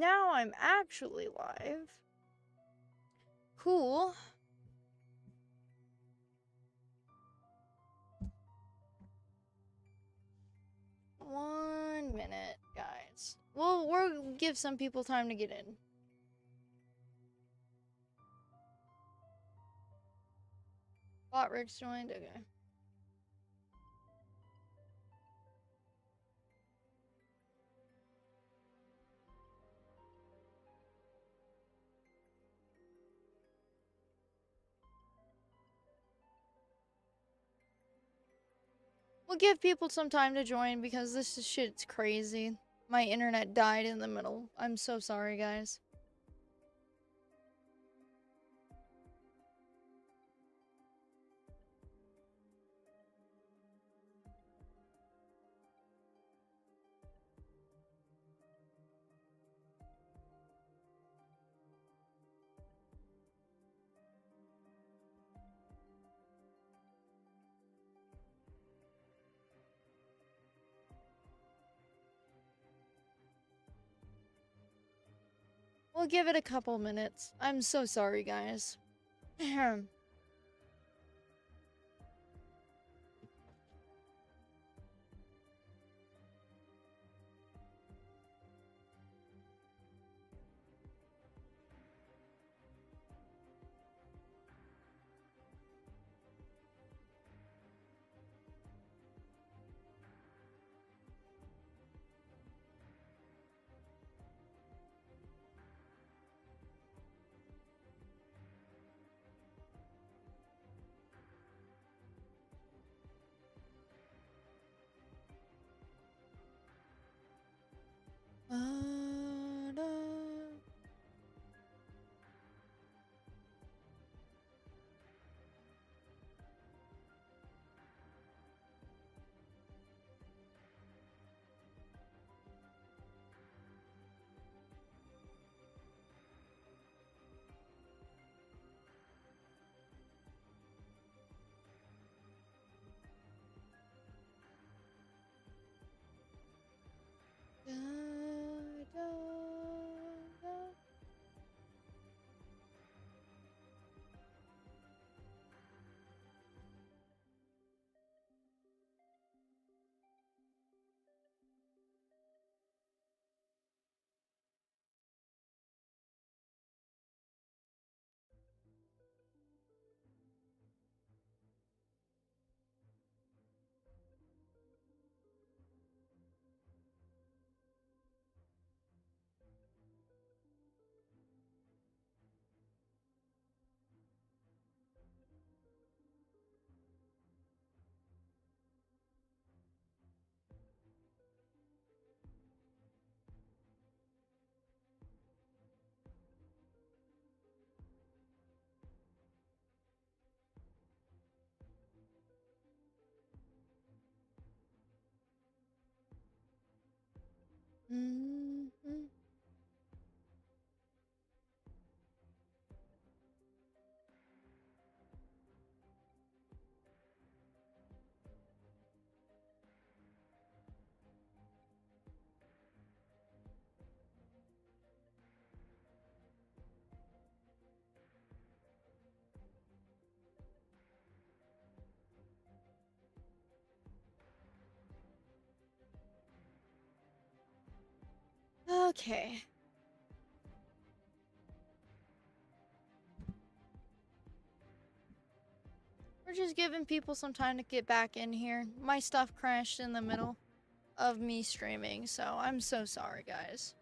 Now I'm actually live. Cool. One minute, guys. We'll give some people time to get in. Bot Rick's joined? Okay. We'll give people some time to join because this shit's crazy. My internet died in the middle. I'm so sorry, guys. We'll give it a couple minutes. I'm so sorry, guys. Okay. We're just giving people some time to get back in here. My stuff crashed in the middle of me streaming, so I'm so sorry, guys.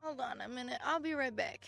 Hold on a minute. I'll be right back.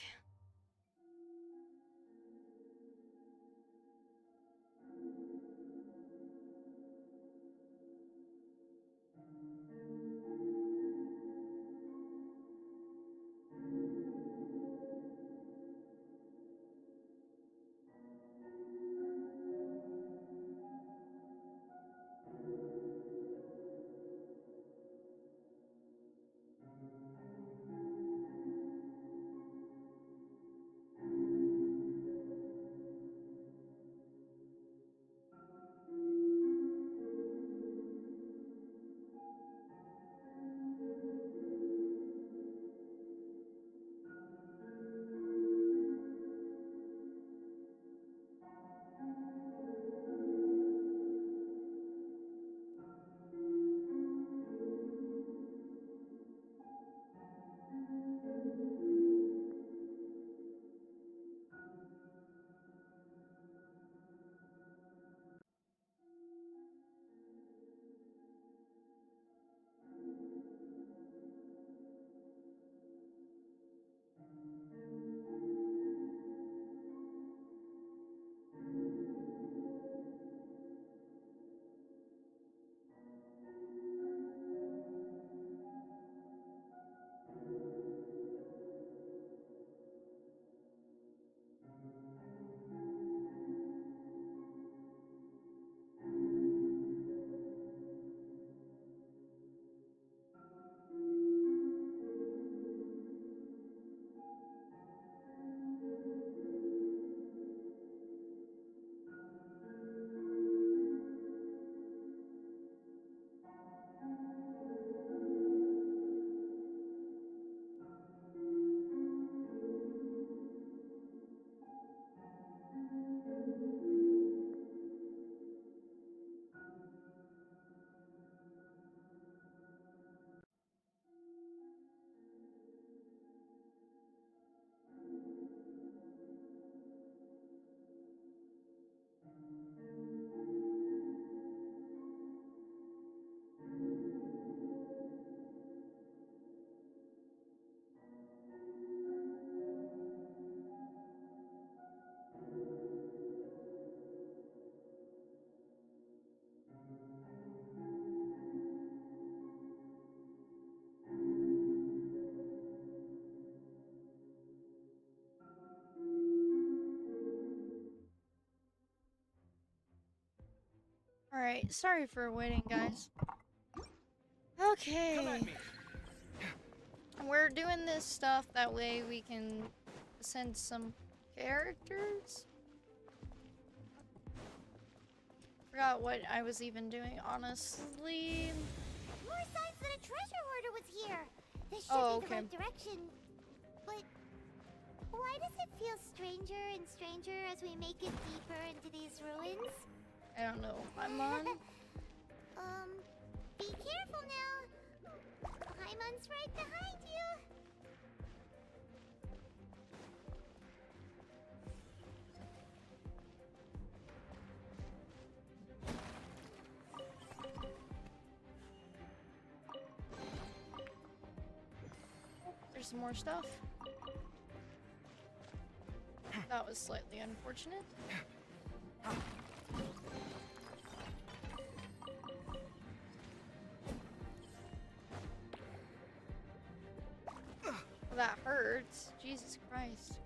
Alright, sorry for waiting, guys. Okay. We're doing this stuff, that way we can send some characters. Forgot what I was even doing, honestly. More signs that a treasure hoarder was here. This should be the right direction. But why does it feel stranger and stranger as we make it deeper into these ruins? I don't know. I'm on. Be careful now. Paimon's right behind you. There's some more stuff. That was slightly unfortunate. That hurts. Jesus Christ.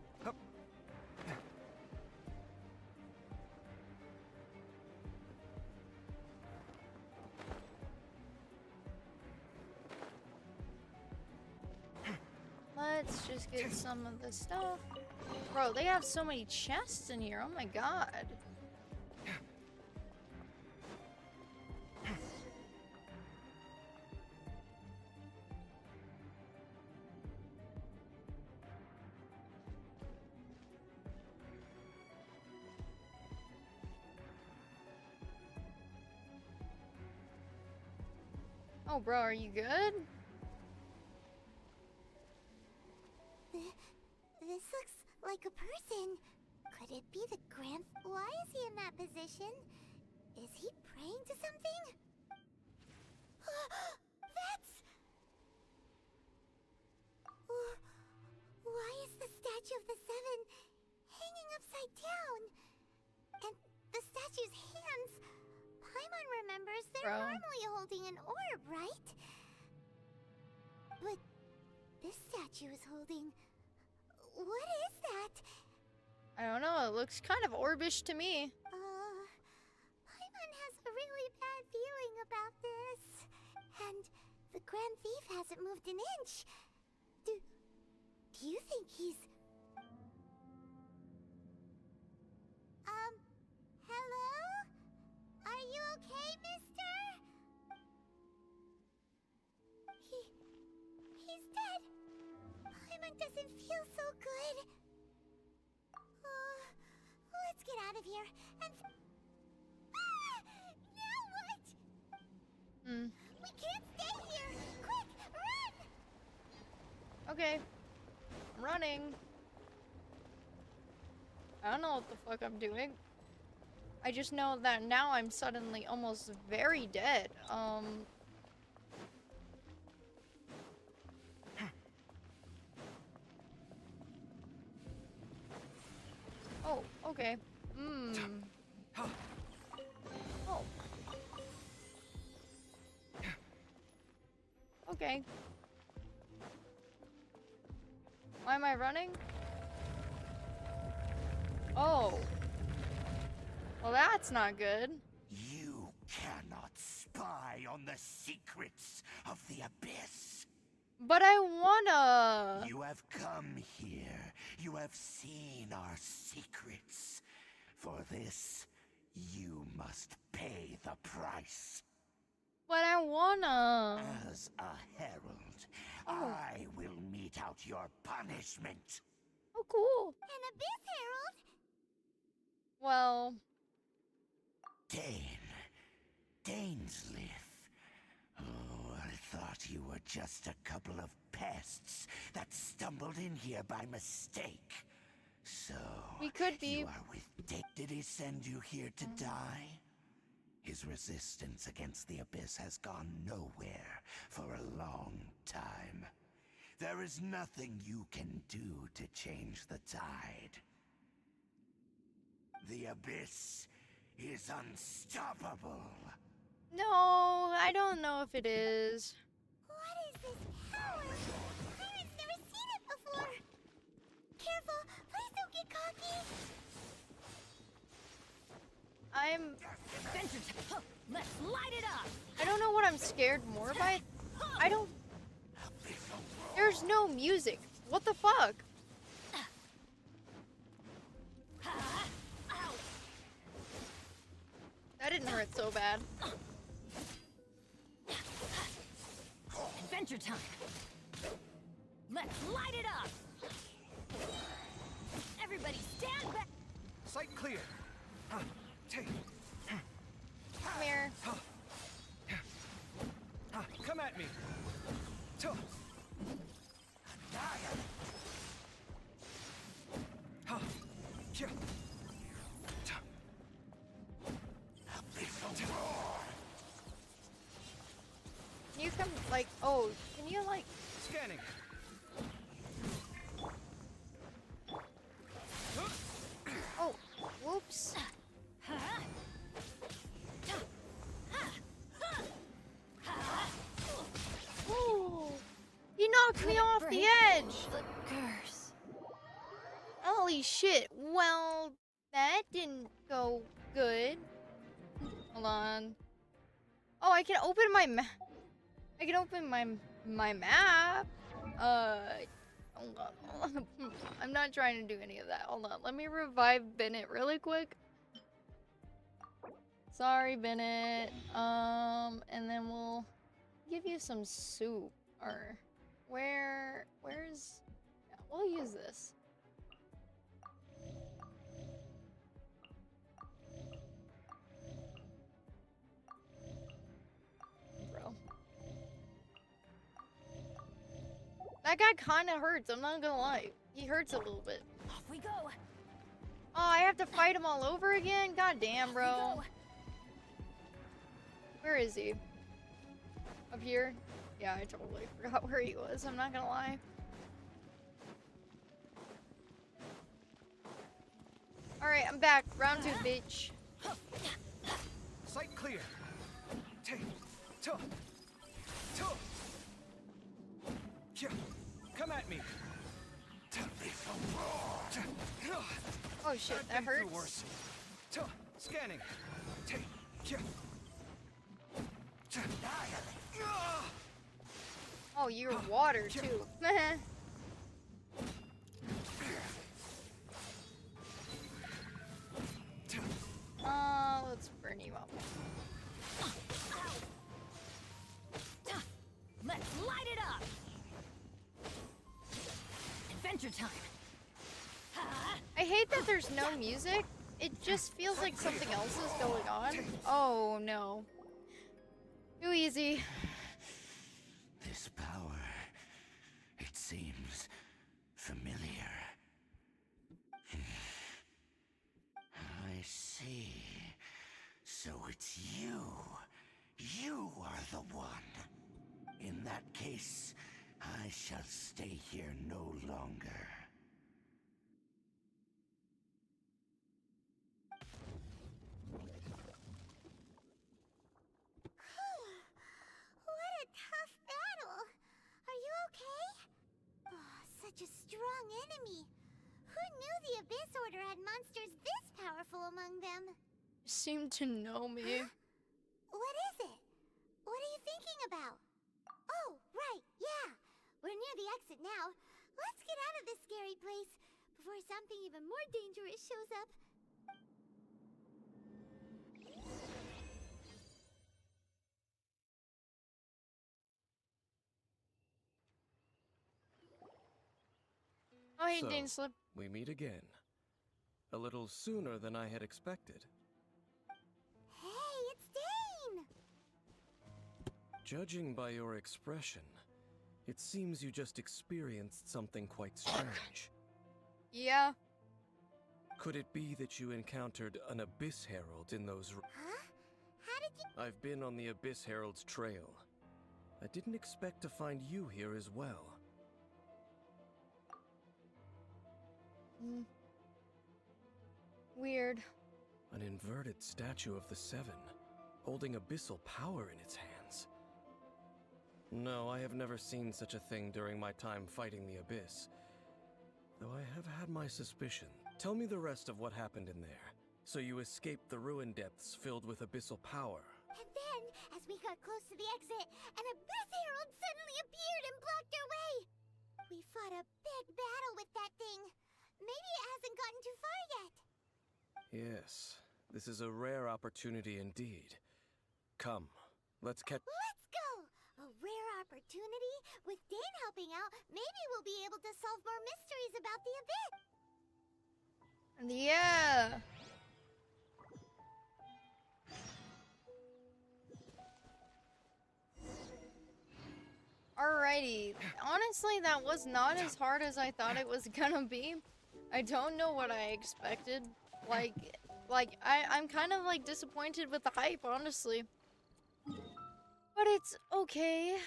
Let's just get some of the stuff. Bro, they have so many chests in here. Oh my god. Oh, bro, are you good? This looks like a person. Could it be the grand... Why is he in that position? Is he praying to something? That's... Why is the statue of the Seven hanging upside down? And the statue's hands... Paimon remembers they're normally holding an orb, right? But this statue is holding... What is that? I don't know, it looks kind of orbish to me. Paimon has a really bad feeling about this. And the Grand Thief hasn't moved an inch. Do you think he's... Hello? Are you okay, mister? He's dead. Paimon doesn't feel so good. Let's get out of here and... Now what? We can't stay here! Quick, run! Okay. I'm running. I don't know what the fuck I'm doing. I just know that now I'm suddenly almost very dead. Oh, okay. Oh. Okay. Why am I running? Oh. Well, that's not good. You cannot spy on the secrets of the Abyss. But I wanna. You have come here. You have seen our secrets. For this, you must pay the price. But I wanna. As a herald, I will mete out your punishment. Oh, cool. An Abyss Herald? Well. Dainsleif. Oh, I thought you were just a couple of pests that stumbled in here by mistake. So, We could be. you are with Did he send you here to die? His resistance against the Abyss has gone nowhere for a long time. There is nothing you can do to change the tide. The Abyss is unstoppable. No, I don't know if it is. What is this power? Pirate's never seen it before. Careful, please don't get cocky. Let's light it up. I don't know what I'm scared more by. I don't. There's no music. What the fuck? That didn't hurt so bad. Adventure time. Let's light it up. Everybody stand back. Sight clear. Take. Come here. Come at me. Can you come, like, oh, can you, like... Scanning. Oh, whoops. Ooh, he knocked me off the edge. The curse. Holy shit. Well, that didn't go good. Hold on. Oh, I can open my map. I can open my map. Hold on. I'm not trying to do any of that. Hold on. Let me revive Bennett really quick. Sorry, Bennett. And then we'll give you some soup. Or where's? Yeah, we'll use this. Bro. That guy kind of hurts, I'm not gonna lie. He hurts a little bit. Off we go. Oh, I have to fight him all over again? God damn, Off we bro. go. Where is he? Up here? Yeah, I totally forgot where he was, I'm not gonna lie. Alright, I'm back. Round 2, bitch. Sight clear. Take. Tuh. Tuh. Yeah. Come at me. Oh shit, I've that been through hurts. worse. Tuh. Scanning. Take. Yeah. Oh, you're water too. Let's burn you up. Let's light it up. Adventure time. I hate that there's no music. It just feels like something else is going on. Oh no. Too easy. This power, it seems familiar. I see. So it's you. You are the one. In that case, I shall stay here no longer. What a tough battle. Are you okay? Oh, such a strong enemy. Who knew the Abyss Order had monsters this powerful among them? You seem to know me. What is it? What are you thinking about? Oh, right, yeah. We're near the exit now. Let's get out of this scary place before something even more dangerous shows up. Oh, hey, So, Dane Slip. we meet again. A little sooner than I had expected. Hey, it's Dane! Judging by your expression, it seems you just experienced something quite strange. Yeah. Could it be that you encountered an Abyss Herald in those... Huh? How did you... I've been on the Abyss Herald's trail. I didn't expect to find you here as well. Mm. Weird. An inverted statue of the Seven, holding abyssal power in its hands. No, I have never seen such a thing during my time fighting the Abyss. Though I have had my suspicion. Tell me the rest of what happened in there. So you escaped the ruin depths filled with abyssal power. And then, as we got close to the exit, an Abyss Herald suddenly appeared and blocked our way! We fought a big battle with that thing. Maybe it hasn't gotten too far yet. Yes, this is a rare opportunity indeed. Come, let's catch... Let's go! A rare opportunity? With Dane helping out, maybe we'll be able to solve more mysteries about the Abyss! Yeah. Alrighty. Honestly, that was not as hard as I thought it was gonna be. I don't know what I expected. I'm kind of like disappointed with the hype, honestly. But it's okay.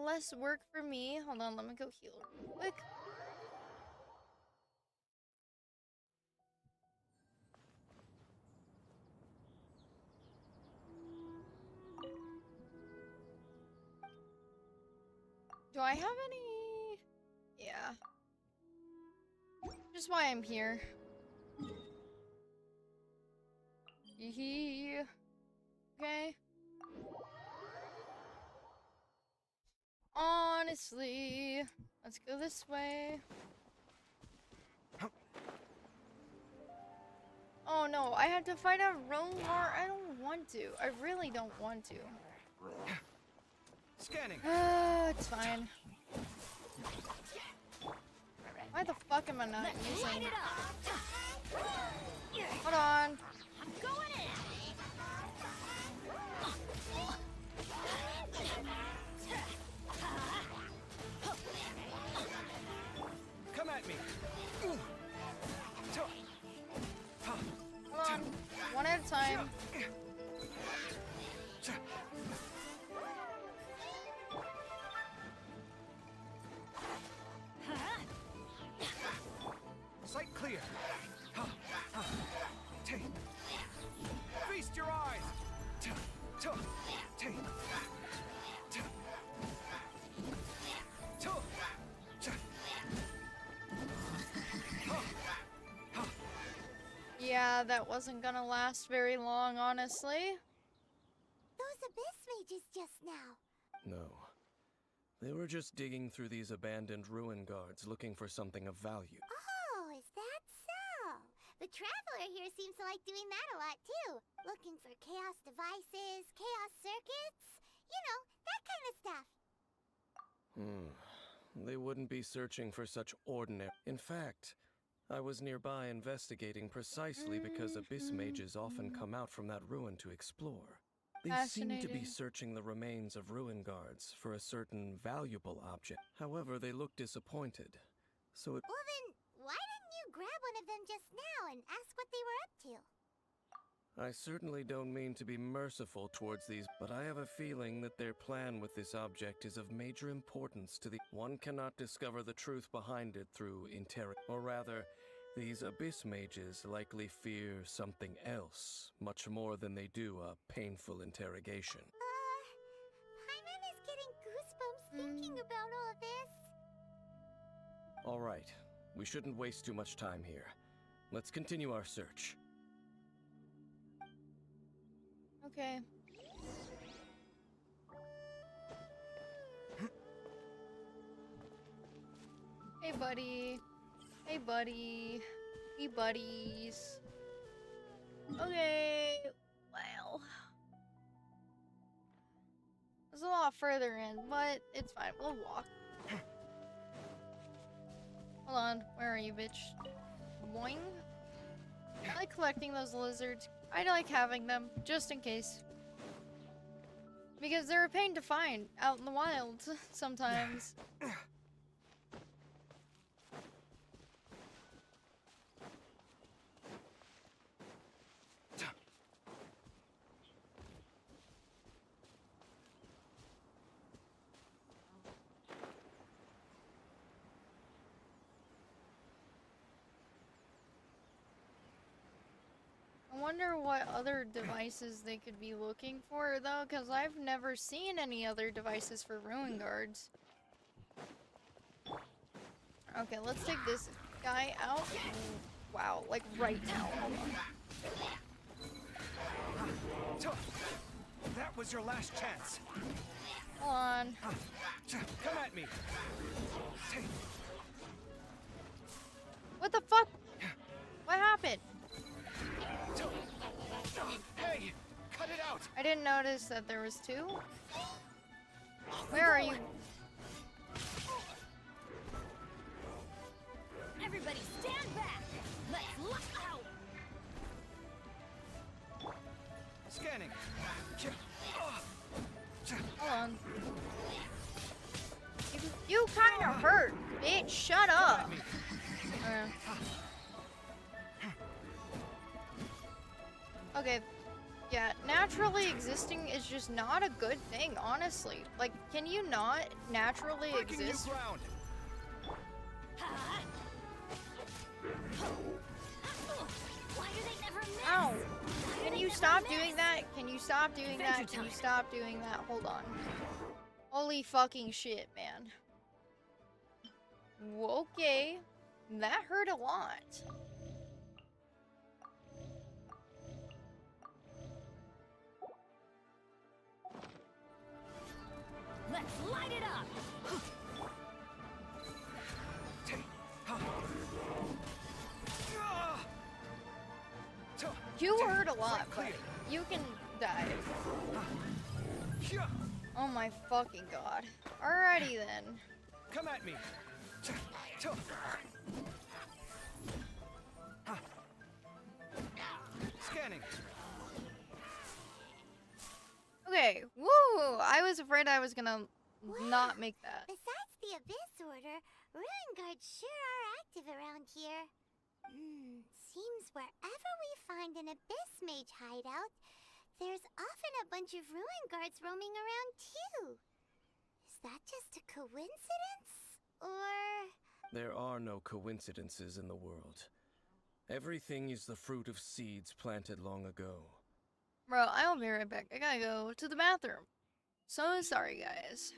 Less work for me. Hold on, let me go heal real quick. Do I have any? Yeah. Just why I'm here. Hee. Okay. Honestly, let's go this way. Oh no, I have to fight a Roamar. I don't want to. I really don't want to. Scanning. It's fine. Why the fuck am I not using? Light it up. Hold on. I'm going in. Feast your eyes! Yeah, that wasn't gonna last very long, honestly. Those abyss mages just now. No. They were just digging through these abandoned ruin guards looking for something of value. Oh, is that so? The traveler here seems to like doing that a lot too. Looking for chaos devices, chaos circuits, you know, that kind of stuff. They wouldn't be searching for such ordinary. In fact, I was nearby investigating precisely because abyss mages often come out from that ruin to explore. They seem to be Fascinating. searching the remains of ruin guards for a certain valuable object. However, they look disappointed. So it. Well then, why didn't you grab one of them just now and ask what they were up to? I certainly don't mean to be merciful towards these, but I have a feeling that their plan with this object is of major importance to the. One cannot discover the truth behind it through or rather, these abyss mages likely fear something else, much more than they do a painful interrogation. Paimon is getting goosebumps thinking about all of this. All right, we shouldn't waste too much time here. Let's continue our search. Okay. Hey, buddy. Hey, buddy. We buddies. Okay. Well. It's a lot further in, but it's fine. We'll walk. Hold on. Where are you, bitch? Boing. I like collecting those lizards. I like having them, just in case. Because they're a pain to find out in the wild sometimes. I wonder what other devices they could be looking for, though, because I've never seen any other devices for ruin guards. Okay, let's take this guy out. Wow, like right now. Hold on. That was your last chance. Hold on. Come at me. What the fuck? What happened? Hey, cut it out. I didn't notice that there was two. Where are you? Everybody stand back! Let's lock out! Scanning. Hold on. You kind of hurt, bitch. Shut up. Okay. Yeah, naturally existing is just not a good thing, honestly. Like, can you not naturally exist? Why do they never miss? Ow! Can you stop doing that? Can you stop doing that? Can you stop doing that? Hold on. Holy fucking shit, man. Okay. That hurt a lot. Let's light it up! You hurt a lot, buddy. You can dive. Oh my fucking god. Alrighty then. Come at me. Scanning. Okay. Woo! I was afraid I was gonna not make that. Besides the Abyss Order, ruin guards sure are active around here. Seems wherever we find an Abyss Mage hideout, there's often a bunch of ruin guards roaming around too. Is that just a coincidence? Or... There are no coincidences in the world. Everything is the fruit of seeds planted long ago. Bro, I'll be right back. I gotta go to the bathroom. So sorry, guys.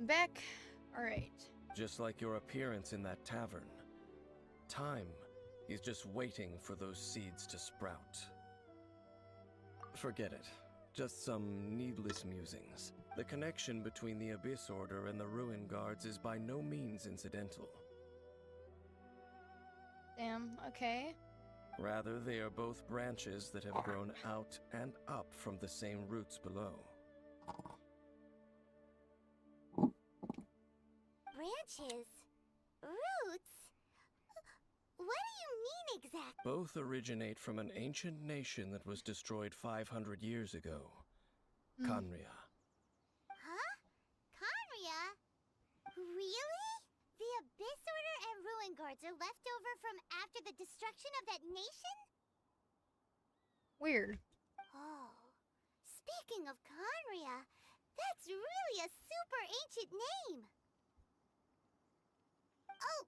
Back. Alright. Just like your appearance in that tavern. Time is just waiting for those seeds to sprout. Forget it. Just some needless musings. The connection between the Abyss Order and the Ruin Guards is by no means incidental. Damn, okay. Rather, they are both branches that have grown out and up from the same roots below. Branches? Roots? What do you mean exactly? Both originate from an ancient nation that was destroyed 500 years ago. Khaenri'ah. Huh? Khaenri'ah? Really? The Abyss Order and Ruin Guards are left over from after the destruction of that nation? Weird. Oh. Speaking of Khaenri'ah, that's really a super ancient name. Oh,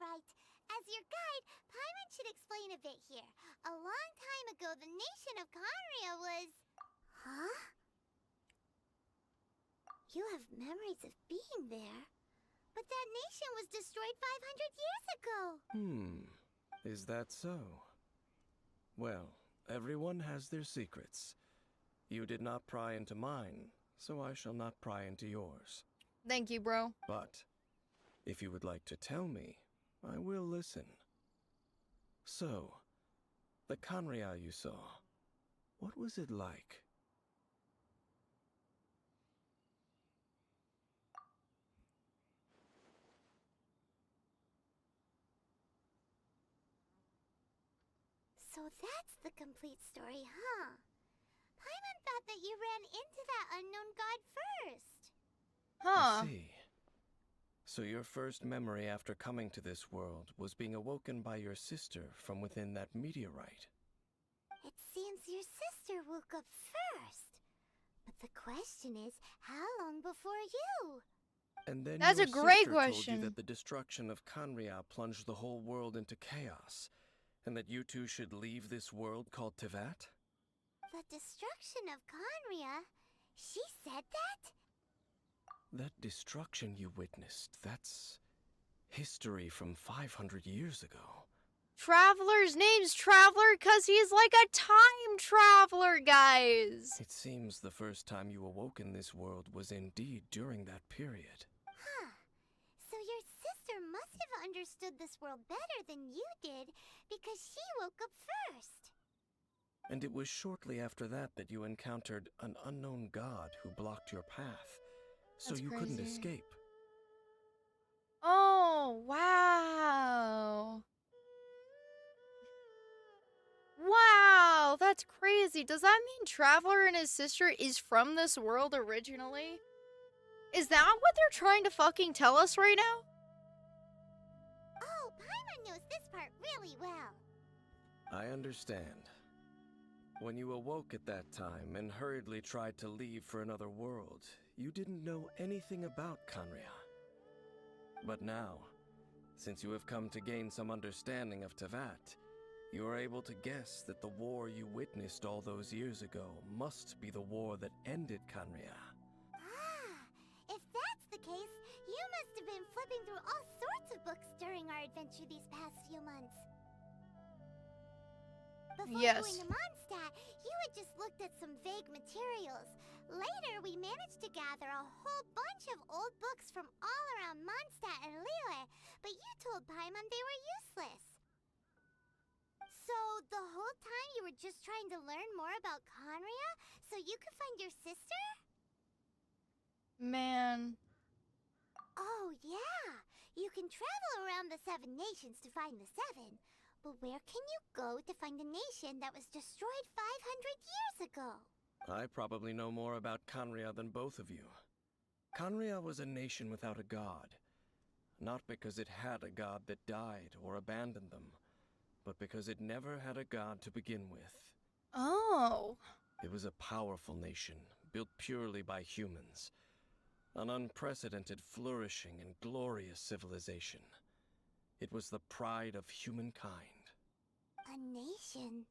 right. As your guide, Paimon should explain a bit here. A long time ago, the nation of Khaenri'ah was... Huh? You have memories of being there. But that nation was destroyed 500 years ago. Is that so? Well, everyone has their secrets. You did not pry into mine, so I shall not pry into yours. Thank you, bro. But if you would like to tell me, I will listen. So, the Khaenri'ah you saw, what was it like? So that's the complete story, huh? Paimon thought that you ran into that unknown god first. Huh. I see. So your first memory after coming to this world was being awoken by your sister from within that meteorite. It seems your sister woke up first. But the question is, how long before you? And then That's your a great sister question. told you that the destruction of Khaenri'ah plunged the whole world into chaos, and that you two should leave this world called Tevat? The destruction of Khaenri'ah? She said that? That destruction you witnessed, that's history from 500 years ago. Traveler's name's Traveler because he's like a time traveler, guys. It seems the first time you awoke in this world was indeed during that period. Huh. So your sister must have understood this world better than you did because she woke up first. And it was shortly after that that you encountered an unknown god who blocked your path, so That's you couldn't crazy. escape. Oh, wow. Wow, that's crazy. Does that mean Traveler and his sister is from this world originally? Is that what they're trying to fucking tell us right now? Oh, Paimon knows this part really well. I understand. When you awoke at that time and hurriedly tried to leave for another world, you didn't know anything about Khaenri'ah. But now, since you have come to gain some understanding of Tevat, you are able to guess that the war you witnessed all those years ago must be the war that ended Khaenri'ah. Ah, if that's the case, you must have been flipping through all sorts of books during our adventure these past few months. Before Yes. going to Mondstadt, you had just looked at some vague materials. Later, we managed to gather a whole bunch of old books from all around Mondstadt and Liyue, but you told Paimon they were useless. So, the whole time you were just trying to learn more about Khaenri'ah so you could find your sister? Man. Oh, yeah! You can travel around the 7 nations to find the 7. But where can you go to find a nation that was destroyed 500 years ago? I probably know more about Khaenri'ah than both of you. Khaenri'ah was a nation without a god. Not because it had a god that died or abandoned them, but because it never had a god to begin with. Oh. It was a powerful nation, built purely by humans. An unprecedented, flourishing, and glorious civilization. It was the pride of humankind. A nation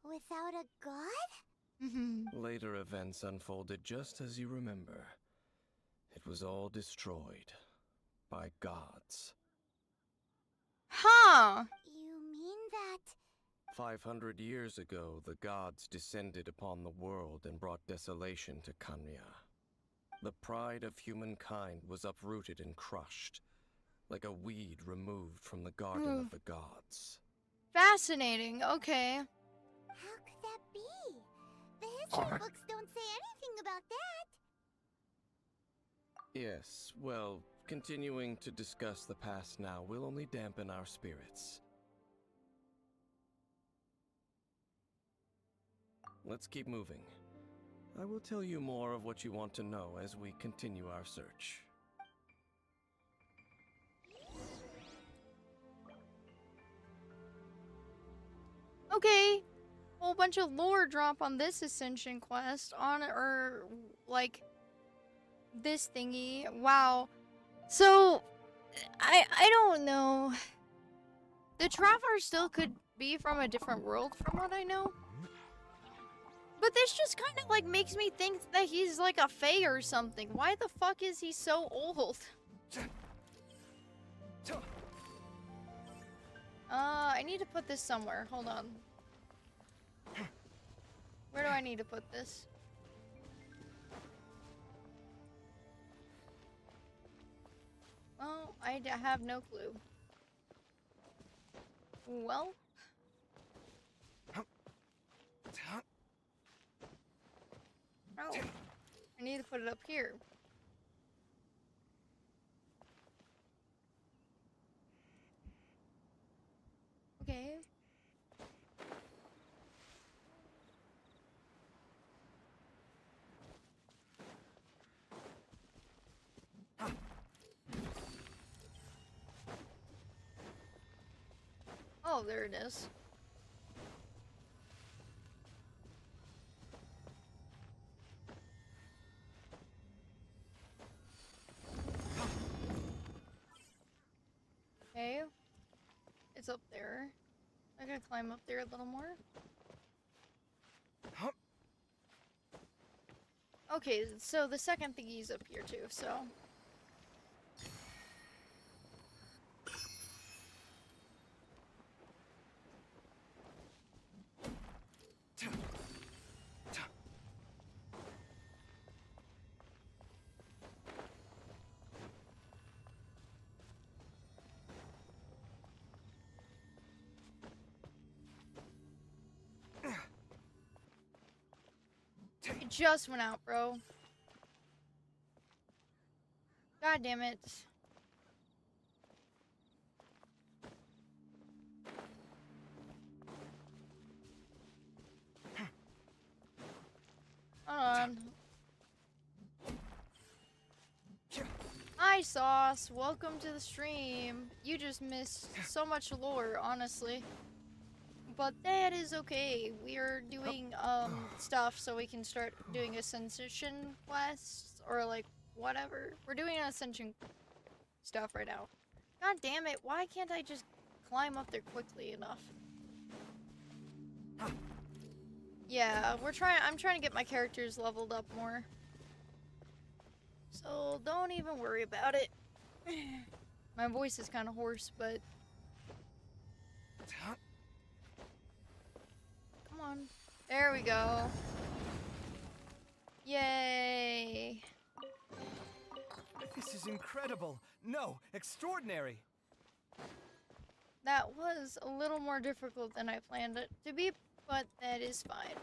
without a god? Later events unfolded just as you remember. It was all destroyed by gods. Huh. You mean that... 500 years ago, the gods descended upon the world and brought desolation to Khaenri'ah. The pride of humankind was uprooted and crushed, like a weed removed from the garden of the gods. Fascinating. Okay. How could that be? The history books don't say anything about that. Yes, well, continuing to discuss the past now will only dampen our spirits. Let's keep moving. I will tell you more of what you want to know as we continue our search. Okay. Whole bunch of lore drop on this ascension quest or like this thingy. Wow. So I don't know. The traveler still could be from a different world from what I know. But this just kind of like makes me think that he's like a fae or something. Why the fuck is he so old? I need to put this somewhere. Hold on. Where do I need to put this? Well, I have no clue. Well. Oh, I need to put it up here. Okay. Oh, there it is. Okay. It's up there. I gotta climb up there a little more. Okay, so the second thingy's up here too, so. It just went out, bro. God damn it. Hold on. Hi, Sauce. Welcome to the stream. You just missed so much lore, honestly. but that is okay. We're doing stuff so we can start doing ascension quests or like whatever. We're doing ascension stuff right now. God damn it, why can't I just climb up there quickly enough? Yeah, I'm trying to get my characters leveled up more. So don't even worry about it. My voice is kind of hoarse, but come on. There we go. Yay. This is incredible. No, extraordinary. That was a little more difficult than I planned it to be, but that is fine.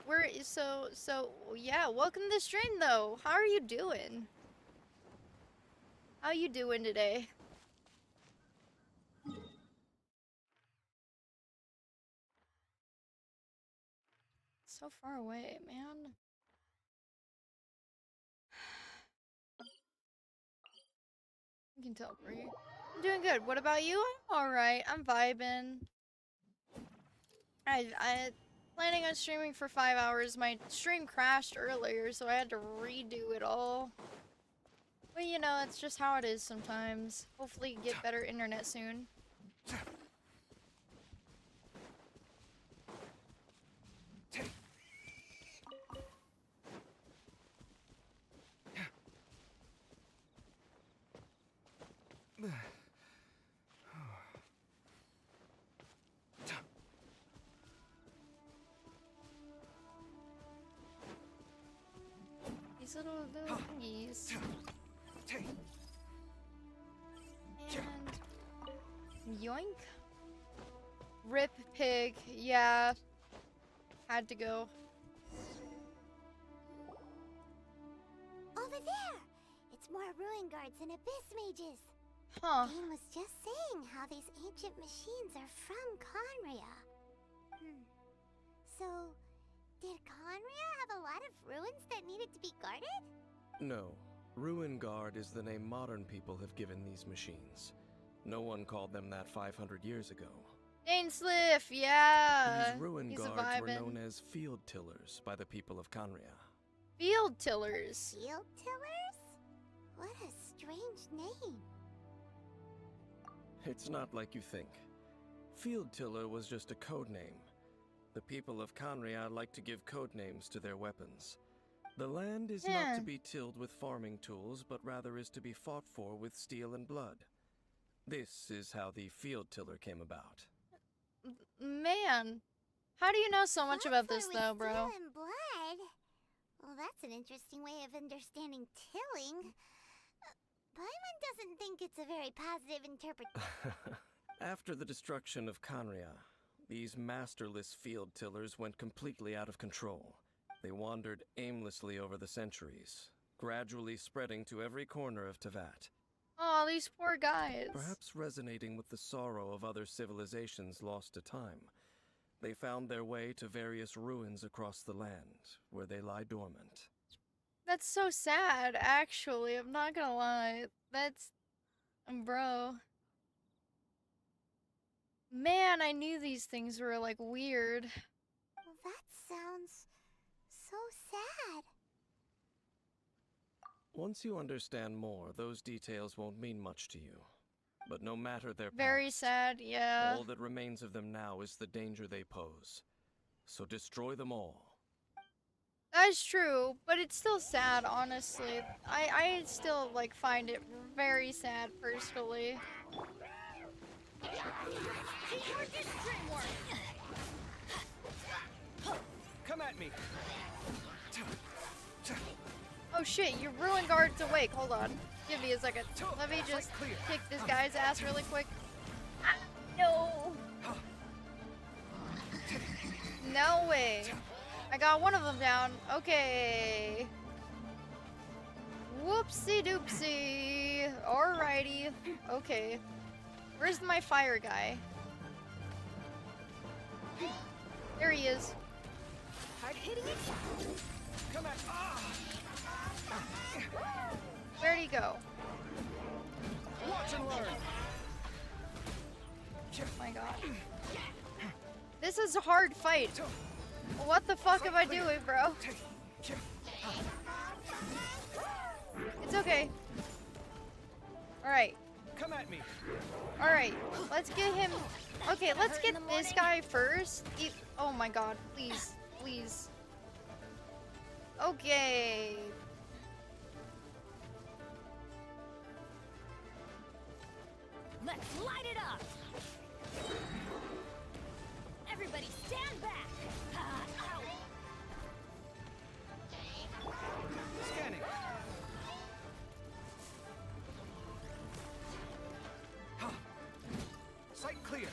Yeah, welcome to the stream though. How are you doing? How you doing today? So far away, man. You can tell, Bree. I'm doing good. What about you? I'm alright. I'm vibing. I planning on streaming for 5 hours. My stream crashed earlier, so I had to redo it all. But you know, it's just how it is sometimes. Hopefully get better internet soon. These little thingies. And yoink. Rip pig. Yeah. Had to go. Over there! It's more ruin guards and abyss mages. Huh. Dean was just saying how these ancient machines are from Conria. So, did Conria have a lot of ruins that needed to be guarded? No. Ruin Guard is the name modern people have given these machines. No one called them that 500 years ago. Dane Sliff, yeah. These ruin He's guards were vibin'. known as field tillers by the people of Conria. Field tillers. Field tillers? What a strange name. It's not like you think. Field tiller was just a code name. The people of Conria like to give code names to their weapons. The land is not to be tilled with farming tools, but rather is to be fought for with steel and blood. This is how the field tiller came about. Man, how do you know so much about this Fought for though, with bro? steel and blood? Well, that's an interesting way of understanding tilling. Paimon doesn't think it's a very positive interpretation. After the destruction of Conria, these masterless field tillers went completely out of control. They wandered aimlessly over the centuries, gradually spreading to every corner of Teyvat. Oh, these poor guys. Perhaps resonating with the sorrow of other civilizations lost to time, they found their way to various ruins across the land, where they lie dormant. That's so sad, actually. I'm not gonna lie. That's... Bro. Man, I knew these things were, like, weird. Well, that sounds so sad. Once you understand more, those details won't mean much to you. But no matter their Very past, sad, yeah. all that remains of them now is the danger they pose. So destroy them all. That's true, but it's still sad, honestly. I still, like, find it very sad, personally. Come at me. Oh shit, your ruin guard's awake. Hold on. Give me a second. Let me just kick this guy's ass really quick. Ah, no! No way. I got one of them down. Okay. Whoopsie doopsie. Alrighty. Okay. Where's my fire guy? There he is. Hard hitting it. Come at. Where'd he go? Watch and learn. Oh my god. This is a hard fight. What the fuck am I doing, bro? It's okay. Alright. Come at me. Alright. Let's get him. Okay, let's get this guy first. Oh my god. Please. Please. Okay. Let's light it up! Everybody stand back! Ow. Scanning. Sight clear.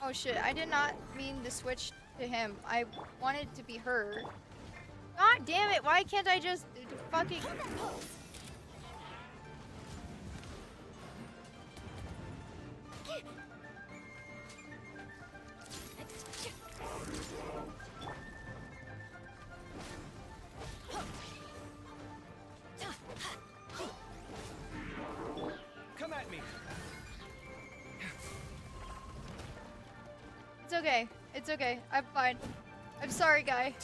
Oh shit, I did not mean to switch to him. I wanted to be her. God damn it, why can't I just fucking... Come at me. It's okay. It's okay. I'm fine. I'm sorry, guy.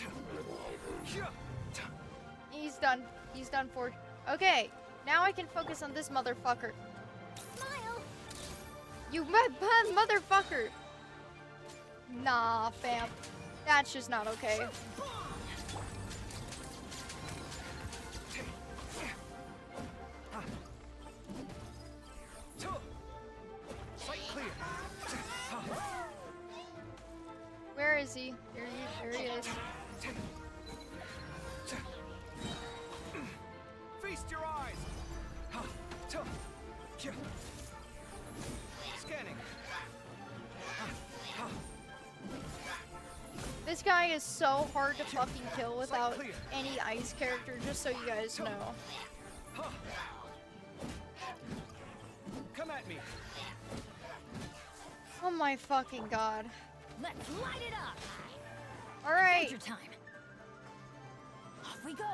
He's done. He's done for. Okay. Now I can focus on this motherfucker. Smile. You motherfucker. Nah, fam. That's just not okay. Sight clear. Where is he? There he is. Feast your eyes. Scanning. This guy is so hard to fucking kill without any ice character, just so you guys know. Come at me. Oh my fucking god. Let's light it up! Alright. Adventure time. Off we go!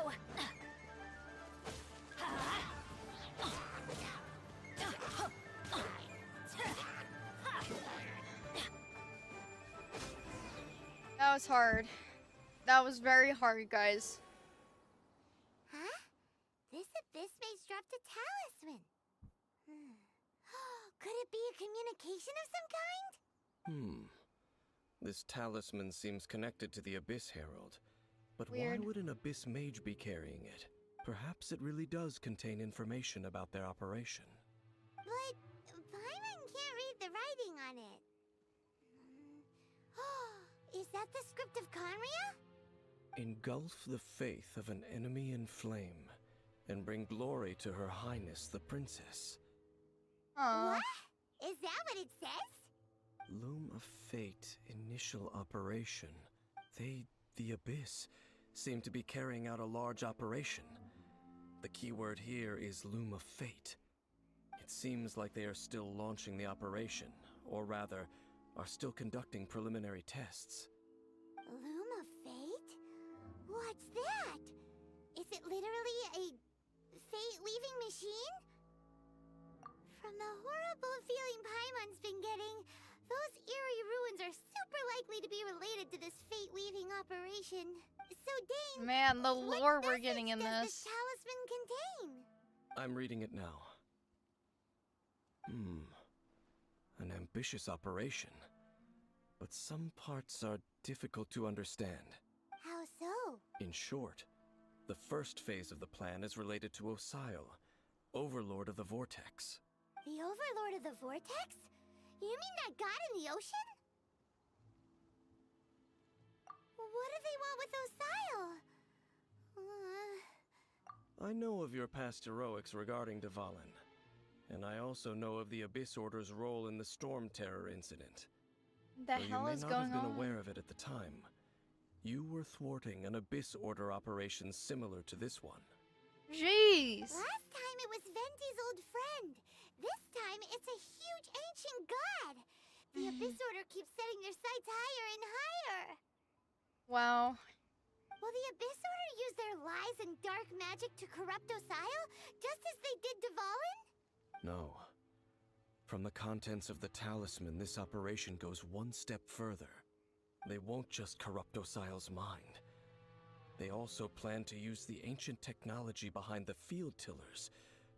That was hard. That was very hard, guys. Huh? This abyss mage dropped a talisman. Could it be a communication of some kind? This talisman seems connected to the Abyss Herald. But Weird. why would an Abyss mage be carrying it? Perhaps it really does contain information about their operation. But Paimon can't read the writing on it. Is that the script of Conria? Engulf the faith of an enemy in flame, and bring glory to Her Highness the Princess. Aww. What? Is that what it says? Loom of Fate initial operation. They, the Abyss, seem to be carrying out a large operation. The keyword here is Loom of Fate. It seems like they are still launching the operation, or rather, are still conducting preliminary tests. Loom of Fate? What's that? Is it literally a fate-weaving machine? From the horrible feeling Paimon's been getting, those eerie ruins are super likely to be related to this fate-weaving operation. So, Dane, Man, the what lore we're message getting in does this. talisman contain? I'm reading it now. An ambitious operation. But some parts are difficult to understand. How so? In short, the first phase of the plan is related to Osile, Overlord of the Vortex. The Overlord of the Vortex? You mean that god in the ocean? What do they want with Osile? I know of your past heroics regarding Dvalin, and I also know of the Abyss Order's role in the Storm Terror incident. The Though hell you is may not going have been on? aware of it at the time, you were thwarting an Abyss Order operation similar to this one. Jeez. Last time it was Venti's old friend. This time it's a huge ancient god. The Abyss Order keeps setting their sights higher and higher. Wow. Will the Abyss Order use their lies and dark magic to corrupt Osile, just as they did Dvalin? No. From the contents of the talisman, this operation goes one step further. They won't just corrupt Osial's mind. They also plan to use the ancient technology behind the field tillers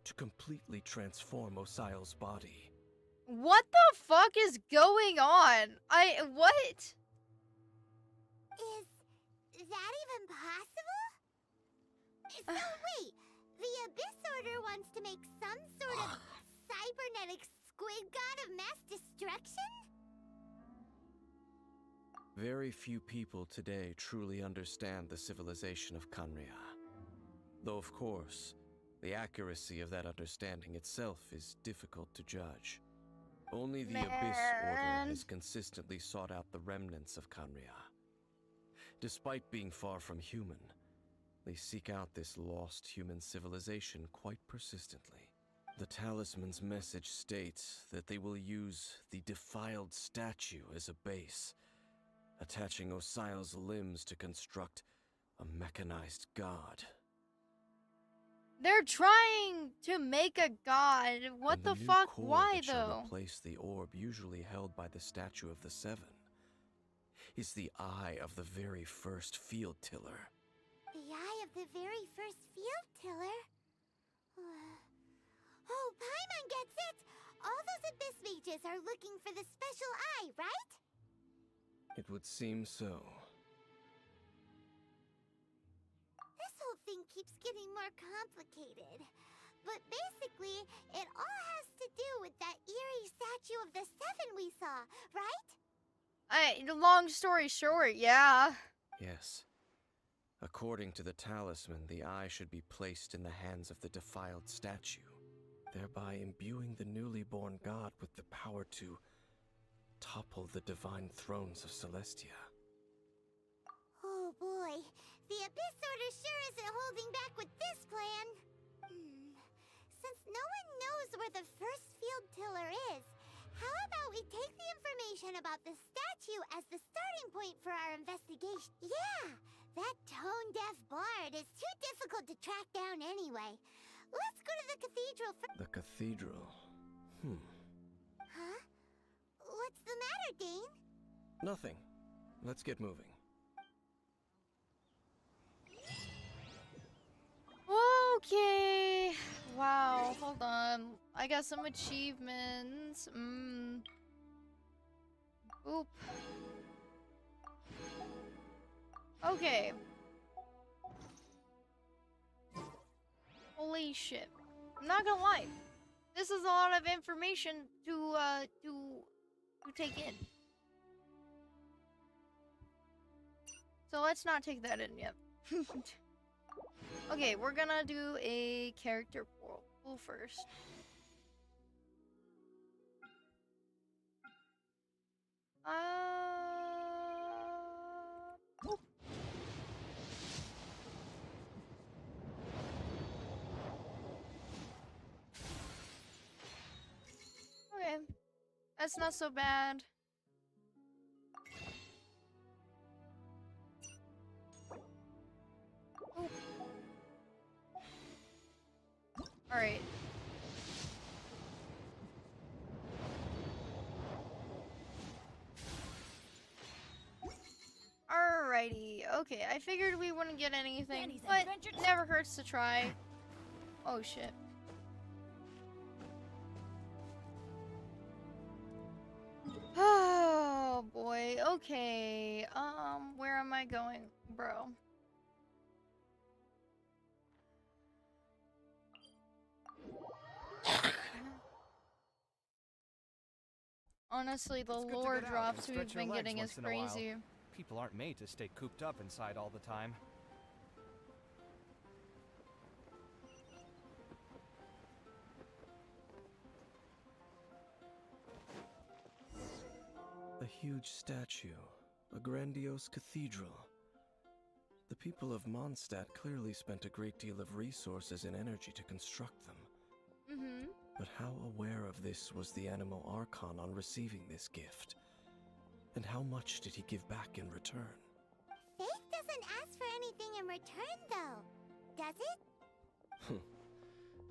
to completely transform Osial's body. What the fuck is going on? What? Is that even possible? So wait, the Abyss Order wants to make some sort of cybernetic squid god of mass destruction? Very few people today truly understand the civilization of Kanria. Though, of course, the accuracy of that understanding itself is difficult to judge. Only the Abyss Order has consistently sought out the remnants of Kanria. Despite being far from human, they seek out this lost human civilization quite persistently. The talisman's message states that they will use the defiled statue as a base, attaching Osial's limbs to construct a mechanized god. They're trying to make a god. What And the new fuck? core Why that shall though? replace the orb usually held by the Statue of the Seven is the eye of the very first field tiller. The eye of the very first field tiller? Oh, Paimon gets it! All those Abyss mages are looking for the special eye, right? It would seem so. This whole thing keeps getting more complicated. But basically, it all has to do with that eerie statue of the Seven we saw, right? Long story short, yeah. Yes. According to the talisman, the eye should be placed in the hands of the defiled statue, thereby imbuing the newly born god with the power to topple the divine thrones of Celestia. Oh boy, the Abyss Order sure isn't holding back with this plan. Since no one knows where the first field tiller is, how about we take the information about the statue as the starting point for our investigation? Yeah, that tone-deaf bard is too difficult to track down anyway. Let's go to the cathedral first. The cathedral? Huh? What's the matter, Dane? Nothing. Let's get moving. Okay. Wow, hold on. I got some achievements. Oop. Okay. Holy shit. I'm not gonna lie. This is a lot of information to take in. So let's not take that in yet. Okay, we're gonna do a character pool first. Oop. Okay, that's not so bad. Oop. All right. Alrighty. Okay, I figured we wouldn't get anything, Danny's but adventure it never hurts to try. Oh shit. Oh boy. Okay. Where am I going, bro? Honestly, the It's good to lore get out and drops stretch we've your been legs getting is once in a while. crazy. People aren't made to stay cooped up inside all the time. A huge statue, a grandiose cathedral. The people of Mondstadt clearly spent a great deal of resources and energy to construct them. But how aware of this was the Animo Archon on receiving this gift? And how much did he give back in return? Faith doesn't ask for anything in return, though. Does it?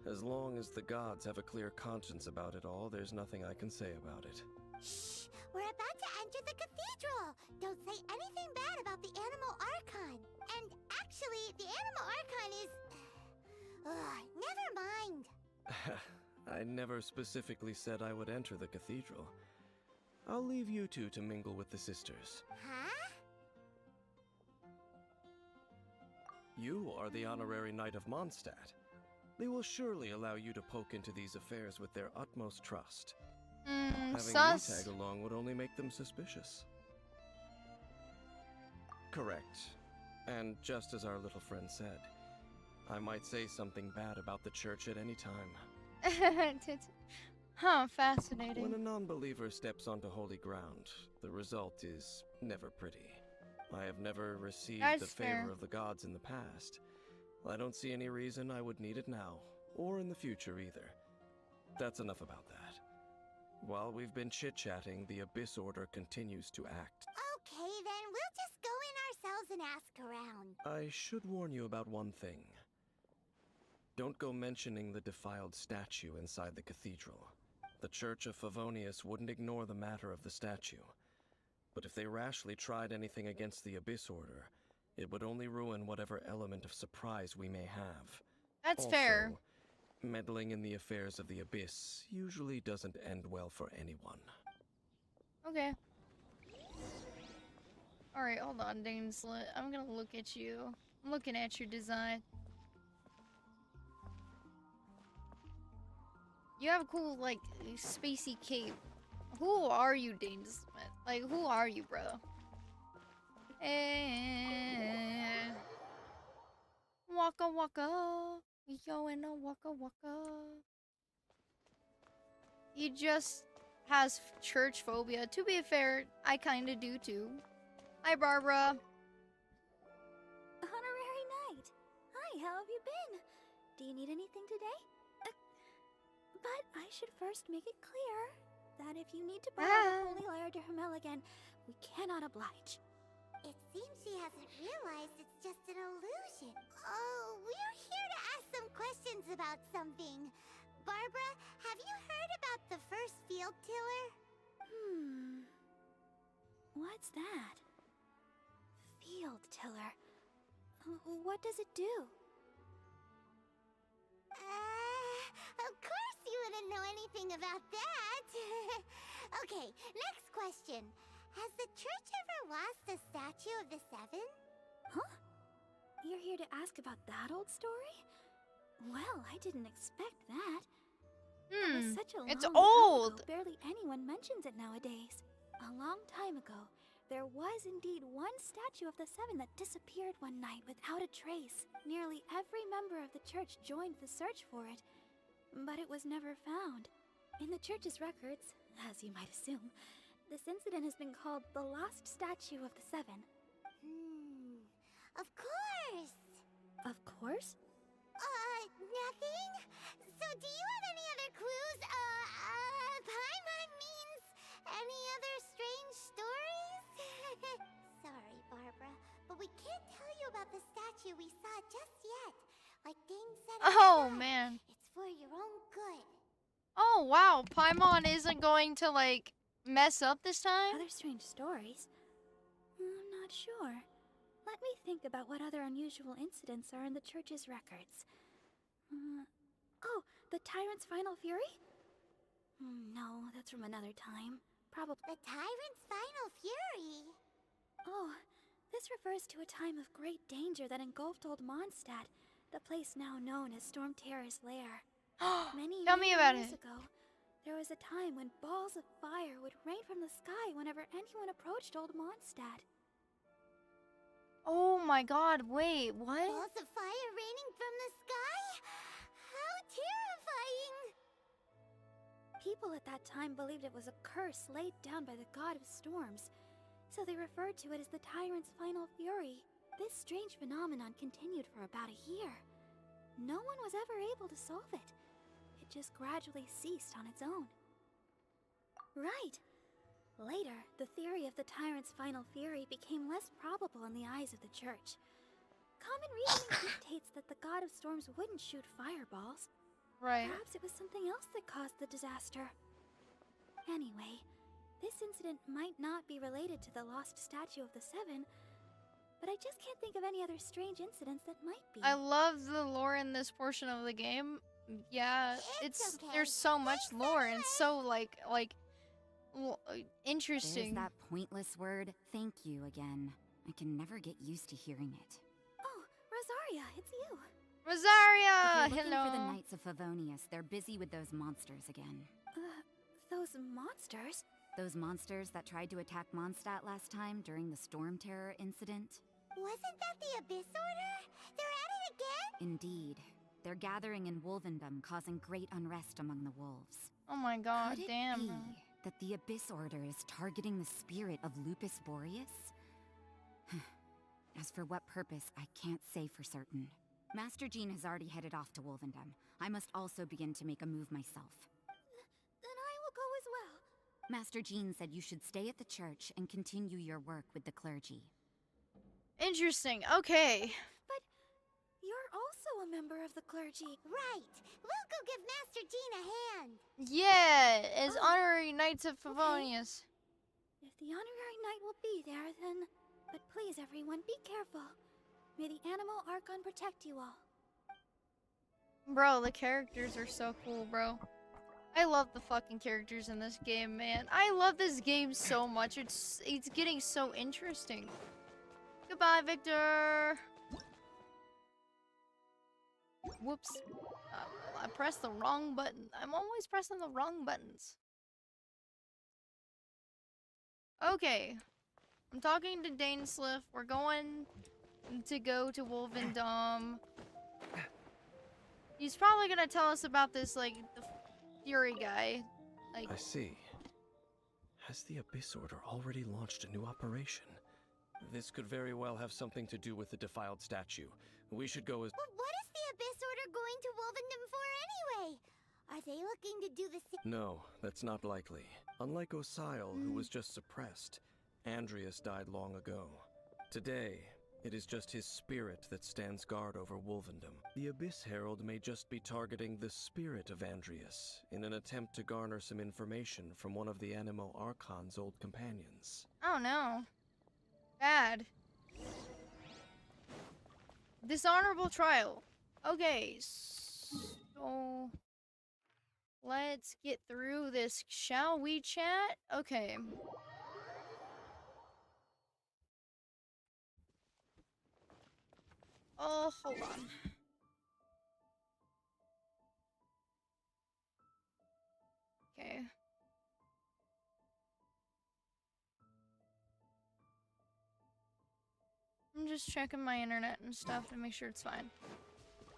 As long as the gods have a clear conscience about it all, there's nothing I can say about it. Shh! We're about to enter the cathedral! Don't say anything bad about the Animal Archon. And actually, the Animal Archon is... never mind. I never specifically said I would enter the cathedral. I'll leave you two to mingle with the sisters. Huh? You are the honorary Knight of Mondstadt. They will surely allow you to poke into these affairs with their utmost trust. Having Sus. me tag along would only make them suspicious. Correct. And just as our little friend said, I might say something bad about the church at any time. Huh, fascinating. When a non-believer steps onto holy ground, the result is never pretty. I have never received That's the favor fair. of the gods in the past. I don't see any reason I would need it now, or in the future either. That's enough about that. While we've been chit-chatting, the Abyss Order continues to act. Okay, then we'll just go in ourselves and ask around. I should warn you about one thing. Don't go mentioning the defiled statue inside the cathedral. The Church of Favonius wouldn't ignore the matter of the statue. But if they rashly tried anything against the Abyss Order, it would only ruin whatever element of surprise we may have. That's Also, fair. meddling in the affairs of the Abyss usually doesn't end well for anyone. Okay. Alright, hold on, Dainslet. I'm gonna look at you. I'm looking at your design. You have a cool, like, spacey cape. Who are you, Dainslet? Like, who are you, bro? Waka waka. We going to waka waka. He just has church phobia. To be fair, I kinda do too. Hi, Barbara. Honorary Knight. Hi, how have you been? Do you need anything today? But I should first make it clear that if you need to borrow the Holy Lyre to Hermel again, we cannot oblige. It seems she hasn't realized it's just an illusion. Oh, we're here to ask some questions about something. Barbara, have you heard about the first field tiller? What's that? Field tiller. What does it do? Of course you wouldn't know anything about that. Okay, next question. Has the church ever lost a statue of the Seven? Huh? You're here to ask about that old story? Well, I didn't expect that. It was such a It's long time old. ago, barely anyone mentions it nowadays. A long time ago, there was indeed one statue of the Seven that disappeared one night without a trace. Nearly every member of the church joined the search for it, but it was never found. In the church's records, as you might assume, this incident has been called the Lost Statue of the Seven. Of course. Of course? Nothing? So do you have any other clues? Paimon means any other strange stories? Sorry, Barbara, but we can't tell you about the statue we saw just yet. Like Dane said at the Oh, start, man. it's for your own good. Oh, wow. Paimon isn't going to, like, mess up this time? Other strange stories? I'm not sure. Let me think about what other unusual incidents are in the church's records. Oh, the Tyrant's Final Fury? No, that's from another time. Probably. The Tyrant's Final Fury. Oh, this refers to a time of great danger that engulfed Old Mondstadt, the place now known as Storm Terror's lair. Many Tell me about years it. ago, there was a time when balls of fire would rain from the sky whenever anyone approached Old Mondstadt. Oh my god, wait, what? Balls of fire raining from the sky? How terrifying! People at that time believed it was a curse laid down by the god of storms, so they referred to it as the Tyrant's Final Fury. This strange phenomenon continued for about a year. No one was ever able to solve it. It just gradually ceased on its own. Right. Later, the theory of the Tyrant's Final Fury became less probable in the eyes of the church. Common reasoning dictates that the god of storms wouldn't shoot fireballs. Right. Perhaps it was something else that caused the disaster. Anyway, this incident might not be related to the lost statue of the Seven, but I just can't think of any other strange incidents that might be. I love the lore in this portion of the game. Yeah, It's okay. there's so much lore and so like interesting. There's that pointless word, thank you, again. I can never get used to hearing it. Oh, Rosaria, it's you. Rosaria, If you're looking for the hello. Knights of Favonius, they're busy with those monsters again. Those monsters? Those monsters that tried to attack Mondstadt last time during the Storm Terror incident? Wasn't that the Abyss Order? They're at it again? Indeed. They're gathering in Wolvendom, causing great unrest among the wolves. Oh my god, Could it damn. be that the Abyss Order is targeting the spirit of Lupus Boreas? As for what purpose, I can't say for certain. Master Jean has already headed off to Wolvendom. I must also begin to make a move myself. Then I will go as well. Master Jean said you should stay at the church and continue your work with the clergy. Interesting. Okay. But you're also a member of the clergy. Right. We'll go give Master Jean a hand. Yeah, as Oh, honorary knights of Favonius. If the honorary knight will be there, then... But please, everyone, be careful. May the Animal Archon protect you all. Bro, the characters are so cool, bro. I love the fucking characters in this game, man. I love this game so much. It's getting so interesting. Goodbye, Victor. Whoops. I pressed the wrong button. I'm always pressing the wrong buttons. Okay. I'm talking to Dainsliff. We're going to go to Wolvendom. He's probably gonna tell us about this, like, the Fury guy. Like, I see. Has the Abyss Order already launched a new operation? This could very well have something to do with the defiled statue. We should go as— But what is the Abyss Order going to Wolvendom for anyway? Are they looking to do the same? No, that's not likely. Unlike Osile, who was just suppressed, Andreas died long ago. Today, it is just his spirit that stands guard over Wolvendom. The Abyss Herald may just be targeting the spirit of Andreas in an attempt to garner some information from one of the Animal Archon's old companions. oh no. Bad. Dishonorable trial. Okay, so let's get through this, shall we, chat? Okay. Oh, hold on. Okay. I'm just checking my internet and stuff to make sure it's fine.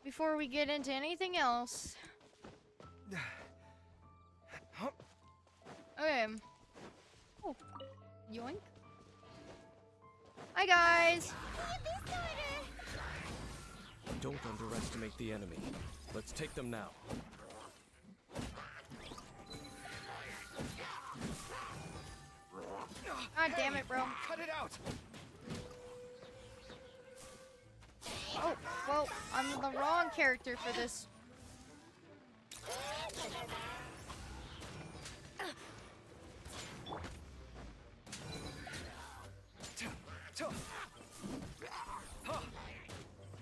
Before we get into anything else. Okay. Oh, yoink. Hi, guys. The Abyss Order! Don't underestimate the enemy. Let's take them now. God damn it, bro. Cut it out! Oh, well, I'm the wrong character for this.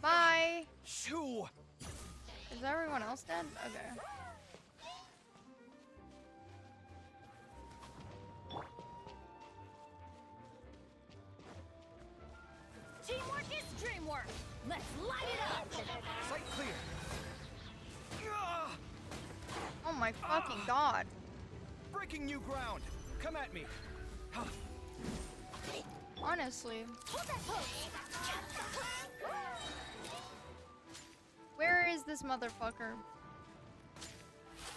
Bye. Shoo! Is everyone else dead? Okay. Teamwork is dreamwork. Let's light it up. Sight clear. Ah! Oh my fucking god. Breaking new ground. Come at me. Huh. Honestly. Hold that pose! Where is this motherfucker?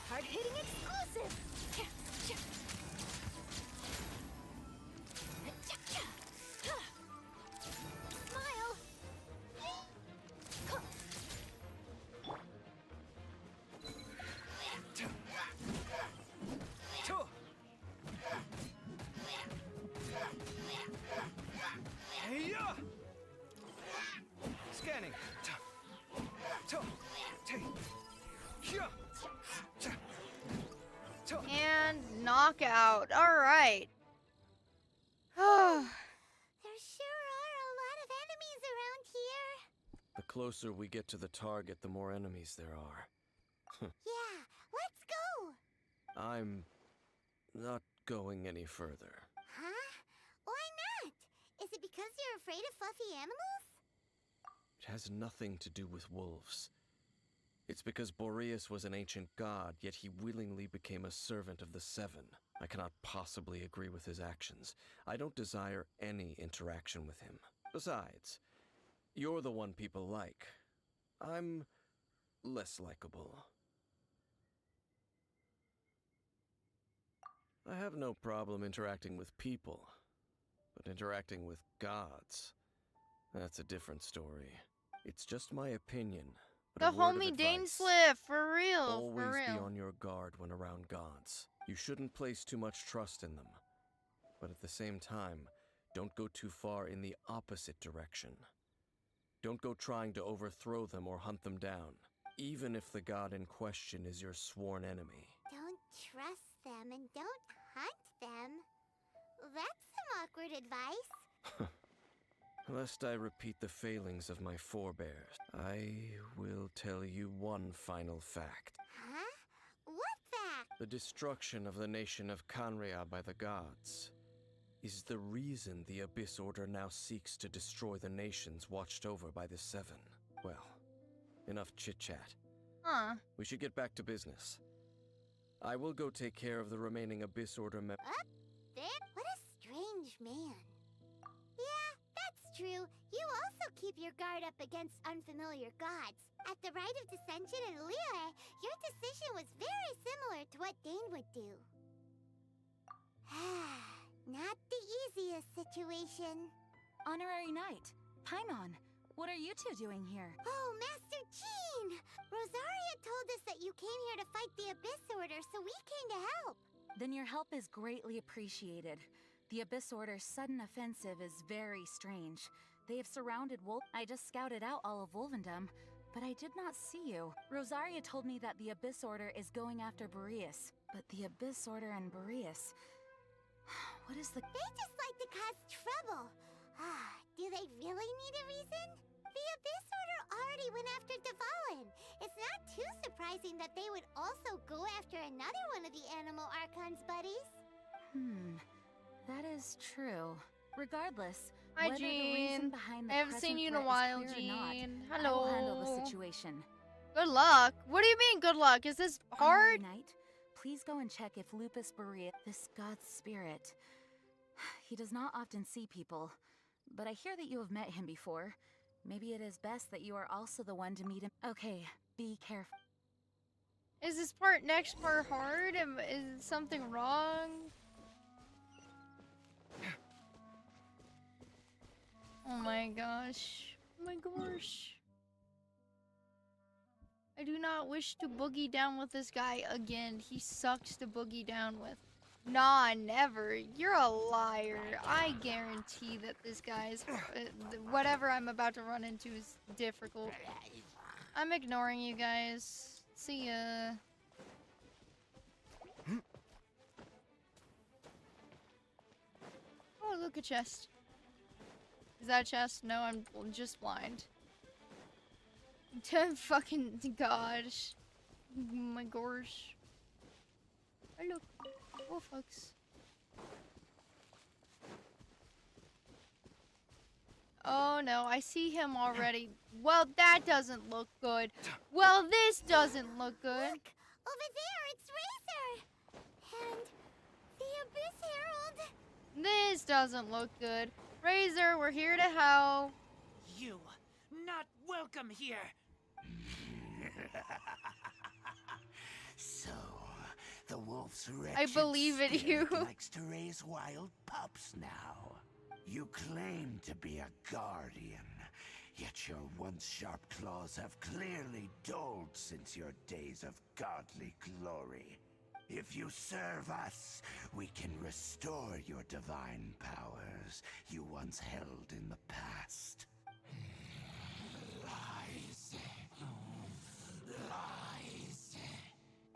Hard-hitting exclusive! Smile! Tuh. Hey-ya! Scanning. Tuh. Tuh. Tay. Hyah. knockout. Alright. There sure are a lot of enemies around here. The closer we get to the target, the more enemies there are. Yeah, let's go. I'm not going any further. Huh? Why not? Is it because you're afraid of fluffy animals? It has nothing to do with wolves. It's because Boreas was an ancient god, yet he willingly became a servant of the Seven. I cannot possibly agree with his actions. I don't desire any interaction with him. Besides, you're the one people like. I'm less likable. I have no problem interacting with people, but interacting with gods, that's a different story. It's just my opinion. The But a word of homie Dane advice. Slip, for real, Always for be real. on your guard when around gods. You shouldn't place too much trust in them. But at the same time, don't go too far in the opposite direction. Don't go trying to overthrow them or hunt them down, even if the god in question is your sworn enemy. Don't trust them and don't hunt them. That's some awkward advice. Lest I repeat the failings of my forebears, I will tell you one final fact. Huh? What fact? The destruction of the nation of Kanria by the gods is the reason the Abyss Order now seeks to destroy the nations watched over by the Seven. Well, enough chit-chat. Huh. We should get back to business. I will go take care of the remaining Abyss Order members. Up there? What a strange man. Yeah, that's true. You also keep your guard up against unfamiliar gods. At the Rite of Dissension in Liyue, your decision was very similar to what Dane would do. Not the easiest situation. Honorary Knight, Paimon, what are you two doing here? Oh, Master Jean! Rosaria told us that you came here to fight the Abyss Order, so we came to help. Then your help is greatly appreciated. The Abyss Order's sudden offensive is very strange. They have surrounded I just scouted out all of Wolvendom, but I did not see you. Rosaria told me that the Abyss Order is going after Boreas, but the Abyss Order and Boreas... What is the... They just like to cause trouble. Do they really need a reason? The Abyss Order already went after Dvalin. It's not too surprising that they would also go after another one of the Animal Archon's buddies. That is true. Regardless, Hi, whether the reason Jean. behind the I haven't seen present you in a threat is while, clear or not, Jean. I will handle Hello. the situation. Good luck. What do you mean, good luck? Is this hard? Honorary Knight, please go and check if Lupus Boreas, this god's spirit. He does not often see people, but I hear that you have met him before. Maybe it is best that you are also the one to meet him. Okay, be careful. Is this next part hard? Is something wrong? Oh my gosh. Oh my gosh. I do not wish to boogie down with this guy again. He sucks to boogie down with. Nah, never. You're a liar. I guarantee that this guy's... whatever I'm about to run into is difficult. I'm ignoring you guys. See ya. Oh, look, a chest. Is that a chest? No, I'm just blind. Fucking gosh. My gosh. Oh, look. Oh, folks. Oh no, I see him already. Well, that doesn't look good. Well, this doesn't look good. Look! Over there, it's Razor! And the Abyss Herald! This doesn't look good. Razor, we're here to help. You, not welcome here. So, the wolf's I wretched believe in spirit you. likes to raise wild pups now. You claim to be a guardian, yet your once sharp claws have clearly dulled since your days of godly glory. If you serve us, we can restore your divine powers you once held in the past. Lies. Lies.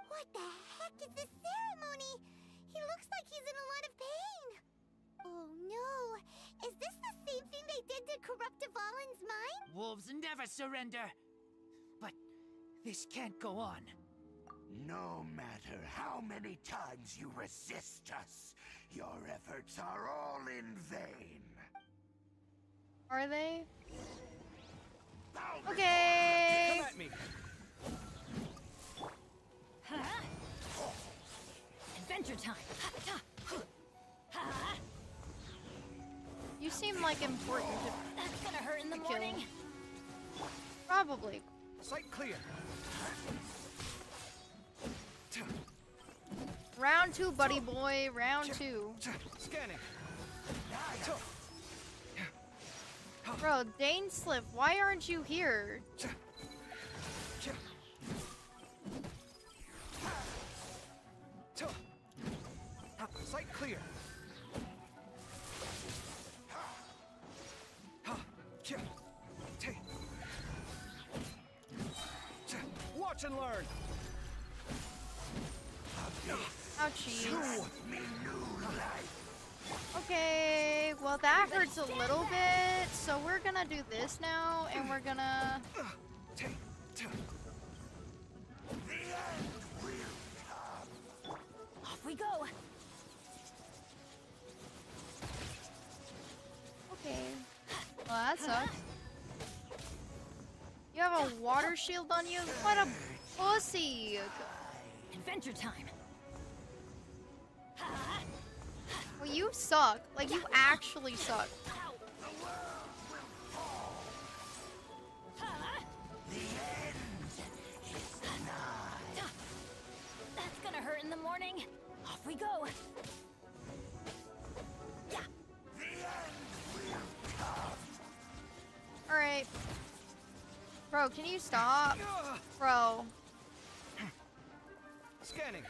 What the heck is this ceremony? He looks like he's in a lot of pain. Oh no. Is this the same thing they did to corrupt Dvalin's mind? Wolves never surrender. But this can't go on. No matter how many times you resist us, your efforts are all in vain. Are they? Okay. Come at me. Huh? Adventure time. You seem like important to That's gonna hurt in the to kill. morning. Probably. Sight clear. Round 2, buddy boy. Round 2. Scanning. Bro, Dane Slip, why aren't you here? Sight clear. Watch and learn. Ouchie. Okay, well that hurts a little bit, so we're gonna do this now, and we're gonna... Off we go. Okay. Well, that sucks. You have a water shield on you? What a pussy! Adventure time. Well, you suck. Like, you actually suck. That's gonna hurt in the morning. Off we go. Yeah. Alright. Bro, can you stop? Bro. Scanning.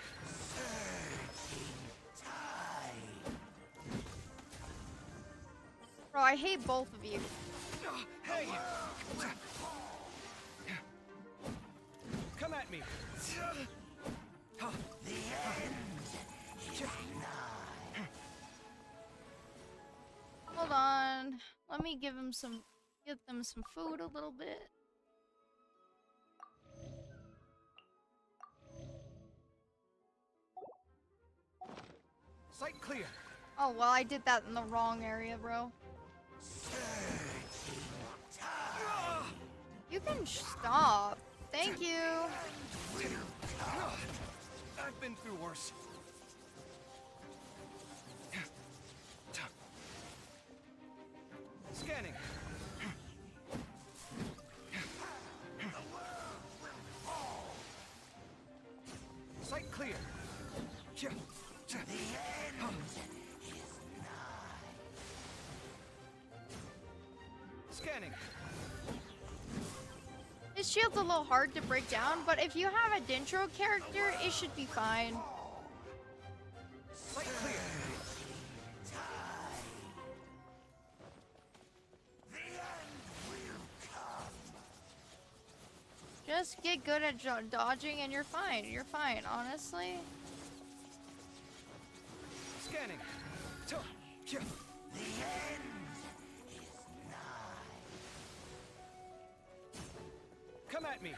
Bro, I hate both of you. Hey! Come at me. Hold on. Let me give them some food a little bit. Sight clear. Oh, well, I did that in the wrong area, bro. You can stop. Thank you. I've been through worse. Scanning. Sight clear. Scanning. His shield's a little hard to break down, but if you have a Dintro character, it should be fine. Sight clear. Just get good at dodging and you're fine. You're fine, honestly. Scanning. Come at me.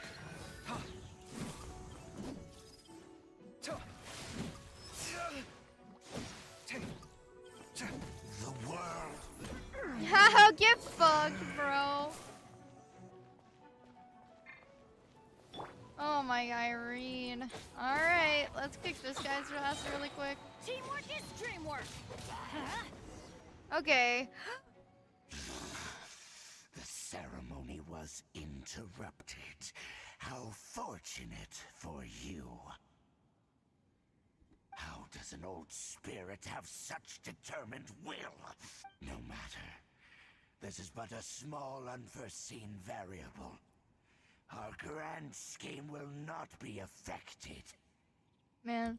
The world. Get fucked, bro. Oh my Irene. Alright, let's kick this guy's ass really quick. Teamwork is dreamwork. Huh? Okay. The ceremony was interrupted. How fortunate for you. How does an old spirit have such determined will? No matter. This is but a small unforeseen variable. Our grand scheme will not be affected. Man.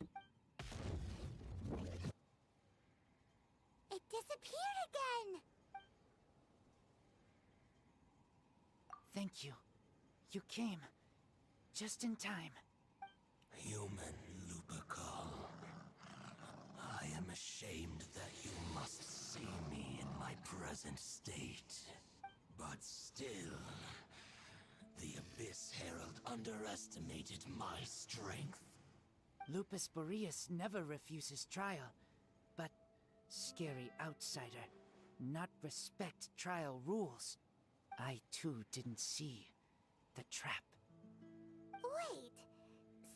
It disappeared again! Thank you. You came. Just in time. Human Lupercal. I am ashamed that you must see me in my present state. But still, the Abyss Herald underestimated my strength. Lupus Boreas never refuses trial, but scary outsider, not respect trial rules. I too didn't see the trap. Wait,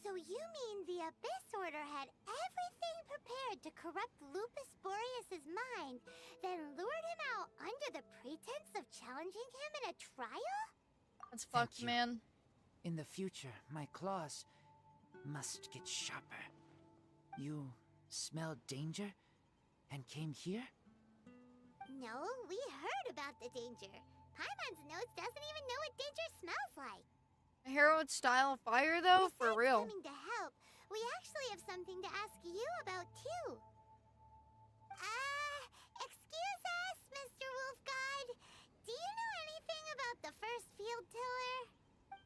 so you mean the Abyss Order had everything prepared to corrupt Lupus Boreas' mind, then lured him out under the pretense of challenging him in a trial? That's Thank fucked, you. man. In the future, my claws must get sharper. You smelled danger and came here? No, we heard about the danger. Paimon's nose doesn't even know what danger smells like. A Herald style fire, though? For Besides real. coming to help, we actually have something to ask you about, too. Excuse us, Mr. Wolf God. Do you know anything about the first field tiller?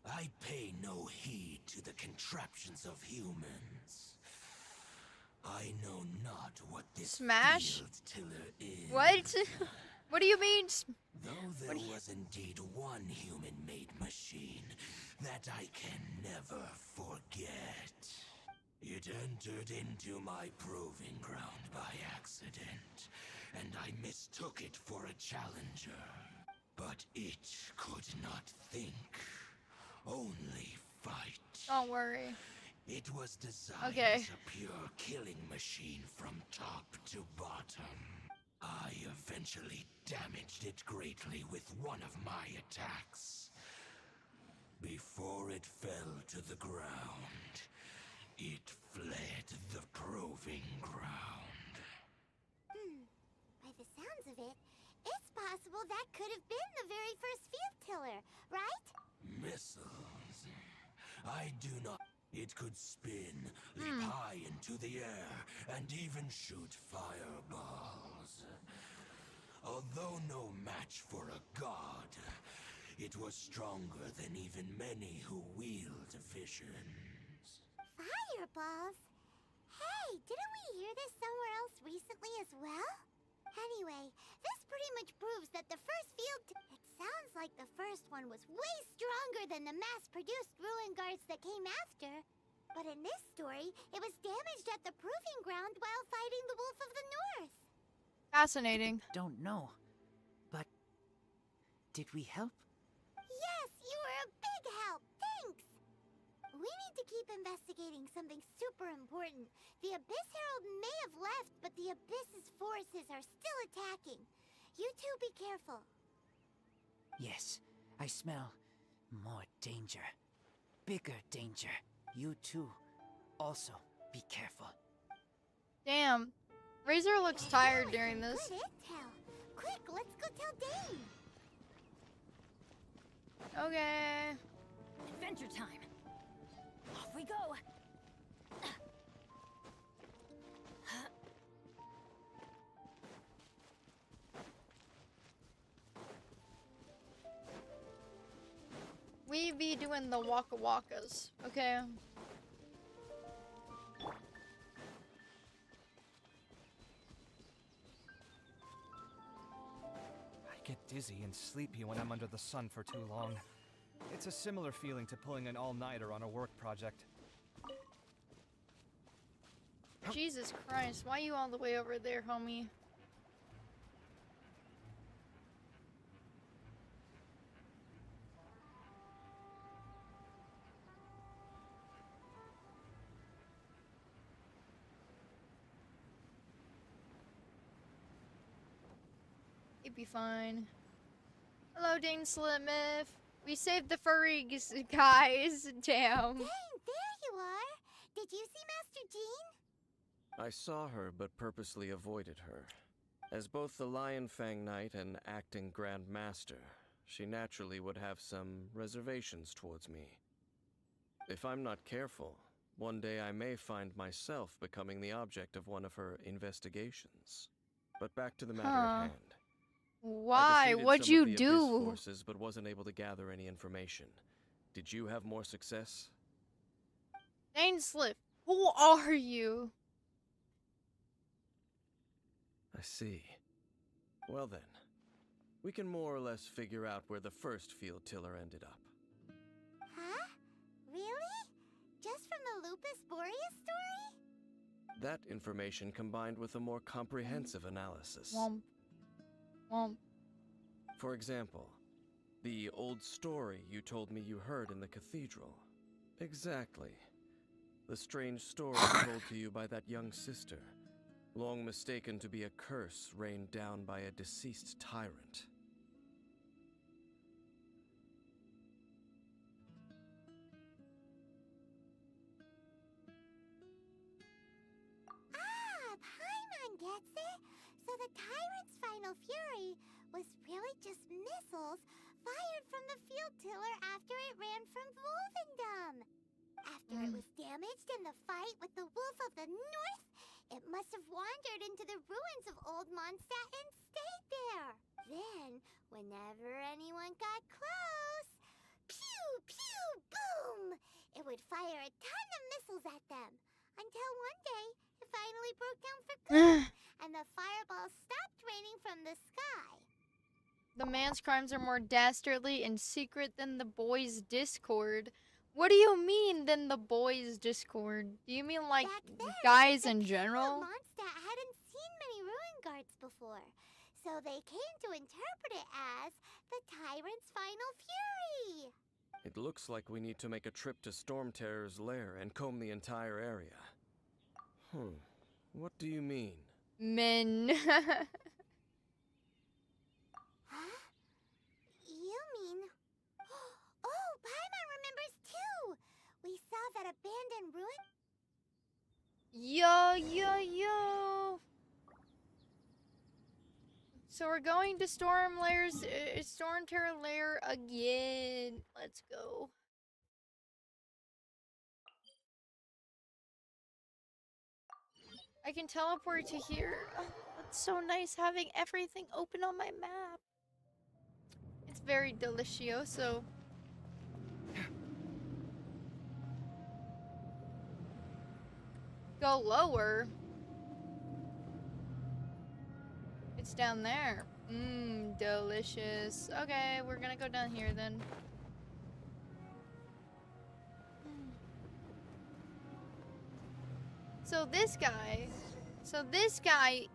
I pay no heed to the contraptions of humans. I know not what this Smash? field tiller is. What? What do you mean? Though there was indeed one human-made machine that I can never forget. It entered into my proving ground by accident, and I mistook it for a challenger. But it could not think, only fight. Don't worry. It was designed Okay. as a pure killing machine from top to bottom. I eventually damaged it greatly with one of my attacks. Before it fell to the ground, it fled the proving ground. By the sounds of it, it's possible that could have been the very first field tiller, right? Missiles. I do not. It could spin, leap high into the air, and even shoot fireballs. Although no match for a god, it was stronger than even many who wield visions. Fireballs? Hey, didn't we hear this somewhere else recently as well? Anyway, this pretty much proves that the first field... It sounds like the first one was way stronger than the mass-produced ruin guards that came after. But in this story, it was damaged at the proving ground while fighting the Wolf of the North. Fascinating. Don't know. But did we help? Yes, you were a big help. Thanks. We need to keep investigating something super important. The Abyss Herald may have left, but the Abyss's forces are still attacking. You two be careful. Yes, I smell more danger. Bigger danger. You too. Also, be careful. Damn. Razor looks tired during this. Good intel. Quick, let's go tell Dane. Okay. Adventure time. Off we go. We be doing the waka wakas, okay? I get dizzy and sleepy when I'm under the sun for too long. It's a similar feeling to pulling an all-nighter on a work project. Jesus Christ, why you all the way over there, homie? You'd be fine. Hello, Dane Slitmith. We saved the furry guys. Damn. Dane, there you are. Did you see Master Jean? I saw her, but purposely avoided her. As both the Lion Fang Knight and acting Grand Master, she naturally would have some reservations towards me. If I'm not careful, one day I may find myself becoming the object of one of her investigations. But back to the matter at hand. I Why? defeated What'd some you of the Abyss do? forces, but wasn't able to gather any information. Did you have more success? Dane Slip, who are you? I see. Well then, we can more or less figure out where the first field tiller ended up. Huh? Really? Just from the Lupus Boreas story? That information combined with a more comprehensive analysis. Womp. Womp. For example, the old story you told me you heard in the cathedral. Exactly. The strange story told to you by that young sister, long mistaken to be a curse rained down by a deceased tyrant. Ah, Paimon gets it. So the tyrant's final fury was really just missiles fired from the field tiller after it ran from Wolvendom. After it was damaged in the fight with the Wolf of the North, it must have wandered into the ruins of Old Mondstadt and stayed there. Then, whenever anyone got close, pew, pew, boom! It would fire a ton of missiles at them. Until one day, it finally broke down for good, and the fireballs stopped raining from the sky. The man's crimes are more dastardly and secret than the boys' discord. What do you mean, than the boys' discord? Do you mean like Back then, guys the in people of general? Mondstadt hadn't seen many ruin guards before, so they came to interpret it as the tyrant's final fury. It looks like we need to make a trip to Storm Terror's lair and comb the entire area. What do you mean? Men. Huh? You mean... Oh, Paimon remembers too! We saw that abandoned ruin... Yo. So we're going to Storm Terror Lair again. Let's go. I can teleport to here. Oh, it's so nice having everything open on my map. It's very delicioso. Go lower. It's down there. Mmm, delicious. Okay, we're gonna go down here then. So this guy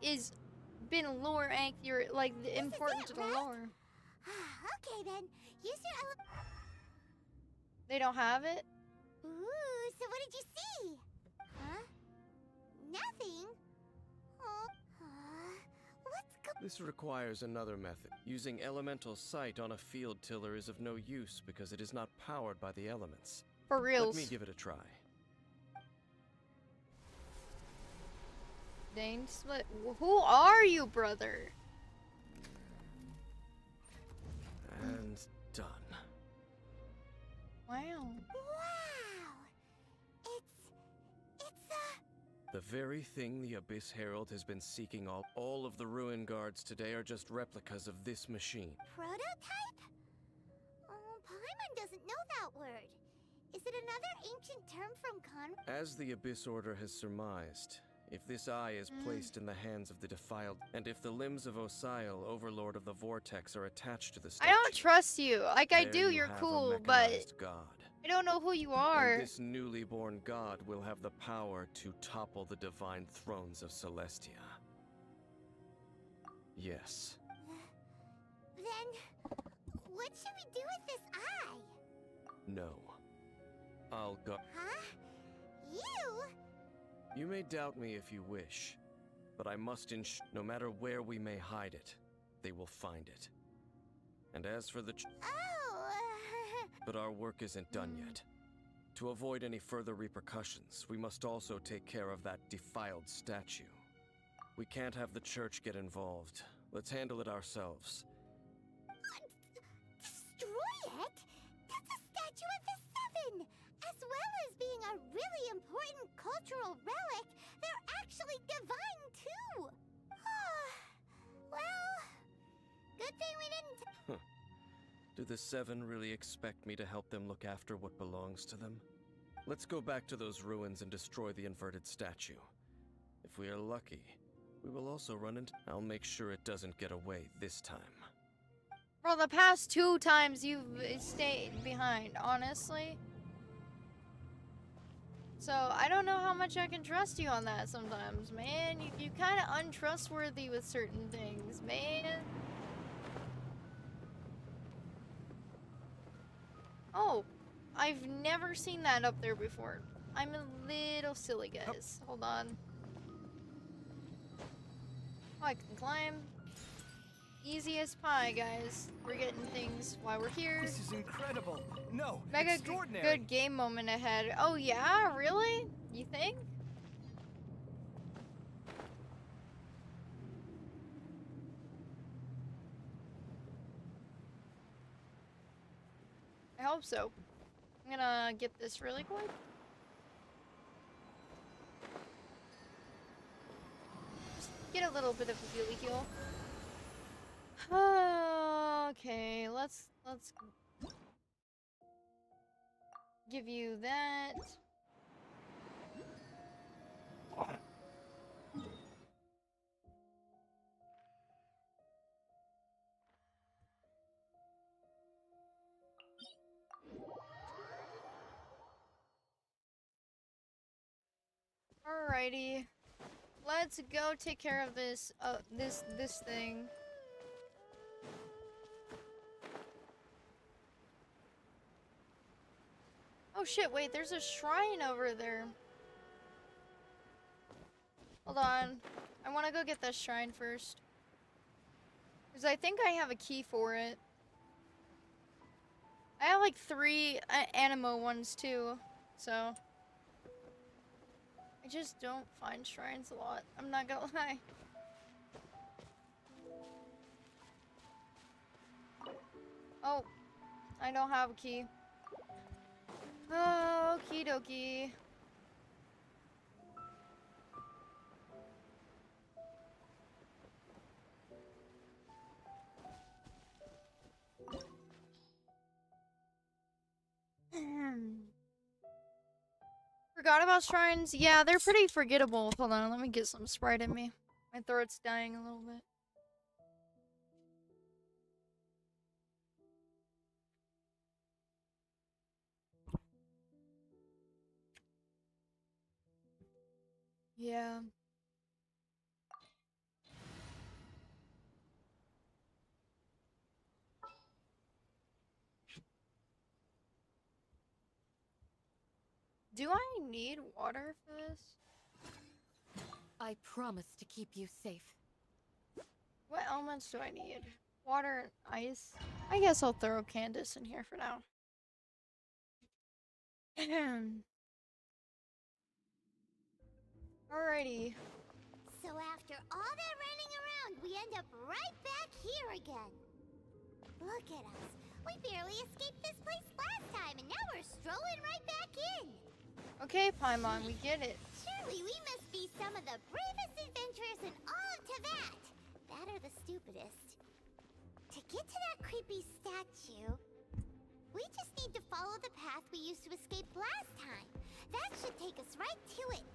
is been lore accurate, like important to the lore. Okay then, use your They don't have it? Ooh, so what did you see? Huh? Nothing? Oh, This requires another method. Using elemental sight on a field tiller is of no use because it is not powered by the elements. For reals. Let me give it a try. Dane split. Who are you, brother? And done. Wow. Wow! It's The very thing the Abyss Herald has been seeking all of the Ruin Guards today are just replicas of this machine. prototype? Oh, Paimon doesn't know that word. Is it another ancient term from As the Abyss Order has surmised, if this eye is placed in the hands of the defiled, and if the limbs of Osial, Overlord of the Vortex, are attached to the statue, I don't trust you. Like I there do, you you're have a cool, but mechanized god. I don't know who you are. And this newly born god will have the power to topple the divine thrones of Celestia. Yes. Then, what should we do with this eye? No. I'll go. Huh? You? You may doubt me if you wish, but I must no matter where we may hide it, they will find it. And as for the Oh. But our work isn't done yet. To avoid any further repercussions, we must also take care of that defiled statue. We can't have the church get involved. Let's handle it ourselves. Destroy it? That's a statue of the Seven! As well as being a really important cultural relic, they're actually divine too! Well, good thing we didn't... Do the Seven really expect me to help them look after what belongs to them? Let's go back to those ruins and destroy the inverted statue. If we are lucky, We will also run into... I'll make sure it doesn't get away this time. Bro, the past 2 times you've stayed behind, honestly. So, I don't know how much I can trust you on that sometimes, man. You kind of untrustworthy with certain things, man. Oh, I've never seen that up there before. I'm a little silly, guys. Hold on. Oh, I can climb. Easy as pie, guys. We're getting things while we're here. This is incredible. No, Mega extraordinary. good game moment ahead. Oh yeah, really? You think? I hope so. I'm gonna get this really quick. Just get a little bit of a healy heal. Okay, let's give you that. Alrighty. Let's go take care of this this thing. Oh shit, wait, there's a shrine over there. Hold on. I want to go get this shrine first. Because I think I have a key for it. I have like 3 animo ones too. So. I just don't find shrines a lot. I'm not gonna lie. Oh. I don't have a key. Oh, okie dokie. Forgot about shrines. Yeah, they're pretty forgettable. Hold on, let me get some Sprite in me. My throat's dying a little bit. Yeah. Do I need water for this? I promise to keep you safe. What elements do I need? Water and ice? I guess I'll throw Candace in here for now. Alrighty. So after all that running around, we end up right back here again. Look at us. We barely escaped this place last time, and now we're strolling right back in. Okay, Paimon, we get it. Surely we must be some of the bravest adventurers in all of Teyvat. That or the stupidest. To get to that creepy statue, we just need to follow the path we used to escape last time. That should take us right to it.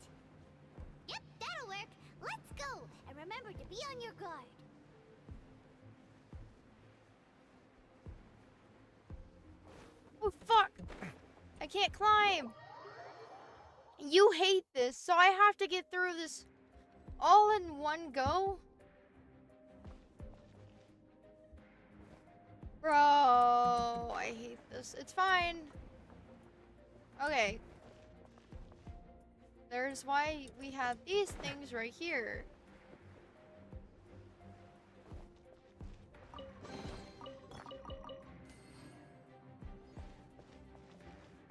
Yep, that'll work. Let's go, and remember to be on your guard. Oh, fuck! I can't climb! You hate this, so I have to get through this all in one go? Bro, I hate this. It's fine. Okay. There's why we have these things right here.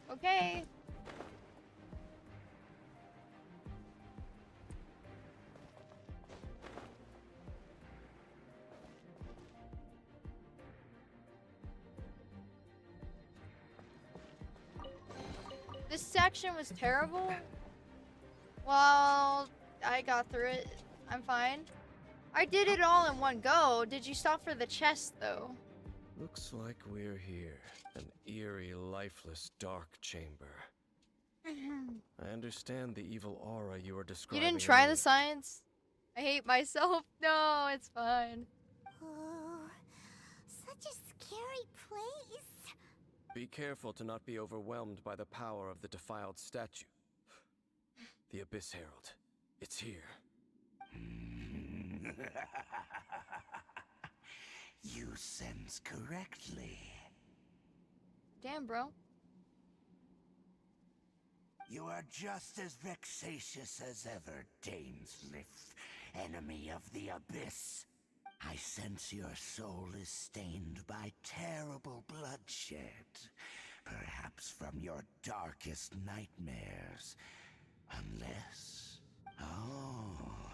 Okay. This section was terrible. Well, I got through it. I'm fine. I did it all in one go. Did you stop for the chest, though? Looks like we're here. An eerie, lifeless, dark chamber. I understand the evil aura you are You describing. didn't try earlier. the science? I hate myself. No, it's fine. Oh, such a scary place. Be careful to not be overwhelmed by the power of the defiled statue. The Abyss Herald. It's here. You sense correctly. Damn, bro. You are just as vexatious as ever, Dainsliff, enemy of the Abyss. I sense your soul is stained by terrible bloodshed, perhaps from your darkest nightmares. Unless... Oh,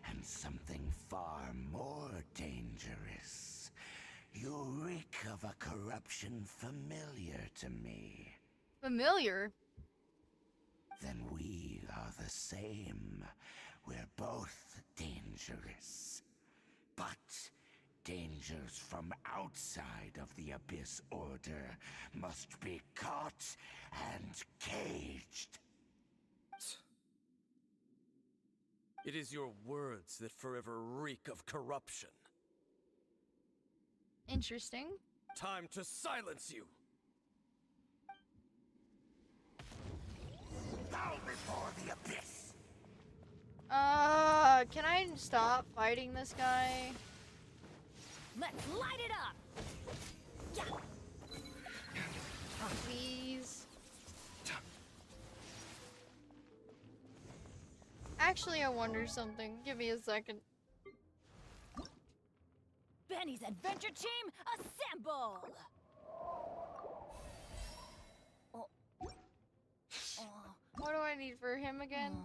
and something far more dangerous. You reek of a corruption familiar to me. Familiar? Then we are the same. We're both dangerous. But dangers from outside of the Abyss Order must be caught and caged. It is your words that forever reek of corruption. Interesting. Time to silence you! Bow before the Abyss! Can I stop fighting this guy? Let's light it up! Yeah! Please. Actually, I wonder something. Give me a second. Benny's adventure team, assemble! What do I need for him again?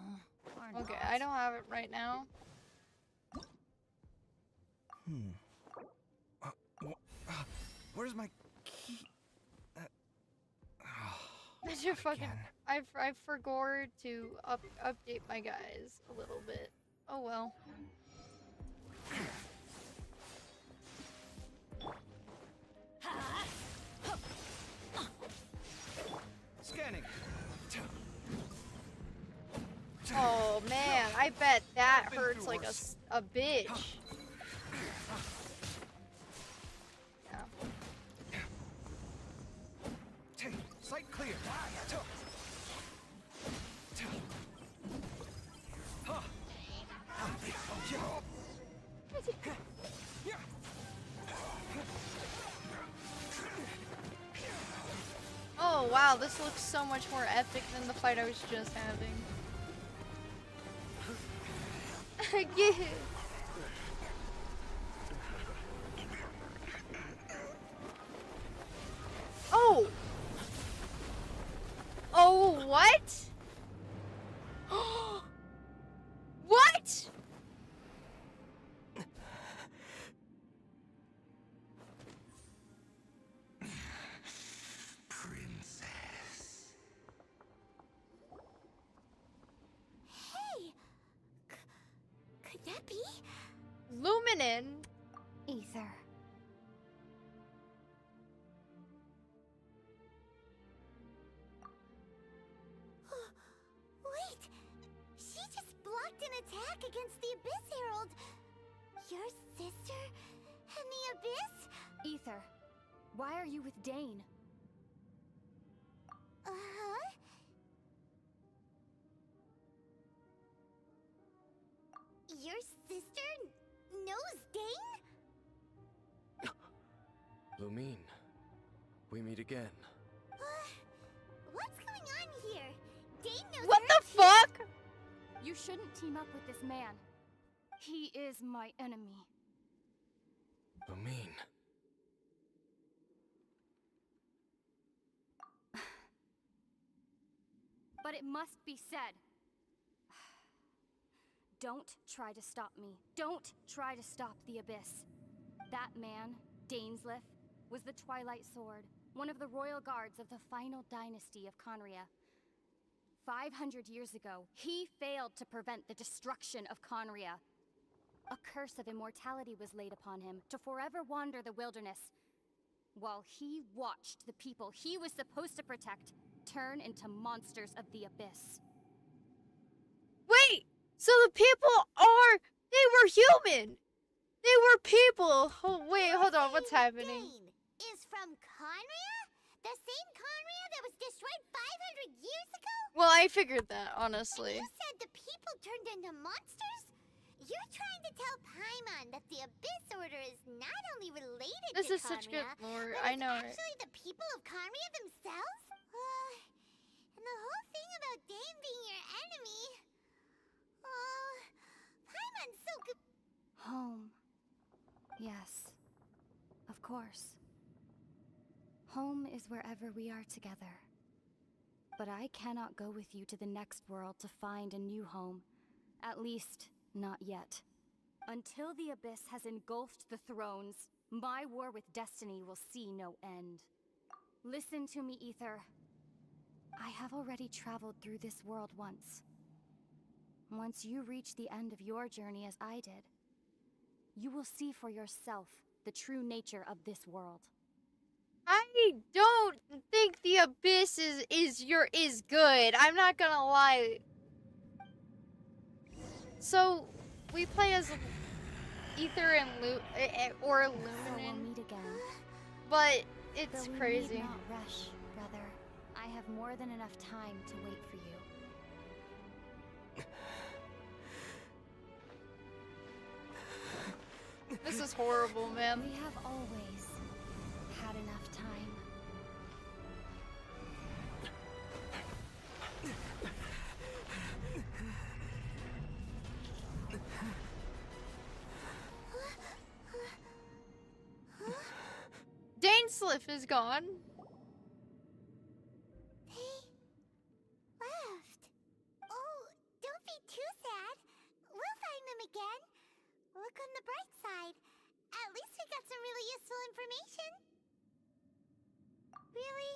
Okay, I don't have it right now. Where's my key? You're fucking. I forgot to update my guys a little bit. Oh well. Scanning. Oh man, I bet that hurts like a bitch. Yeah. Sight clear. Oh wow, this looks so much more epic than the fight I was just having. Yeah. Oh! Oh, what? What? Princess. Hey! Could that be? Luminin? Ether. Wait! She just blocked an attack against the Abyss Herald! Your sister and the Abyss? Ether, why are you with Dane? Uh-huh. Your sister knows Dane? Lumine, we meet again. What's going on here? Dane knows What her the too. fuck? You shouldn't team up with this man. He is my enemy. Lumine. But it must be said. Don't try to stop me. Don't try to stop the Abyss. That man, Dainsliff, was the Twilight Sword, one of the royal guards of the final dynasty of Conria. 500 years ago, he failed to prevent the destruction of Conria. A curse of immortality was laid upon him to forever wander the wilderness, while he watched the people he was supposed to protect turn into monsters of the Abyss. Wait! So the people are They were human! They were people! Oh, wait, hold on, what's Saying happening? Dane is from Conria? The same Conria that was destroyed 500 years ago? Well, I figured that, honestly. And you said the people turned into monsters? You're trying to tell Paimon that the Abyss Order is not only related This to is such good Conria, lore, but I it's know, right? actually the people of Conria themselves? And the whole thing about Dane being your enemy... Paimon's so good... Home. Yes. Of course. Home is wherever we are together. But I cannot go with you to the next world to find a new home. At least, not yet. Until the Abyss has engulfed the thrones, my war with destiny will see no end. Listen to me, Ether. I have already traveled through this world once. Once you reach the end of your journey as I did, you will see for yourself the true nature of this world. I don't think the Abyss is good. I'm not gonna lie. So, we play as Ether and or So we'll Luminen, meet again. but it's Though we crazy. need not rush, brother. I have more than enough time to wait for you. This is horrible, man. We have always had enough time. Dainsliff is gone. They left. Oh, don't be too sad. We'll find them again. Look on the bright side. At least we got some really useful information. Really?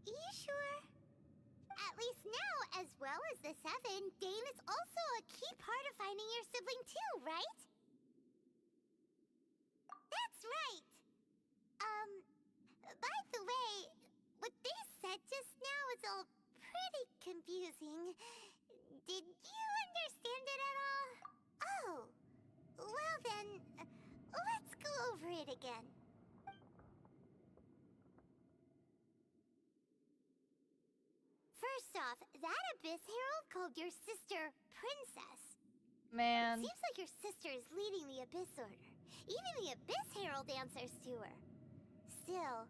You sure? At least now, as well as the Seven, Dane is also a key part of finding your sibling too, right? That's right! By the way, what they said just now is all pretty confusing. Did you understand it at all? Oh, well then, let's go over it again. First off, that Abyss Herald called your sister Princess. Man. Seems like your sister is leading the Abyss Order. Even the Abyss Herald answers to her. Still,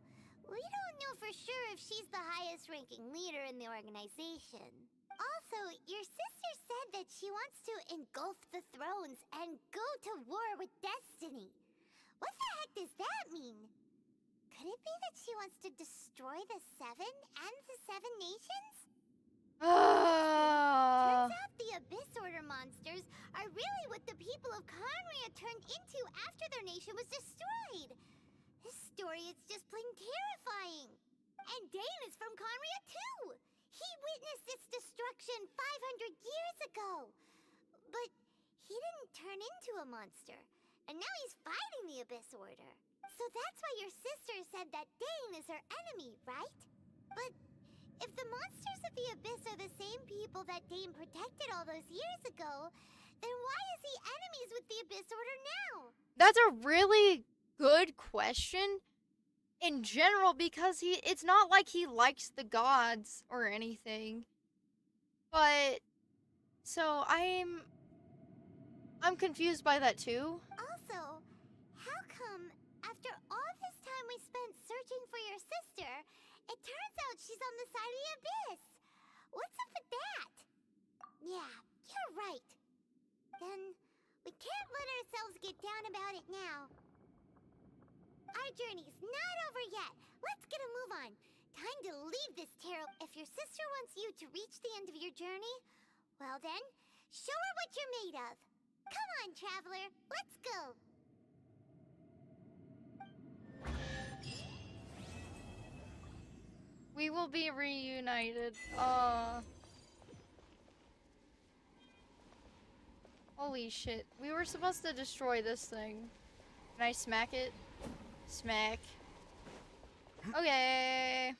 we don't know for sure if she's the highest-ranking leader in the organization. Also, your sister said that she wants to engulf the thrones and go to war with destiny. What the heck does that mean? Could it be that she wants to destroy the Seven and the Seven Nations? Turns out the Abyss Order monsters are really what the people of Conria turned into after their nation was destroyed. This story is just plain terrifying. And Dane is from Conria too. He witnessed its destruction 500 years ago. But he didn't turn into a monster. And now he's fighting the Abyss Order. So that's why your sister said that Dane is her enemy, right? But if the monsters of the Abyss are the same people that Dane protected all those years ago, then why is he enemies with the Abyss Order now? That's a really good question in general, because it's not like he likes the gods or anything. But so I'm confused by that too. Also, how come after all this time we spent searching for your sister, it turns out she's on the side of the Abyss? What's up with that? Yeah, you're right. Then we can't let ourselves get down about it now. Our journey's not over yet. Let's get a move on. Time to leave this terrible... If your sister wants you to reach the end of your journey, well then, show her what you're made of. Come on, traveler. Let's go. We will be reunited. Holy shit. We were supposed to destroy this thing. Can I smack it? Smack. Okay.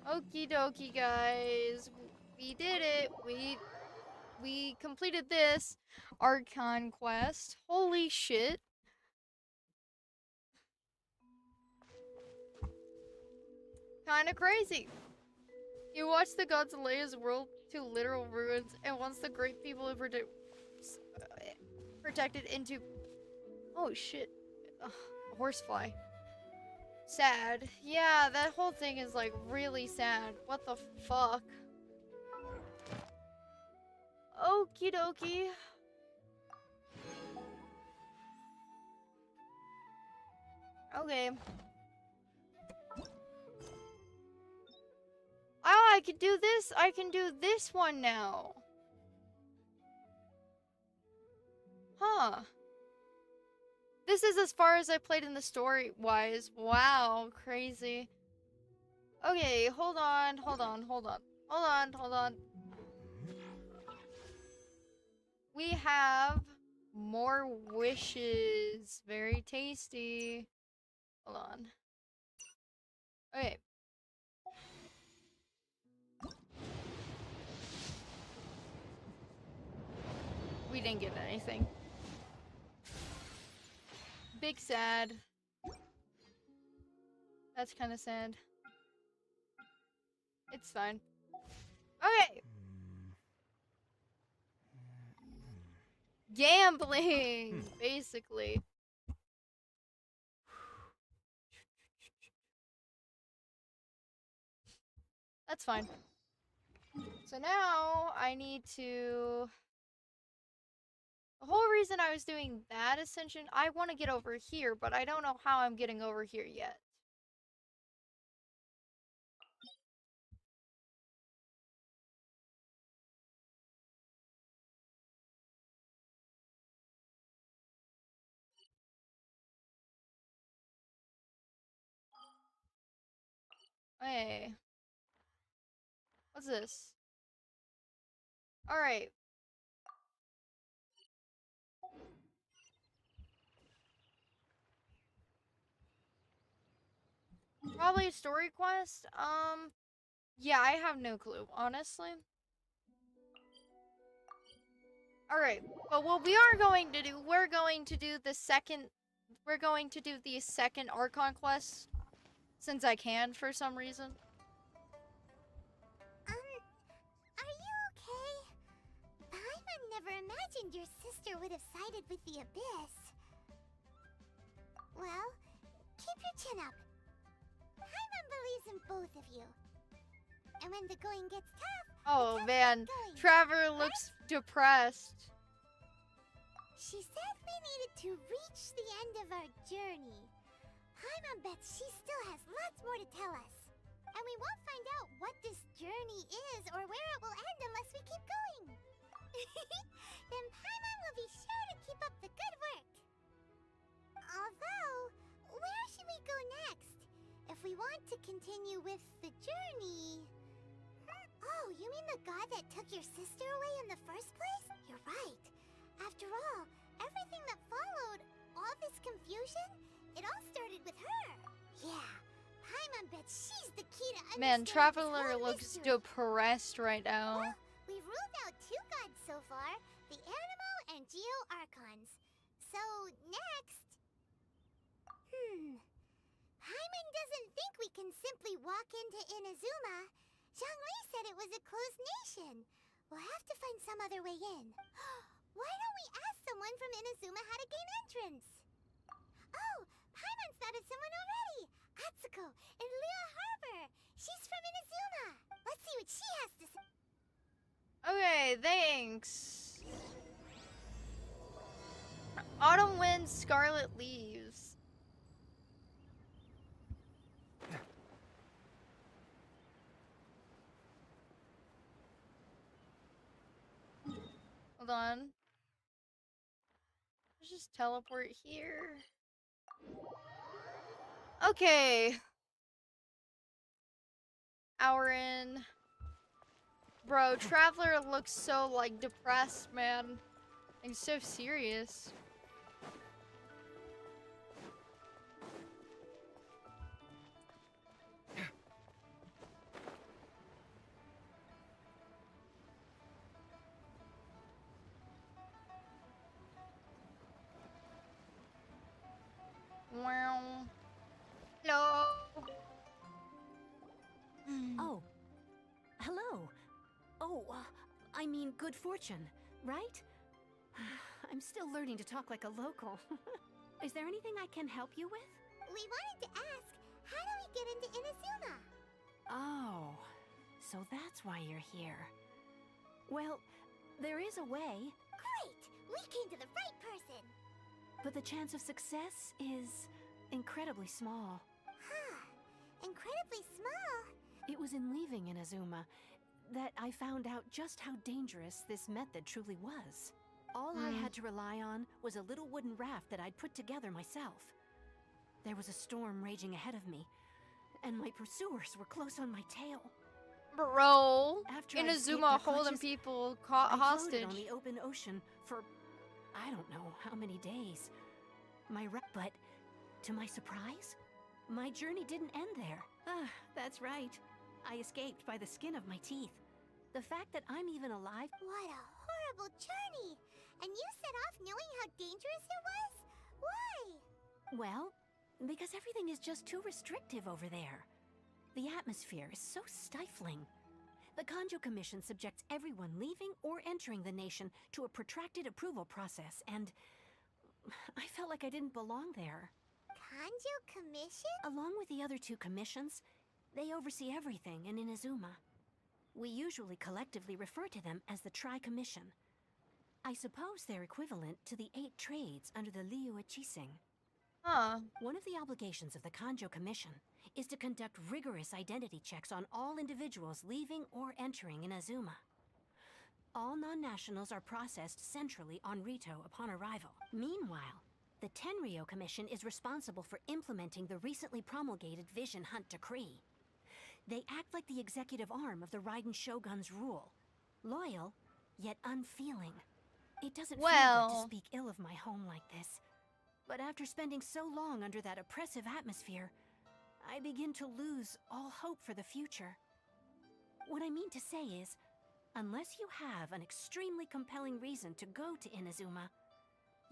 Okie dokie, guys. We did it. We completed this Archon quest. Holy shit. Kinda crazy. You watch the gods lay his world to literal ruins, and once the great people have protected into... Oh shit. Ugh, a horsefly. Sad. Yeah, that whole thing is like really sad. What the fuck? Okie dokie. Okay. Oh, I can do this. I can do this one now. Huh. This is as far as I played in the story-wise. Wow, crazy. Okay, hold on. We have more wishes. Very tasty. Hold on. Okay. We didn't get anything. Big sad. That's kind of sad. It's fine. Okay. Gambling, basically. That's fine. So now I need to... The whole reason I was doing that ascension, I want to get over here, but I don't know how I'm getting over here yet. Hey. What's this? Alright. Probably a story quest? Yeah, I have no clue, honestly. Alright, but what we are going to do, we're going to do the second Archon quest. Since I can, for some reason. Are you okay? Paimon never imagined your sister would have sided with the Abyss. Well, keep your chin up. Paimon believes in both of you. And when the going gets tough, Oh man, Trevor looks depressed. She said we needed to reach the end of our journey. Paimon bets she still has lots more to tell us. And we won't find out what this journey is or where it will end unless we keep going. Then Paimon will be sure to keep up the good work. Although, where should we go next? If we want to continue with the journey... Oh, you mean the god that took your sister away in the first place? You're right. After all, everything that followed, all this confusion, it all started with her. Yeah, Paimon bets she's the key to Man, understanding this Traveler whole looks mystery. depressed right now. Well, we've ruled out two gods so far, the Animo and Geo Archons. So, next... Paimon doesn't think we can simply walk into Inazuma. Zhongli said it was a closed nation. We'll have to find some other way in. Why don't we ask someone from Inazuma how to gain entrance? Oh, Paimon's thought of someone already. Atsuko in Liyue Harbor. She's from Inazuma. Let's see what she has to say. Okay, thanks. Autumn wind, scarlet leaves. Hold on. Let's just teleport here. Okay. Hour in. Bro, Traveler looks so, like, depressed, man. Like, so serious. Hello. Oh, I mean good fortune, right? I'm still learning to talk like a local. Is there anything I can help you with? We wanted to ask, how do we get into Inazuma? Oh, so that's why you're here. Well, there is a way, Great! We came to the right person! but the chance of success is incredibly small. Huh. Incredibly small. It was in leaving Inazuma that I found out just how dangerous this method truly was. All I had to rely on was a little wooden raft that I'd put together myself. There was a storm raging ahead of me, and my pursuers were close on my tail. Bro, After I escaped Inazuma their holding clutches, people I floated hostage. on the open ocean for I don't know how many days. But to my surprise, my journey didn't end there. That's right. I escaped by the skin of my teeth. The fact that I'm even alive. What a horrible journey! And you set off knowing how dangerous it was? Why? Well, because everything is just too restrictive over there. The atmosphere is so stifling. The Kanjo Commission subjects everyone leaving or entering the nation to a protracted approval process, and I felt like I didn't belong there. Kanjo Commission? Along with the other two commissions, they oversee everything in Inazuma. We usually collectively refer to them as the Tri-Commission. I suppose they're equivalent to the 8 trades under the Liu Chising. Huh. One of the obligations of the Kanjo Commission is to conduct rigorous identity checks on all individuals leaving or entering Inazuma. All non-nationals are processed centrally on Rito upon arrival. Meanwhile, the Tenryo Commission is responsible for implementing the recently promulgated Vision Hunt Decree. They act like the executive arm of the Raiden Shogun's rule. Loyal, yet unfeeling. It doesn't feel good to speak ill of my home like this. But after spending so long under that oppressive atmosphere, I begin to lose all hope for the future. What I mean to say is, unless you have an extremely compelling reason to go to Inazuma,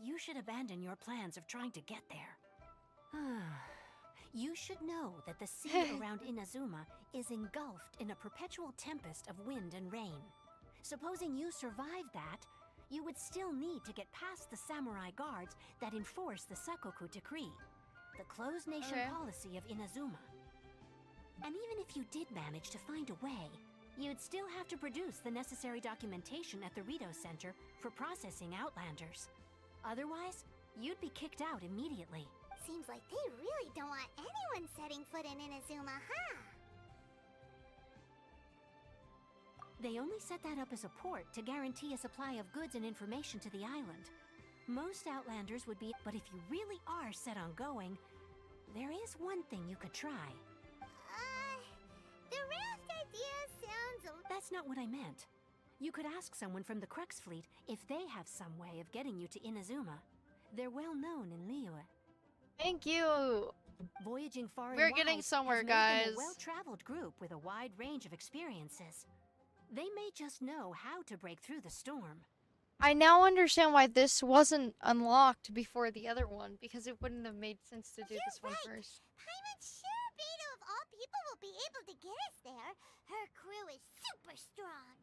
you should abandon your plans of trying to get there. You should know that the sea around Inazuma is engulfed in a perpetual tempest of wind and rain. Supposing you survived that, you would still need to get past the samurai guards that enforce the Sakoku Decree, the closed nation policy of Inazuma. And even if you did manage to find a way, you'd still have to produce the necessary documentation at the Rito Center for processing Outlanders. Otherwise, you'd be kicked out immediately. Seems like they really don't want anyone setting foot in Inazuma, huh? They only set that up as a port to guarantee a supply of goods and information to the island. Most Outlanders would be, but if you really are set on going, there is one thing you could try. The raft idea sounds That's not what I meant. You could ask someone from the Crux Fleet if they have some way of getting you to Inazuma. They're well known in Liyue. Thank you. Voyaging far and We're wide getting somewhere, has made them guys. a well-traveled group with a wide range of experiences. They may just know how to break through the storm. I now understand why this wasn't unlocked before the other one, because it wouldn't have made sense to do this one first. Paimon's sure Beto of all people will be able to get us there. Her crew is super strong.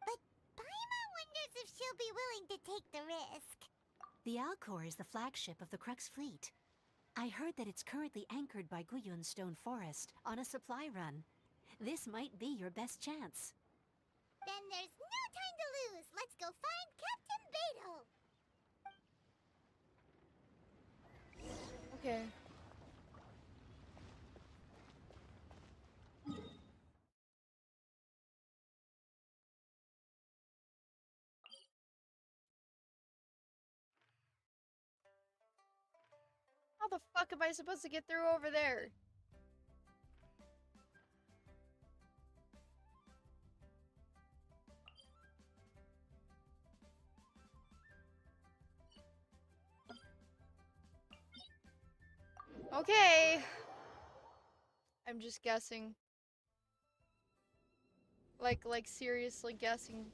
But Paimon wonders if she'll be willing to take the risk. The Alcor is the flagship of the Crux Fleet. I heard that it's currently anchored by Guyun Stone Forest on a supply run. This might be your best chance. Then there's no time to lose. Let's go find Captain Beto. Okay. How the fuck am I supposed to get through over there? Okay. I'm just guessing. Like seriously guessing.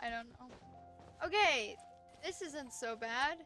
I don't know. Okay, this isn't so bad.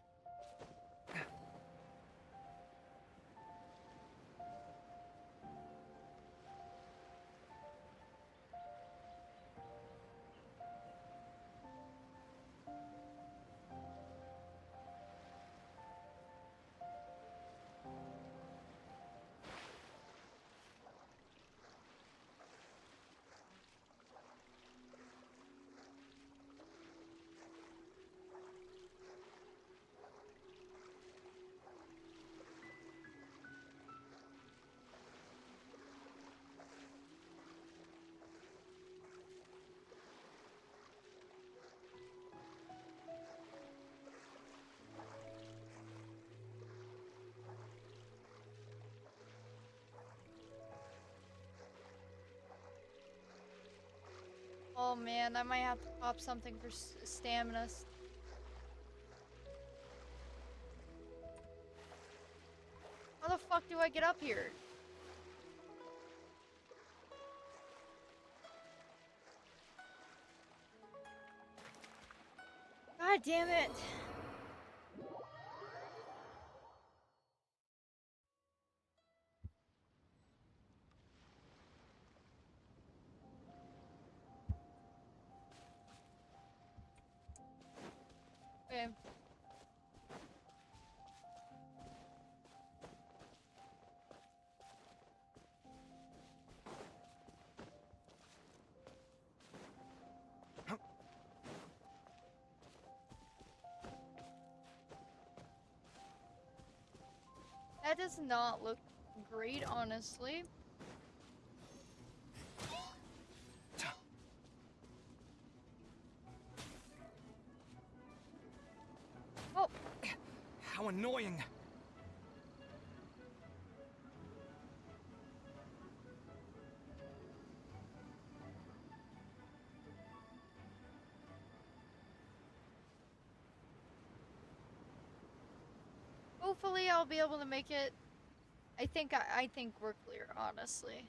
Oh man, I might have to pop something for stamina. How the fuck do I get up here? God damn it. Okay. That does not look great, honestly. Oh! How annoying! Hopefully I'll be able to make it. I think we're clear, honestly.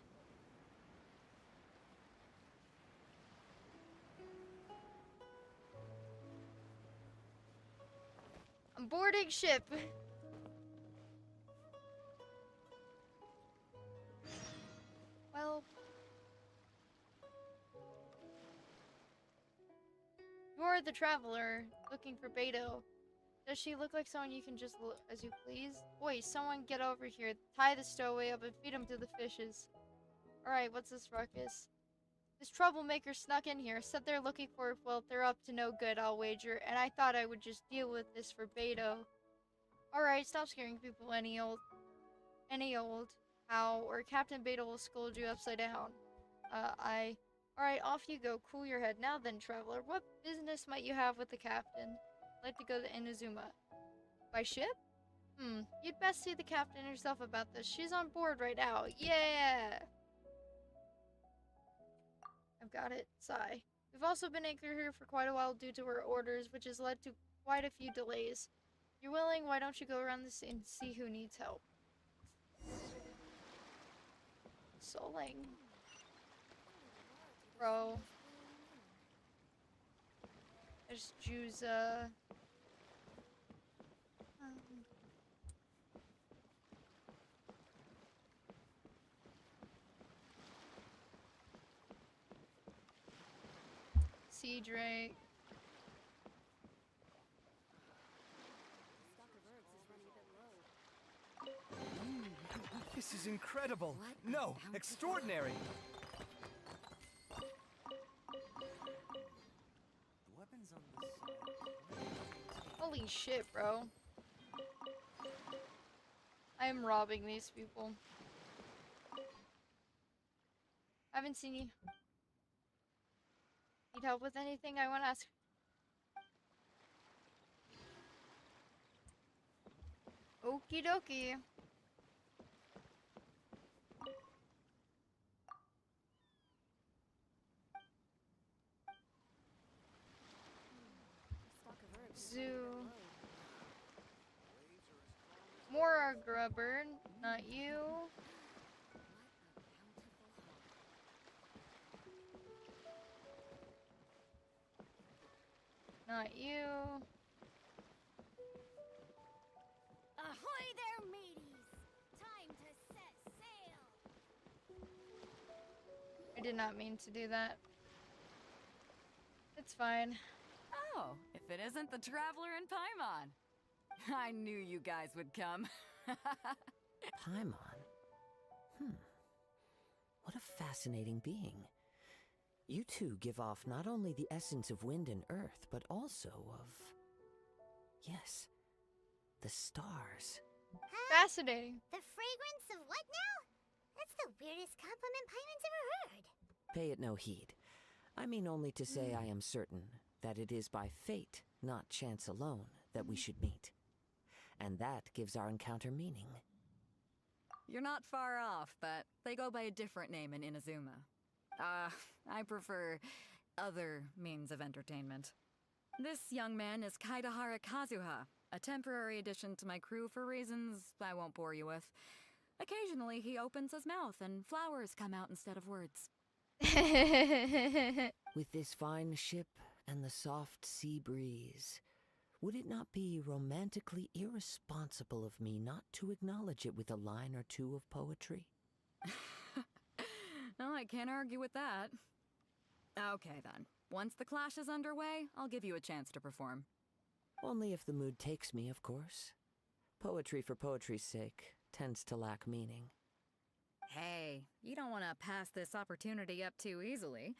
I'm boarding ship. Well, you're the traveler looking for Beto. Does she look like someone you can just look as you please? Wait, someone get over here. Tie the stowaway up and feed him to the fishes. Alright, what's this ruckus? This troublemaker snuck in here, said they're looking for, well, they're up to no good, I'll wager, and I thought I would just deal with this for Beto. Alright, stop scaring people any old how, or Captain Beto will scold you upside down. Alright, off you go, cool your head. Now then, traveler, what business might you have with the captain? I'd like to go to Inazuma. By ship? You'd best see the captain herself about this. She's on board right now. Yeah! I've got it. Sigh. We've also been anchored here for quite a while due to her orders, which has led to quite a few delays. If you're willing, why don't you go around this and see who needs help? Soling. Bro. There's Juza. Sea Drake. This is incredible! No, extraordinary! Holy shit, bro. I am robbing these people. I haven't seen you. Need help with anything? I want to ask. Okie dokie. Zoo. More grubber, not you. Not you. Ahoy there, mateys! Time to set sail! I did not mean to do that. It's fine. Oh, if it isn't the Traveler and Paimon. I knew you guys would come. Paimon? What a fascinating being. You two give off not only the essence of wind and earth, but also of... yes, the stars. Fascinating. The fragrance of what now? That's the weirdest compliment Paimon's ever heard. Pay it no heed. I mean only to say I am certain that it is by fate, not chance alone, that we should meet. And that gives our encounter meaning. You're not far off, but they go by a different name in Inazuma. I prefer other means of entertainment. This young man is Kaidahara Kazuha, a temporary addition to my crew for reasons I won't bore you with. Occasionally, he opens his mouth and flowers come out instead of words. With this fine ship and the soft sea breeze, would it not be romantically irresponsible of me not to acknowledge it with a line or two of poetry? No, I can't argue with that. Okay then. Once the clash is underway, I'll give you a chance to perform. Only if the mood takes me, of course. Poetry for poetry's sake tends to lack meaning. Hey, you don't want to pass this opportunity up too easily,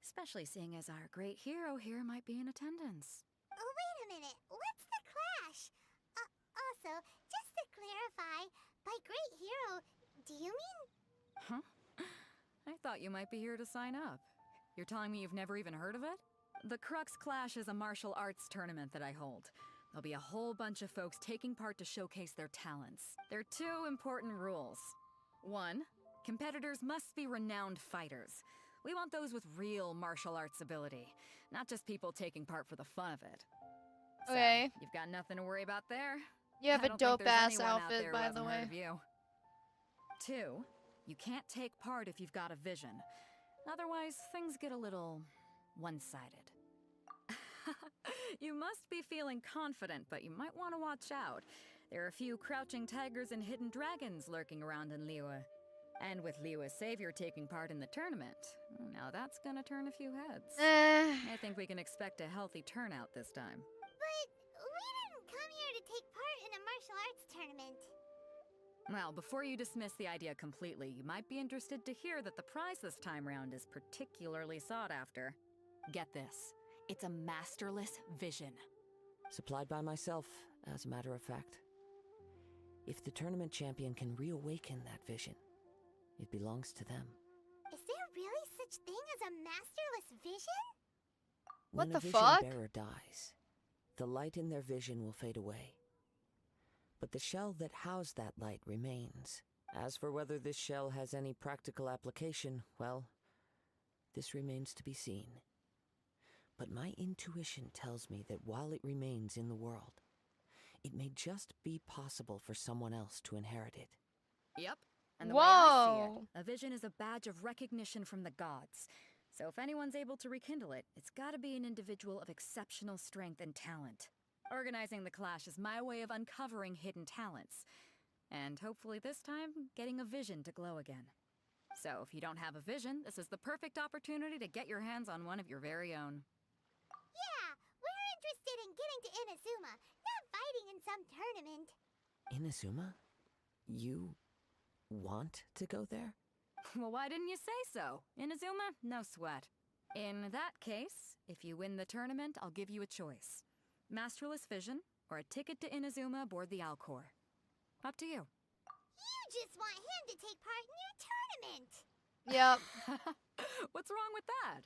especially seeing as our great hero here might be in attendance. Oh, wait a minute. What's the clash? Also, just to clarify, by great hero, do you mean... Huh? I thought you might be here to sign up. You're telling me you've never even heard of it? The Crux Clash is a martial arts tournament that I hold. There'll be a whole bunch of folks taking part to showcase their talents. There are 2 important rules. 1, competitors must be renowned fighters. We want those with real martial arts ability, not just people taking part for the fun of it. Okay. So, you've got nothing to worry about there. You have I a don't think dope there's ass anyone out outfit, there who by the hasn't heard way. of you. 2, you can't take part if you've got a vision. Otherwise, things get a little one-sided. You must be feeling confident, but you might want to watch out. There are a few crouching tigers and hidden dragons lurking around in Liyue. And with Liyue's savior taking part in the tournament, now that's gonna turn a few heads. I think we can expect a healthy turnout this time. But we didn't come here to take part in a martial arts tournament. Well, before you dismiss the idea completely, you might be interested to hear that the prize this time round is particularly sought after. Get this. It's a masterless vision. Supplied by myself, as a matter of fact. If the tournament champion can reawaken that vision, it belongs to them. Is there really such thing as a masterless vision? What When the a vision fuck? bearer dies, the light in their vision will fade away. But the shell that housed that light remains. As for whether this shell has any practical application, well, this remains to be seen. But my intuition tells me that while it remains in the world, it may just be possible for someone else to inherit it. Yep. And the way I see Whoa. it, a vision is a badge of recognition from the gods. So if anyone's able to rekindle it, it's gotta be an individual of exceptional strength and talent. Organizing the clash is my way of uncovering hidden talents. And hopefully this time, getting a vision to glow again. So if you don't have a vision, this is the perfect opportunity to get your hands on one of your very own. Yeah, we're interested in getting to Inazuma, not fighting in some tournament. Inazuma? You want to go there? Well, why didn't you say so? Inazuma? No sweat. In that case, if you win the tournament, I'll give you a choice. Masterless Vision, or a ticket to Inazuma aboard the Alcor. Up to you. You just want him to take part in your tournament. Yep. What's wrong with that?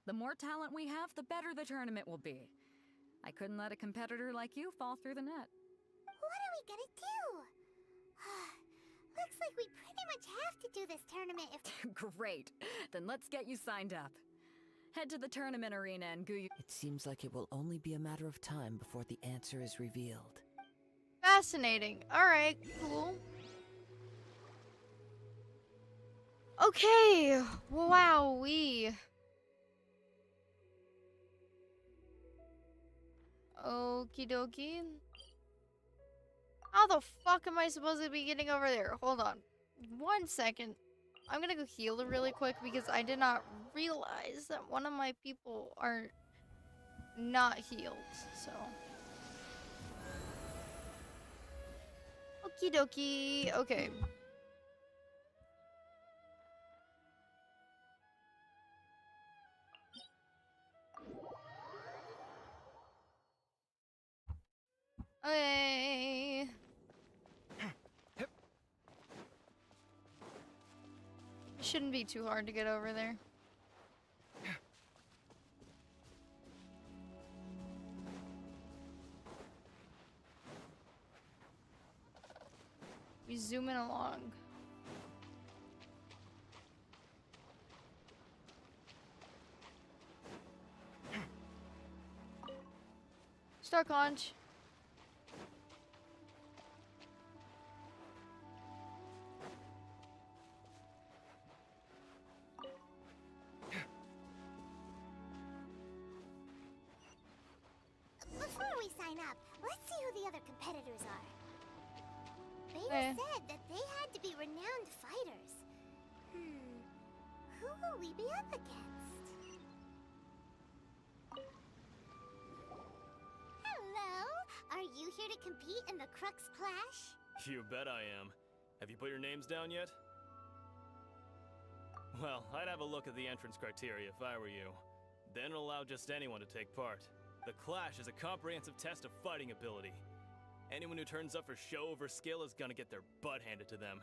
The more talent we have, the better the tournament will be. I couldn't let a competitor like you fall through the net. What are we gonna do? Looks like we pretty much have to do this tournament if... Great. Then let's get you signed up. Head to the tournament arena and Guyu... It seems like it will only be a matter of time before the answer is revealed. Fascinating. Alright, cool. Okay. Wowee. Okie dokie. How the fuck am I supposed to be getting over there? Hold on. 1 second. I'm gonna go heal really quick because I did not realize that one of my people are not healed. So. Okie dokie. Okay. Okay. It shouldn't be too hard to get over there. We zooming along. Star Conch. Before we sign up, let's see who the other competitors are. Beta said that they had to be renowned fighters. Who will we be up against? Hello? Are you here to compete in the Crux Clash? You bet I am. Have you put your names down yet? Well, I'd have a look at the entrance criteria if I were you. Then it'll allow just anyone to take part. The Clash is a comprehensive test of fighting ability. Anyone who turns up for show over skill is gonna get their butt handed to them.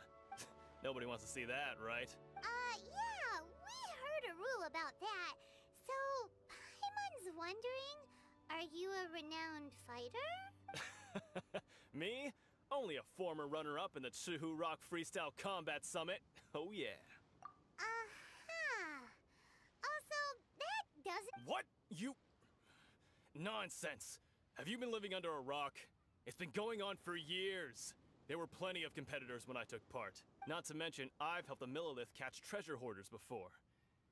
Nobody wants to see that, right? Yeah, we heard a rule about that. So, Paimon's wondering, are you a renowned fighter? Me? Only a former runner-up in the Chihu Rock Freestyle Combat Summit. Oh yeah. Also, that doesn't... What? You... Nonsense. Have you been living under a rock? It's been going on for years. There were plenty of competitors when I took part. Not to mention, I've helped the Millilith catch treasure hoarders before.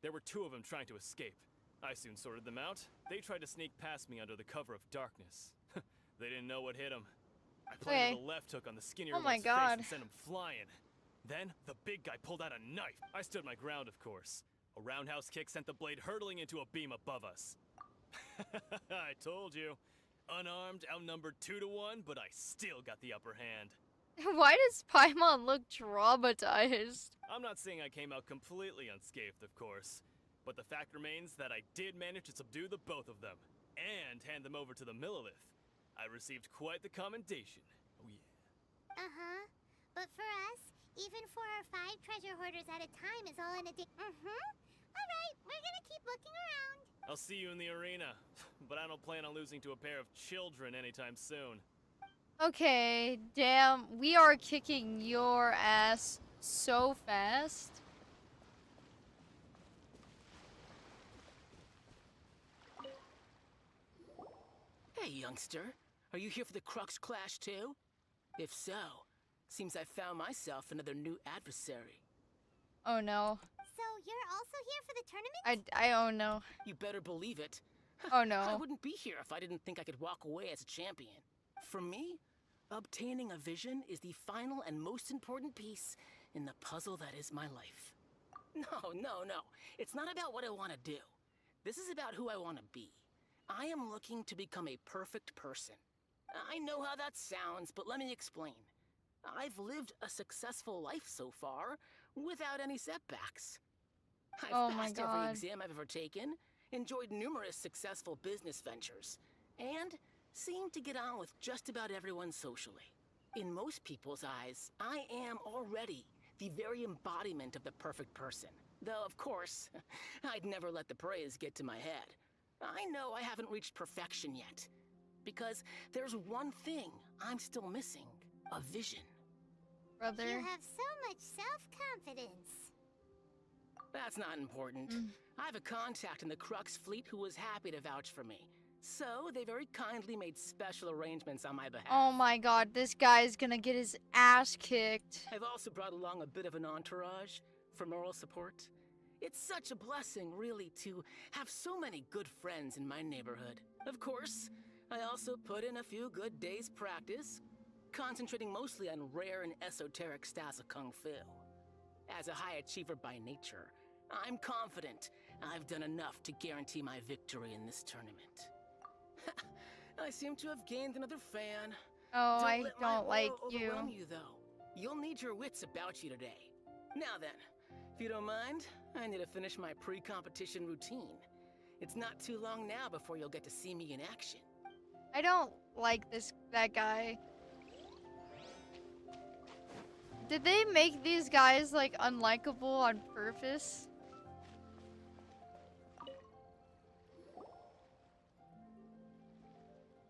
There were 2 of them trying to escape. I soon sorted them out. They tried to sneak past me under the cover of darkness. They didn't know what hit them. I planted a left hook on the skinnier one's face and sent him flying. Then, the big guy pulled out a knife. I stood my ground, of course. A roundhouse kick sent the blade hurtling into a beam above us. I told you. Unarmed, outnumbered 2 to 1, but I still got the upper hand. Why does Paimon look traumatized? I'm not saying I came out completely unscathed, of course. But the fact remains that I did manage to subdue the both of them. And hand them over to the Millilith. I received quite the commendation. Oh yeah. But for us, even 4 or 5 treasure hoarders at a time is all in a day. Alright, we're gonna keep looking around. I'll see you in the arena, but I don't plan on losing to a pair of children anytime soon. Okay, damn, we are kicking your ass so fast. Hey, youngster. Are you here for the Crux Clash too? If so, seems I found myself another new adversary. Oh no. So you're also here for the tournament? Oh no. You better believe it. Oh no. I wouldn't be here if I didn't think I could walk away as a champion. For me, obtaining a vision is the final and most important piece in the puzzle that is my life. No. It's not about what I want to do. This is about who I want to be. I am looking to become a perfect person. I know how that sounds, but let me explain. I've lived a successful life so far, without any setbacks. I've passed every exam I've ever taken, enjoyed numerous successful business ventures, and seem to get on with just about everyone socially. In most people's eyes, I am already the very embodiment of the perfect person. Though, of course, I'd never let the praise get to my head. I know I haven't reached perfection yet, because there's one thing I'm still missing. A vision. Brother. You have so much self-confidence. That's not important. I have a contact in the Crux fleet who was happy to vouch for me. So, they very kindly made special arrangements on my behalf. Oh my god, this guy's gonna get his ass kicked. I've also brought along a bit of an entourage for moral support. It's such a blessing, really, to have so many good friends in my neighborhood. Of course, I also put in a few good days' practice, concentrating mostly on rare and esoteric styles of Kung Fu. As a high achiever by nature, I'm confident I've done enough to guarantee my victory in this tournament. I seem to have gained another fan. Oh, I let don't my like aura overwhelm you, though. You'll need your wits about you today. Now then, if you don't mind, I need to finish my pre-competition routine. It's not too long now before you'll get to see me in action. I don't like that guy. Did they make these guys like unlikable on purpose?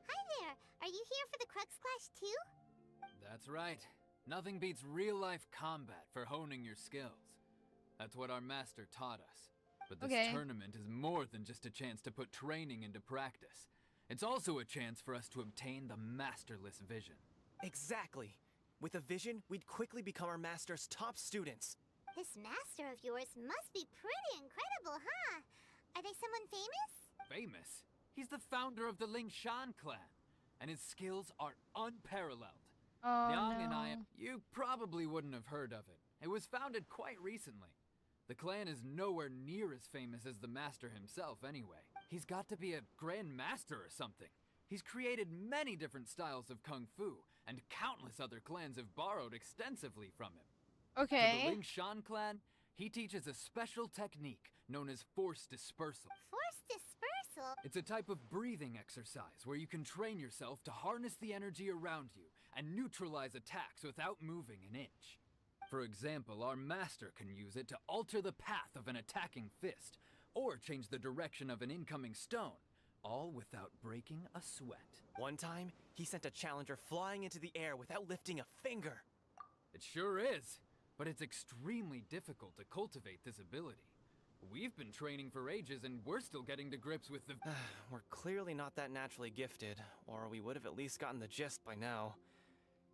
Hi there. Are you here for the Crux Clash too? That's right. Nothing beats real-life combat for honing your skills. That's what our master taught us. But this tournament is more than just a chance to put training into practice. It's also a chance for us to obtain the masterless vision. Exactly. With a vision, we'd quickly become our master's top students. This master of yours must be pretty incredible, huh? Are they someone famous? Famous? He's the founder of the Lingshan clan, and his skills are unparalleled. Oh, Yang no. and I, you probably wouldn't have heard of it. It was founded quite recently. The clan is nowhere near as famous as the master himself anyway. He's got to be a grand master or something. He's created many different styles of kung fu, and countless other clans have borrowed extensively from him. Okay. For the Lingshan clan, he teaches a special technique known as force dispersal. Force dispersal? It's a type of breathing exercise where you can train yourself to harness the energy around you and neutralize attacks without moving an inch. For example, our master can use it to alter the path of an attacking fist, or change the direction of an incoming stone, all without breaking a sweat. One time, he sent a challenger flying into the air without lifting a finger. It sure is, but it's extremely difficult to cultivate this ability. We've been training for ages and we're still getting to grips with the... We're clearly not that naturally gifted, or we would have at least gotten the gist by now.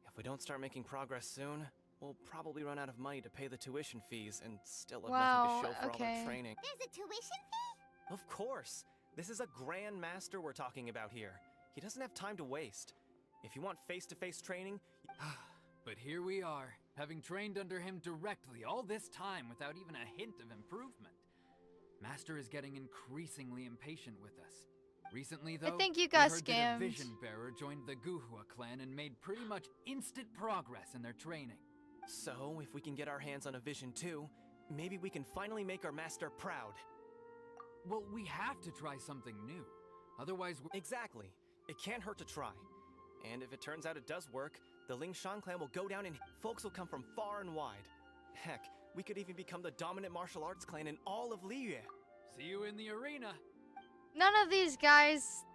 If we don't start making progress soon, we'll probably run out of money to pay the tuition fees and still have nothing to show for all our training. There's a tuition fee? Of course! This is a grand master we're talking about here. He doesn't have time to waste. If you want face-to-face training... But here we are, having trained under him directly all this time without even a hint of improvement. Master is getting increasingly impatient with us. Recently, though, I think you we got heard that scammed. a Vision Bearer joined the Guhua clan and made pretty much instant progress in their training. So, if we can get our hands on a Vision too, maybe we can finally make our master proud. Well, we have to try something new. Otherwise, Exactly. It can't hurt to try. And if it turns out it does work, the Lingshan clan will go down and folks will come from far and wide. Heck, we could even become the dominant martial arts clan in all of Liyue. See you in the arena. None of these guys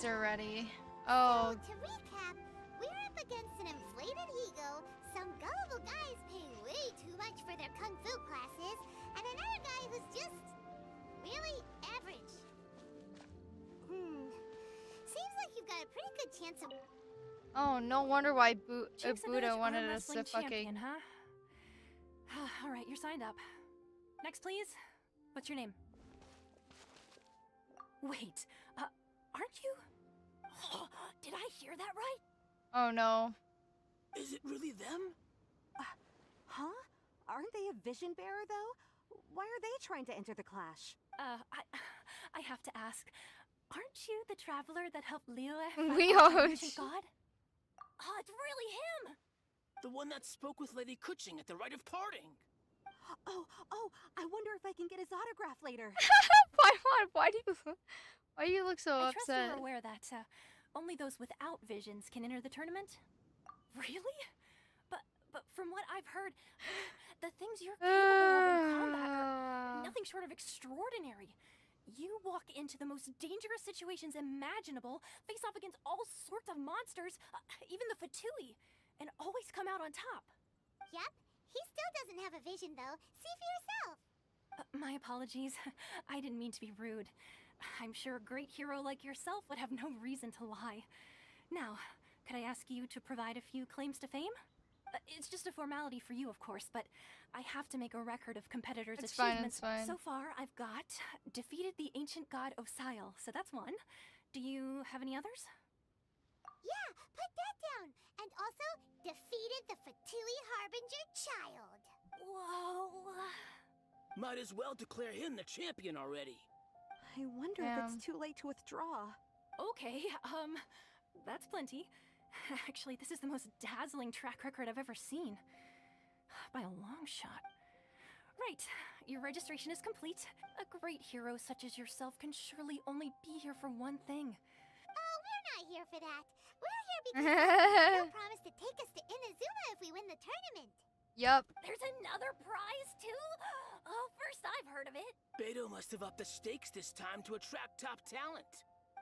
are ready. Oh. So, to recap, we're up against an inflated ego, some gullible guys paying way too much for their kung fu classes, and another guy who's just really average. Seems like you've got a pretty good chance of... Oh, no wonder why Chief's Buddha Arm wanted us to Wrestling fucking... champion, huh? All right, you're signed up. Next, please. What's your name? Wait, aren't you? Did I hear that right? Oh no. Is it really them? Huh? Aren't they a vision bearer, though? Why are they trying to enter the clash? I have to ask. Aren't you the traveler that helped Liyue We fight are. the ancient god? Oh, it's really him! The one that spoke with Lady Kuching at the rite of parting. Oh, I wonder if I can get his autograph later. Why do you look so I trust upset? you're aware that only those without visions can enter the tournament? Really? But from what I've heard, the things you're capable of in combat are nothing short of extraordinary. You walk into the most dangerous situations imaginable, face off against all sorts of monsters, even the Fatui, and always come out on top. Yep, he still doesn't have a vision, though. See for yourself. My apologies. I didn't mean to be rude. I'm sure a great hero like yourself would have no reason to lie. Now, could I ask you to provide a few claims to fame? It's just a formality for you, of course, but I have to make a record of competitors' achievements. It's fine. So far, I've got defeated the ancient god Osial, so that's one. Do you have any others? Yeah, put that down. And also, defeated the Fatui Harbinger child. Whoa. Might as well declare him the champion already. I wonder if it's too late to withdraw. Okay, that's plenty. Actually, this is the most dazzling track record I've ever seen. By a long shot. Right, your registration is complete. A great hero such as yourself can surely only be here for one thing. Oh, we're not here for that. We're here because you promised to take us to Inazuma if we win the tournament. Yup. There's another prize, too? Oh, first I've heard of it. Beto must have upped the stakes this time to attract top talent.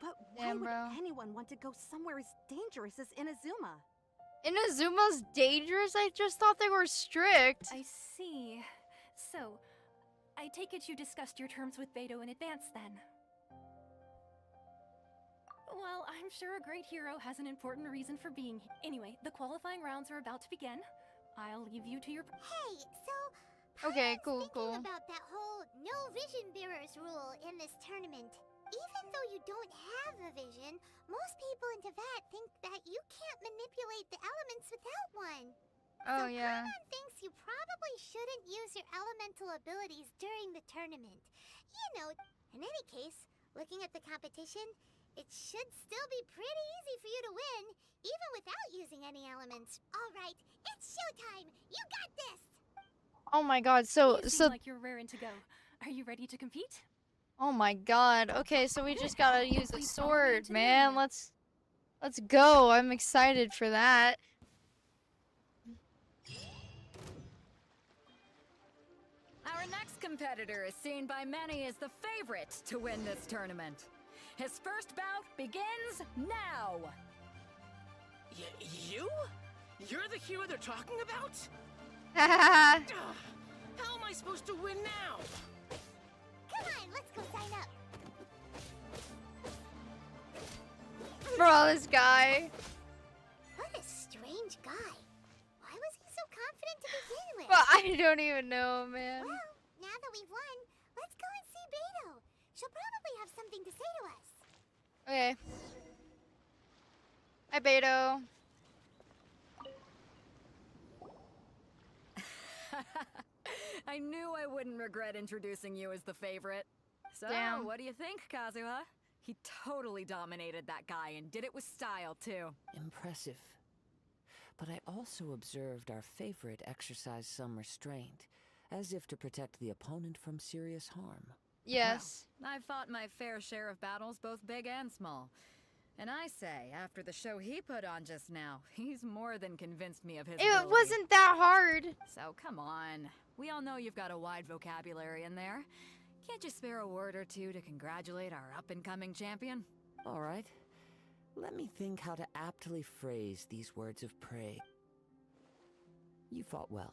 But why would anyone want to go somewhere as dangerous as Inazuma? Inazuma's dangerous? I just thought they were strict. I see. So, I take it you discussed your terms with Beto in advance, then? Well, I'm sure a great hero has an important reason for being here. Anyway, the qualifying rounds are about to begin. I'll leave you to your... Hey, so... Okay, cool. about that whole no vision bearers rule in this tournament. Even though you don't have a vision, most people in Teyvat think that you can't manipulate the elements without one. Oh, so yeah. Paimon thinks you probably shouldn't use your elemental abilities during the tournament. You know, in any case, looking at the competition, it should still be pretty easy for you to win, even without using any elements. All right, it's showtime. You got this. Oh my god, so You seem like you're raring to go. Are you ready to compete? oh my god. Okay, so we just gotta use a sword, man. Let's go. I'm excited for that. Our next competitor is seen by many as the favorite to win this tournament. His first bout begins now. You? You're the hero they're talking about? Haha. How am I supposed to win now? Come on, let's go sign up. Bro, this guy. What a strange guy. Why was he so confident to begin with? Well, I don't even know, man. Well, now that we've won, let's go and see Beto. She'll probably have something to say to us. Okay. Hi, Beto. I knew I wouldn't regret introducing you as the favorite. So, Damn. what do you think, Kazuha? He totally dominated that guy and did it with style, too. Impressive. But I also observed our favorite exercise some restraint, as if to protect the opponent from serious harm. Yes. Well, I've fought my fair share of battles, both big and small. And I say, after the show he put on just now, he's more than convinced me of his ability. It wasn't that hard. So come on. We all know you've got a wide vocabulary in there. Can't you spare a word or two to congratulate our up-and-coming champion? All right. Let me think how to aptly phrase these words of praise. You fought well.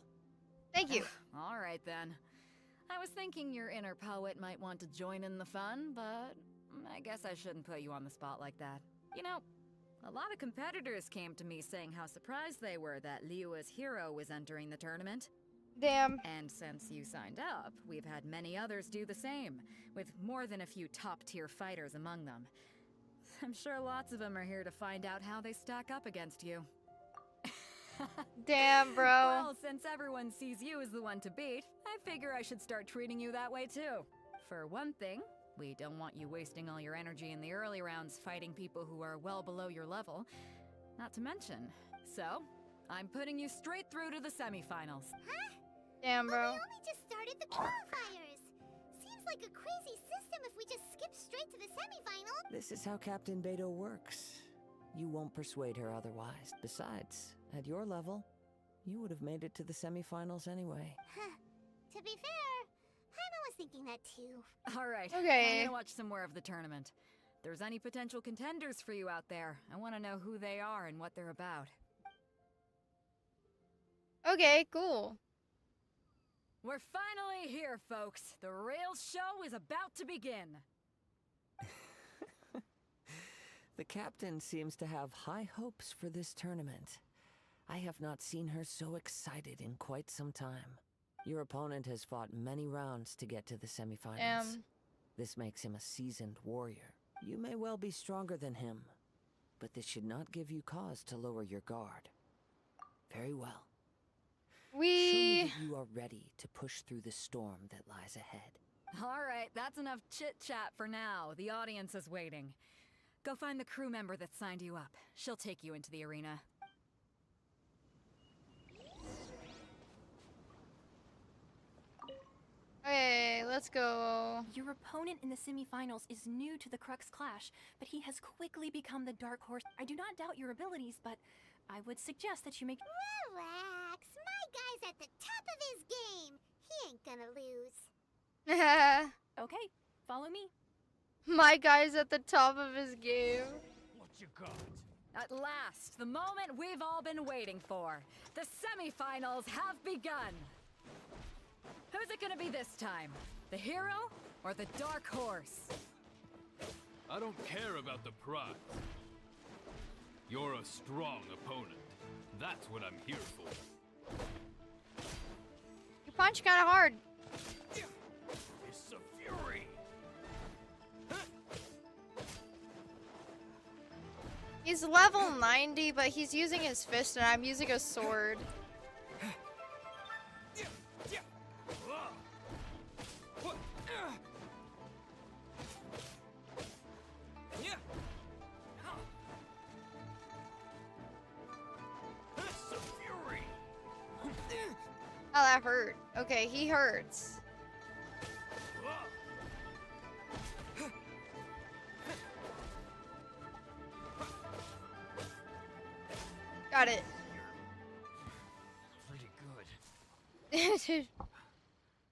Thank you. All right, then. I was thinking your inner poet might want to join in the fun, but I guess I shouldn't put you on the spot like that. You know, a lot of competitors came to me saying how surprised they were that Liyue's hero was entering the tournament. Damn. And since you signed up, we've had many others do the same, with more than a few top-tier fighters among them. I'm sure lots of them are here to find out how they stack up against you. Damn, bro. Well, since everyone sees you as the one to beat, I figure I should start treating you that way too. For one thing, we don't want you wasting all your energy in the early rounds fighting people who are well below your level. Not to mention, so, I'm putting you straight through to the semifinals. Huh? Damn, bro. But we only just started the qualifiers. Seems like a crazy system if we just skip straight to the semifinal. This is how Captain Beto works. You won't persuade her otherwise. Besides, at your level, you would have made it to the semifinals anyway. Huh. To be fair, Paimon was thinking that too. All right, Okay. I'm gonna watch some more of the tournament. If there's any potential contenders for you out there, I want to know who they are and what they're about. Okay, cool. We're finally here, folks. The real show is about to begin. The captain seems to have high hopes for this tournament. I have not seen her so excited in quite some time. Your opponent has fought many rounds to get to the semifinals. Damn. This makes him a seasoned warrior. You may well be stronger than him, but this should not give you cause to lower your guard. Very well. Show me that you are ready to push through the storm that lies ahead. All right, that's enough chit-chat for now. The audience is waiting. Go find the crew member that signed you up. She'll take you into the arena. Okay, let's go. Your opponent in the semifinals is new to the Crux Clash, but he has quickly become the dark horse. I do not doubt your abilities, but I would suggest that you make— Relax. My guy's at the top of his game. He ain't gonna lose. Okay, follow me. My guy's at the top of his game. What you got? At last, the moment we've all been waiting for. The semifinals have begun. Who's it gonna be this time? The hero or the dark horse? I don't care about the prize. You're a strong opponent. That's what I'm here for. You punch kind of hard. It's a fury. He's level 90, but he's using his fist and I'm using a sword. Oh, that hurt. Okay, he hurts. Got it. Pretty good.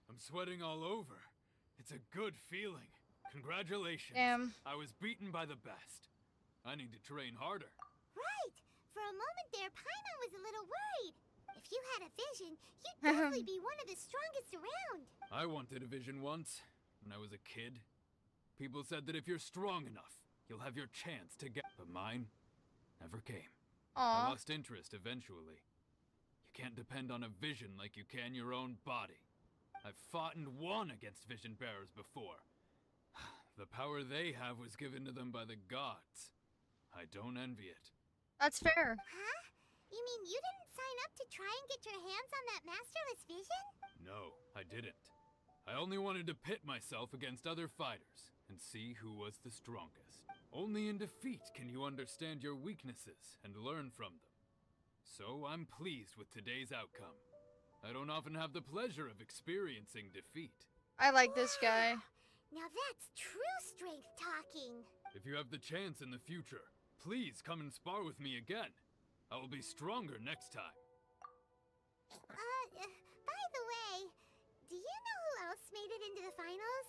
I'm sweating all over. It's a good feeling. Congratulations. Damn. I was beaten by the best. I need to train harder. Right. For a moment there, Paimon was a little worried. If you had a vision, you'd definitely be one of the strongest around. I wanted a vision once, when I was a kid. People said that if you're strong enough, you'll have your chance to get... But mine never came. I lost interest eventually. You can't depend on a vision like you can your own body. I've fought and won against vision bearers before. The power they have was given to them by the gods. I don't envy it. That's fair. Huh? You mean you didn't sign up to try and get your hands on that masterless vision? No, I didn't. I only wanted to pit myself against other fighters and see who was the strongest. Only in defeat can you understand your weaknesses and learn from them. So I'm pleased with today's outcome. I don't often have the pleasure of experiencing defeat. I like this guy. Now that's true strength talking. If you have the chance in the future, please come and spar with me again. I will be stronger next time. By the way, do you know who else made it into the finals?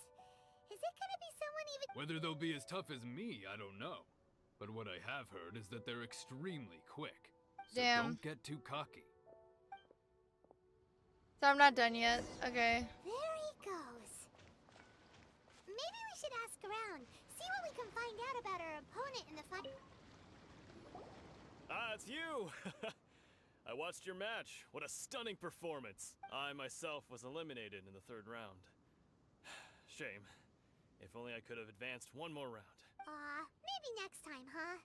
Is it gonna be someone even— Whether they'll be as tough as me, I don't know. But what I have heard is that they're extremely quick. So don't get too cocky. So I'm not done yet. Okay. There he goes. Maybe we should ask around, see what we can find out about our opponent in the fight. Ah, it's you! I watched your match. What a stunning performance. I myself was eliminated in the third round. Shame. If only I could have advanced one more round. Maybe next time, huh?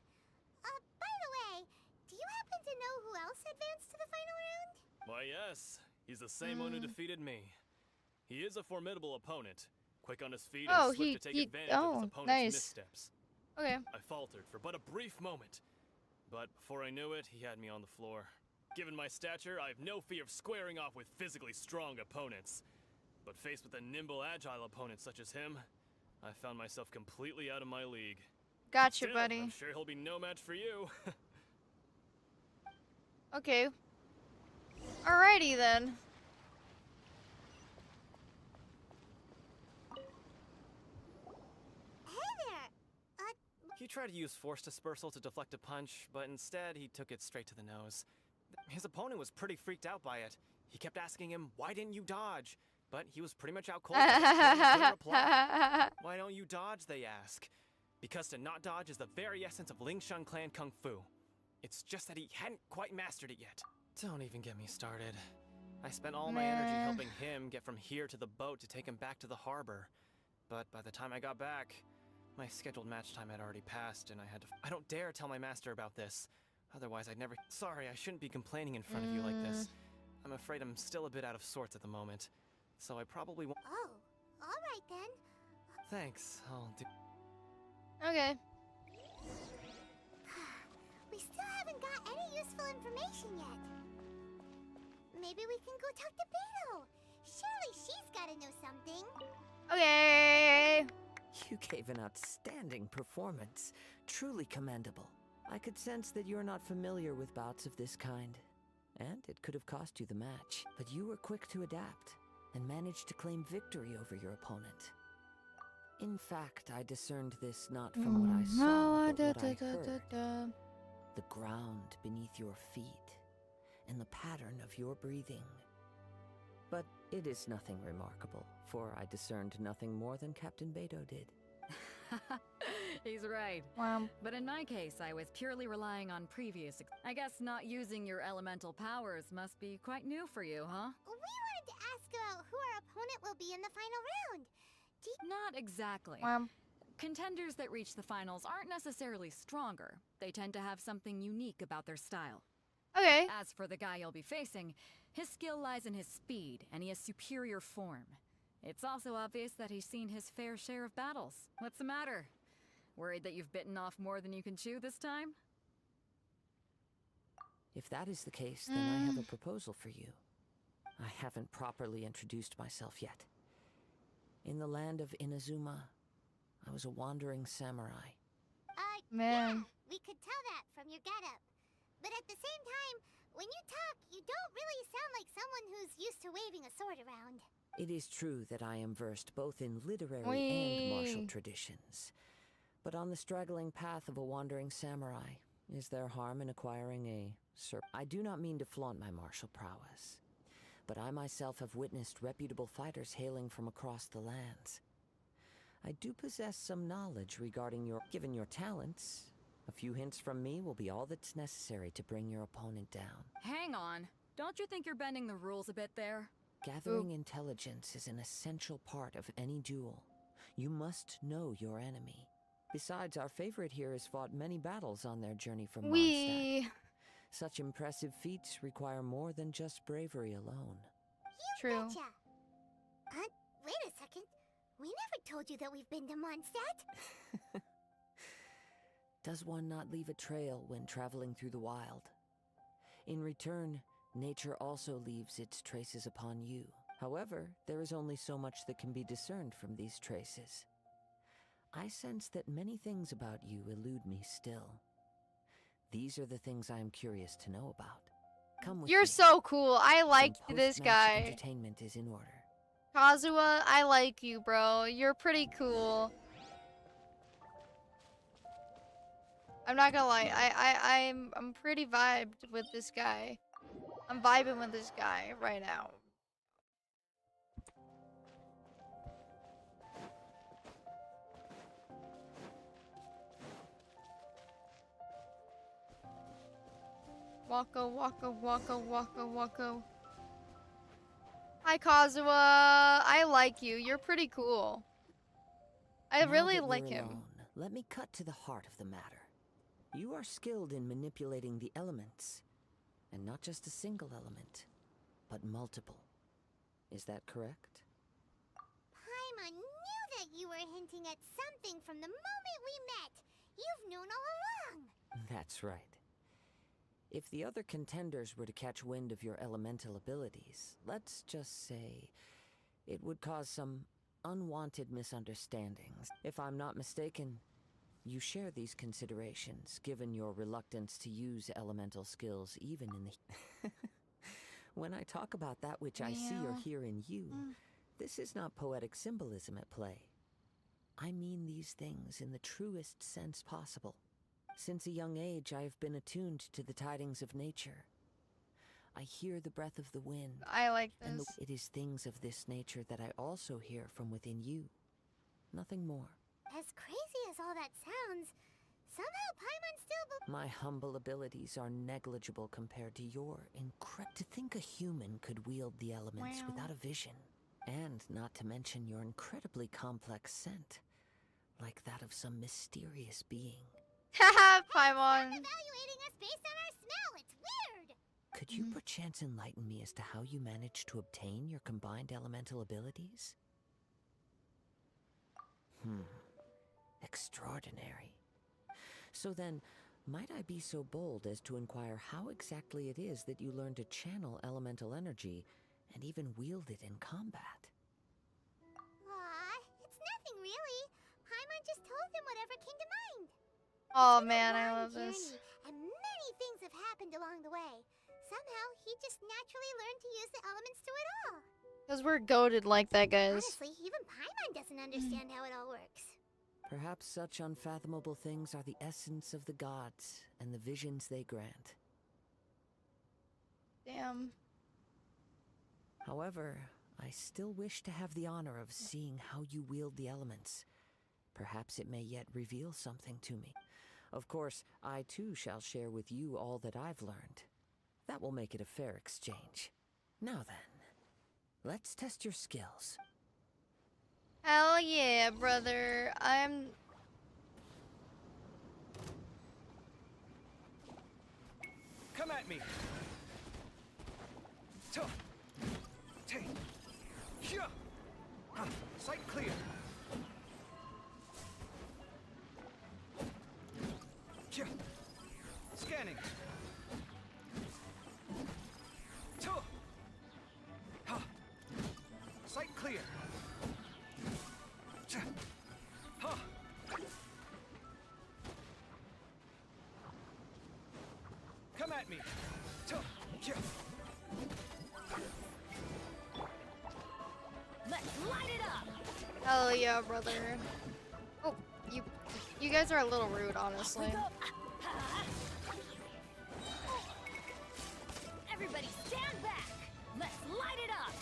By the way, do you happen to know who else advanced to the final round? Why, yes. He's the same one who defeated me. He is a formidable opponent. Quick on his feet and swift to take advantage of his opponent's missteps. Okay. I faltered for but a brief moment. But before I knew it, he had me on the floor. Given my stature, I have no fear of squaring off with physically strong opponents. But faced with a nimble, agile opponent such as him, I found myself completely out of my league. Gotcha, Still, buddy. I'm sure he'll be no match for you. Okay. Alrighty then. Hey there! He tried to use force dispersal to deflect a punch, but instead he took it straight to the nose. His opponent was pretty freaked out by it. He kept asking him, "Why didn't you dodge?" But he was pretty much out cold. Why don't you dodge, they ask. Because to not dodge is the very essence of Lingshan clan kung fu. It's just that he hadn't quite mastered it yet. Don't even get me started. I spent all my energy helping him get from here to the boat to take him back to the harbor. But by the time I got back, My scheduled match time had already passed, and I had to. I don't dare tell my master about this. Otherwise, I'd never. Sorry, I shouldn't be complaining in front of you like this. I'm afraid I'm still a bit out of sorts at the moment, so I probably won't. Oh, alright then. Thanks, I'll do. Okay. We still haven't got any useful information yet. Maybe we can go talk to Beto. Surely she's gotta know something. Okay. You gave an outstanding performance. Truly commendable. I could sense that you're not familiar with bouts of this kind, and it could have cost you the match. But you were quick to adapt, and managed to claim victory over your opponent. In fact, I discerned this not from what I saw, but what I heard. The ground beneath your feet, and the pattern of your breathing. But it is nothing remarkable, for I discerned nothing more than Captain Beto did. He's right. But in my case, I was purely relying on I guess not using your elemental powers must be quite new for you, huh? We wanted to ask about who our opponent will be in the final round. Not exactly. Contenders that reach the finals aren't necessarily stronger. They tend to have something unique about their style. Okay. As for the guy you'll be facing, his skill lies in his speed, and he has superior form. It's also obvious that he's seen his fair share of battles. What's the matter? Worried that you've bitten off more than you can chew this time? If that is the case, then I have a proposal for you. I haven't properly introduced myself yet. In the land of Inazuma, I was a wandering samurai. Man. Yeah, we could tell that from your getup. But at the same time, when you talk, you don't really sound like someone who's used to waving a sword around. It is true that I am versed both in literary and martial traditions. But on the straggling path of a wandering samurai, is there harm in acquiring a I do not mean to flaunt my martial prowess, but I myself have witnessed reputable fighters hailing from across the lands. I do possess some knowledge regarding given your talents. A few hints from me will be all that's necessary to bring your opponent down. Hang on. Don't you think you're bending the rules a bit there? Gathering intelligence is an essential part of any duel. You must know your enemy. Besides, our favorite here has fought many battles on their journey from Mondstadt. Such impressive feats require more than just bravery alone. You betcha. Wait a second. We never told you that we've been to Mondstadt. Does one not leave a trail when traveling through the wild? In return, nature also leaves its traces upon you. However, there is only so much that can be discerned from these traces. I sense that many things about you elude me still. These are the things I am curious to know about. Come with me. You're so cool. I like this Post-match guy. Entertainment is in order. Kazuha, I like you, bro. You're pretty cool. I'm not gonna lie. I'm pretty vibed with this guy. I'm vibing with this guy right now. Waka waka waka waka waka. Hi Kazuha, I like you. You're pretty cool. I really like him. Alone, let me cut to the heart of the matter. You are skilled in manipulating the elements, and not just a single element, but multiple. Is that correct? Paimon knew that you were hinting at something from the moment we met. You've known all along. That's right. If the other contenders were to catch wind of your elemental abilities, let's just say it would cause some unwanted misunderstandings. If I'm not mistaken, you share these considerations, given your reluctance to use elemental skills even in the... When I talk about that which I see or hear in you, this is not poetic symbolism at play. I mean these things in the truest sense possible. Since a young age, I have been attuned to the tidings of nature. I hear the breath of the wind. I like this. And it is things of this nature that I also hear from within you. Nothing more. As crazy as all that sounds, somehow Paimon still My humble abilities are negligible compared to your To think a human could wield the elements without a vision. And not to mention your incredibly complex scent. like that of some mysterious being. Haha, Paimon. Evaluating us based on our smell. It's weird. Could you perchance enlighten me as to how you managed to obtain your combined elemental abilities? Extraordinary. So then, might I be so bold as to inquire how exactly it is that you learned to channel elemental energy and even wield it in combat? Aw, it's nothing really. Paimon just told him whatever came to mind. Oh man, I love this. And many things have happened along the way. Somehow, he just naturally learned to use the elements through it all. Because we're goated like that, guys. Honestly, even Paimon doesn't understand how it all works. Perhaps such unfathomable things are the essence of the gods and the visions they grant. Damn. However, I still wish to have the honor of seeing how you wield the elements. Perhaps it may yet reveal something to me. Of course, I too shall share with you all that I've learned. That will make it a fair exchange. Now then, let's test your skills. Hell yeah, brother. Come at me. Sight clear. Scanning. Sight clear. Come at me. Let's light it up. Hell yeah, brother. Oh, you guys are a little rude, honestly. Everybody stand back. Let's light it up.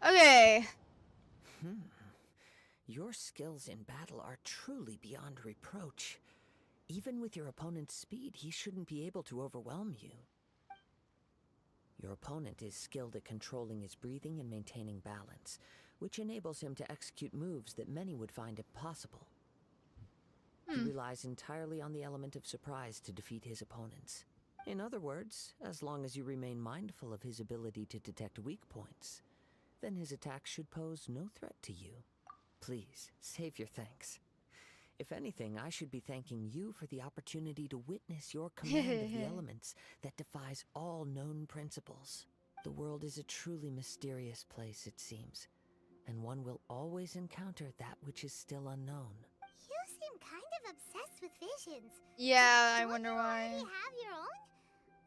Okay. Your skills in battle are truly beyond reproach. Even with your opponent's speed, he shouldn't be able to overwhelm you. Your opponent is skilled at controlling his breathing and maintaining balance, which enables him to execute moves that many would find impossible. He relies entirely on the element of surprise to defeat his opponents. In other words, as long as you remain mindful of his ability to detect weak points, then his attack should pose no threat to you. Please, save your thanks. If anything, I should be thanking you for the opportunity to witness your command of the elements that defies all known principles. The world is a truly mysterious place, it seems, and one will always encounter that which is still unknown. You seem kind of obsessed with visions. Yeah, I wonder why. Do you have your own?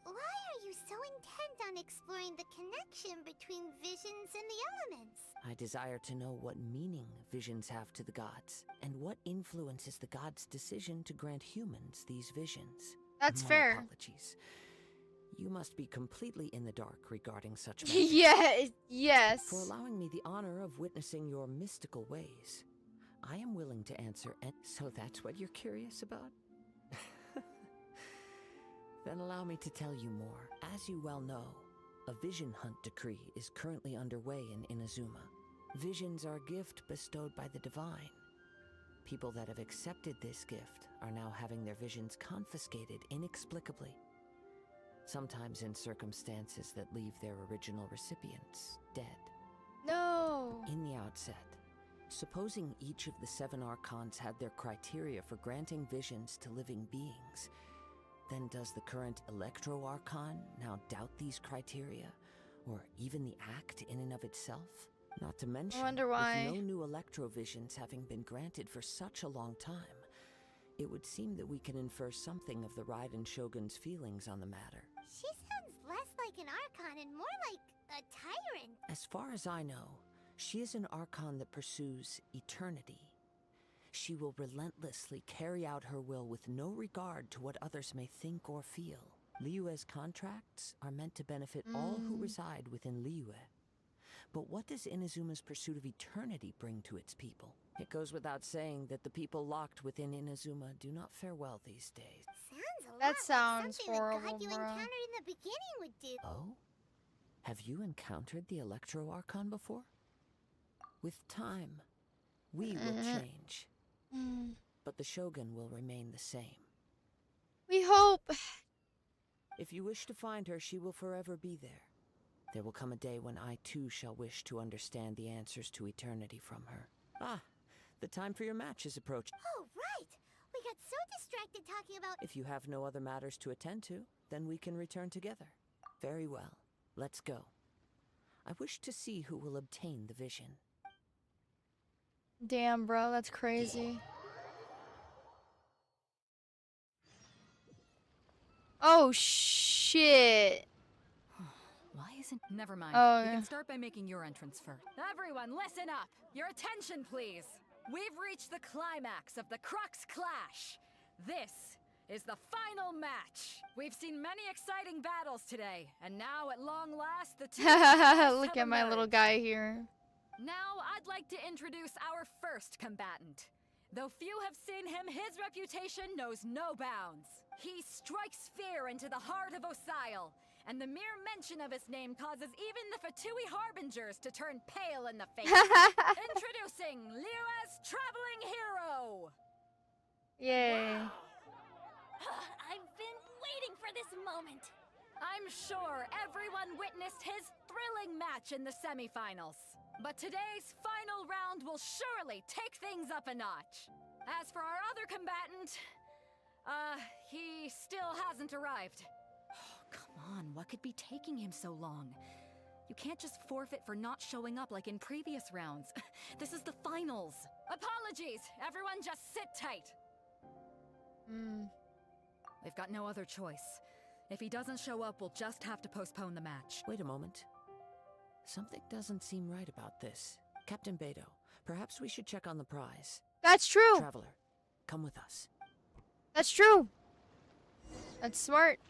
Why are you so intent on exploring the connection between visions and the elements? I desire to know what meaning visions have to the gods, and what influences the gods' decision to grant humans these visions. That's My fair. apologies. You must be completely in the dark regarding such matters. Yes. For allowing me the honor of witnessing your mystical ways, I am willing to answer. So that's what you're curious about? Then allow me to tell you more. As you well know, a vision hunt decree is currently underway in Inazuma. Visions are a gift bestowed by the divine. People that have accepted this gift are now having their visions confiscated inexplicably. Sometimes in circumstances that leave their original recipients dead. No. In the outset, supposing each of the 7 archons had their criteria for granting visions to living beings, then does the current Electro Archon now doubt these criteria, or even the act in and of itself? Not to mention, I wonder why. with no new Electro-visions having been granted for such a long time, it would seem that we can infer something of the Raiden Shogun's feelings on the matter. She sounds less like an Archon and more like a tyrant. As far as I know, she is an Archon that pursues eternity. She will relentlessly carry out her will with no regard to what others may think or feel. Liyue's contracts are meant to benefit all who reside within Liyue. But what does Inazuma's pursuit of eternity bring to its people? It goes without saying that the people locked within Inazuma do not fare well these days. Sounds a That lot sounds like something horrible, the god you bro. encountered in the beginning would do. Oh? Have you encountered the Electro Archon before? With time, we will change. But the Shogun will remain the same. We hope. If you wish to find her, she will forever be there. There will come a day when I too shall wish to understand the answers to eternity from her. Ah, the time for your match is approaching. Oh, right! We got so distracted talking about— If you have no other matters to attend to, then we can return together. Very well. Let's go. I wish to see who will obtain the vision. Damn, bro, that's crazy. Oh, shit. Why isn't... Never mind. Oh, we yeah. can start by making your entrance first. Everyone, listen up! Your attention, please! We've reached the climax of the Crux Clash! This is the final match! We've seen many exciting battles today, and now at long last, the two Look at my little guy here. Now, I'd like to introduce our first combatant. Though few have seen him, his reputation knows no bounds. He strikes fear into the heart of Osile, and the mere mention of his name causes even the Fatui Harbingers to turn pale in the face. Introducing Liyue's Traveling Hero! Yay. I've been waiting for this moment. I'm sure everyone witnessed his thrilling match in the semifinals. But today's final round will surely take things up a notch. As for our other combatant, he still hasn't arrived. Oh, come on, what could be taking him so long? You can't just forfeit for not showing up like in previous rounds. This is the finals. Apologies, everyone just sit tight. We've got no other choice. If he doesn't show up, we'll just have to postpone the match. Wait a moment. Something doesn't seem right about this. Captain Beto, perhaps we should check on the prize. That's true. Traveler, come with us. That's true. That's smart.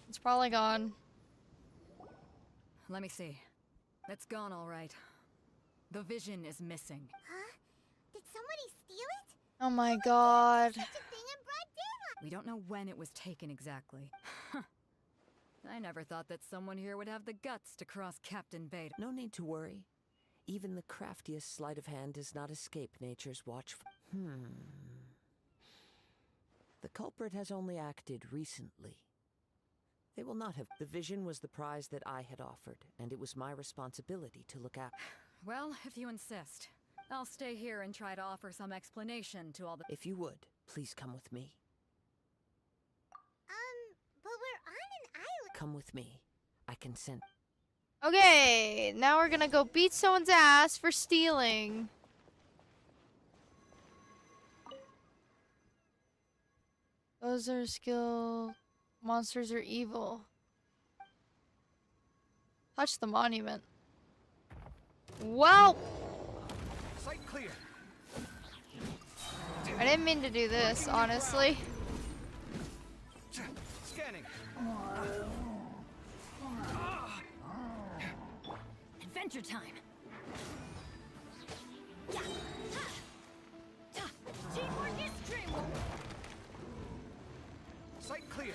It's probably gone. Let me see. It's gone all right. The vision is missing. Huh? Did somebody steal it? Oh my god. Such a thing in broad daylight. We don't know when it was taken exactly. I never thought that someone here would have the guts to cross Captain Beto. No need to worry. Even the craftiest sleight of hand does not escape nature's watchful. The culprit has only acted recently. They will not have. The vision was the prize that I had offered, and it was my responsibility to look after. Well, if you insist. I'll stay here and try to offer some explanation to all the— If you would, please come with me. But we're on an island. Come with me. I consent. Okay, now we're gonna go beat someone's ass for stealing. Those are skilled. Monsters are evil. Touch the monument. Well, Sight clear. I didn't mean to do this, honestly. Scanning. Adventure time! Yeah. Teamwork is dreamwork. Sight clear.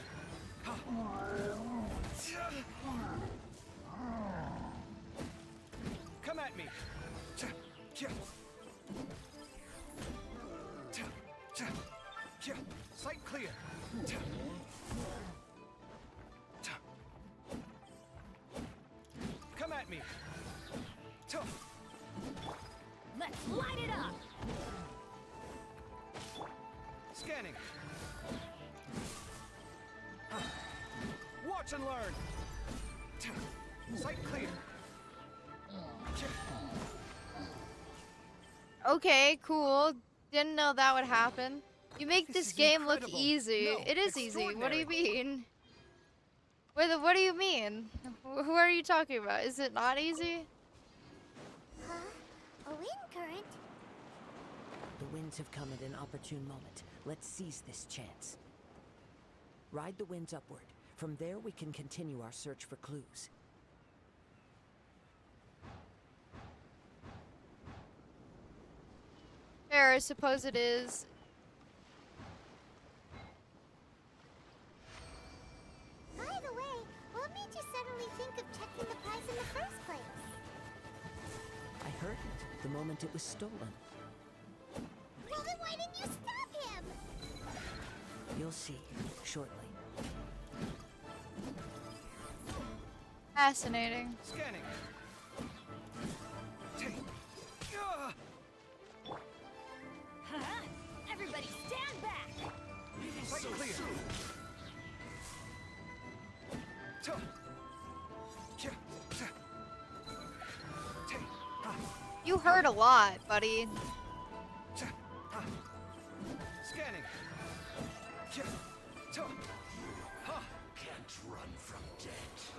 Come at me. Sight clear. Come at me. Let's light it up! Scanning. Watch and learn. Sight clear. Okay, cool. Didn't know that would happen. You make this game look incredible. easy. No, It is easy. What do you extraordinary. mean? What do you mean? Who are you talking about? Is it not easy? Huh? A wind current? The winds have come at an opportune moment. Let's seize this chance. Ride the winds upward. From there, we can continue our search for clues. Fair, I suppose it is. By the way, what made you suddenly think of checking the prize in the first place? I heard it the moment it was stolen. Well, then why didn't you stop him? You'll see shortly. Fascinating. Scanning. Everybody stand back! Sight clear. You heard a lot, buddy. Scanning. Can't run from death.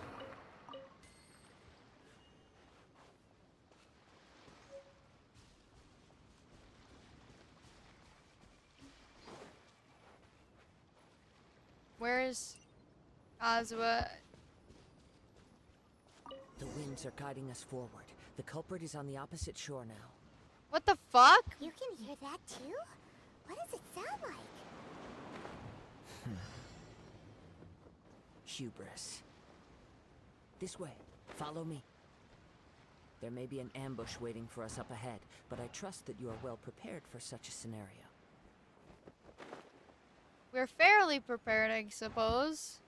Where's Kazuha? The winds are guiding us forward. The culprit is on the opposite shore now. What the fuck? You can hear that too? What does it sound like? Hubris. This way. Follow me. There may be an ambush waiting for us up ahead, but I trust that you are well prepared for such a scenario. We're fairly prepared, I suppose.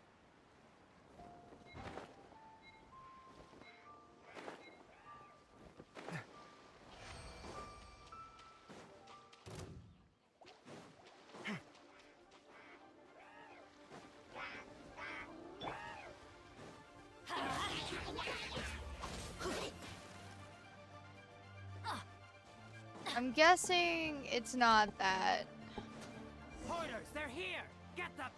I'm guessing it's not that. Hoarders, they're here! Get them!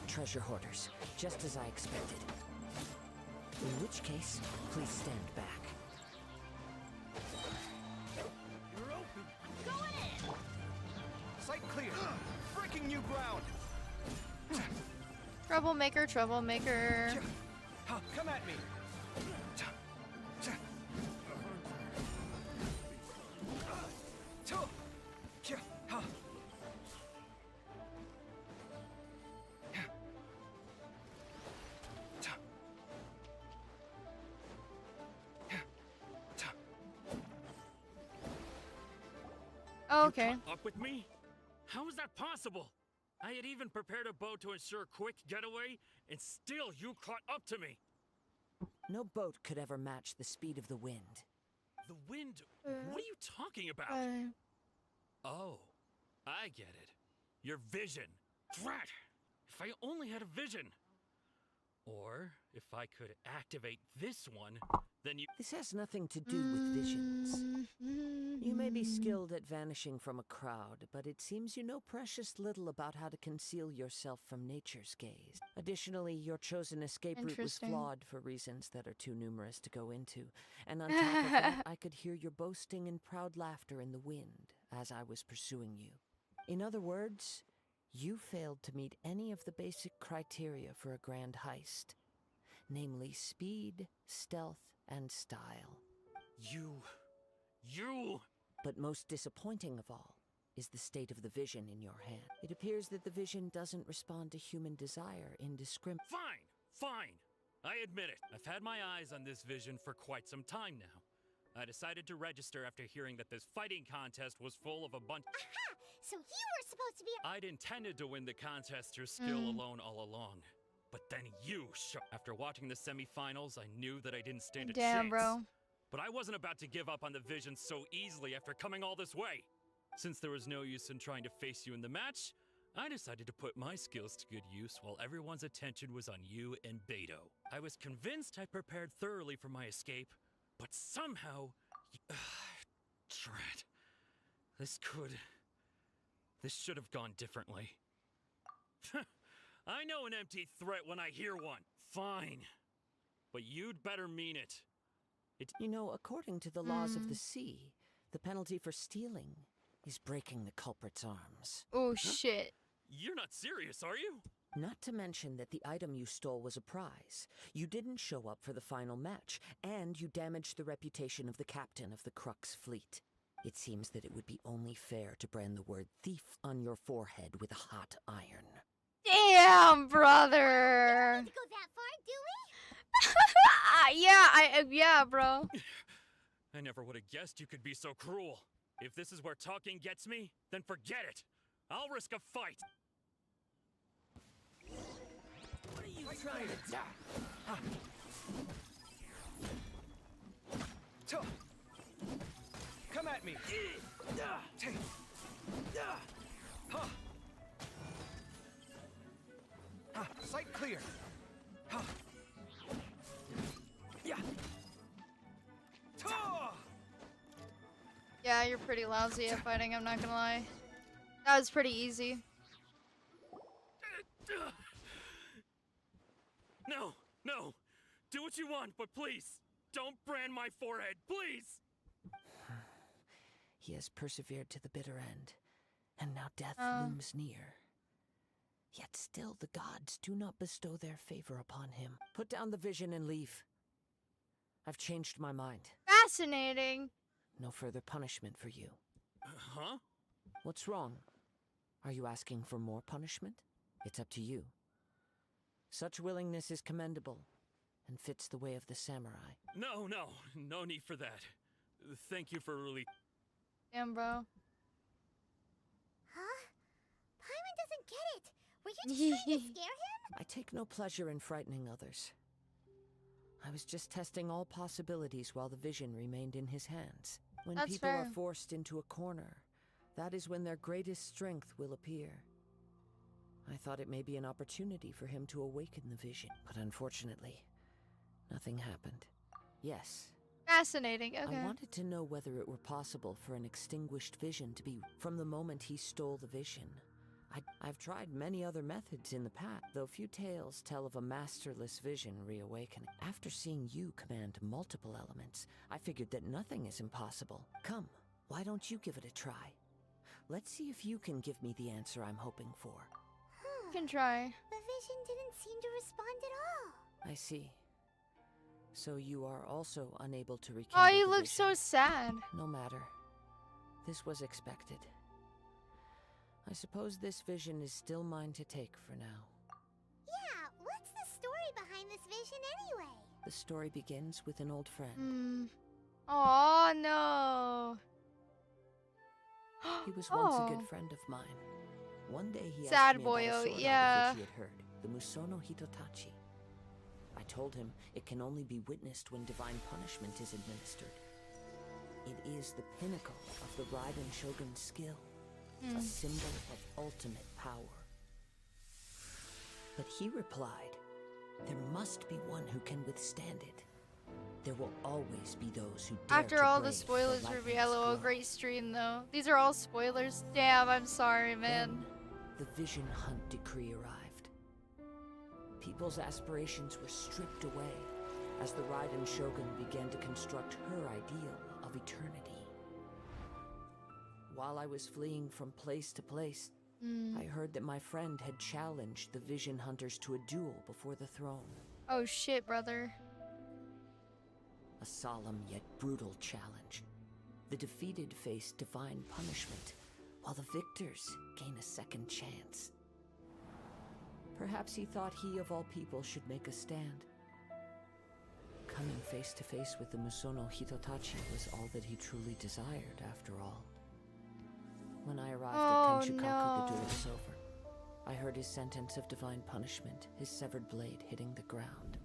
Treasure hoarders, just as I expected. In which case, please stand back. You're open. Going in. Sight clear. Breaking new ground. Troublemaker, troublemaker. Come at me. Oh, okay. You caught up with me? How is that possible? I had even prepared a boat to ensure a quick getaway, and still you caught up to me. No boat could ever match the speed of the wind. The wind? What are you talking about? Oh, I get it. Your vision. Drat! If I only had a vision. Or if I could activate this one, then you... This has nothing to do with visions. You may be skilled at vanishing from a crowd, but it seems you know precious little about how to conceal yourself from nature's gaze. Additionally, your chosen escape route was flawed for reasons that are too numerous to go into. And on top of that, I could hear your boasting and proud laughter in the wind as I was pursuing you. In other words, you failed to meet any of the basic criteria for a grand heist. Namely speed, stealth, and style. You... But most disappointing of all is the state of the vision in your hand. It appears that the vision doesn't respond to human desire indiscriminately. Fine. I admit it. I've had my eyes on this vision for quite some time now. I decided to register after hearing that this fighting contest was full of a bunch... Aha! So you were supposed to be... I'd intended to win the contest through skill alone all along. But then you After watching the semifinals, I knew that I didn't stand a chance. Damn, bro. But I wasn't about to give up on the vision so easily after coming all this way. Since there was no use in trying to face you in the match, I decided to put my skills to good use while everyone's attention was on you and Beto. I was convinced I prepared thoroughly for my escape, but somehow... Drat. This should have gone differently. I know an empty threat when I hear one. Fine. But you'd better mean it. You know, according to the laws of the sea, the penalty for stealing is breaking the culprit's arms. Oh, shit. You're not serious, are you? Not to mention that the item you stole was a prize. You didn't show up for the final match, and you damaged the reputation of the captain of the Crux fleet. It seems that it would be only fair to brand the word thief on your forehead with a hot iron. Damn, brother. We don't need to go that far, do we? Yeah, bro. I never would have guessed you could be so cruel. If this is where talking gets me, then forget it. I'll risk a fight. What are you trying to do? Come at me! Sight clear! Yeah, you're pretty lousy at fighting, I'm not gonna lie. That was pretty easy. No, no. Do what you want, but please, don't brand my forehead, please! He has persevered to the bitter end, and now death looms near. Yet still the gods do not bestow their favor upon him. Put down the vision and leave. I've changed my mind. Fascinating. No further punishment for you. Huh? What's wrong? Are you asking for more punishment? It's up to you. Such willingness is commendable, and fits the way of the samurai. No, no need for that. Thank you for really... Damn, bro. Huh? Paimon doesn't get it. Were you just trying to scare him? I take no pleasure in frightening others. I was just testing all possibilities while the vision remained in his hands. When That's people fair. are forced into a corner, that is when their greatest strength will appear. I thought it may be an opportunity for him to awaken the vision, but unfortunately, nothing happened. Yes. Fascinating, okay. I wanted to know whether it were possible for an extinguished vision to be from the moment he stole the vision. I've tried many other methods in the past, though few tales tell of a masterless vision reawakening. After seeing you command multiple elements, I figured that nothing is impossible. Come, why don't you give it a try? Let's see if you can give me the answer I'm hoping for. You can try. The vision didn't seem to respond at all. I see. So you are also unable to rekindle Oh, you the look vision. so sad. No matter. This was expected. I suppose this vision is still mine to take for now. Yeah, what's the story behind this vision anyway? The story begins with an old friend. Oh no. He was once a good friend of mine. One day he Sad asked me boyo, about a sword yeah. out of which he had heard, the Musono Hitotachi. I told him it can only be witnessed when divine punishment is administered. It is the pinnacle of the Raiden Shogun's skill, a symbol of ultimate power. But he replied, there must be one who can withstand it. There will always be those who dare After to all the brave spoilers lightning's reveal, LOL, glow. great stream though. These are all spoilers. Damn, I'm sorry, man. Then, the Vision Hunt decree arrived. People's aspirations were stripped away as the Raiden Shogun began to construct her ideal of eternity. While I was fleeing from place to place, I heard that my friend had challenged the Vision Hunters to a duel before the throne. Oh shit, brother. A solemn yet brutal challenge. The defeated face divine punishment, while the victors gain a second chance. Perhaps he thought he of all people should make a stand. Coming face to face with the Musono Hitotachi was all that he truly desired, after all. When I arrived at Tenchukaku, the duel was over. I heard his sentence of divine punishment, his severed blade hitting the ground.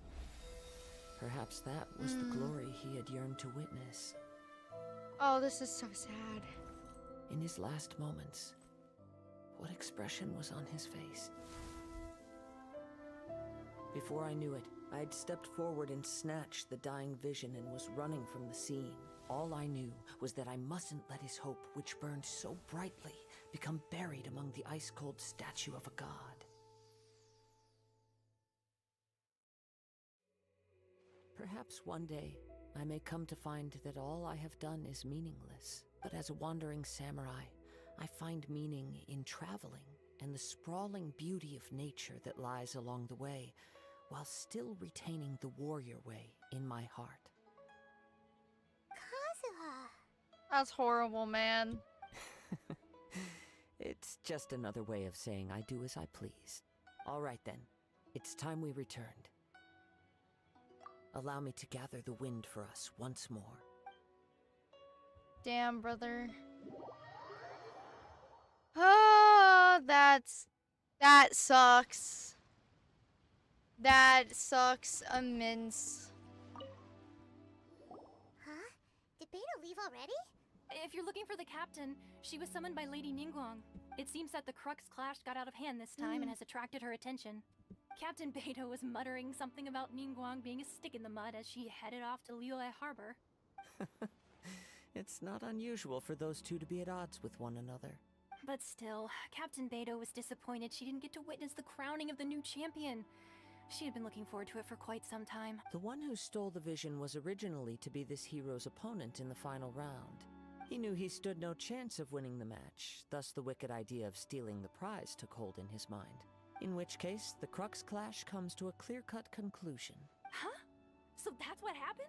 Perhaps that was the glory he had yearned to witness. Oh, this is so sad. In his last moments, what expression was on his face? Before I knew it, I had stepped forward and snatched the dying vision and was running from the scene. All I knew was that I mustn't let his hope, which burned so brightly, become buried among the ice-cold statue of a god. Perhaps one day, I may come to find that all I have done is meaningless. But as a wandering samurai, I find meaning in traveling, and the sprawling beauty of nature that lies along the way, while still retaining the warrior way in my heart. Kazuha. That's horrible, man. It's just another way of saying I do as I please. All right then, it's time we returned. Allow me to gather the wind for us once more. Damn, brother. Oh, that sucks. That sucks immense. Huh? Did Beta leave already? If you're looking for the captain, she was summoned by Lady Ningguang. It seems that the Crux clash got out of hand this time and has attracted her attention. Captain Beto was muttering something about Ningguang being a stick in the mud as she headed off to Liyue Harbor. It's not unusual for those two to be at odds with one another. But still, Captain Beto was disappointed she didn't get to witness the crowning of the new champion. She had been looking forward to it for quite some time. The one who stole the vision was originally to be this hero's opponent in the final round. He knew he stood no chance of winning the match, thus the wicked idea of stealing the prize took hold in his mind. In which case, the Crux clash comes to a clear-cut conclusion. Huh? So that's what happened?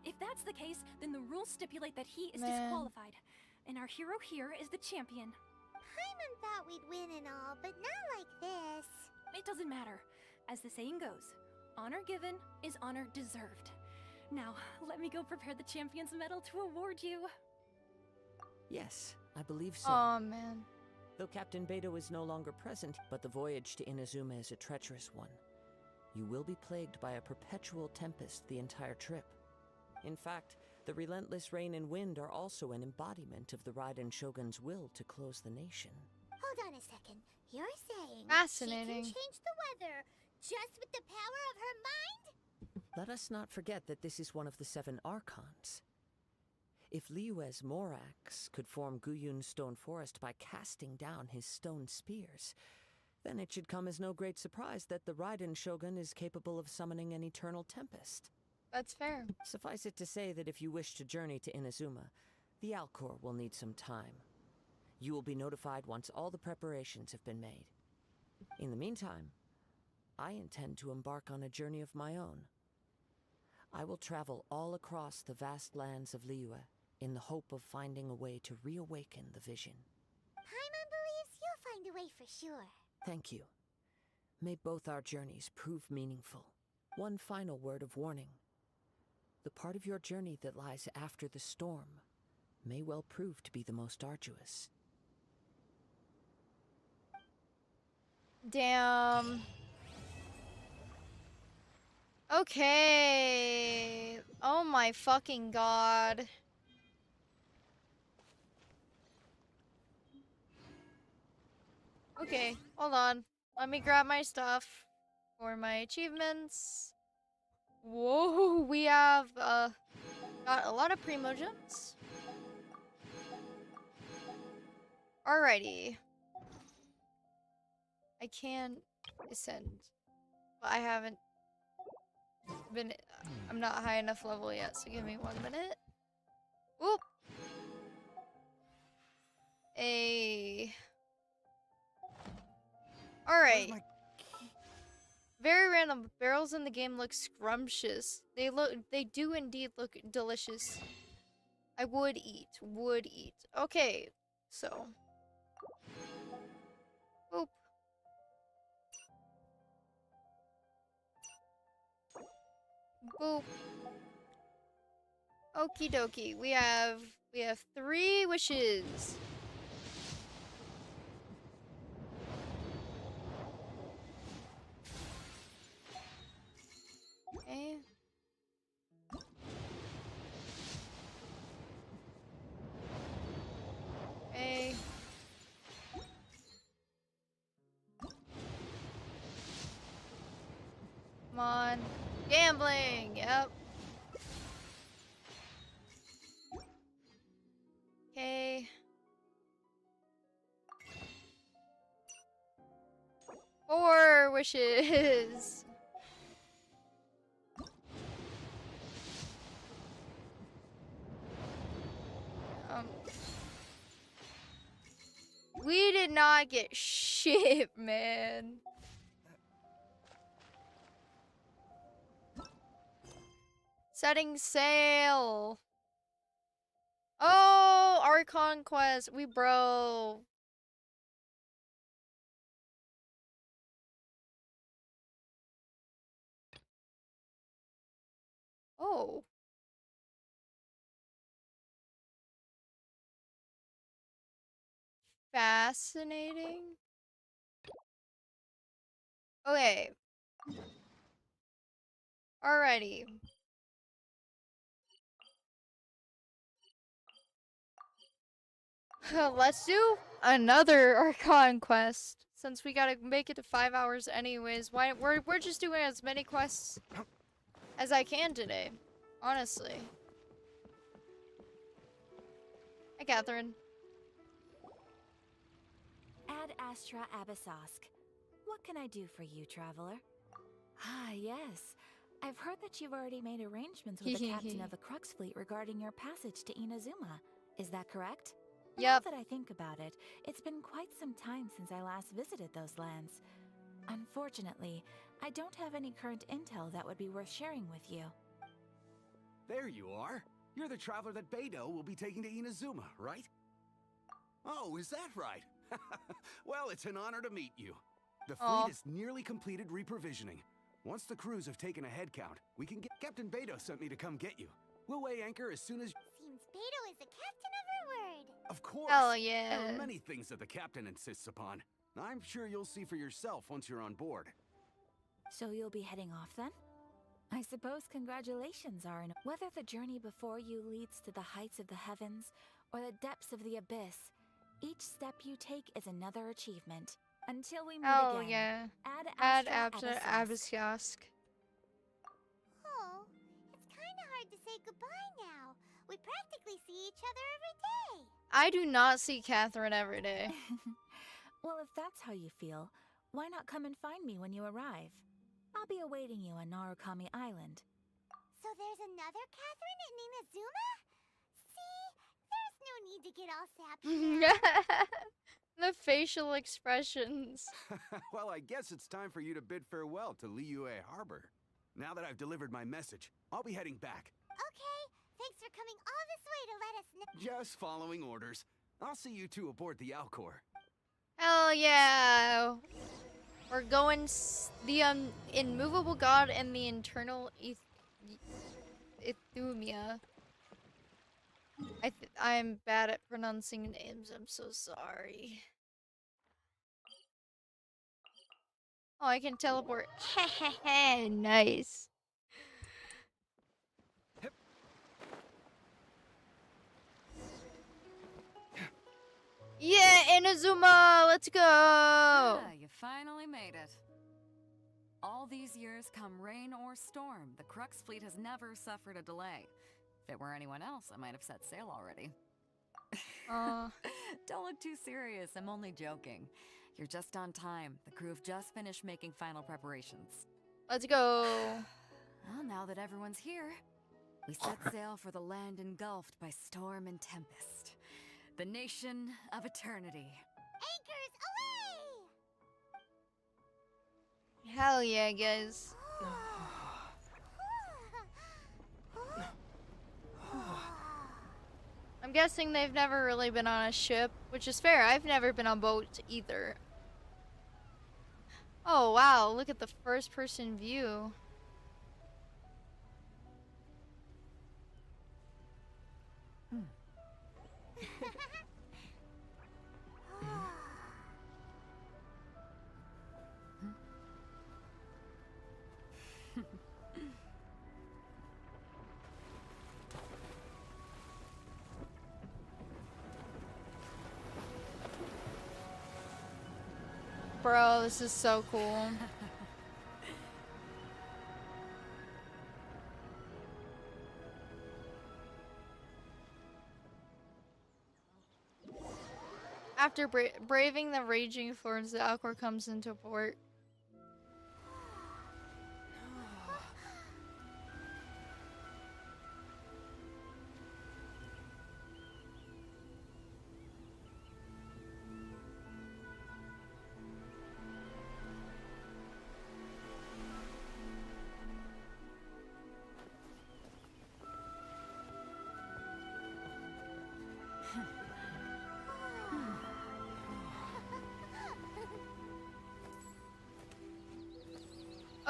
If that's the case, then the rules stipulate that he is Man. disqualified. And our hero here is the champion. Paimon thought we'd win and all, but not like this. It doesn't matter. As the saying goes, honor given is honor deserved. Now, let me go prepare the champion's medal to award you. Yes, I believe so. Oh, man. Though Captain Beto is no longer present, but the voyage to Inazuma is a treacherous one. You will be plagued by a perpetual tempest the entire trip. In fact, the relentless rain and wind are also an embodiment of the Raiden Shogun's will to close the nation. Hold on a second. You're saying Fascinating. she can change the weather just with the power of her mind? Let us not forget that this is one of the 7 Archons. If Liyue's Morax could form Guyun's stone forest by casting down his stone spears, then it should come as no great surprise that the Raiden Shogun is capable of summoning an eternal tempest. That's fair. Suffice it to say that if you wish to journey to Inazuma, the Alcor will need some time. You will be notified once all the preparations have been made. In the meantime, I intend to embark on a journey of my own. I will travel all across the vast lands of Liyue in the hope of finding a way to reawaken the vision. Paimon believes you'll find a way for sure. Thank you. May both our journeys prove meaningful. One final word of warning. The part of your journey that lies after the storm may well prove to be the most arduous. Damn. Okay. Oh my fucking god. Okay, hold on. Let me grab my stuff for my achievements. Whoa, we have got a lot of primogems. Alrighty. I can ascend, but I haven't been. I'm not high enough level yet, so give me 1 minute. Whoop. Alright. Very random. Barrels in the game look scrumptious. They do indeed look delicious. I would eat. Okay, so. Boop. Boop. Okie dokie. We have 3 wishes. Okay. Okay. Come on. Gambling, yep. Okay. 4 wishes. We did not get shit, man. Setting sail. Oh, our conquest. We bro. Oh. Fascinating. Okay. Alrighty. Let's do another Archon quest. Since we gotta make it to 5 hours anyways, why we're just doing as many quests as I can today. Honestly. Hi, Catherine. Ad Astra Abyssosk. What can I do for you, traveler? Ah, yes. I've heard that you've already made arrangements with the captain of the Crux fleet regarding your passage to Inazuma. Is that correct? Yep. Now that I think about it, it's been quite some time since I last visited those lands. Unfortunately, I don't have any current intel that would be worth sharing with you. There you are. You're the traveler that Beidou will be taking to Inazuma, right? Oh, is that right? Well, it's an honor to meet you. The fleet is nearly completed reprovisioning. Once the crews have taken a head count, we can get... Captain Beidou sent me to come get you. We'll weigh anchor as soon as... Seems Beidou is the captain of her word. Of course! Hell yeah. There are many things that the captain insists upon. I'm sure you'll see for yourself once you're on board. So you'll be heading off then? I suppose congratulations are in whether the journey before you leads to the heights of the heavens or the depths of the abyss. Each step you take is another achievement. Until we meet again. Oh yeah. Ad Astra Abyssosk. Abyssosk. Oh, it's kind of hard to say goodbye now. We practically see each other every day. I do not see Catherine every day. Well, if that's how you feel, why not come and find me when you arrive? I'll be awaiting you on Narukami Island. So there's another Catherine in Inazuma? See? There's no need to get all sappy. The facial expressions. Well, I guess it's time for you to bid farewell to Liyue Harbor. Now that I've delivered my message, I'll be heading back. Okay, thanks for coming all this way to let us know. Just following orders. I'll see you two aboard the Alcor. Hell yeah. We're going the immovable god and the eternal Ithumia. I'm bad at pronouncing names. I'm so sorry. Oh, I can teleport. Nice. Yeah, Inazuma, let's go. Ah, you finally made it. All these years, come rain or storm, the Crux fleet has never suffered a delay. If it were anyone else, I might have set sail already. Don't look too serious, I'm only joking. You're just on time. The crew have just finished making final preparations. Let's go. Well, now that everyone's here, we set sail for the land engulfed by storm and tempest. The nation of eternity. Anchors away! Hell yeah, guys. I'm guessing they've never really been on a ship, which is fair. I've never been on boats either. Oh wow, look at the first person view. Bro, this is so cool. After braving the raging floods, the Alcor comes into port.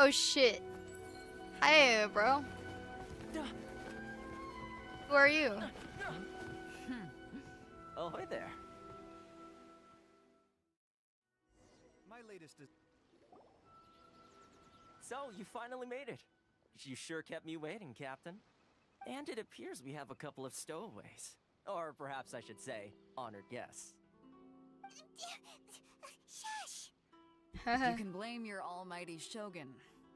Oh shit. Hi, bro. Who are you? Oh, hi there. My latest is... So, you finally made it. You sure kept me waiting, Captain. And it appears we have a couple of stowaways. Or perhaps I should say, honored guests. Shush! You can blame your almighty shogun.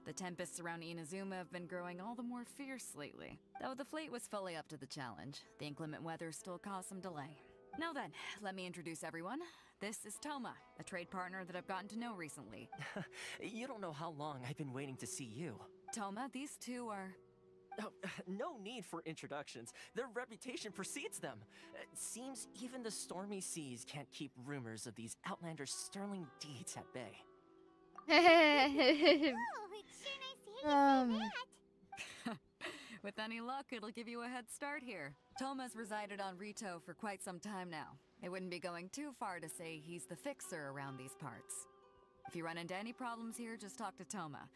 The tempests around Inazuma have been growing all the more fierce lately. Though the fleet was fully up to the challenge, the inclement weather still caused some delay. Now then, let me introduce everyone. This is Toma, a trade partner that I've gotten to know recently. You don't know how long I've been waiting to see you. Toma, these two are... Oh, no need for introductions. Their reputation precedes them. It seems even the stormy seas can't keep rumors of these Outlanders' sterling deeds at bay. Oh, it's sure nice to hear you say that. With any luck, it'll give you a head start here. Toma's resided on Rito for quite some time now. It wouldn't be going too far to say he's the fixer around these parts. If you run into any problems here, just talk to Toma.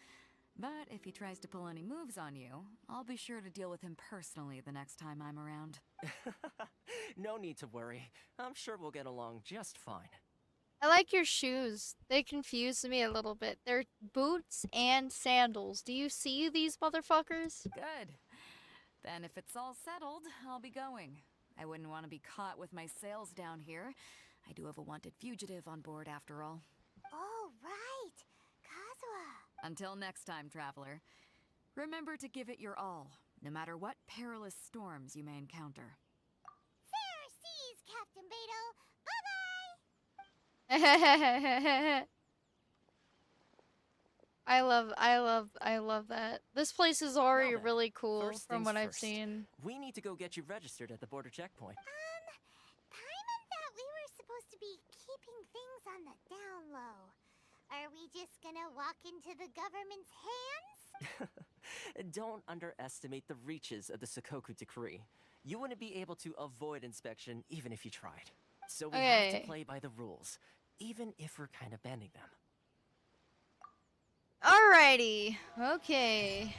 But if he tries to pull any moves on you, I'll be sure to deal with him personally the next time I'm around. No need to worry. I'm sure we'll get along just fine. I like your shoes. They confuse me a little bit. They're boots and sandals. Do you see these motherfuckers? Good. Then if it's all settled, I'll be going. I wouldn't want to be caught with my sails down here. I do have a wanted fugitive on board after all. Oh, right. Kazuha. Until next time, traveler. Remember to give it your all, no matter what perilous storms you may encounter. Fair seas, Captain Beto. Bye-bye. I love that. This place is already really cool First from things what I've first. seen. We need to go get you registered at the border checkpoint. Paimon thought we were supposed to be keeping things on the down low. Are we just gonna walk into the government's hands? Don't underestimate the reaches of the Sakoku Decree. You wouldn't be able to avoid inspection even if you tried. So we have to play by the rules, even if we're kind of bending them. Alrighty. Okay.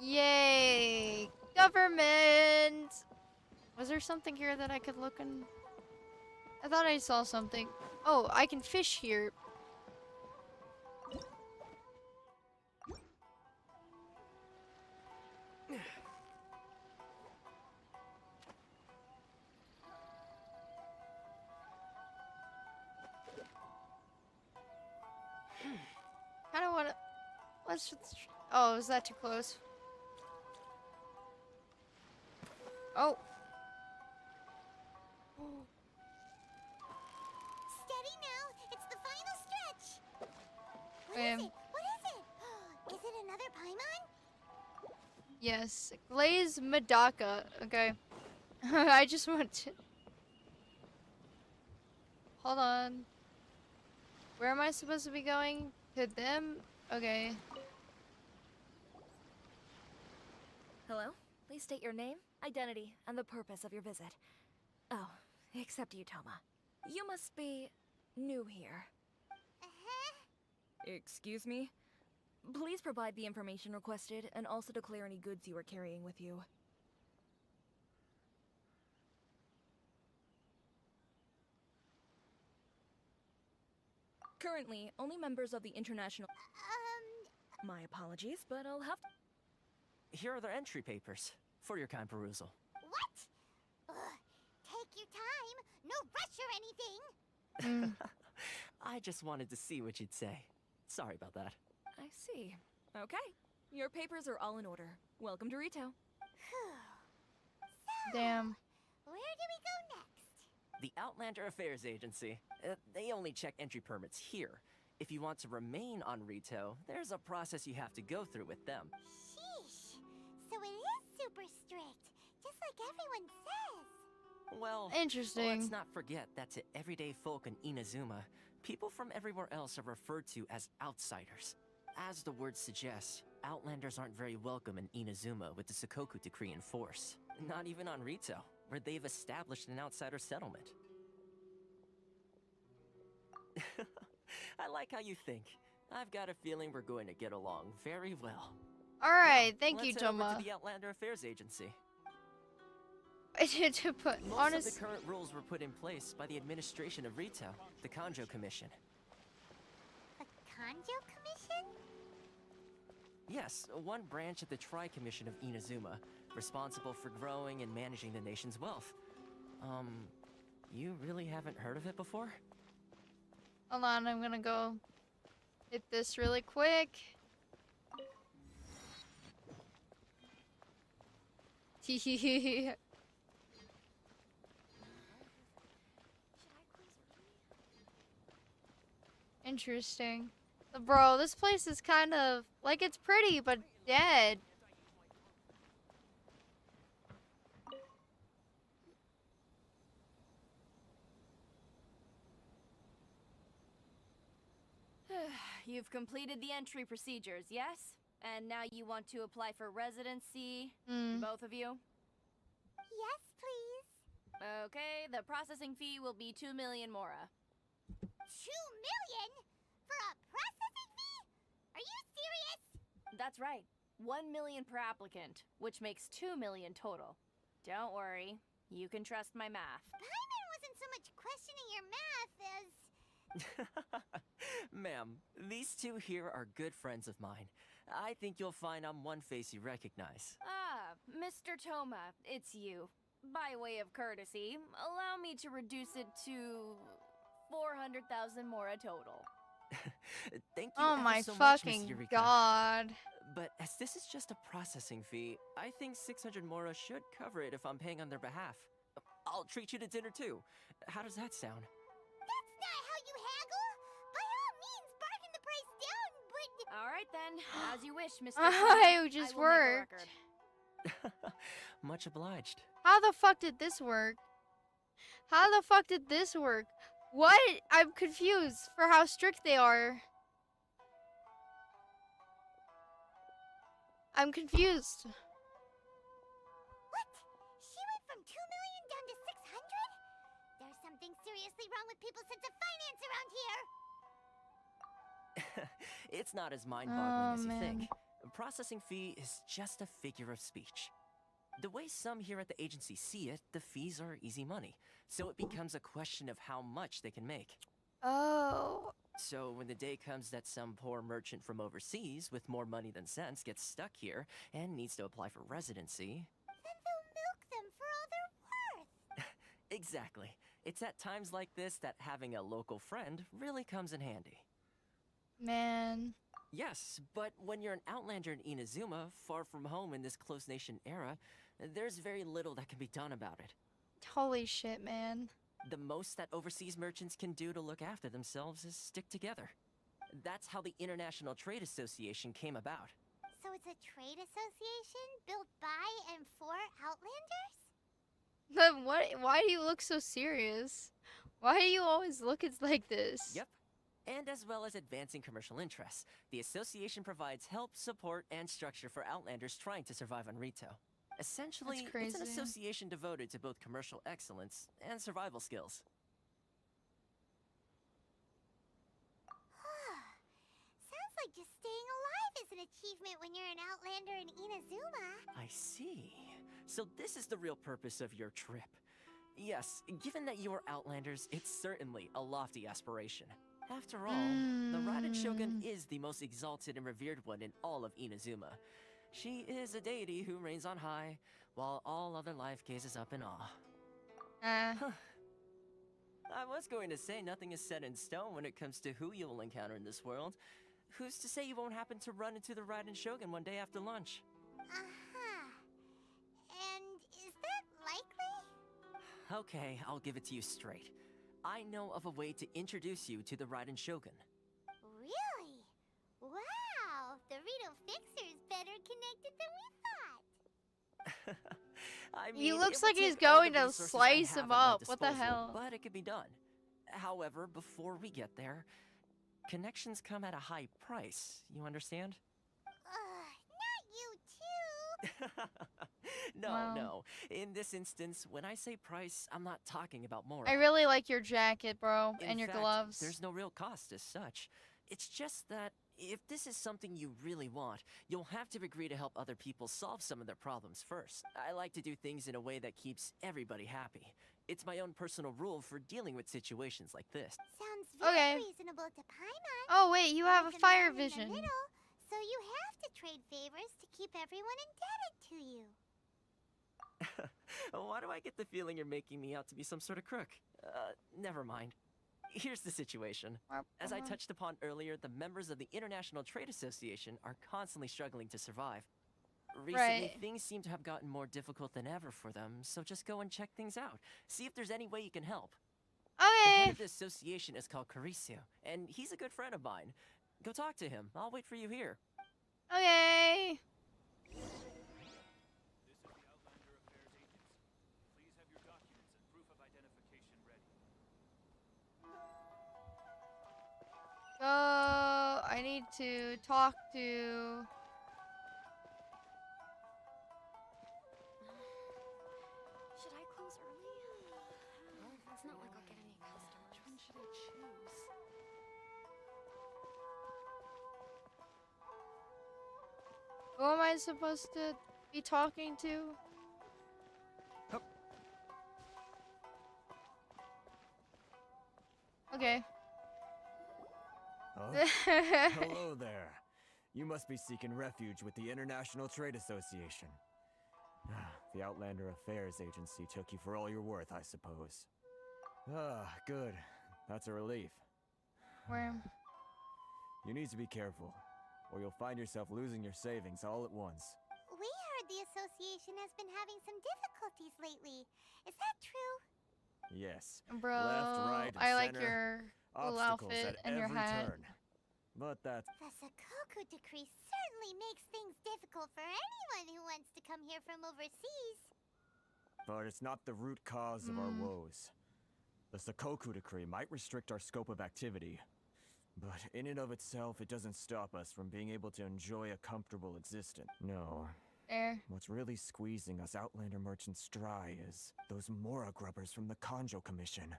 Yay! Government! Was there something here that I could look in? I thought I saw something. Oh, I can fish here. Kind of want to... Let's just... Oh, is that too close? Oh. Steady now. It's the final stretch. What Okay. is it? What is it? Is it another Paimon? Yes. Glaze Medaka. Okay. I just want to... Hold on. Where am I supposed to be going? To them? Okay. Hello? Please state your name, identity, and the purpose of your visit. Oh, except you, Toma. You must be new here. Excuse me? Please provide the information requested and also declare any goods you are carrying with you. Currently, only members of the international... My apologies, but I'll have to... Here are their entry papers for your kind perusal. What? Ugh, take your time. No rush or anything. I just wanted to see what you'd say. Sorry about that. I see. Okay. Your papers are all in order. Welcome to Rito. Damn. Where do we go next? The Outlander Affairs Agency. They only check entry permits here. If you want to remain on Rito, there's a process you have to go through with them. Sheesh. So it is super strict, just like everyone says. Well, Interesting. let's not forget that to everyday folk in Inazuma, people from everywhere else are referred to as outsiders. As the word suggests, Outlanders aren't very welcome in Inazuma with the Sakoku Decree in force. Not even on Rito, where they've established an outsider settlement. I like how you think. I've got a feeling we're going to get along very well. Alright, thank you, Let's head over Toma. to the Outlander Affairs Agency. I did to put Most of the current rules were put in place by the administration of Rito, the Kanjo Commission. The Kanjo Commission? Yes, one branch of the Tri-Commission of Inazuma, responsible for growing and managing the nation's wealth. You really haven't heard of it before? Hold on, I'm gonna go hit this really quick. Interesting. Bro, this place is kind of like it's pretty but dead. You've completed the entry procedures, yes? And now you want to apply for residency, both of you? Yes, please. Okay, the processing fee will be 2 million mora. 2 million? For a processing fee? Are you serious? That's right. 1 million per applicant, which makes 2 million total. Don't worry, you can trust my math. Paimon wasn't so much questioning your math as... Ma'am, these two here are good friends of mine. I think you'll find I'm one face you recognize. Ah, Mr. Toma, it's you. By way of courtesy, allow me to reduce it to 400,000 mora total. Thank you Oh ever my so much, fucking Miss Eureka. god. But as this is just a processing fee, I think 600 mora should cover it if I'm paying on their behalf. I'll treat you to dinner too. How does that sound? That's not how you haggle! By all means, bargain the price down, but... Alright then, as you wish, Mr. I just will make a worked. record. Much obliged. How the fuck did this work? How the fuck did this work? What? I'm confused for how strict they are. I'm confused. What? She went from 2 million down to 600? There's something seriously wrong with people's sense of finance around here. It's not as mind-boggling as you man. think. A processing fee is just a figure of speech. The way some here at the agency see it, the fees are easy money. So it becomes a question of how much they can make. Oh. So when the day comes that some poor merchant from overseas with more money than sense gets stuck here and needs to apply for residency... Then they'll milk them for all they're worth. Exactly. It's at times like this that having a local friend really comes in handy. Man. Yes, but when you're an outlander in Inazuma, far from home in this closed nation era, there's very little that can be done about it. Holy shit, man. The most that overseas merchants can do to look after themselves is stick together. That's how the International Trade Association came about. So it's a trade association built by and for Outlanders? What? Why do you look so serious? Why do you always look like this? Yep. And as well as advancing commercial interests, the association provides help, support, and structure for Outlanders trying to survive on Rito. Essentially, it's an crazy. association devoted to both commercial excellence and survival skills. Sounds like just staying alive is an achievement when you're an Outlander in Inazuma. I see. So this is the real purpose of your trip. Yes, given that you are Outlanders, it's certainly a lofty aspiration. After all, the Raiden Shogun is the most exalted and revered one in all of Inazuma. She is a deity who reigns on high, while all other life gazes up in awe. I was going to say nothing is set in stone when it comes to who you will encounter in this world. Who's to say you won't happen to run into the Raiden Shogun one day after lunch? Uh-huh. And is that likely? Okay, I'll give it to you straight. I know of a way to introduce you to the Raiden Shogun. Really? Wow! The Rito Fixer's better connected than we thought. I mean, He looks it would like he's take all the going to resources I slice have him at my up. What the disposal, hell? But it could be done. However, before we get there, connections come at a high price. You understand? Not you too! No, Wow. no. In this instance, when I say price, I'm not talking about more. I really like your jacket, bro, In and your fact, gloves. there's no real cost as such. It's just that if this is something you really want, you'll have to agree to help other people solve some of their problems first. I like to do things in a way that keeps everybody happy. It's my own personal rule for dealing with situations like this. Sounds very Okay. reasonable to Paimon. Oh wait, you have a He's fire man in the vision. middle, so you have to trade favors to keep everyone indebted to you. Why do I get the feeling you're making me out to be some sort of crook? Never mind. Here's the situation. As I touched upon earlier, the members of the International Trade Association are constantly struggling to survive. Recently, Right. things seem to have gotten more difficult than ever for them, so just go and check things out. See if there's any way you can help. The head Okay. of the association is called Caricio, and he's a good friend of mine. Go talk to him. I'll wait for you here. Okay. Go. I need to talk to. Should I close early? It's not like I'll get any customers. Which one should I choose? Who am I supposed to be talking to? Okay. Oh, hello there. You must be seeking refuge with the International Trade Association. The Outlander Affairs Agency took you for all you're worth, I suppose. Ah, good. That's a relief. Where? You need to be careful, or you'll find yourself losing your savings all at once. We heard the association has been having some difficulties lately. Is that true? Yes. Bro, Left, right, and I like center. your little Obstacles outfit at and your every hat. turn. But that's... The Sakoku decree certainly makes things difficult for anyone who wants to come here from overseas. But it's not the root cause of our woes. The Sakoku decree might restrict our scope of activity, but in and of itself, it doesn't stop us from being able to enjoy a comfortable existence. No. What's really squeezing us Outlander merchants dry is those Mora grubbers from the Kanjo Commission.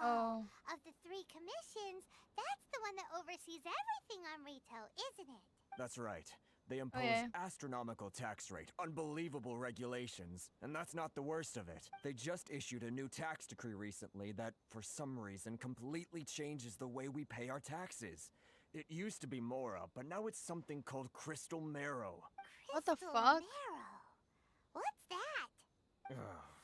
Oh. Of the 3 commissions, that's the one that oversees everything on retail, isn't it? That's right. They impose Okay. astronomical tax rate, unbelievable regulations, and that's not the worst of it. They just issued a new tax decree recently that, for some reason, completely changes the way we pay our taxes. It used to be Mora, but now it's something called Crystal Marrow. What the fuck? Marrow. What's that?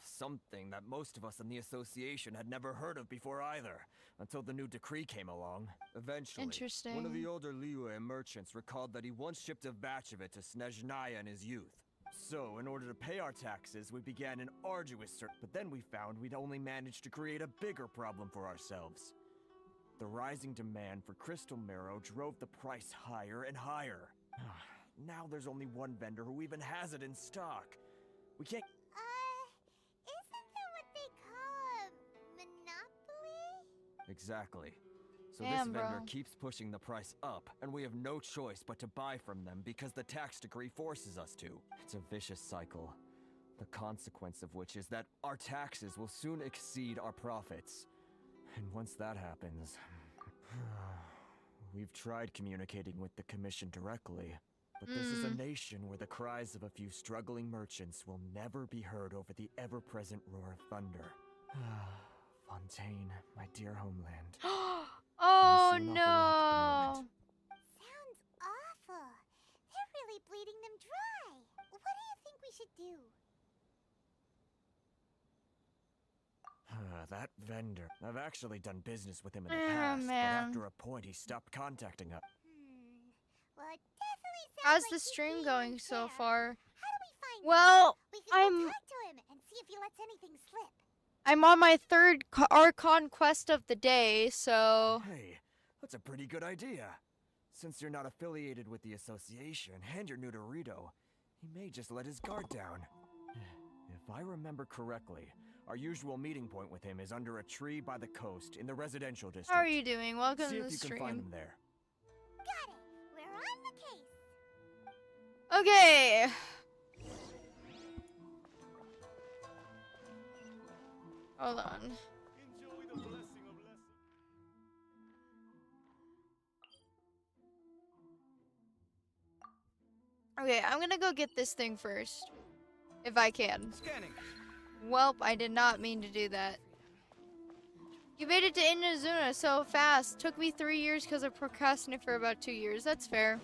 Something that most of us in the association had never heard of before either, until the new decree came along. Eventually, Interesting. one of the older Liyue merchants recalled that he once shipped a batch of it to Snezhnaya in his youth. So, in order to pay our taxes, we began an arduous search, but then we found we'd only managed to create a bigger problem for ourselves. The rising demand for crystal marrow drove the price higher and higher. Now there's only one vendor who even has it in stock. We can't... Isn't that what they call a monopoly? Exactly. So Damn, this vendor bro. keeps pushing the price up, and we have no choice but to buy from them because the tax decree forces us to. It's a vicious cycle. The consequence of which is that our taxes will soon exceed our profits. And once that happens... We've tried communicating with the Commission directly, but this is a nation where the cries of a few struggling merchants will never be heard over the ever-present roar of thunder. Fontaine, my dear homeland. Oh Miss you an awful lot at the no! moment. Sounds awful. They're really bleeding them dry. What do you think we should do? That vendor. I've actually done business with him in the Oh, past, man. but after a point he stopped contacting us. Well, it definitely sounds How's like the he's stream being going so unfair. far? How do we find Well, him? We can I'm- go talk to him and see if he lets anything slip. I'm on my 3rd Archon quest of the day, so... Hey, that's a pretty good idea. Since you're not affiliated with the association and you're new to Rito, he may just let his guard down. If I remember correctly, our usual meeting point with him is under a tree by the coast in the residential district. How are you doing? Welcome See to if the you stream. can find him there. Got it. We're on the case. Okay. Hold on. Okay, I'm gonna go get this thing first. If I can. Scanning. Welp, I did not mean to do that. You made it to Inazuna so fast. Took me 3 years because I procrastinated for about 2 years. That's fair.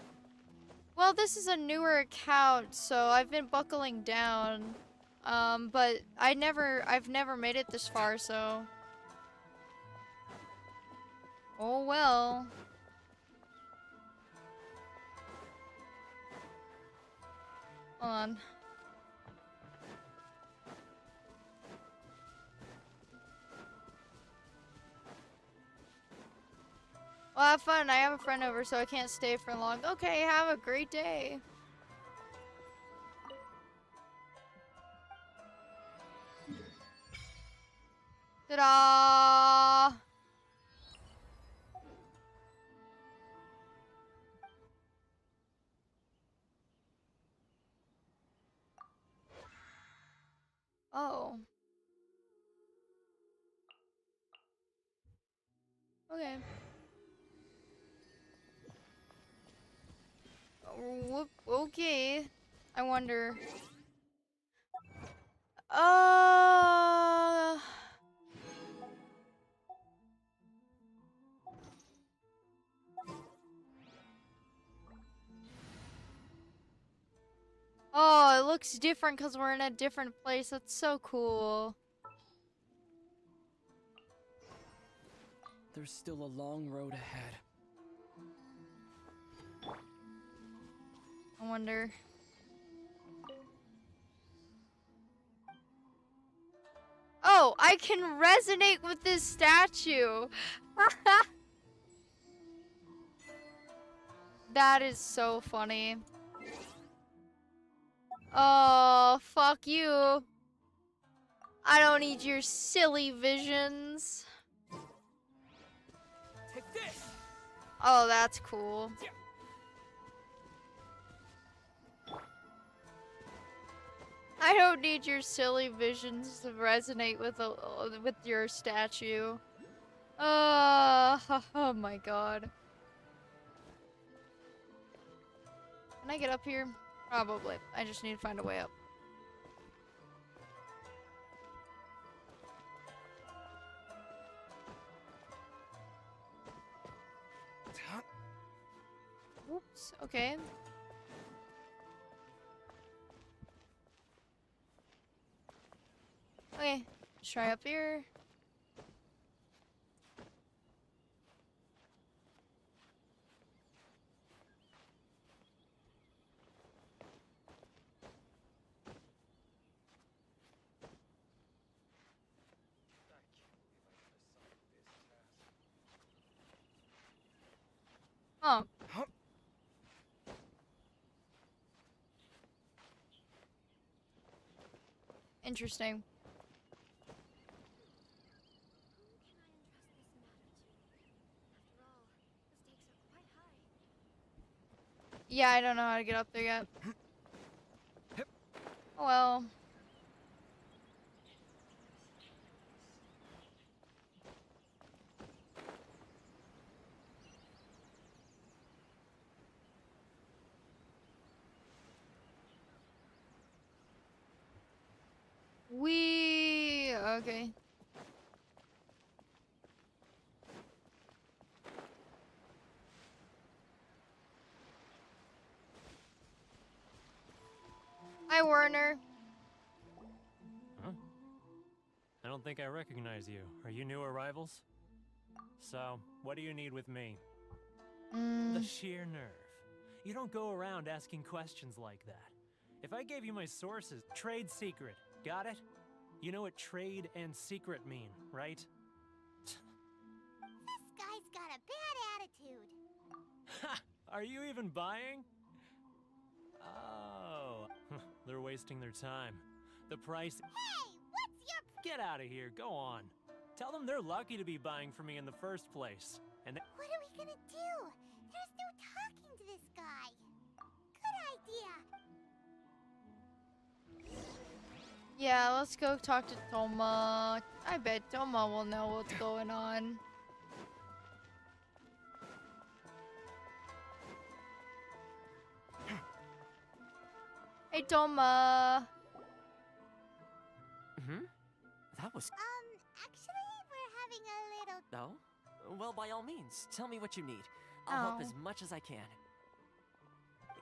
Well, this is a newer account, so I've been buckling down. But I've never made it this far, so. Oh well. Hold on. Well, have fun. I have a friend over, so I can't stay for long. Okay, have a great day. Ta-da! Oh. Okay. Whoop, okay. I wonder. Oh, it looks different because we're in a different place. That's so cool. There's still a long road ahead. I wonder. Oh, I can resonate with this statue. That is so funny. Oh, fuck you. I don't need your silly visions. Take this. Oh, that's cool. I don't need your silly visions to resonate with your statue. Oh my god. Can I get up here? Probably. I just need to find a way up. Oops, okay. Okay, let's try up here. Huh. Interesting. Yeah, I don't know how to get up there yet. Oh well. Okay. Hi, Werner. Huh? I don't think I recognize you. Are you new arrivals? So, what do you need with me? The sheer nerve. You don't go around asking questions like that. If I gave you my sources, trade secret, got it? You know what trade and secret mean, right? This guy's got a bad attitude. Ha! Are you even buying? Oh, they're wasting their time. The price. Hey, what's your... Get out of here, go on. Tell them they're lucky to be buying from me in the first place. And What are we gonna do? There's no talking to this guy. Good idea. Yeah, let's go talk to Toma. I bet Toma will know what's going on. Hey, Toma. That was... Actually, we're having a little... No? Well, by all means, tell me what you need. I'll help Oh. as much as I can.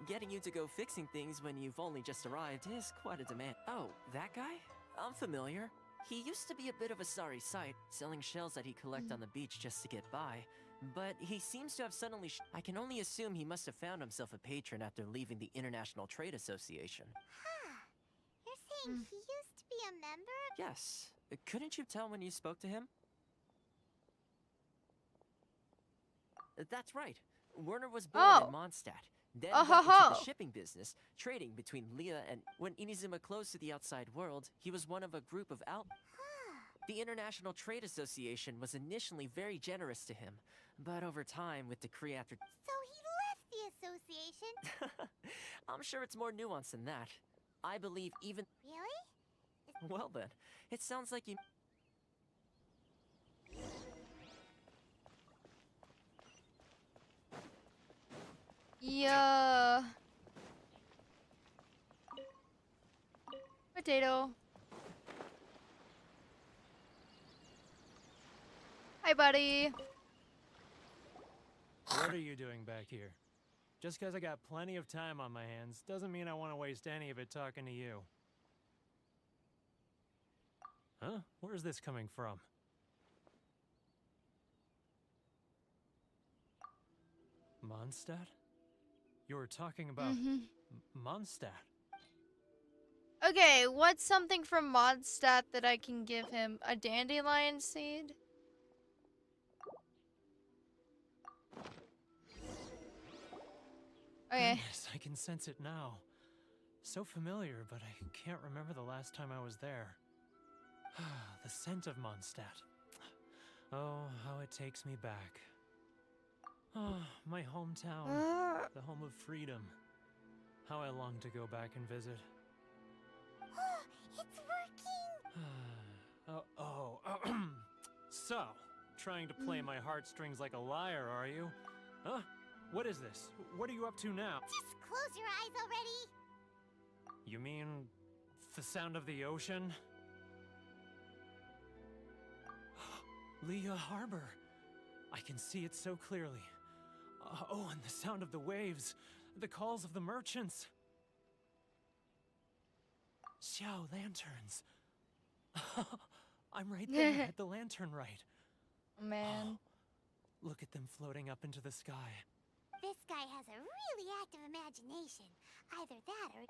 Getting you to go fixing things when you've only just arrived is quite a demand. Oh, that guy? I'm familiar. He used to be a bit of a sorry sight, selling shells that he collect on the beach just to get by. But he seems to have suddenly I can only assume he must have found himself a patron after leaving the International Trade Association. Huh. You're saying he used to be a member? Yes. Couldn't you tell when you spoke to him? That's right. Werner was born in Mondstadt. Then went into the shipping business, trading between Leah and... When Inazuma closed to the outside world, he was one of a group of The International Trade Association was initially very generous to him, but over time, with decree after... So he left the association? I'm sure it's more nuanced than that. I believe even... Really? Well then, it sounds like you... Yeah. Potato. Hi, buddy. What are you doing back here? Just because I got plenty of time on my hands doesn't mean I want to waste any of it talking to you. Huh? Where's this coming from? Mondstadt? You were talking about Mondstadt. Okay, what's something from Mondstadt that I can give him? A dandelion seed? Okay. Goodness, I can sense it now. So familiar, but I can't remember the last time I was there. The scent of Mondstadt. Oh, how it takes me back. Oh, my hometown. The home of freedom. How I long to go back and visit. It's working! So, trying to play my heartstrings like a liar, are you? Huh? What is this? What are you up to now? Just close your eyes already! You mean the sound of the ocean? Leah Harbor. I can see it so clearly. Oh, and the sound of the waves. The calls of the merchants. Xiao lanterns. I'm right there at the lantern right. Man. Look at them floating up into the sky. This guy has a really active imagination. Either that or...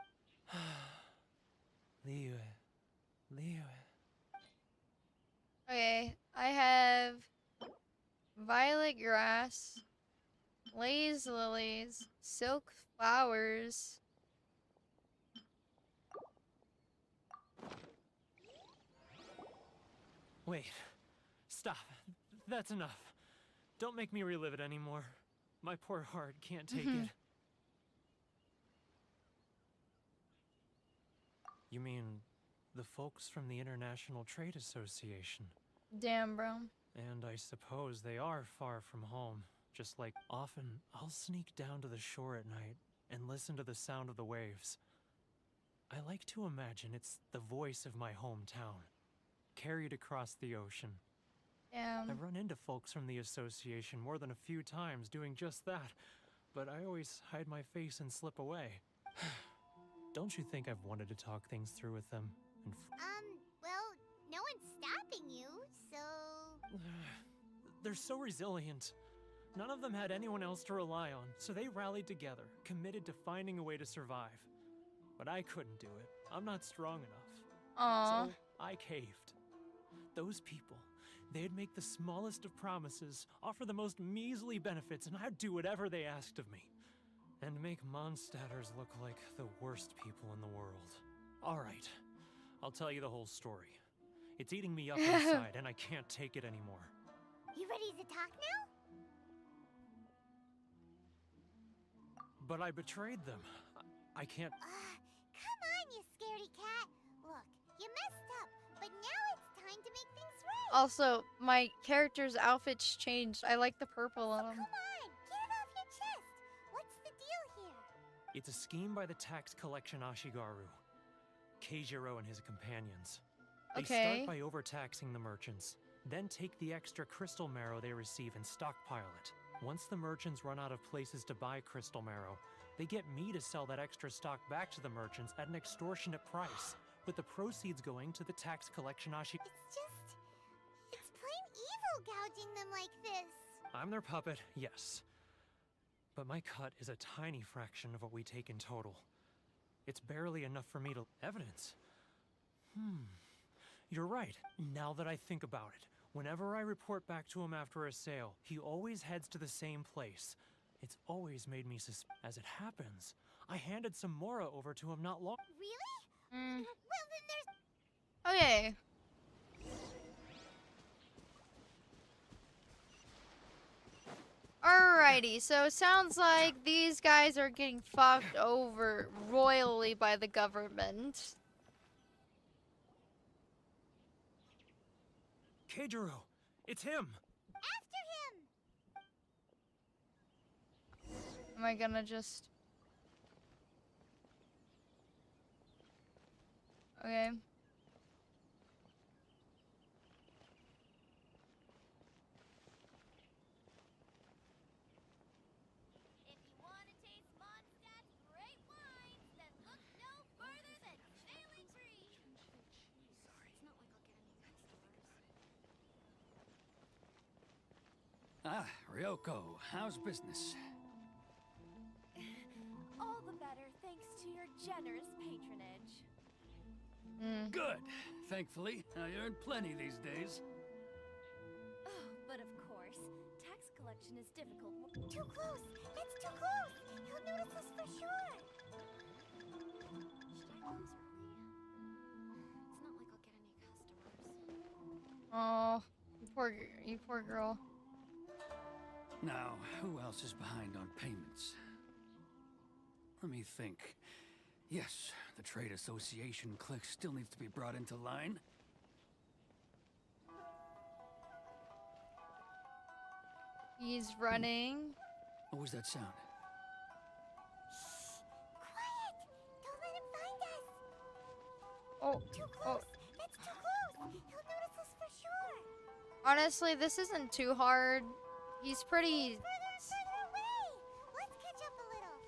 Liyue. Okay, I have violet grass, laze lilies, silk flowers. Wait. Stop. That's enough. Don't make me relive it anymore. My poor heart can't take it. You mean the folks from the International Trade Association? Damn, bro. And I suppose they are far from home. Just like often, I'll sneak down to the shore at night and listen to the sound of the waves. I like to imagine it's the voice of my hometown, carried across the ocean. I've run into folks from the association more than a few times doing just that, but I always hide my face and slip away. Don't you think I've wanted to talk things through with them? And well, no one's stopping you, so... They're so resilient. None of them had anyone else to rely on, so they rallied together, committed to finding a way to survive. But I couldn't do it. I'm not strong enough. Aww. So I caved. Those people, they'd make the smallest of promises, offer the most measly benefits, and I'd do whatever they asked of me. And make Mondstadters look like the worst people in the world. Alright, I'll tell you the whole story. It's eating me up inside, and I can't take it anymore. You ready to talk now? But I betrayed them. I can't... Come on, you scaredy cat. Look, you messed but now it's time to make things right. Also, my character's outfit's changed. I like the purple on him. Come on, get it off your chest. What's the deal here? It's a scheme by the tax collection Ashigaru, Keijiro and his companions. They start by overtaxing the merchants, then take the extra crystal marrow they receive and stockpile it. Once the merchants run out of places to buy crystal marrow, they get me to sell that extra stock back to the merchants at an extortionate price, with the proceeds going to the tax collection It's plain evil gouging them like this. I'm their puppet, yes. But my cut is a tiny fraction of what we take in total. It's barely enough for me to... Evidence? You're right. Now that I think about it, whenever I report back to him after a sale, he always heads to the same place. It's always made me As it happens, I handed some Mora over to him not long... Really? Well, then there's... Okay. Alrighty, so it sounds like these guys are getting fucked over royally by the government. Keijiro, it's him! After him! Am I gonna just... Okay. If you want to taste Mondstadt's great wines, then look no further than Failing Tree. Sorry, it's not like I'll get any customers. Ah, Ryoko, how's business? All the better thanks to your generous patronage. Good. Thankfully, I earn plenty these days. Oh, but of course, tax collection is difficult. Too close! It's too close! He'll notice us for sure! Should I close early? It's not like I'll get any customers. Oh, you poor girl. Now, who else is behind on payments? Let me think. Yes, the trade association clique still needs to be brought into line. He's running. What was that sound? Quiet! Don't let him find us! Oh, Too close! It's too close! He'll notice us for sure! Honestly, this isn't too hard. He's pretty... Further and further away! Let's catch up a little.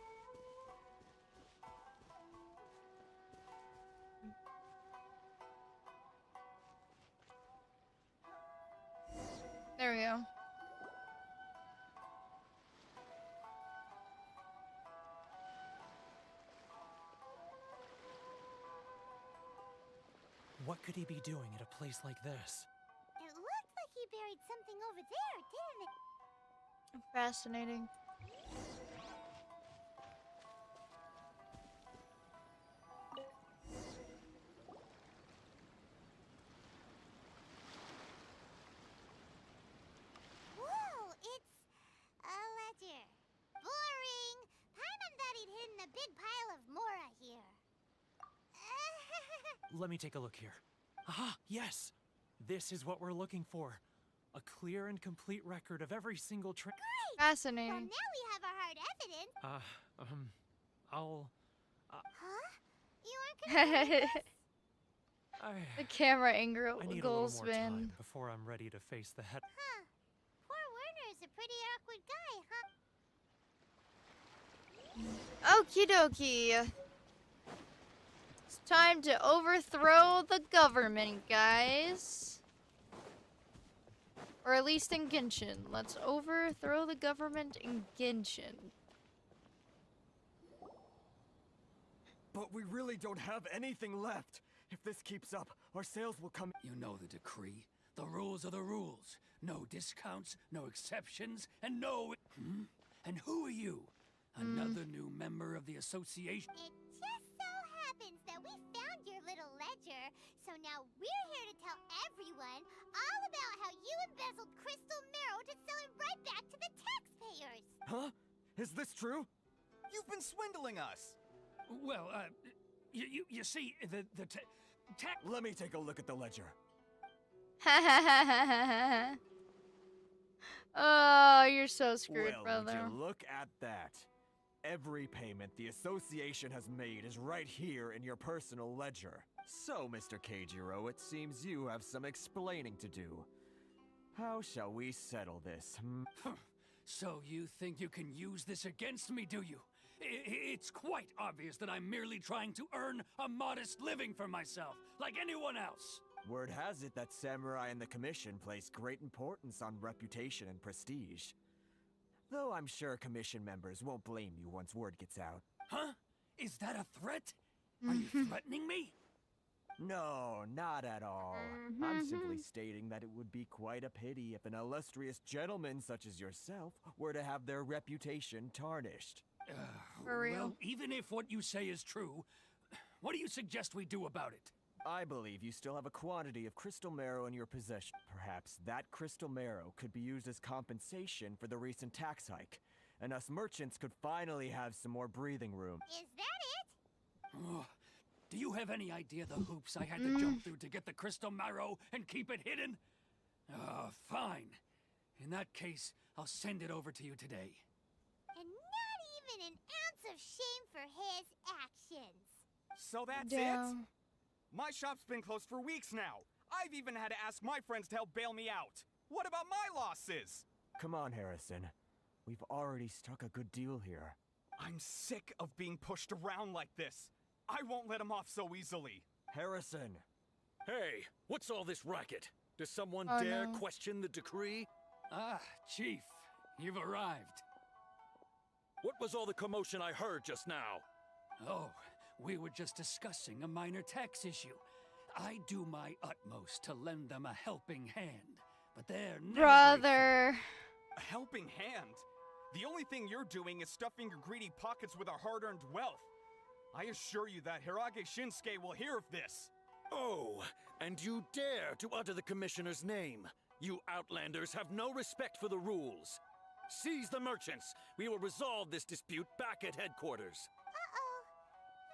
There we go. What could he be doing at a place like this? It looked like he buried something over there, didn't it? Fascinating. Whoa, it's a ledger. Boring. Paimon thought he'd hidden a big pile of Mora here. Let me take a look here. Aha, yes! This is what we're looking for. A clear and complete record of every single Great! Fascinating. Well, now we have our hard evidence. I'll... Huh? You aren't gonna believe this? The camera angle I need a goal little more spin. time before I'm ready to face the head. Huh. Poor Werner's a pretty awkward guy, huh? Okie dokie. It's time to overthrow the government, guys. Or at least in Genshin. Let's overthrow the government in Genshin. But we really don't have anything left. If this keeps up, our sales will come... You know the decree. The rules are the rules. No discounts, no exceptions, and no... And who are you? Another new member of the association? It just so happens that we found your little ledger, so now we're here to tell everyone all about how you embezzled crystal marrow to sell it right back to the taxpayers. Huh? Is this true? You've been swindling us! Well, you see, Let me take a look at the ledger. Oh, you're so screwed, Well, brother. would you look at that? Every payment the association has made is right here in your personal ledger. So, Mr. Keijiro, it seems you have some explaining to do. How shall we settle this? So you think you can use this against me, do you? It's quite obvious that I'm merely trying to earn a modest living for myself, like anyone else. Word has it that Samurai and the Commission place great importance on reputation and prestige. Though I'm sure Commission members won't blame you once word gets out. Huh? Is that a threat? Are you threatening me? No, not at all. I'm simply stating that it would be quite a pity if an illustrious gentleman such as yourself were to have their reputation tarnished. For real? Well, even if what you say is true, what do you suggest we do about it? I believe you still have a quantity of crystal marrow in your possession. Perhaps that crystal marrow could be used as compensation for the recent tax hike, and us merchants could finally have some more breathing room. Is that it? Oh, do you have any idea the hoops I had to jump through to get the crystal marrow and keep it hidden? Fine. In that case, I'll send it over to you today. And not even an ounce of shame for his actions. So that's it? My shop's been closed for weeks now. I've even had to ask my friends to help bail me out. What about my losses? Come on, Harrison. We've already struck a good deal here. I'm sick of being pushed around like this. I won't let him off so easily. Harrison! Hey, what's all this racket? Does someone dare question the decree? Ah, Chief, you've arrived. What was all the commotion I heard just now? Oh, we were just discussing a minor tax issue. I do my utmost to lend them a helping hand, but they're never Brother. A helping hand? The only thing you're doing is stuffing your greedy pockets with our hard-earned wealth. I assure you that Hirage Shinsuke will hear of this. Oh, and you dare to utter the Commissioner's name. You Outlanders have no respect for the rules. Seize the merchants. We will resolve this dispute back at headquarters. Uh-oh.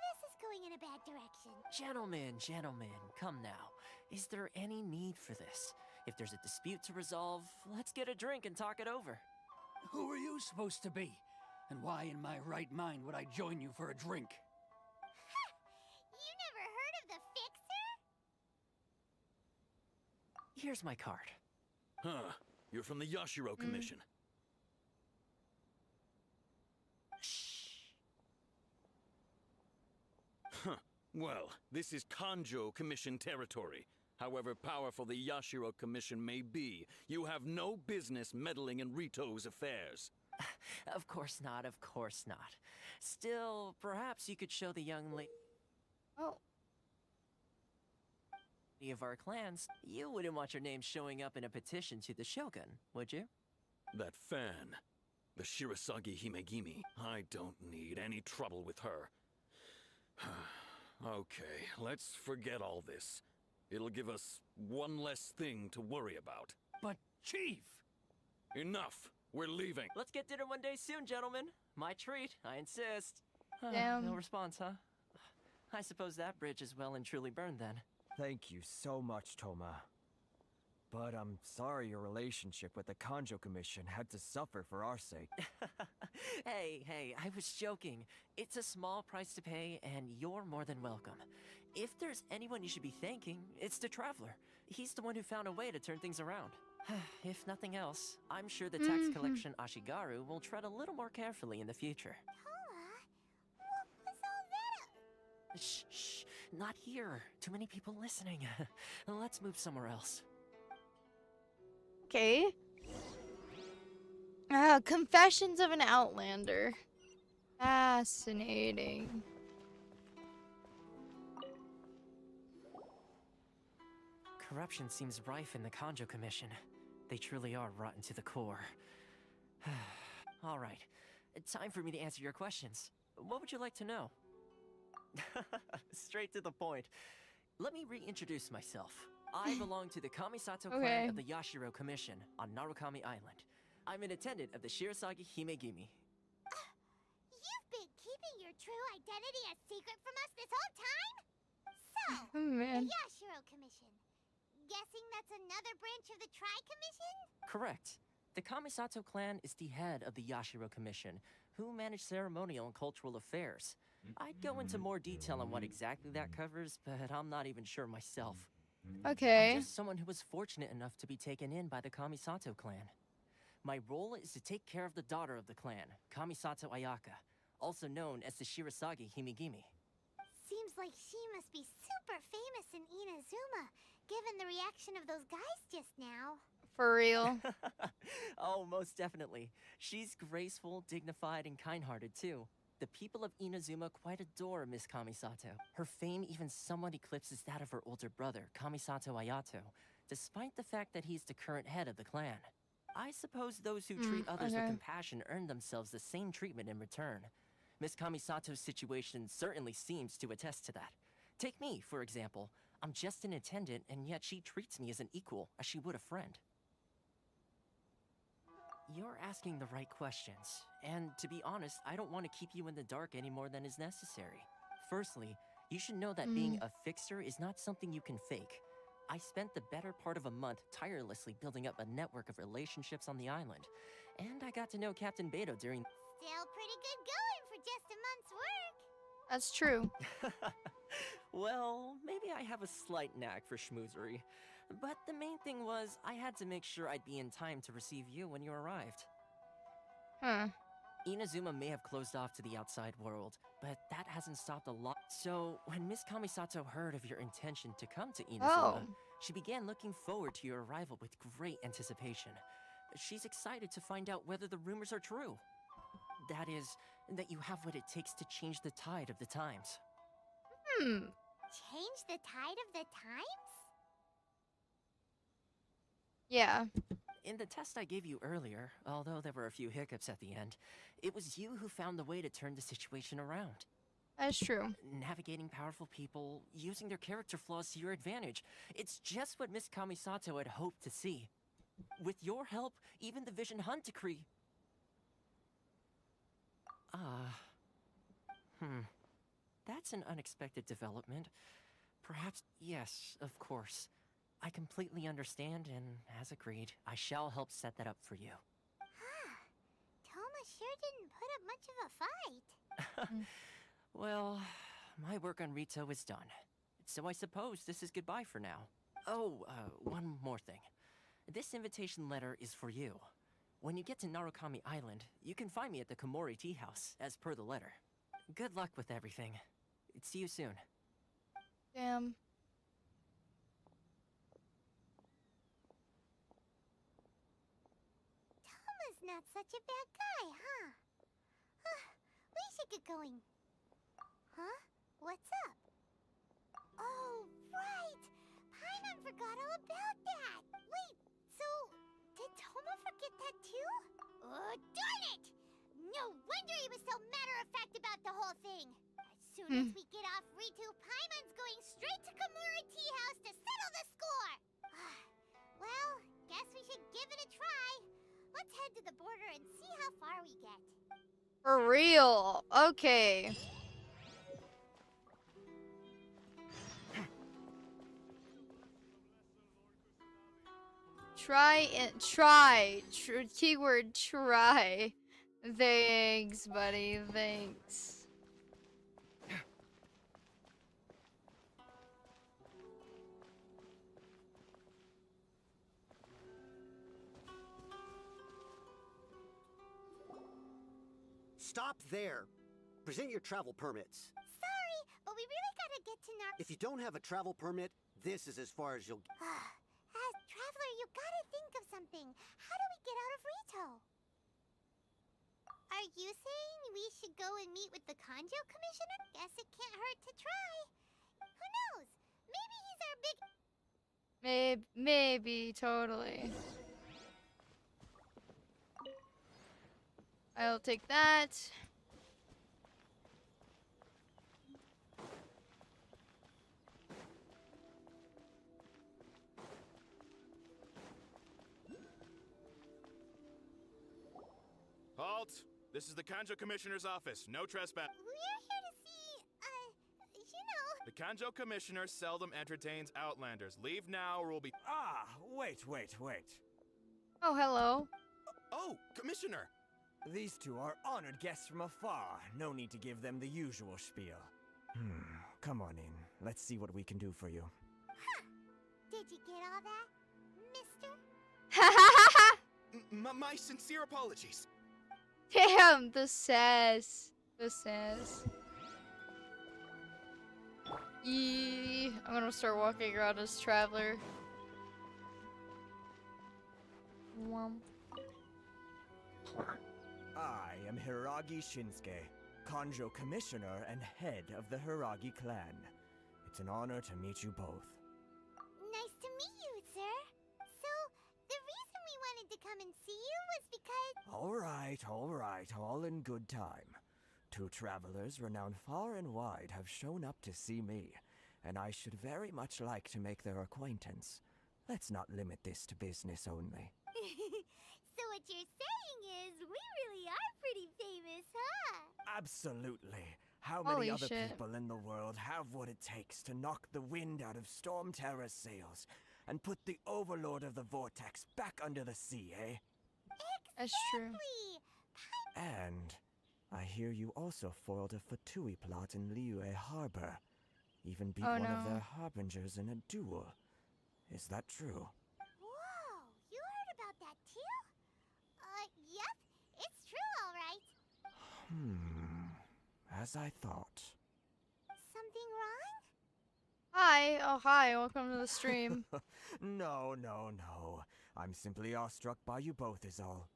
This is going in a bad direction. Gentlemen, come now. Is there any need for this? If there's a dispute to resolve, let's get a drink and talk it over. Who are you supposed to be? And why in my right mind would I join you for a drink? You never heard of the Fixer? Here's my card. Huh. You're from the Yashiro Commission. Huh. Well, this is Kanjo Commission territory. However powerful the Yashiro Commission may be, you have no business meddling in Rito's affairs. Of course not. Still, perhaps you could show the young lady of our clans, you wouldn't want your name showing up in a petition to the Shogun, would you? That fan, the Shirasagi Himegimi, I don't need any trouble with her. Okay, let's forget all this. It'll give us one less thing to worry about. But, Chief! Enough! We're leaving. Let's get dinner one day soon, gentlemen. My treat, I insist. Damn. No response, huh? I suppose that bridge is well and truly burned then. Thank you so much, Toma. But I'm sorry your relationship with the Kanjo Commission had to suffer for our sake. Hey, I was joking. It's a small price to pay, and you're more than welcome. If there's anyone you should be thanking, it's the Traveler. He's the one who found a way to turn things around. If nothing else, I'm sure the tax collection Ashigaru will tread a little more carefully in the future. What was all that? Shh, not here. Too many people listening. Let's move somewhere else. Okay. Confessions of an Outlander. Fascinating. Corruption seems rife in the Kanjo Commission. They truly are rotten to the core. All right, time for me to answer your questions. What would you like to know? Straight to the point. Let me reintroduce myself. I belong to the Kamisato clan of the Yashiro Commission on Narukami Island. I'm an attendant of the Shirasagi Himegimi. You've been keeping your true identity a secret from us this whole time? So, Man. the Yashiro Commission. Guessing that's another branch of the Tri-Commission? Correct. The Kamisato clan is the head of the Yashiro Commission, who manage ceremonial and cultural affairs. I'd go into more detail on what exactly that covers, but I'm not even sure myself. Okay. I'm just someone who was fortunate enough to be taken in by the Kamisato clan. My role is to take care of the daughter of the clan, Kamisato Ayaka, also known as the Shirasagi Himigimi. Seems like she must be super famous in Inazuma, given the reaction of those guys just now. For real. Oh, most definitely. She's graceful, dignified, and kind-hearted, too. The people of Inazuma quite adore Miss Kamisato. Her fame even somewhat eclipses that of her older brother, Kamisato Ayato, despite the fact that he's the current head of the clan. I suppose those who treat others with compassion earn themselves the same treatment in return. Miss Kamisato's situation certainly seems to attest to that. Take me, for example. I'm just an attendant, and yet she treats me as an equal, as she would a friend. You're asking the right questions, and to be honest, I don't want to keep you in the dark any more than is necessary. Firstly, you should know that being a fixer is not something you can fake. I spent the better part of a month tirelessly building up a network of relationships on the island, and I got to know Captain Beto during... Still pretty good going for just a month's work. That's true. Well, maybe I have a slight knack for schmoozery. But the main thing was, I had to make sure I'd be in time to receive you when you arrived. Huh. Inazuma may have closed off to the outside world, but that hasn't stopped a lot. So, when Miss Kamisato heard of your intention to come to Inazuma, she began looking forward to your arrival with great anticipation. She's excited to find out whether the rumors are true. That is, that you have what it takes to change the tide of the times. Change the tide of the times? Yeah. In the test I gave you earlier, although there were a few hiccups at the end, it was you who found the way to turn the situation around. That's true. Navigating powerful people, using their character flaws to your advantage. It's just what Miss Kamisato had hoped to see. With your help, even the Vision Hunt decree... That's an unexpected development. Perhaps... Yes, of course. I completely understand, and as agreed, I shall help set that up for you. Toma sure didn't put up much of a fight. Well, my work on Rito is done. So I suppose this is goodbye for now. Oh, one more thing. This invitation letter is for you. When you get to Narukami Island, you can find me at the Komori Tea House, as per the letter. Good luck with everything. See you soon. Damn. Toma's not such a bad guy, huh? We should get going. Huh? What's up? Oh, right! Paimon forgot all about that! Wait, so... did Toma forget that too? Oh, darn it! No wonder he was so matter-of-fact about the whole thing! As soon as we get off Ritu, Paimon's going straight to Komori Tea House to settle the score! Well, guess we should give it a try. Let's head to the border and see how far we get. For real. Okay. Keyword try. Thanks, buddy. Thanks. Stop there. Present your travel permits. Sorry, but we really gotta get to If you don't have a travel permit, this is as far as you'll get. As traveler, you gotta think of something. How do we get out of Rito? Are you saying we should go and meet with the Kanjo Commissioner? Guess it can't hurt to try. Who knows? Maybe he's our big... Maybe, totally. I'll take that. Halt! This is the Kanjo Commissioner's office. No trespass. We're here to see, you know... The Kanjo Commissioner seldom entertains Outlanders. Leave now or we'll be— Ah, wait. Oh, hello. Oh, Commissioner! These two are honored guests from afar. No need to give them the usual spiel. Come on in. Let's see what we can do for you. Did you get all that, mister? My sincere apologies. Damn, the sass. The sass. Yee. I'm gonna start walking around as Traveler. I am Hiragi Shinsuke, Kanjo Commissioner and head of the Hiragi clan. It's an honor to meet you both. Nice to meet you, sir. So, the reason we wanted to come and see you was because— All right, all in good time. Two travelers renowned far and wide have shown up to see me, and I should very much like to make their acquaintance. Let's not limit this to business only. So what you're saying is, we really are pretty famous, huh? Absolutely. How many Holy other shit. people in the world have what it takes to knock the wind out of Storm Terror's sails and put the Overlord of the Vortex back under the sea, eh? That's true. And I hear you also foiled a Fatui plot in Liyue Harbor. Even beat one of their harbingers in a duel. Is that true? Whoa, you heard about that too? Yep, it's true, all right. As I thought. Something wrong? Hi. Oh, hi. Welcome to the stream. No. I'm simply awestruck by you both is all.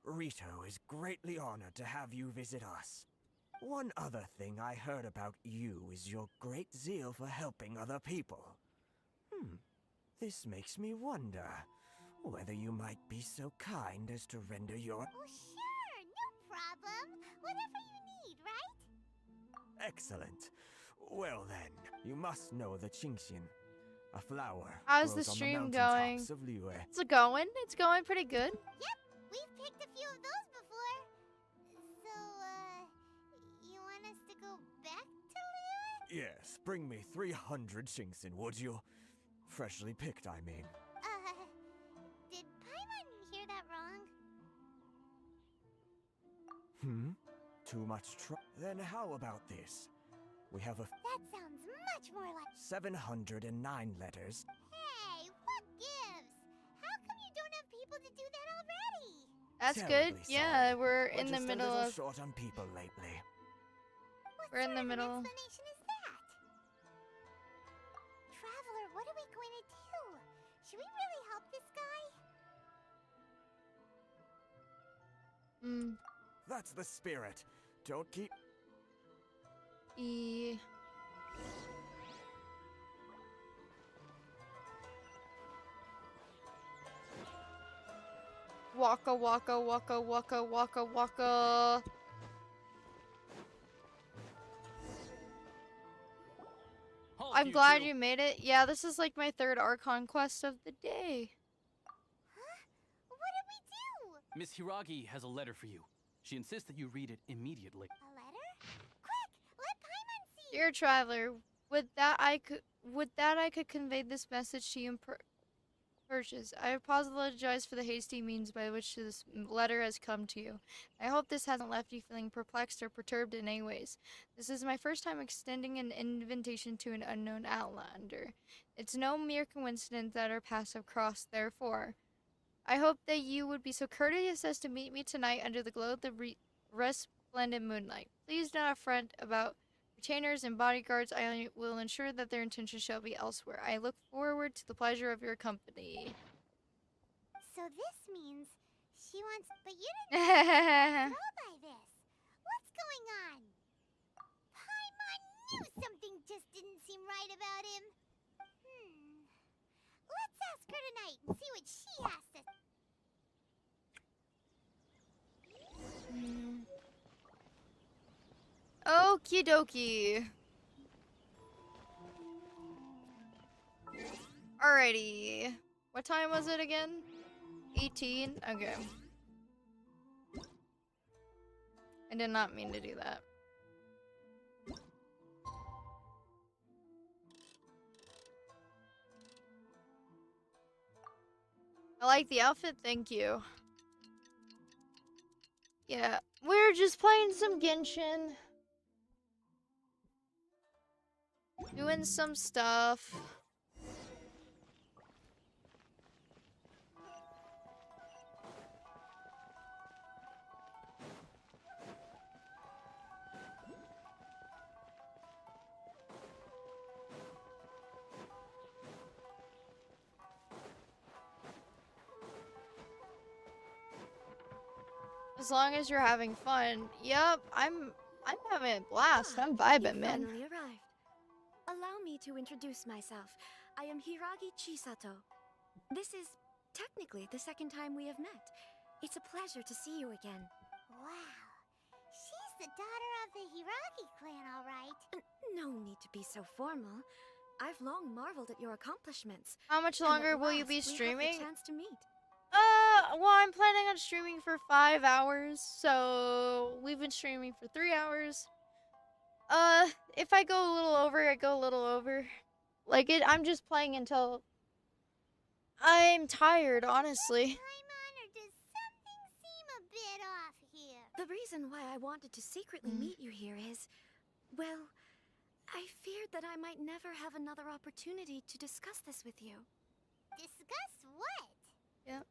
Rito is greatly honored to have you visit us. One other thing I heard about you is your great zeal for helping other people. This makes me wonder whether you might be so kind as to render your— Oh, sure, no problem. Whatever you need, right? Excellent. Well then, you must know the Qingxian. A flower How's the grows on stream the going? mountaintops of Liyue. It's going. It's going pretty good. Yep, we've picked a few of those before. So, you want us to go back to Liyue? Yes, bring me 300 Qingxian, would you? Freshly picked, I mean. Did Paimon hear that wrong? Too much Then how about this? We have a That sounds much more like— 709 letters. Hey, what gives? How come you don't have people to do that already? That's Terribly good. Yeah, we're in the just middle a little of. short on people lately. What We're in sort the of middle. an explanation is that? Traveler, what are we going to do? Should we really help this guy? That's the spirit. Don't keep. Waka waka waka waka waka waka. I'm glad you made it. Yeah, this is like my third Archon quest of the day. What did we do? Miss Hiragi has a letter for you. She insists that you read it immediately. A letter? Quick, let Paimon see. Dear traveler, would that I could convey this message to you in purchase. I apologize for the hasty means by which this letter has come to you. I hope this hasn't left you feeling perplexed or perturbed in any ways. This is my first time extending an invitation to an unknown Outlander. It's no mere coincidence that our paths have crossed, therefore. I hope that you would be so courteous as to meet me tonight under the glow of the resplendent moonlight. Please do not fret about retainers and bodyguards. I will ensure that their intentions shall be elsewhere. I look forward to the pleasure of your company. So this means she wants— But you didn't know by this. What's going on? Paimon knew something just didn't seem right about him. Let's ask her tonight and see what she has to— Okie dokie. Alrighty. What time was it again? 18? Okay. I did not mean to do that. I like the outfit, thank you. Yeah, we're just playing some Genshin. Doing some stuff. As long as you're having fun. Yep, I'm having a blast. I'm vibing, man. Finally arrived. Allow me to introduce myself. I am Hiragi Chisato. This is technically the second time we have met. It's a pleasure to see you again. Wow. She's the daughter of the Hiragi clan, all right. No need to be so formal. I've long marveled at your accomplishments. How much And at longer will you last be we have the streaming? chance to meet. Well, I'm planning on streaming for 5 hours, so we've been streaming for 3 hours. If I go a little over, I go a little over. Like, I'm just playing until I'm tired, honestly. Or does something seem a bit off here? The reason why I wanted to secretly meet you here is, well, I feared that I might never have another opportunity to discuss this with you. Discuss what? Yep.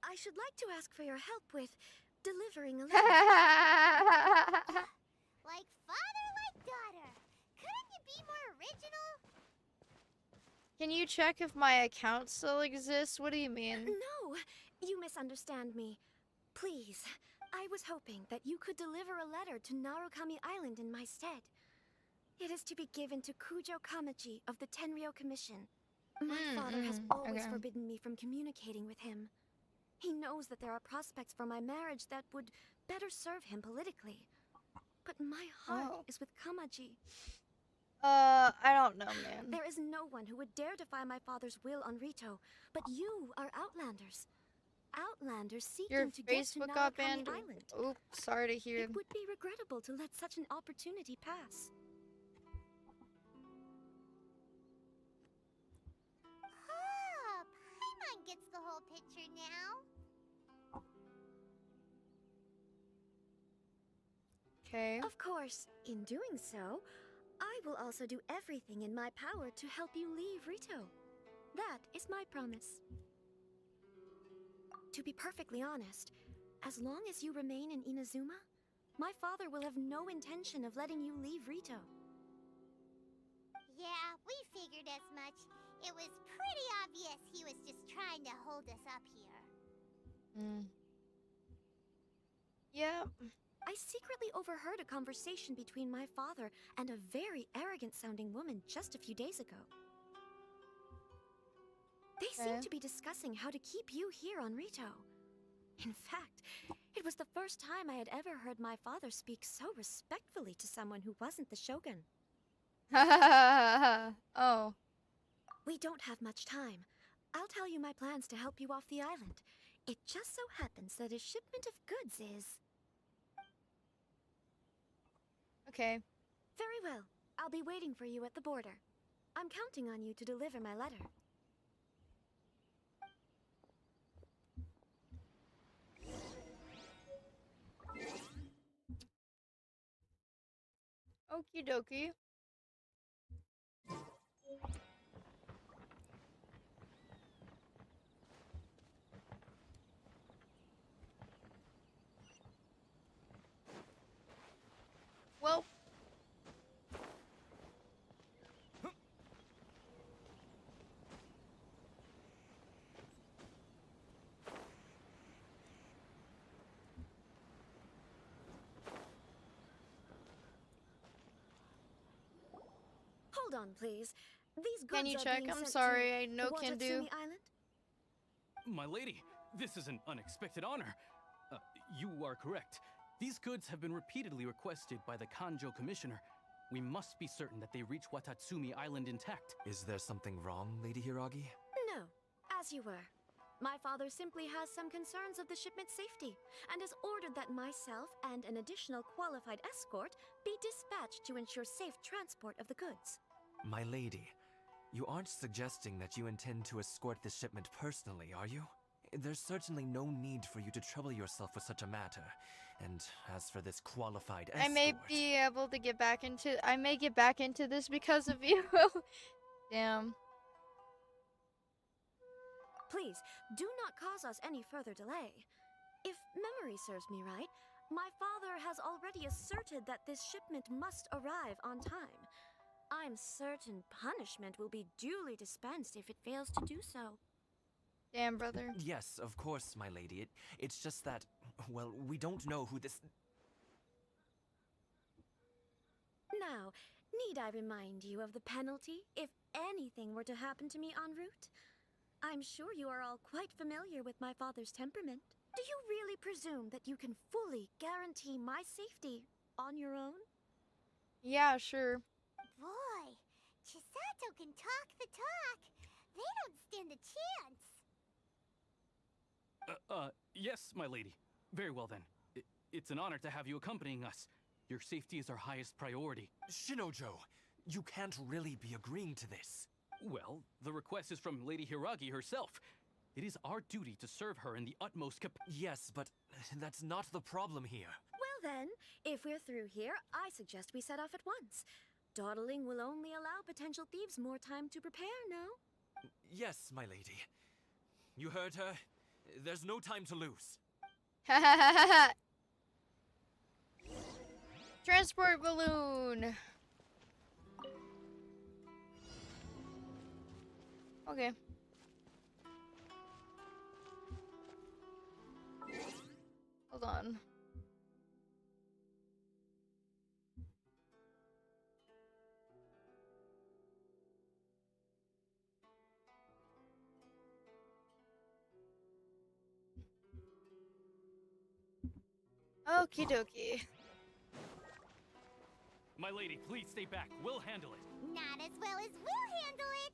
I should like to ask for your help with delivering a letter. Like father, like daughter. Couldn't you be more original? Can you check if my account still exists? What do you mean? No, you misunderstand me. Please, I was hoping that you could deliver a letter to Narukami Island in my stead. It is to be given to Kujo Kamaji of the Tenryou Commission. My father has always forbidden me from communicating with him. He knows that there are prospects for my marriage that would better serve him politically. But my heart is with Kamaji. I don't know, man. There is no one who would dare defy my father's will on Rito, but you are Outlanders. Outlanders seeking Your to get to Facebook got Narukami banned? Island. Oops, sorry to hear. It would be regrettable to let such an opportunity pass. Oh, Paimon gets the whole picture now. Okay. Of course, in doing so, I will also do everything in my power to help you leave Rito. That is my promise. To be perfectly honest, as long as you remain in Inazuma, my father will have no intention of letting you leave Rito. Yeah, we figured as much. It was pretty obvious he was just trying to hold us up here. Yep. I secretly overheard a conversation between my father and a very arrogant-sounding woman just a few days ago. They seemed to be discussing how to keep you here on Rito. In fact, it was the first time I had ever heard my father speak so respectfully to someone who wasn't the Shogun. Oh. We don't have much time. I'll tell you my plans to help you off the island. It just so happens that a shipment of goods is... Okay. Very well. I'll be waiting for you at the border. I'm counting on you to deliver my letter. Okie dokie. Well. Hold on, please. These goods Can you are check? being I'm sent sorry, to I no can do. Watatsumi Island? My lady, this is an unexpected honor. You are correct. These goods have been repeatedly requested by the Kanjo Commissioner. We must be certain that they reach Watatsumi Island intact. Is there something wrong, Lady Hiragi? No, as you were. My father simply has some concerns of the shipment's safety, and has ordered that myself and an additional qualified escort be dispatched to ensure safe transport of the goods. My lady, You aren't suggesting that you intend to escort the shipment personally, are you? There's certainly no need for you to trouble yourself with such a matter. And as for this qualified escort... I may be able to get back into... I may get back into this because of you. Damn. Please, do not cause us any further delay. If memory serves me right, my father has already asserted that this shipment must arrive on time. I'm certain punishment will be duly dispensed if it fails to do so. Damn, brother. Yes, of course, my lady. It's just that, well, we don't know who this... Now, need I remind you of the penalty if anything were to happen to me en route? I'm sure you are all quite familiar with my father's temperament. Do you really presume that you can fully guarantee my safety on your own? Yeah, sure. Boy, Chisato can talk the talk. They don't stand a chance. Yes, my lady. Very well then. It's an honor to have you accompanying us. Your safety is our highest priority. Shinojo, you can't really be agreeing to this. Well, the request is from Lady Hiragi herself. It is our duty to serve her in the utmost Yes, but that's not the problem here. Well then, if we're through here, I suggest we set off at once. Dawdling will only allow potential thieves more time to prepare, no? Yes, my lady. You heard her. There's no time to lose. Transport balloon. Okay. Hold on. Okie dokie. My lady, please stay back. We'll handle it. Not as well as we'll handle it.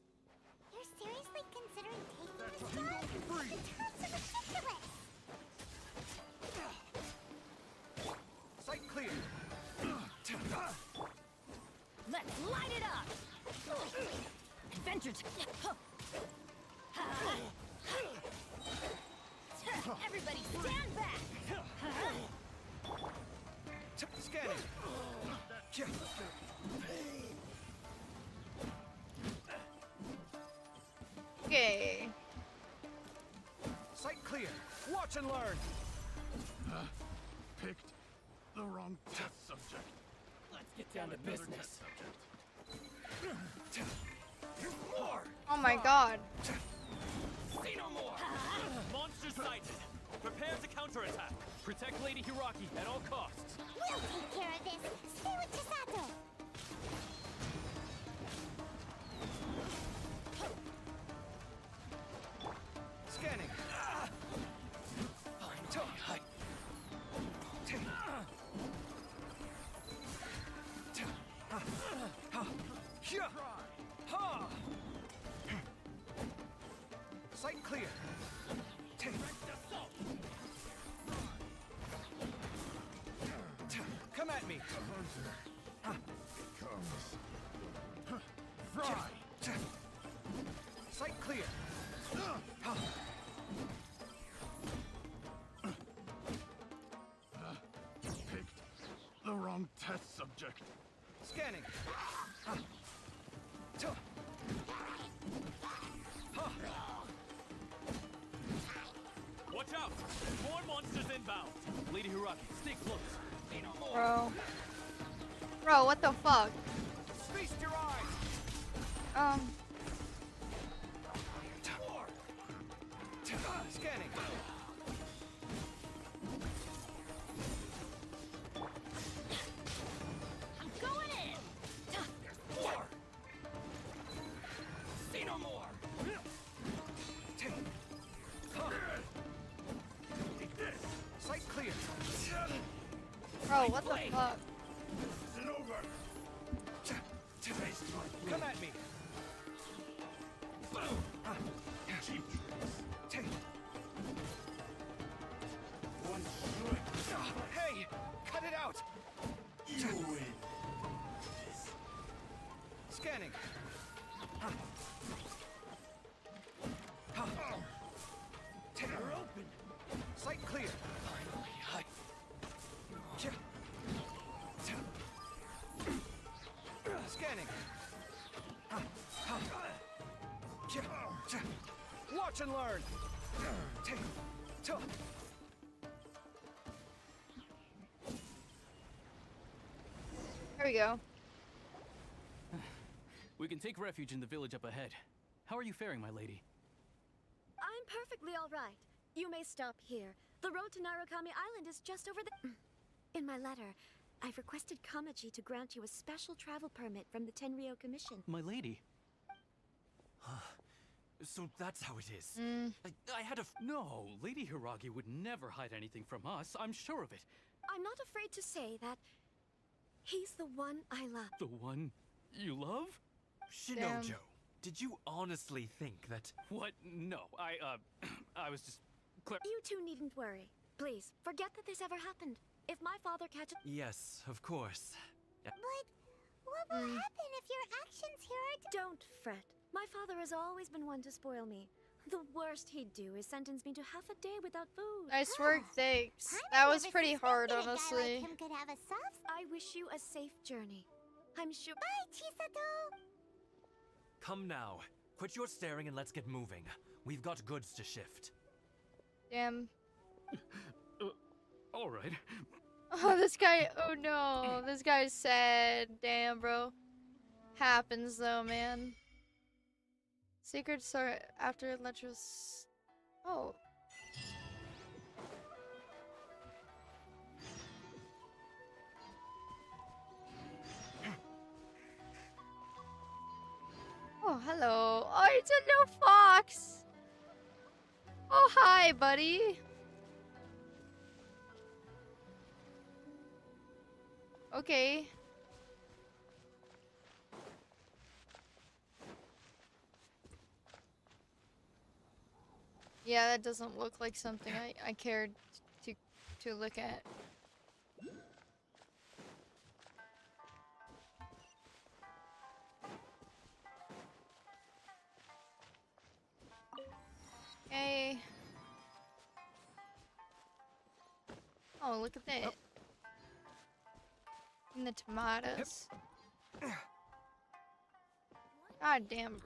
You're seriously considering taking this job? The terms are ridiculous. Sight clear. Let's light it up! Adventure Everybody stand back! Scanning. Okay. Sight clear. Watch and learn. Picked the wrong test subject. Let's get down to business. Oh my god. See no more! Monsters sighted! Prepare to counterattack! Protect Lady Hiragi at all costs! We'll take care of this. Stay with Chisato. Scanning. Sight clear. Come at me. Fry. Sight clear. Picked the wrong test subject. Scanning. Watch out! More monsters inbound! Lady Hiragi, stay close. Bro. Bro, what the fuck? Feast your eyes. Scanning. I'm going in! More. See no more. Sight clear. Bro, what the fuck? This isn't over. Come at me. Cheap tricks. One Hey, cut it out. You win. Scanning. scanning. Watch and learn. There we go. We can take refuge in the village up ahead. How are you faring, my lady? I'm perfectly all right. You may stop here. The road to Narukami Island is just over there. In my letter, I've requested Kamaji to grant you a special travel permit from the Tenryou Commission. My lady. So that's how it is. I had a... No, Lady Hiragi would never hide anything from us. I'm sure of it. I'm not afraid to say that he's the one I love. The one you love? Shinojo, did you honestly think that... What? No, I was just... You two needn't worry. Please, forget that this ever happened. If my father catches... Yes, of course. But what will happen if your actions here are... Don't fret. My father has always been one to spoil me. The worst he'd do is sentence me to half a day without food. Nice work, thanks. That was pretty hard, honestly. Like him could have a soft... I wish you a safe journey. I'm sure... Bye, Chisato! Come now. Quit your staring and let's get moving. We've got goods to shift. Damn. All right. Oh, this guy... Oh, no. This guy's sad. Damn, bro. Happens, though, man. Secrets start after Letro's... Oh. Oh, hello. Oh, it's a little fox. Oh, hi, buddy. Okay. Yeah, that doesn't look like something I cared to look at. Hey. Oh, look at that. And the tomatoes. God damn.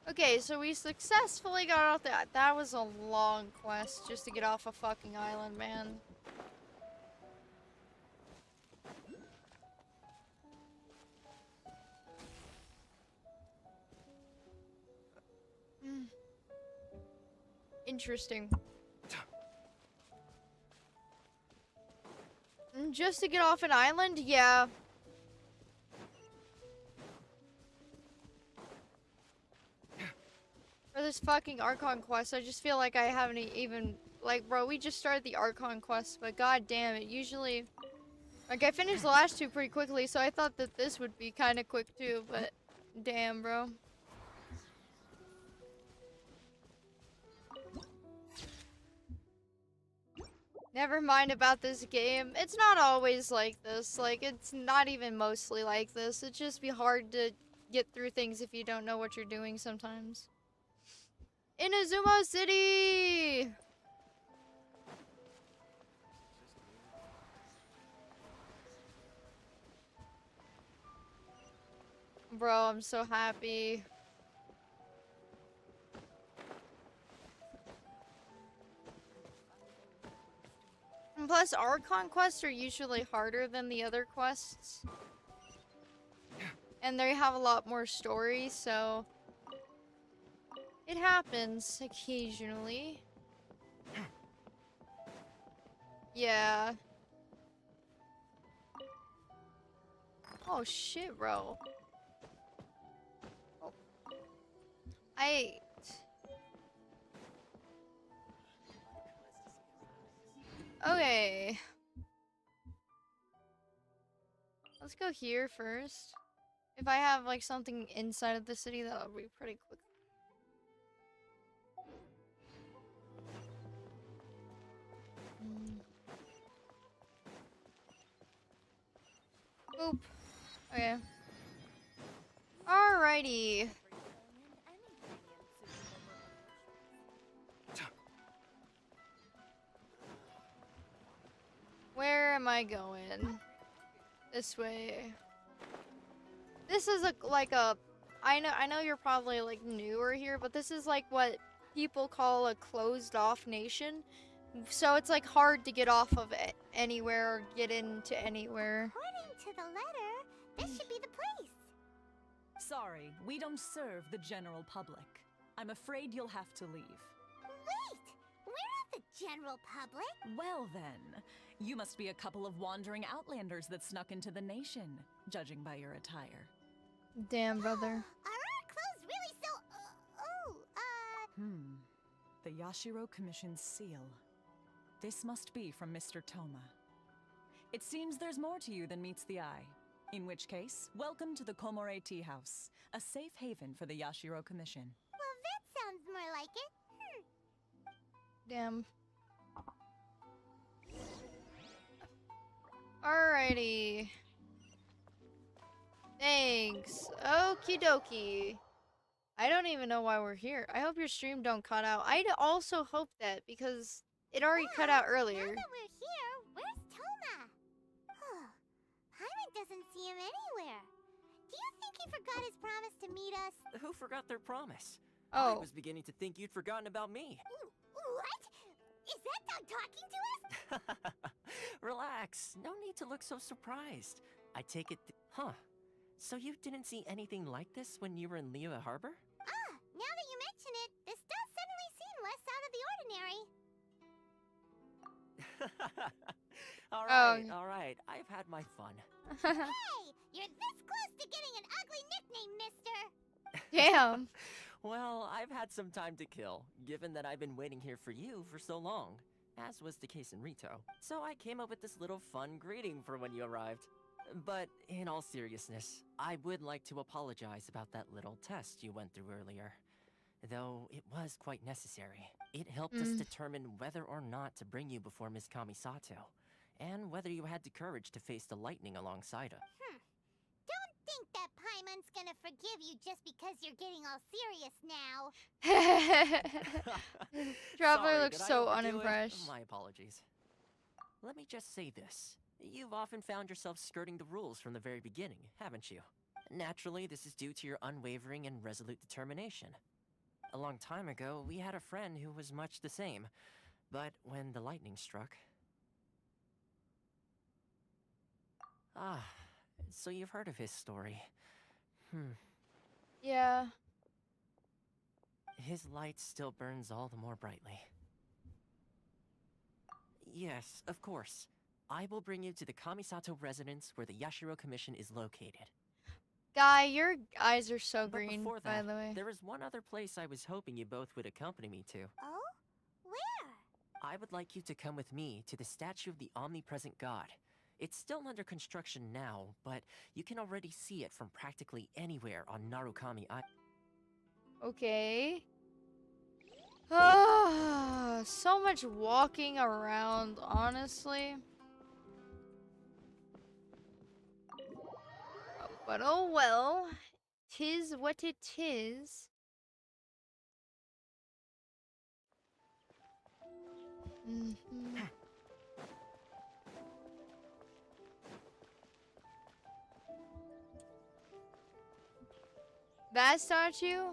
Okay, so we successfully got off that. That was a long quest just to get off a fucking island, man. Interesting. Just to get off an island? Yeah. For this fucking Archon quest, I just feel like I haven't even... Like, bro, we just started the Archon quest, but god damn it, usually... Like, I finished the last two pretty quickly, so I thought that this would be kind of quick too, but... Damn, bro. Never mind about this game. It's not always like this. Like, it's not even mostly like this. It'd just be hard to get through things if you don't know what you're doing sometimes. Inazuma City! Bro, I'm so happy. And plus, Archon quests are usually harder than the other quests. And they have a lot more story, so... It happens occasionally. Yeah. Oh shit, bro. Oh. Okay. Let's go here first. If I have like something inside of the city, that'll be pretty quick. Oop. Okay. Alrighty. I going? This way. This is like a I know you're probably like newer here, but this is like what people call a closed off nation. So it's like hard to get off of it anywhere or get into anywhere. According to the letter, this should be the place. Sorry, we don't serve the general public. I'm afraid you'll have to leave. Wait! We're not the general public! Well then, you must be a couple of wandering outlanders that snuck into the nation, judging by your attire. Damn, brother. Are our clothes really so... The Yashiro Commission's seal. This must be from Mr. Toma. It seems there's more to you than meets the eye. In which case, welcome to the Komore Tea House, a safe haven for the Yashiro Commission. Well, that sounds more like it. Damn. Alrighty. Thanks. Okie dokie. I don't even know why we're here. I hope your stream don't cut out. I also hope that because it already cut out earlier. Now that we're here, where's Toma? Paimon doesn't see him anywhere. Do you think he forgot his promise to meet us? Who forgot their promise? Oh. I was beginning to think you'd forgotten about me. What? Is that dog talking to us? Relax. No need to look so surprised. I take it. Huh. So you didn't see anything like this when you were in Liyue Harbor? Now that you mention it, this does suddenly seem less out of the ordinary. All right. I've had my fun. Hey! You're this close to getting an ugly nickname, mister! Damn. Well, I've had some time to kill, given that I've been waiting here for you for so long, as was the case in Rito. So I came up with this little fun greeting for when you arrived. But in all seriousness, I would like to apologize about that little test you went through earlier. Though it was quite necessary. It helped us determine whether or not to bring you before Miss Kamisato, and whether you had the courage to face the lightning alongside her. Don't think that Paimon's gonna forgive you just because you're getting all serious now. Traveler Sorry, looks did I so overdo it? unimpressed. My apologies. Let me just say this. You've often found yourself skirting the rules from the very beginning, haven't you? Naturally, this is due to your unwavering and resolute determination. A long time ago, we had a friend who was much the same, but when the lightning struck... so you've heard of his story. Yeah. His light still burns all the more brightly. Yes, of course. I will bring you to the Kamisato residence where the Yashiro Commission is located. Guy, your eyes are so But green, before by that, the way. there is one other place I was hoping you both would accompany me to. Oh? Where? I would like you to come with me to the statue of the omnipresent god. It's still under construction now, but you can already see it from practically anywhere on Narukami Island. Okay. So much walking around, honestly. But oh well. 'Tis what it is. That statue?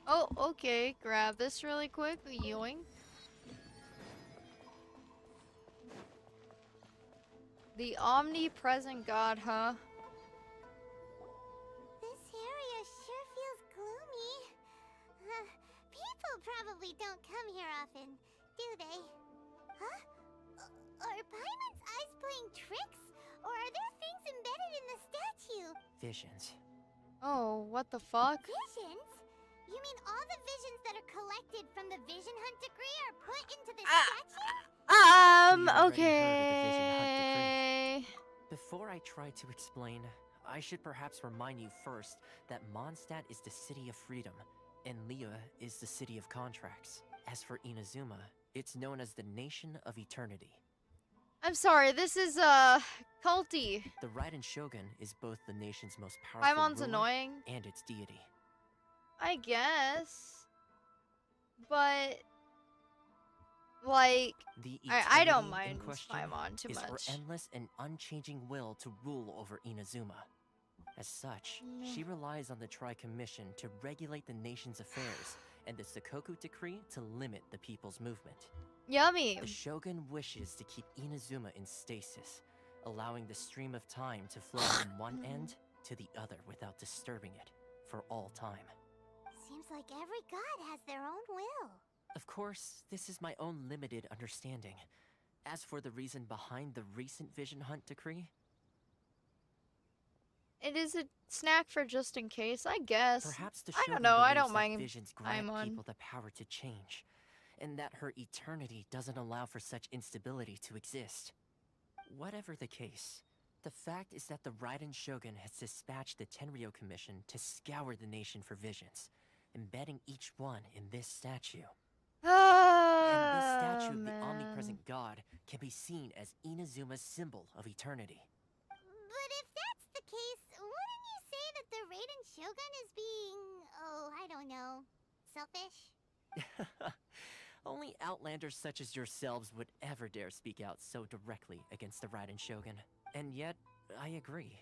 Oh, okay. Grab this really quick. Yoink. The omnipresent god, huh? This area sure feels gloomy. People probably don't come here often, do they? Huh? Are Paimon's eyes playing tricks? Or are there things embedded in the statue? Visions. Oh, what the fuck? Visions? You mean all the visions that are collected from the Vision Hunt decree are put into the statue? Okay. Before I try to explain, I should perhaps remind you first that Mondstadt is the city of freedom, And Liyue is the city of contracts. As for Inazuma, it's known as the Nation of Eternity. I'm sorry, this is, culty. The Raiden Shogun is both the nation's most powerful Paimon's ruler annoying. and its deity. I guess. But, like, The I don't eternity mind in question Paimon too is much. her endless and unchanging will to rule over Inazuma. As such, she relies on the Tri-Commission to regulate the nation's affairs and the Sakoku Decree to limit the people's movement. Yummy. The Shogun wishes to keep Inazuma in stasis, allowing the stream of time to flow from one end to the other without disturbing it for all time. Seems like every god has their own will. Of course, this is my own limited understanding. As for the reason behind the recent Vision Hunt decree, It is a snack for just in case, I guess. perhaps the I Shogun don't know, I believes don't that mind visions grant Paimon. people the power to change, and that her eternity doesn't allow for such instability to exist. Whatever the case, the fact is that the Raiden Shogun has dispatched the Tenryo Commission to scour the nation for visions, embedding each one in this statue. And this statue of the omnipresent god can be seen as Inazuma's symbol of eternity. But if that's the case, wouldn't you say that the Raiden Shogun is being, oh, I don't know, selfish? Only outlanders such as yourselves would ever dare speak out so directly against the Raiden Shogun. And yet, I agree.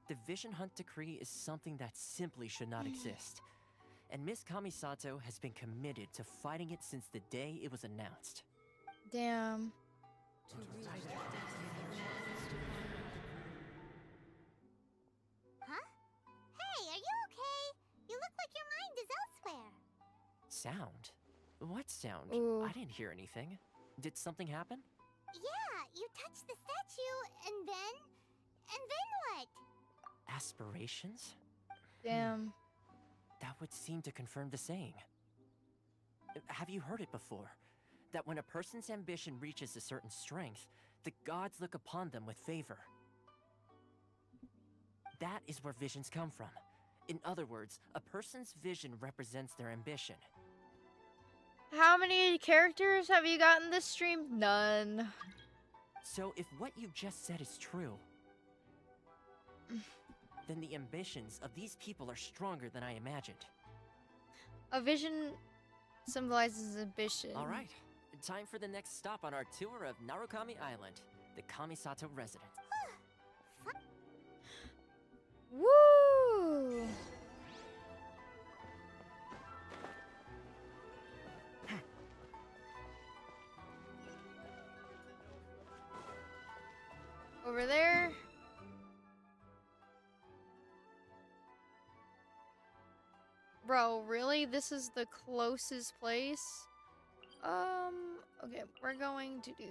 The Vision Hunt decree is something that simply should not exist. And Miss Kamisato has been committed to fighting it since the day it was announced. Damn. Huh? Hey, are you okay? You look like your mind is elsewhere. Sound? What sound? Ooh. I didn't hear anything. Did something happen? Yeah, you touched the statue, and then what? Aspirations? Damn. That would seem to confirm the saying. Have you heard it before? That when a person's ambition reaches a certain strength, the gods look upon them with favor. That is where visions come from. In other words, a person's vision represents their ambition. How many characters have you gotten this stream? None. So if what you just said is true, then the ambitions of these people are stronger than I imagined. A vision symbolizes ambition. All right, time for the next stop on our tour of Narukami Island, the Kamisato residence. Woo! Over there. Bro, really? This is the closest place? Okay, we're going to do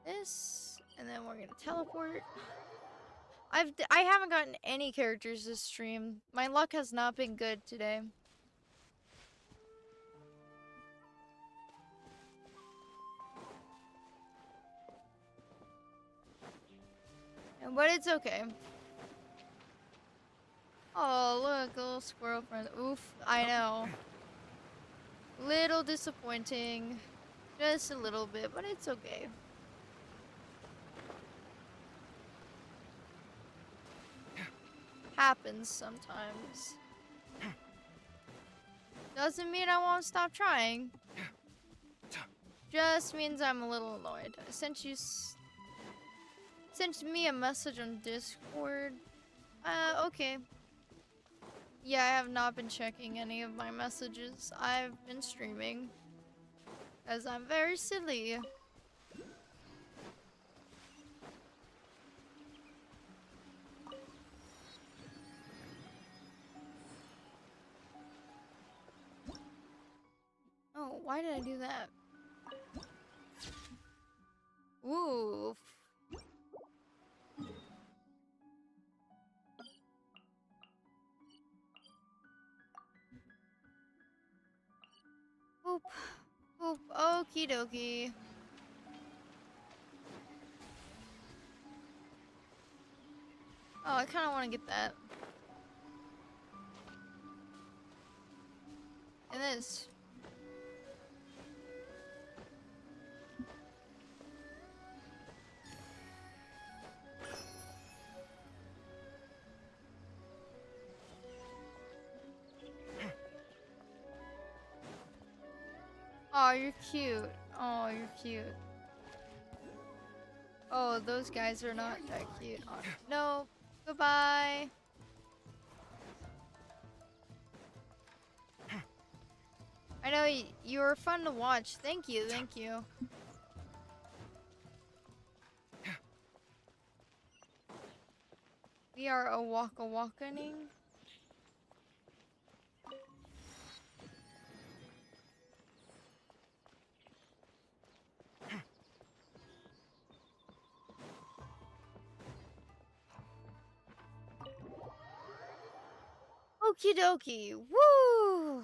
this, and then we're gonna teleport. I haven't gotten any characters this stream. My luck has not been good today. But it's okay. Oh, look, a little squirrel friend. Oof, I know. Little disappointing. Just a little bit, but it's okay. Happens sometimes. Doesn't mean I won't stop trying. Just means I'm a little annoyed. I sent me a message on Discord. Okay. Yeah, I have not been checking any of my messages. I've been streaming. As I'm very silly. Oh, why did I do that? Ooh. Oop. Oop. Okie dokie. Oh, I kind of want to get that. is. Oh, you're cute. Oh, you're cute. Oh, those guys are not that cute. Oh, no. Goodbye. I know you were fun to watch. Thank you, thank you. We are a waka-wakaning. Okie dokie. Woo!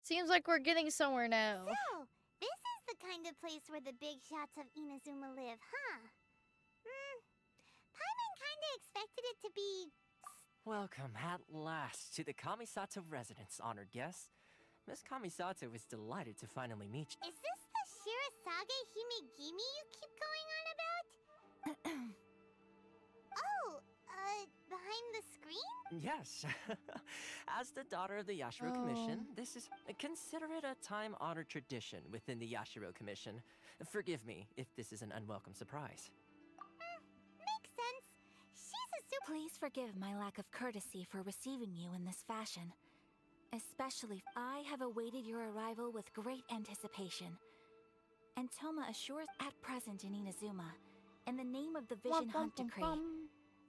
Seems like we're getting somewhere now. So, this is the kind of place where the big shots of Inazuma live, huh? Paimon kinda expected it to be... Welcome at last to the Kamisato residence, honored guest. Miss Kamisato is delighted to finally meet you. Is this the Shirasage Himegimi you keep going on about? Oh, behind the screen? Yes. As the daughter of the Yashiro Commission, this is... Consider it a time-honored tradition within the Yashiro Commission. Forgive me if this is an unwelcome surprise. Makes sense. She's a super... Please forgive my lack of courtesy for receiving you in this fashion. Especially, I have awaited your arrival with great anticipation. And Toma assures at present in Inazuma, in the name of the Vision Hunt Decree,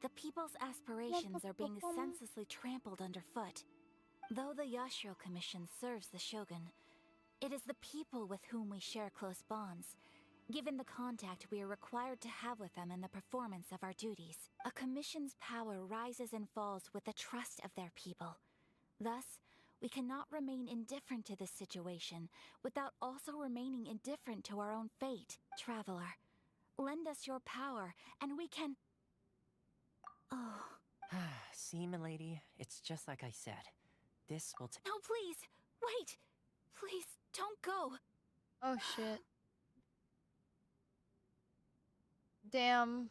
the people's aspirations are being senselessly trampled underfoot. Though the Yashiro Commission serves the Shogun, it is the people with whom we share close bonds, given the contact we are required to have with them in the performance of our duties. A commission's power rises and falls with the trust of their people. Thus, we cannot remain indifferent to this situation without also remaining indifferent to our own fate. Traveler, lend us your power, and we can... Oh. See, milady, it's just like I said. This will No, please! Wait! Please, don't go! Oh, shit. Damn.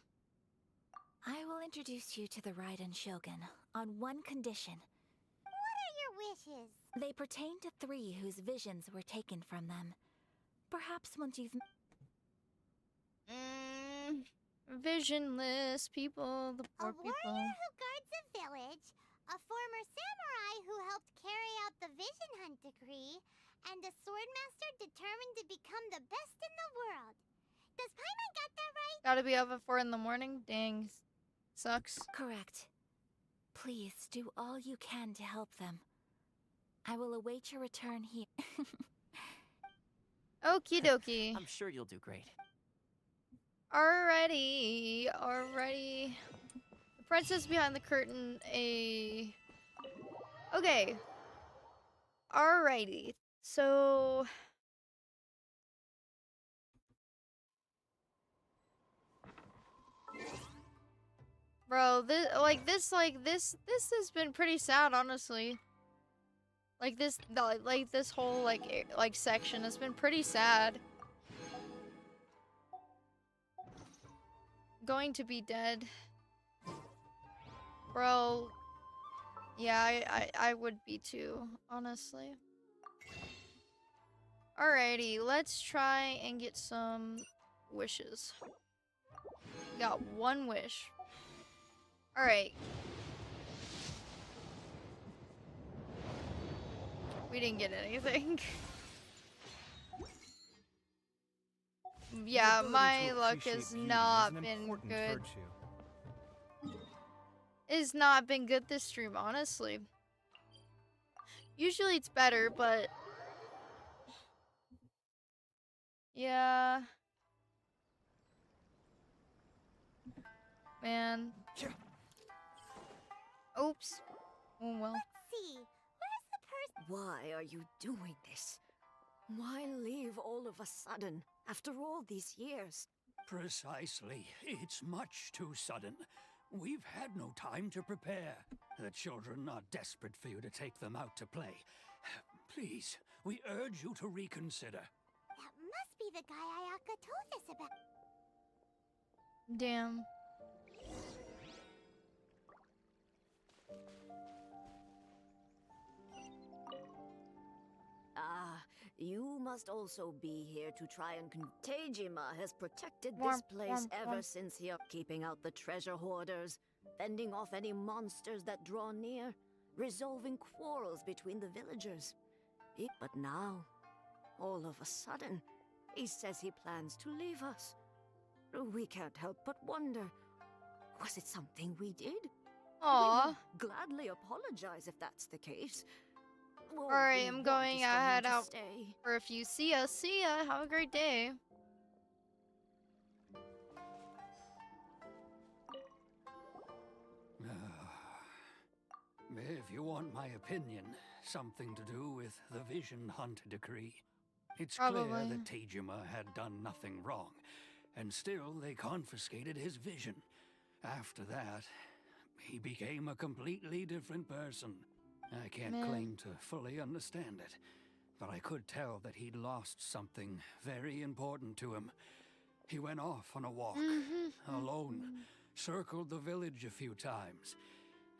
I will introduce you to the Raiden Shogun on one condition. What are your wishes? They pertain to 3 whose visions were taken from them. Perhaps once you've... Visionless people, the poor people. A warrior who guards a village, a former samurai who helped carry out the Vision Hunt Decree, and a swordmaster determined to become the best in the world. Does Paimon got that right? Gotta be up at 4 in the morning? Dang. Sucks. Correct. Please do all you can to help them. I will await your return here. Okie dokie. I'm sure you'll do great. Alrighty. Alrighty. The princess behind the curtain, Okay. Alrighty. So... Bro, this has been pretty sad, honestly. This whole section has been pretty sad. Going to be dead. Bro. Yeah, I would be too, honestly. Alrighty, let's try and get some wishes. Got 1 wish. Alright. We didn't get anything. Yeah, my luck has not been good. It's not been good this stream, honestly. Usually it's better, but... Yeah. Man. Oops. Oh well. Let's see. Where's the person? Why are you doing this? Why leave all of a sudden, after all these years? Precisely. It's much too sudden. We've had no time to prepare. The children are desperate for you to take them out to play. Please, we urge you to reconsider. That must be the guy Ayaka told us about. Damn. Ah, you must also be here to try and Tejima has protected this place ever since he keeping out the treasure hoarders, fending off any monsters that draw near, resolving quarrels between the villagers. But now, all of a sudden, he says he plans to leave us. We can't help but wonder, was it something we did? Aww. We would gladly apologize if that's the case. Well, Alright, I'm going. I head out for a few. See ya. See ya. Have a great day. If you want my opinion, something to do with the Vision Hunt decree. It's clear that Tejima had done nothing wrong, and still they confiscated his vision. After that, he became a completely different person. I can't claim to fully understand it, but I could tell that he'd lost something very important to him. He went off on a walk, alone, circled the village a few times,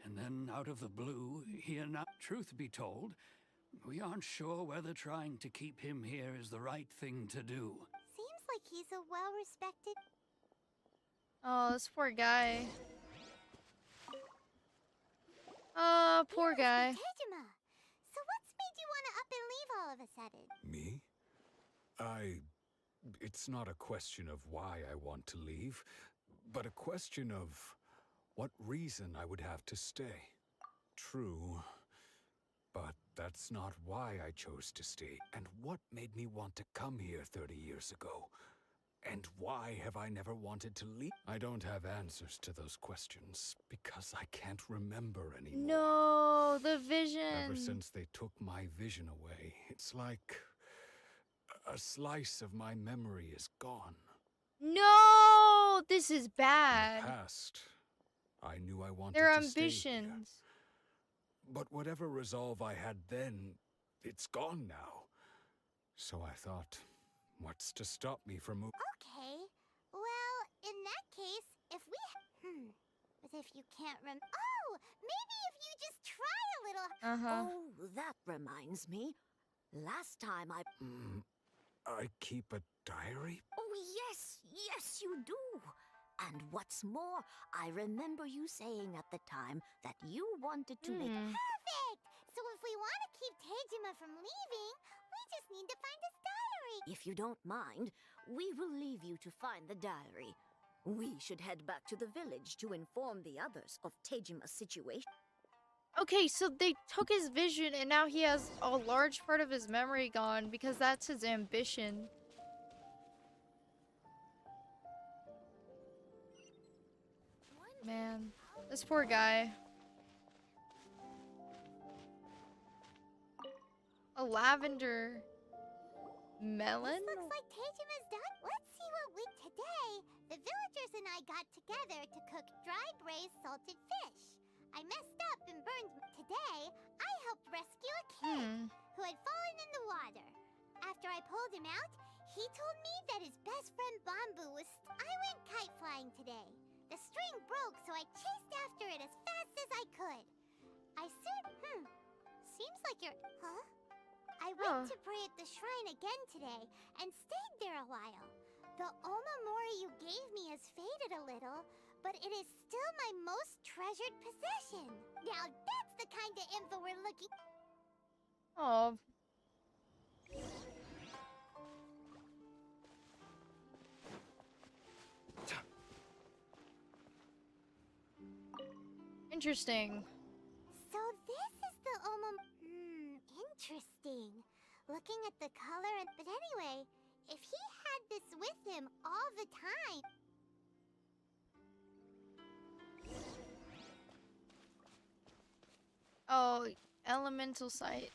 and then out of the blue, he announced, truth be told, we aren't sure whether trying to keep him here is the right thing to do. Seems like he's a well-respected... Oh, this poor guy. Poor guy. Tejima, so what's made you want to up and leave all of a sudden? Me? It's not a question of why I want to leave, but a question of what reason I would have to stay. True, but that's not why I chose to stay. And what made me want to come here 30 years ago? And why have I never wanted to leave? I don't have answers to those questions because I can't remember anymore. No, the vision. Ever since they took my vision away, it's like a slice of my memory is gone. No, this is bad. In the past, I knew I wanted Their to stay ambitions. Here. But whatever resolve I had then, it's gone now. So I thought, what's to stop me from moving? Okay, well, in that case, if we... But if you can't Oh, maybe if you just try a little... Oh, that reminds me. Last time I keep a diary? Oh, yes, you do. And what's more, I remember you saying at the time that you wanted to make... Perfect! So if we want to keep Tejima from leaving, we just need to find his diary. If you don't mind, we will leave you to find the diary. We should head back to the village to inform the others of Tejima's situation. Okay, so they took his vision and now he has a large part of his memory gone because that's his ambition. Man, this poor guy. A lavender melon? This looks like Tejima's done. Let's see what we... Today, the villagers and I got together to cook dry braised salted fish. I messed up and burned... Today, I helped rescue a kid who had fallen in the water. After I pulled him out, he told me that his best friend Bamboo was... I went kite flying today. The string broke, so I chased after it as fast as I could. I soon... Seems like you're... Huh? I went to pray at the shrine again today and stayed there a while. The Omamori you gave me has faded a little, but it is still my most treasured possession. Now that's the kind of info we're looking... Oh. Interesting. So this is the interesting. Looking at the color and... But anyway, if he had this with him all the time... Oh, elemental sight.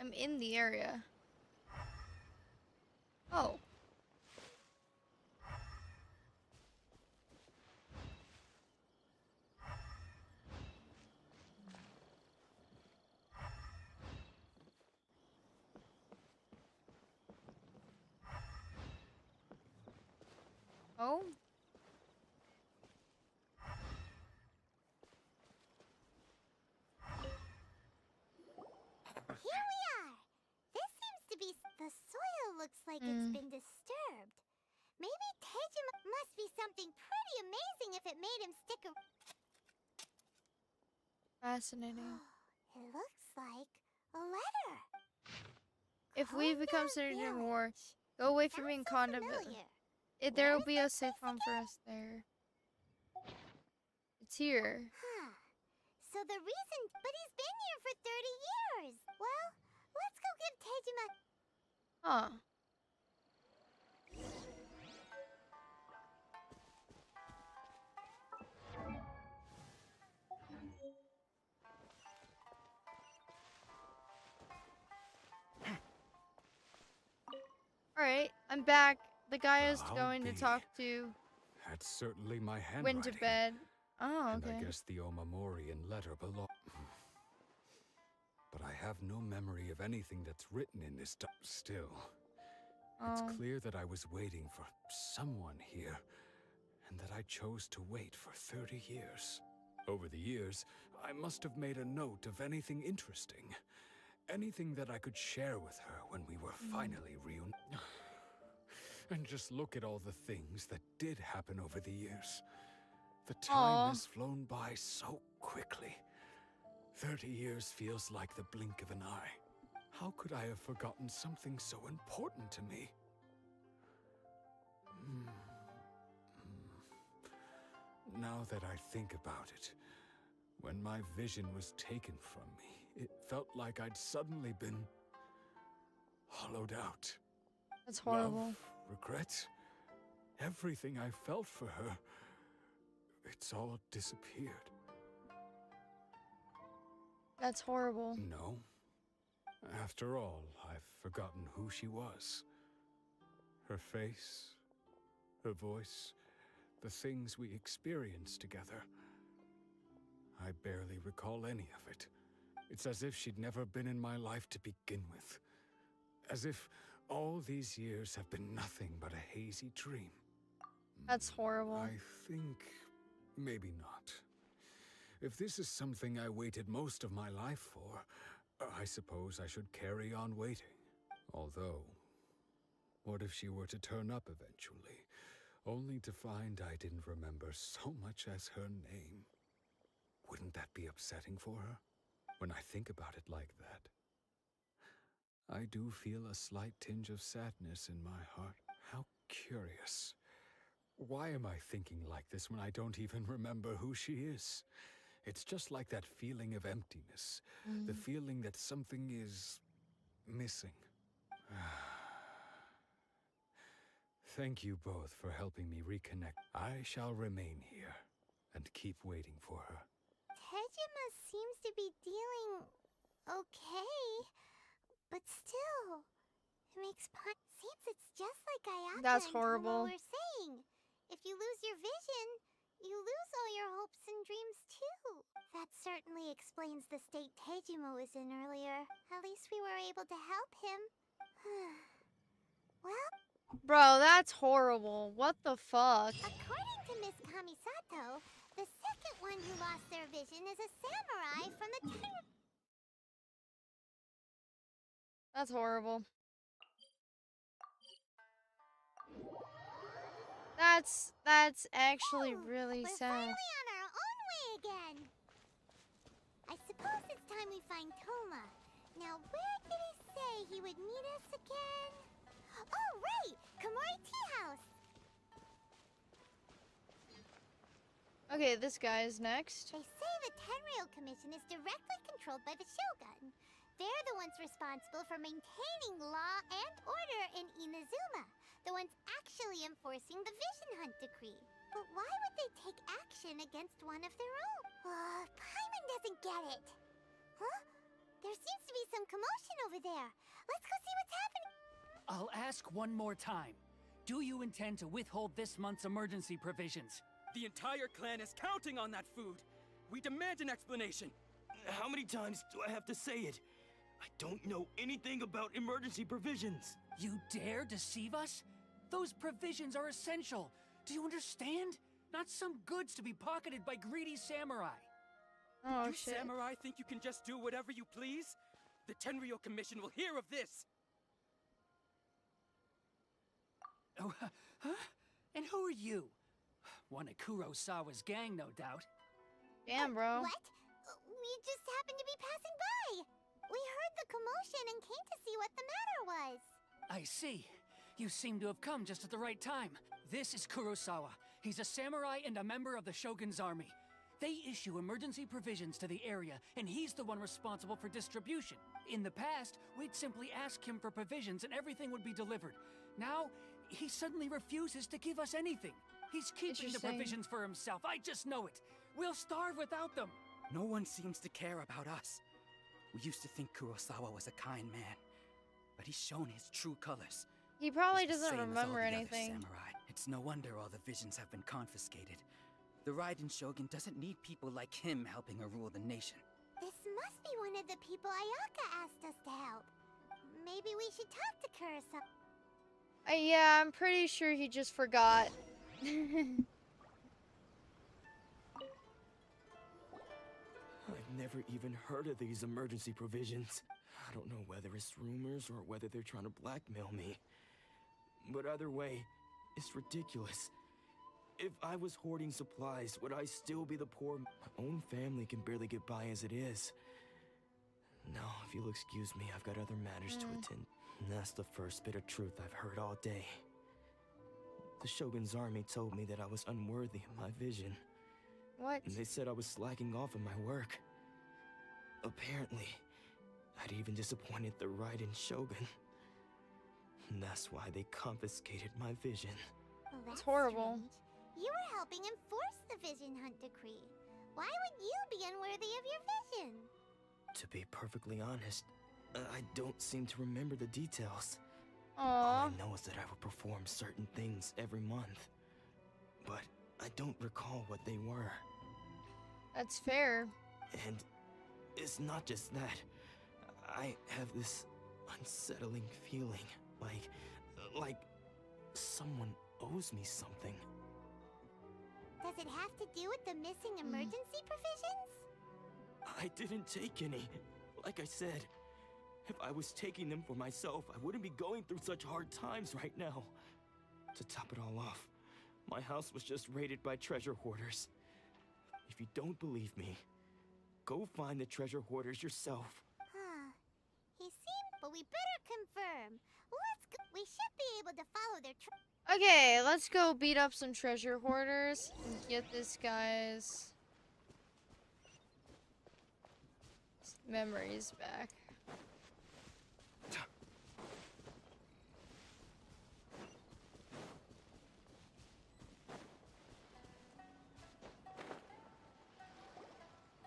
I'm in the area. Oh. Oh. Here we are! This seems to be... The soil looks like it's been disturbed. Maybe Tejima must be something pretty amazing if it made him stick a... Fascinating. It looks like a letter. If we become Synergy War, go away from being condiment. There will be a safe home for us there. It's here. Huh. So the reason... But he's been here for 30 years. Well, let's go give Tejima... Huh. Alright, I'm back. The guy is going to talk to... That's certainly my handwriting. Went to bed. Oh, okay. And I guess the Omamorian letter belongs... But I have no memory of anything that's written in this still. It's clear that I was waiting for someone here, and that I chose to wait for 30 years. Over the years, I must have made a note of anything interesting. Anything that I could share with her when we were finally reunited. And just look at all the things that did happen over the years. The time has flown by so quickly. 30 years feels like the blink of an eye. How could I have forgotten something so important to me? Now that I think about it, when my vision was taken from me, it felt like I'd suddenly been hollowed out. That's horrible. Love, regret, everything I felt for her, it's all disappeared. That's horrible. No. After all, I've forgotten who she was. Her face, her voice, the things we experienced together. I barely recall any of it. It's as if she'd never been in my life to begin with. As if all these years have been nothing but a hazy dream. That's horrible. I think maybe not. If this is something I waited most of my life for, I suppose I should carry on waiting. Although, what if she were to turn up eventually, only to find I didn't remember so much as her name? Wouldn't that be upsetting for her? When I think about it like that, I do feel a slight tinge of sadness in my heart. How curious. Why am I thinking like this when I don't even remember who she is? It's just like that feeling of emptiness. The feeling that something is missing. Thank you both for helping me reconnect. I shall remain here and keep waiting for her. Tejima seems to be dealing okay, but still, it makes seems it's just like Ayaka That's and horrible. Tomo were saying. If you lose your vision, you lose all your hopes and dreams too. That certainly explains the state Tejima was in earlier. At least we were able to help him. Well, Bro, that's horrible. What the fuck? according to Miss Kamisato, the second one who lost their vision is a samurai from the That's horrible. That's actually really We're sad. finally on our own way again. I suppose it's time we find Toma. Now, where did he say he would meet us again? Oh, right! Komori Tea House! Okay, this guy is next. They say the Tenryou Commission is directly controlled by the Shogun. They're the ones responsible for maintaining law and order in Inazuma. The ones actually enforcing the Vision Hunt Decree. But why would they take action against one of their own? Paimon doesn't get it. Huh? There seems to be some commotion over there. Let's go see what's happening. I'll ask one more time. Do you intend to withhold this month's emergency provisions? The entire clan is counting on that food. We demand an explanation. How many times do I have to say it? I don't know anything about emergency provisions. You dare deceive us? Those provisions are essential. Do you understand? Not some goods to be pocketed by greedy samurai. Oh, you shit. samurai think you can just do whatever you please? The Tenryou Commission will hear of this. Oh, huh? And who are you? One of Kurosawa's gang, no doubt. Damn, bro. What? We just happened to be passing by. We heard the commotion and came to see what the matter was. I see. You seem to have come just at the right time. This is Kurosawa. He's a samurai and a member of the Shogun's army. They issue emergency provisions to the area, and he's the one responsible for distribution. In the past, we'd simply ask him for provisions and everything would be delivered. Now, he suddenly refuses to give us anything. He's keeping the provisions for himself. I just know it. We'll starve without them. No one seems to care about us. We used to think Kurosawa was a kind man, but he's shown his true colors. He probably He's the doesn't same as all remember the other anything. samurai. It's no wonder all the visions have been confiscated. The Raiden Shogun doesn't need people like him helping her rule the nation. This must be one of the people Ayaka asked us to help. Maybe we should talk to Kurosawa. Yeah, I'm pretty sure he just forgot. I've never even heard of these emergency provisions. I don't know whether it's rumors or whether they're trying to blackmail me. But either way, it's ridiculous. If I was hoarding supplies, would I still be the poor? My own family can barely get by as it is. Now, if you'll excuse me, I've got other matters to attend. And that's the first bit of truth I've heard all day. The Shogun's army told me that I was unworthy of my vision. What? And they said I was slacking off in my work. Apparently, I'd even disappointed the Raiden Shogun. And that's why they confiscated my vision. Well, that's horrible. Strange. You were helping enforce the Vision Hunt decree. Why would you be unworthy of your vision? To be perfectly honest, I don't seem to remember the details. Aww. All I know is that I would perform certain things every month. But I don't recall what they were. That's fair. And it's not just that. I have this unsettling feeling, like someone owes me something. Does it have to do with the missing emergency provisions? I didn't take any. Like I said, if I was taking them for myself, I wouldn't be going through such hard times right now. To top it all off, my house was just raided by treasure hoarders. If you don't believe me, go find the treasure hoarders yourself. Huh. He seemed, but we better confirm. Let's go. We should be able to follow their Okay, let's go beat up some treasure hoarders and get this guy's memories back.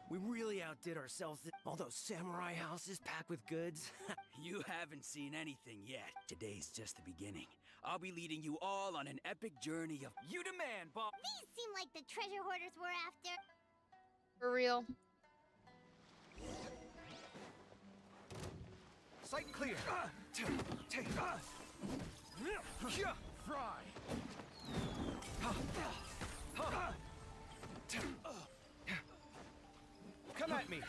We really outdid ourselves. All those samurai houses packed with goods. You haven't seen anything yet. Today's just the beginning. I'll be leading you all on an epic journey of you demand, Bob. These seem like the treasure hoarders we're after. For real. Sight clear. Fry. Come at me.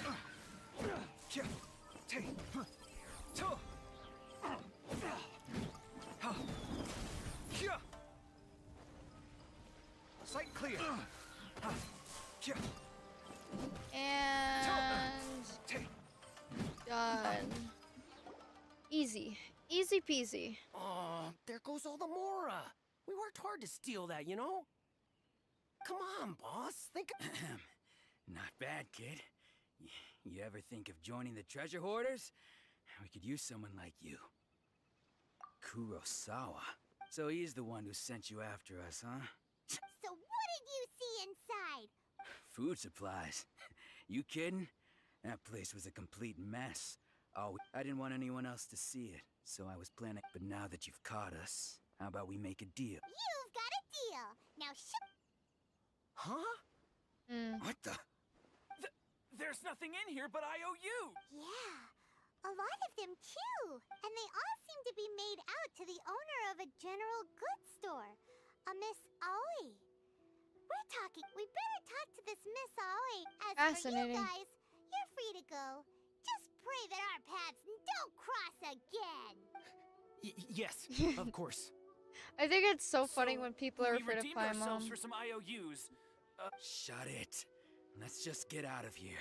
Sight clear. And done. Easy. Easy peasy. Oh, there goes all the Mora. We worked hard to steal that, you know? Come on, boss. Think. Not bad, kid. You ever think of joining the treasure hoarders? We could use someone like you. Kurosawa. So he's the one who sent you after us, huh? So what did you see inside? Food supplies. You kidding? That place was a complete mess. Oh, I didn't want anyone else to see it. So I was planning, but now that you've caught us, how about we make a deal? You've got a deal. Now Huh? What the? There's nothing in here but IOUs! Yeah, a lot of them too. And they all seem to be made out to the owner of a general goods store, a Miss Aoi. We better talk to this Miss Aoi. As for you guys, you're free to go. Just pray that our paths don't cross again. Yes, of course. I think it's so funny when people are afraid of We redeemed ourselves Paimon. for some IOUs. Shut it. Let's just get out of here.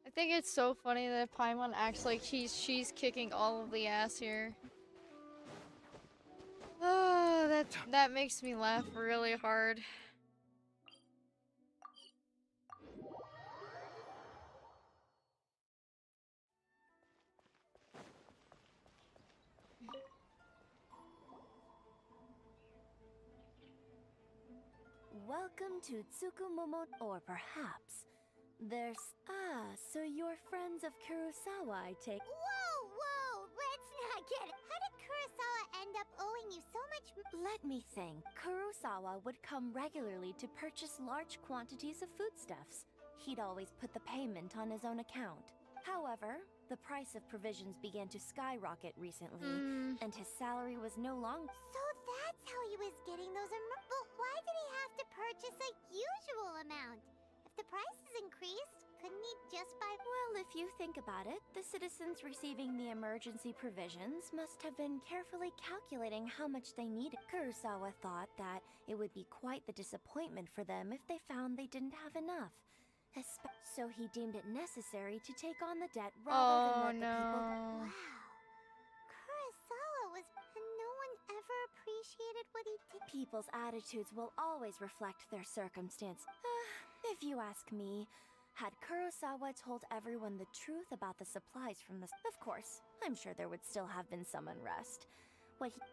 I think it's so funny that Paimon acts like she's kicking all of the ass here. Oh, that makes me laugh really hard. Welcome to Tsukumomo, or perhaps there's... so you're friends of Kurosawa, I take... Whoa, let's not get it. How did Kurosawa end up owing you so much? Let me think. Kurosawa would come regularly to purchase large quantities of foodstuffs. He'd always put the payment on his own account. However, the price of provisions began to skyrocket recently, and his salary was no longer... So that's how he was getting those But why did he have to purchase a usual amount? If the prices increased, couldn't he just buy... Well, if you think about it, the citizens receiving the emergency provisions must have been carefully calculating how much they needed. Kurosawa thought that it would be quite the disappointment for them if they found they didn't have enough. So he deemed it necessary to take on the debt rather than let the people... Wow. Kurosawa was... And no one ever appreciated what he did. People's attitudes will always reflect their circumstance. If you ask me, had Kurosawa told everyone the truth about the supplies from the... Of course, I'm sure there would still have been some unrest.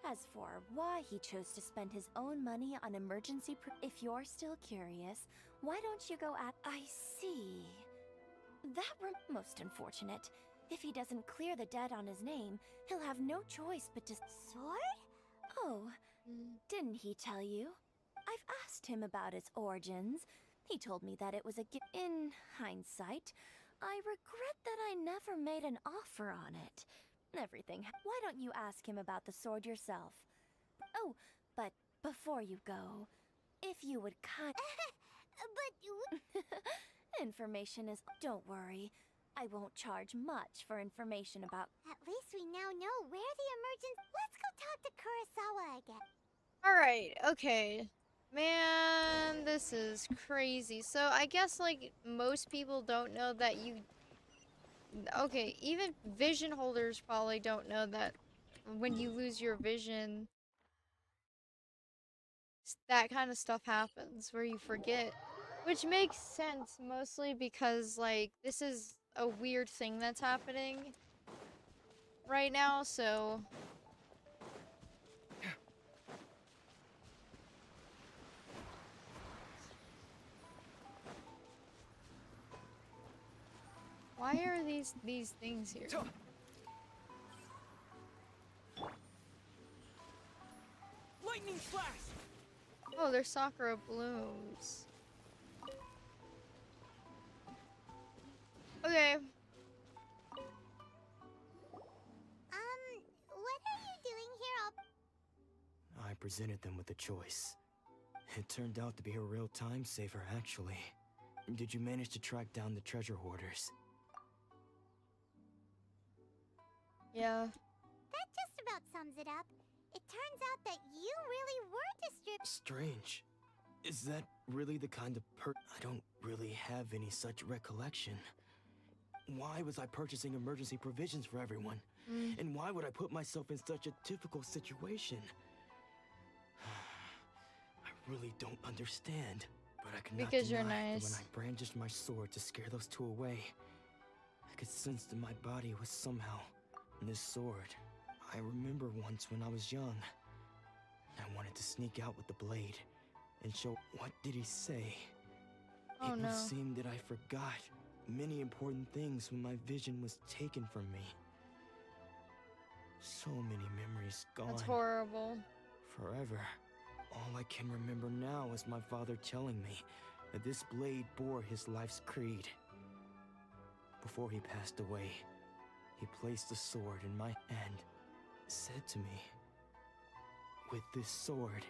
As for why he chose to spend his own money on emergency... If you're still curious, why don't you go at... I see. Most unfortunate. If he doesn't clear the debt on his name, he'll have no choice but to... Sword? Oh, didn't he tell you? I've asked him about its origins. He told me that it was a gift. In hindsight, I regret that I never made an offer on it. Everything. Why don't you ask him about the sword yourself? Oh, but before you go, if you would information is... Don't worry. I won't charge much for information about... At least we now know where the emergency... Let's go talk to Kurosawa again. Alright, okay. Man, this is crazy. So I guess like most people don't know that you... Okay, even vision holders probably don't know that when you lose your vision, that kind of stuff happens where you forget. Which makes sense, mostly because, like, this is a weird thing that's happening right now, so... Why are these things here? Lightning flash! Oh, they're Sakura blooms. Okay. What are you doing here? I presented them with a choice. It turned out to be a real time saver, actually. Did you manage to track down the treasure hoarders? Yeah. That just about sums it up. It turns out that you really were Strange. Is that really the kind of I don't really have any such recollection. Why was I purchasing emergency provisions for everyone? And why would I put myself in such a difficult situation? I really don't understand. But I cannot Because you're deny that nice. when I brandished my sword to scare those two away, I could sense that my body was somehow in this sword. I remember once when I was young, I wanted to sneak out with the blade and show... What did he say? Oh, It no. would seem that I forgot many important things when my vision was taken from me. So many memories gone. That's horrible. Forever. All I can remember now is my father telling me that this blade bore his life's creed. Before he passed away, he placed the sword in my hand, said to me, "With this sword,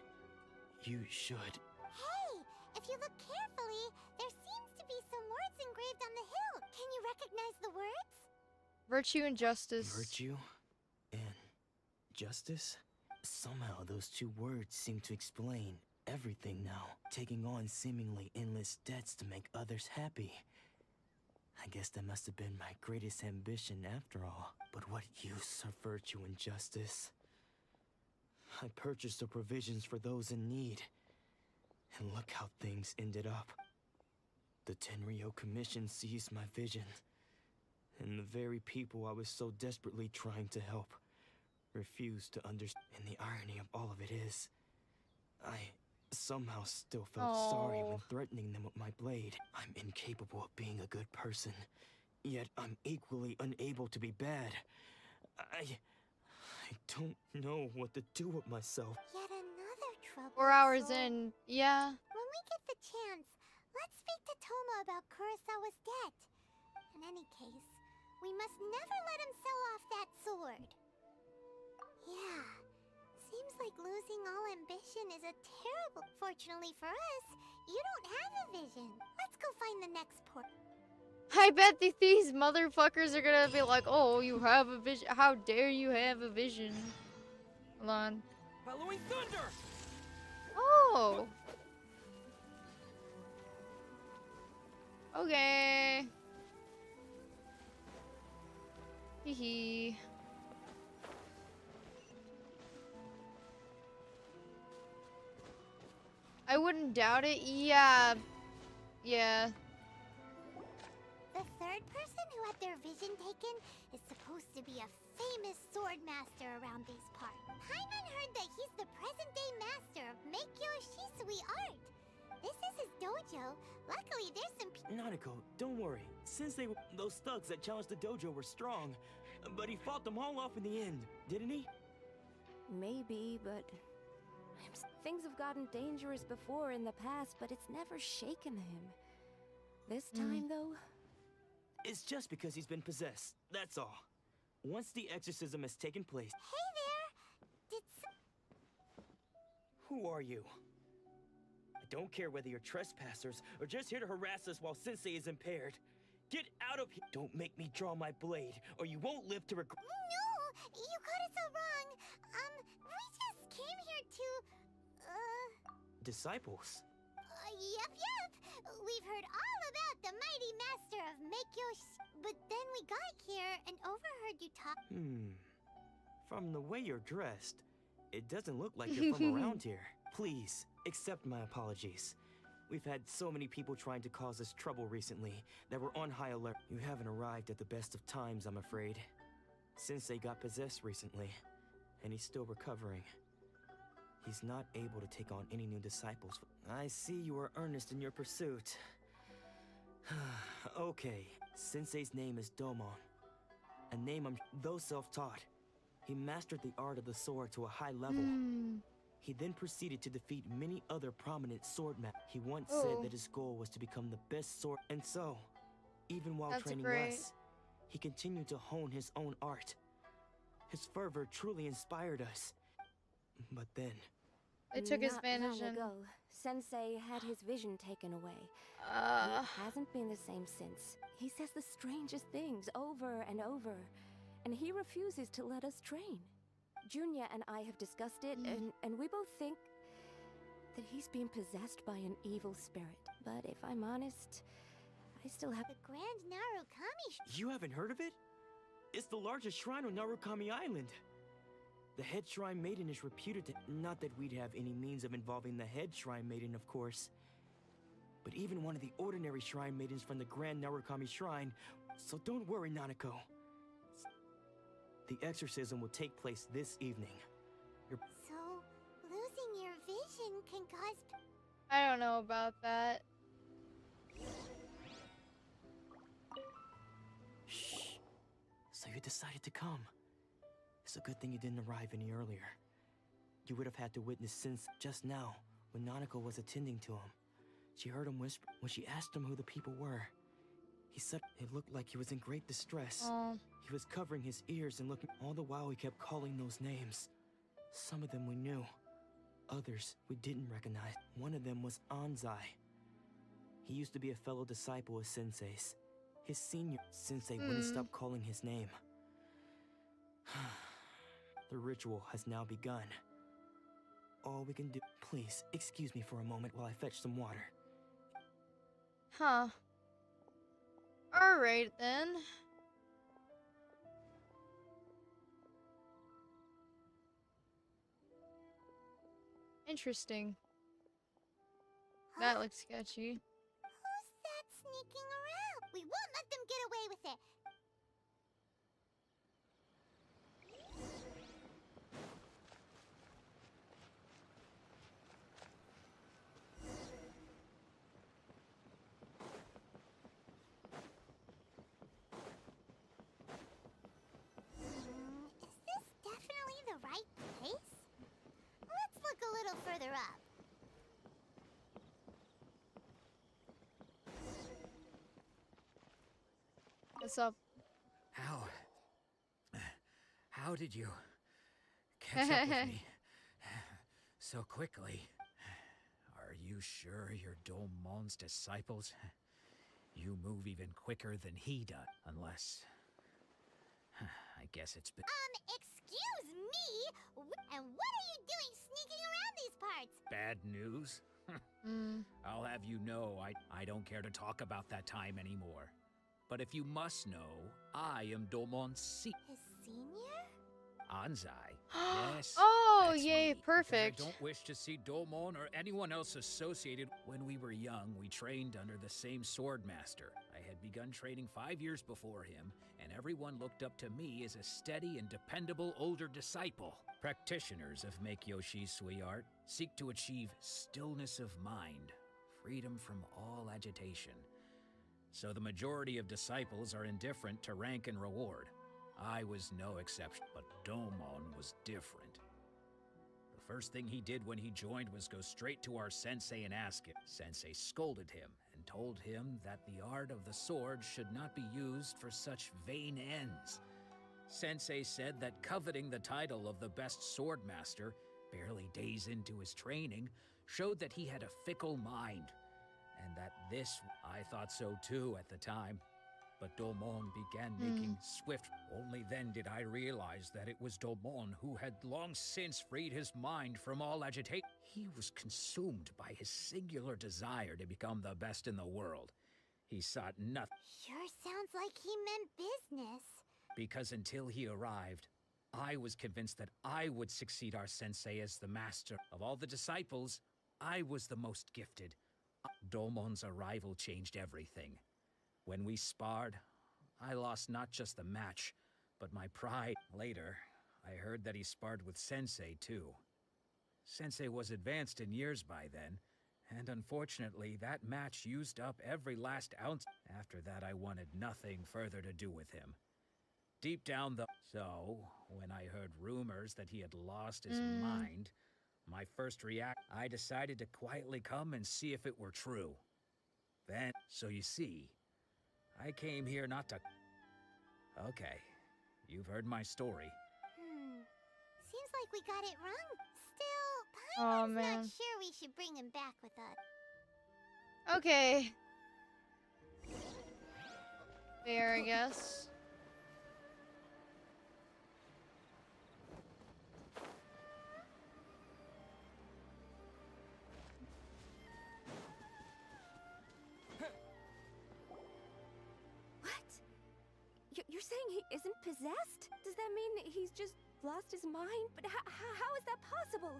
you should." Hey, if you look carefully, there seems to be some words engraved on the hill. Can you recognize the words? Virtue and justice. Virtue and justice? Somehow those two words seem to explain everything now. Taking on seemingly endless debts to make others happy. I guess that must have been my greatest ambition after all. But what use are virtue and justice? I purchased the provisions for those in need. And look how things ended up. The Tenryo Commission seized my vision. And the very people I was so desperately trying to help refused to understand. And the irony of all of it is, I somehow still felt sorry when threatening them with my blade. I'm incapable of being a good person, yet I'm equally unable to be bad. I don't know what to do with myself. Yet another trouble. 4 hours in, yeah. When we get the chance, let's speak to Toma about Kurosawa's debt. In any case, we must never let him sell off that sword. Yeah, seems like losing all ambition is a terrible... Fortunately for us, you don't have a vision. Let's go find the next port. I bet these motherfuckers are gonna be like, "Oh, you have a vision. How dare you have a vision?" Hold on. Following thunder! Oh. Okay. Hee hee. I wouldn't doubt it. Yeah. Yeah. The third person who had their vision taken is supposed to be a famous sword master around these parts. Paimon heard that he's the present-day master of Meikyo Shisui art. This is his dojo. Luckily, there's some Nanako, don't worry. Those thugs that challenged the dojo were strong, but he fought them all off in the end, didn't he? Maybe, but things have gotten dangerous before in the past, but it's never shaken him. This time, though... It's just because he's been possessed, that's all. Once the exorcism has taken place... Hey there! Who are you? I don't care whether you're trespassers or just here to harass us while Sensei is impaired. Get out of here! Don't make me draw my blade, or you won't live to regret... No! You got it so wrong! We just came here to... Disciples? Yep. We've heard all about the mighty master of Meikyo but then we got here and overheard you talk... From the way you're dressed, it doesn't look like you're from around here. Please, accept my apologies. We've had so many people trying to cause us trouble recently that we're on high alert. You haven't arrived at the best of times, I'm afraid. Sensei got possessed recently, and he's still recovering. He's not able to take on any new disciples. I see you are earnest in your pursuit. Okay, Sensei's name is Domon. A name though self-taught. He mastered the art of the sword to a high level. He then proceeded to defeat many other prominent swordmen. He once said that his goal was to become the best sword. And so, even while training us, he continued to hone his own art. His fervor truly inspired us. But then... They took his Not vision. long ago, Sensei had his vision taken away. It hasn't been the same since. He says the strangest things over and over, and he refuses to let us train. Junya and I have discussed it, and we both think that he's being possessed by an evil spirit. But if I'm honest, I still have... The Grand Narukami... You haven't heard of it? It's the largest shrine on Narukami Island. The head shrine maiden is reputed to... Not that we'd have any means of involving the head shrine maiden, of course. But even one of the ordinary shrine maidens from the Grand Narukami Shrine... So don't worry, Nanako. The exorcism will take place this evening. So, losing your vision can cause... I don't know about that. Shh. So you decided to come. It's a good thing you didn't arrive any earlier. You would have had to witness since just now, when Nanako was attending to him. She heard him whisper when she asked him who the people were. He said it looked like he was in great distress. He was covering his ears and looking. All the while he kept calling those names. Some of them we knew. Others we didn't recognize. One of them was Anzai. He used to be a fellow disciple of Sensei's. His senior Sensei wouldn't stop calling his name. The ritual has now begun. All we can do... Please, excuse me for a moment while I fetch some water. Huh. Alright then. Interesting. That looks sketchy. Who's that sneaking around? We won't let them get away with it. Is this definitely the right place? Let's look a little further up. What's up? How did you catch up with me so quickly? Are you sure you're Domon's disciples? You move even quicker than he does, unless... I guess it's been... Excuse me? And what are you doing sneaking around these parts? Bad news? I'll have you know I don't care to talk about that time anymore. But if you must know, I am Domon's His senior? Anzai. Yes. Oh, that's yay, me. perfect. I don't wish to see Domon or anyone else associated. When we were young, we trained under the same sword master. I had begun training 5 years before him, and everyone looked up to me as a steady and dependable older disciple. Practitioners of Make-Yoshi Sui art seek to achieve stillness of mind, freedom from all agitation. So the majority of disciples are indifferent to rank and reward. I was no exception, but Domon was different. The first thing he did when he joined was go straight to our sensei and ask him. Sensei scolded him and told him that the art of the sword should not be used for such vain ends. Sensei said that coveting the title of the best sword master, barely days into his training, showed that he had a fickle mind. And that this, I thought so too at the time. But Domon began making swift. Only then did I realize that it was Domon who had long since freed his mind from all agitation. He was consumed by his singular desire to become the best in the world. He sought nothing. Sure sounds like he meant business. Because until he arrived, I was convinced that I would succeed our sensei as the master. Of all the disciples, I was the most gifted. Domon's arrival changed everything. When we sparred, I lost not just the match, but my pride. Later, I heard that he sparred with Sensei, too. Sensei was advanced in years by then, and unfortunately, that match used up every last ounce. After that, I wanted nothing further to do with him. Deep down, though. So, when I heard rumors that he had lost his mind, my first reaction, I decided to quietly come and see if it were true. Then, so you see, I came here not to... Okay, you've heard my story. Seems like we got it wrong. Still, Paimon's not sure we should bring him back with us. Okay. Fair, I guess. You're saying he isn't possessed? Does that mean he's just lost his mind? But how is that possible?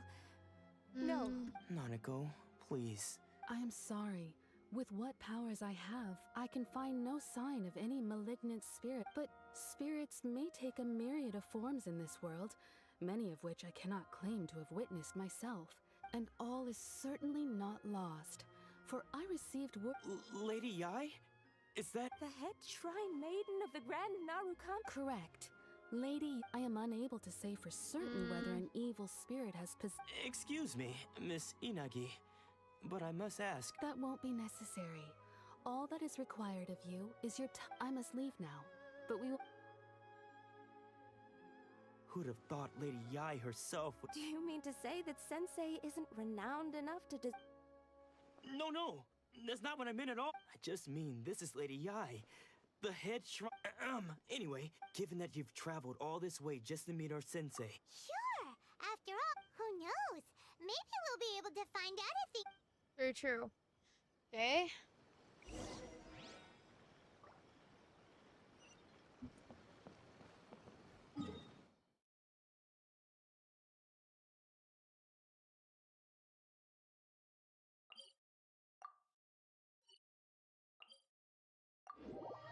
No. Nanako, please. I am sorry. With what powers I have, I can find no sign of any malignant spirit. But spirits may take a myriad of forms in this world, many of which I cannot claim to have witnessed myself. And all is certainly not lost, for I received word— Lady Yae? Is that— The head shrine maiden of the Grand Narukami? Correct. Lady, I am unable to say for certain whether an evil spirit has Excuse me, Miss Inagi, but I must ask. That won't be necessary. All that is required of you is your I must leave now, but we will. Who'd have thought Lady Yai herself would. Do you mean to say that Sensei isn't renowned enough to No, that's not what I meant at all. I just mean this is Lady Yai, the head shrine. Anyway, given that you've traveled all this way just to meet our sensei. Sure. After all, who knows? Maybe we'll be able to find out if he... Very true. Okay.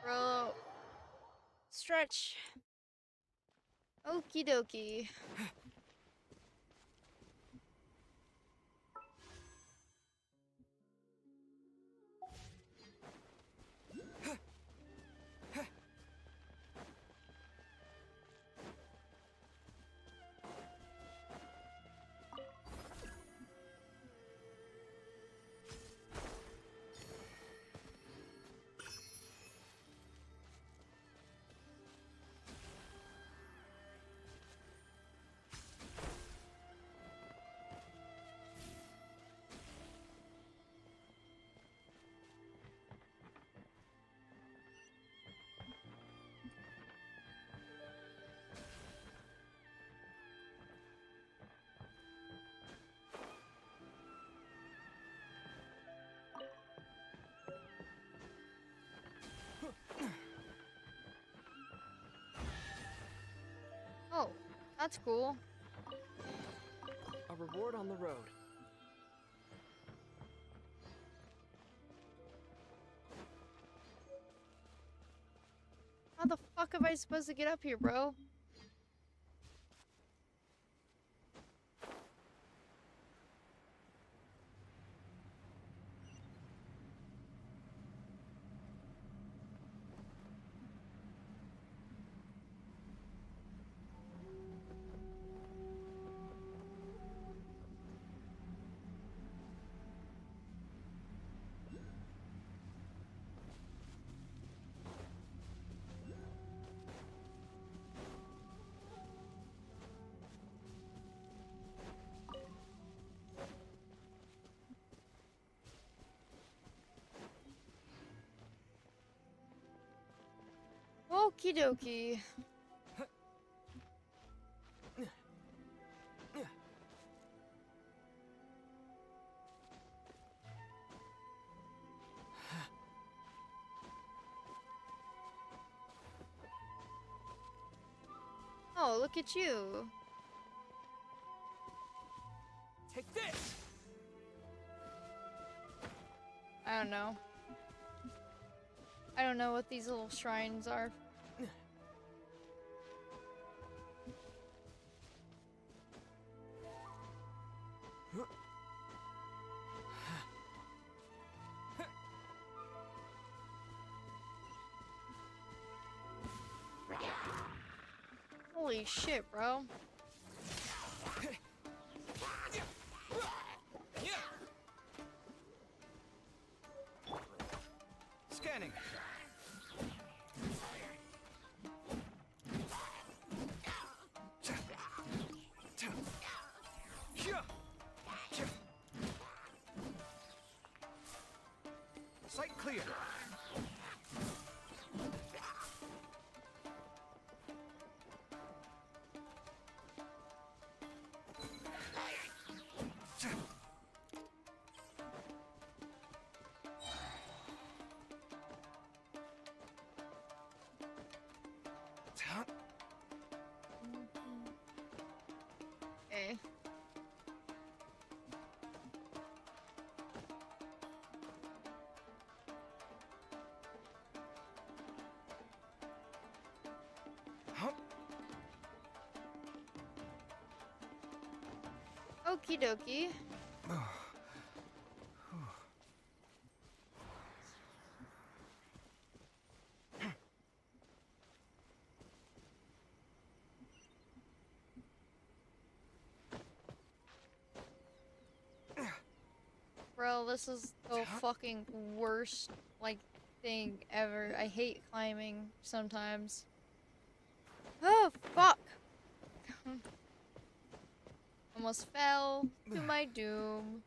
Bro. Stretch. Okie dokie. Oh, that's cool. A reward on the road. How the fuck am I supposed to get up here, bro? Okie dokie. Oh, look at you. Take this! I don't know. I don't know what these little shrines are. Holy shit, bro. Scanning. Sight clear. Okay. Okie dokie. Bro, this is the fucking worst, like, thing ever. I hate climbing sometimes. Oh, fuck! Almost fell to my doom.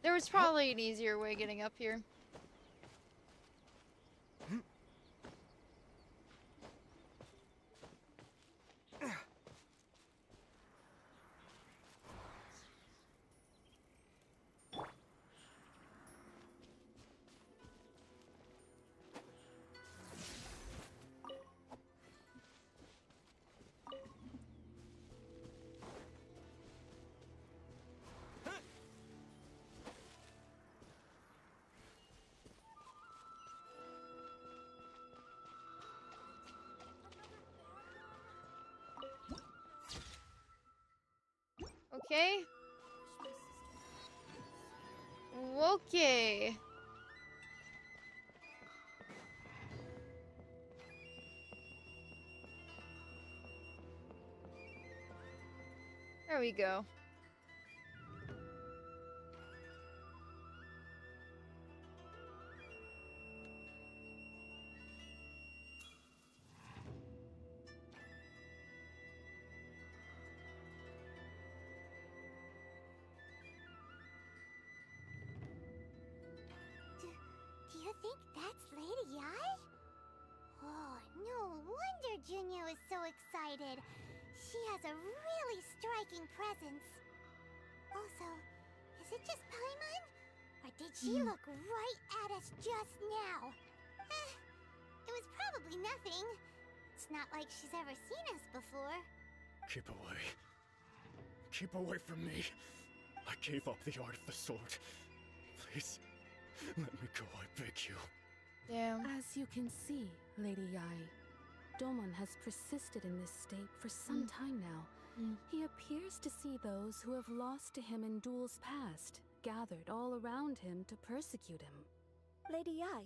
There was probably an easier way getting up here. Okay. Okay. There we go. Do you think that's Lady Ai? Oh, no wonder Junior was so excited. She has a really striking presence. Also, is it just Paimon? Or did she look right at us just now? It was probably nothing. It's not like she's ever seen us before. Keep away. Keep away from me. I gave up the art of the sword. Please, let me go, I beg you. Damn. As you can see, Lady Ai, Domon has persisted in this state for some time now. He appears to see those who have lost to him in duels past, gathered all around him to persecute him. Lady Ai,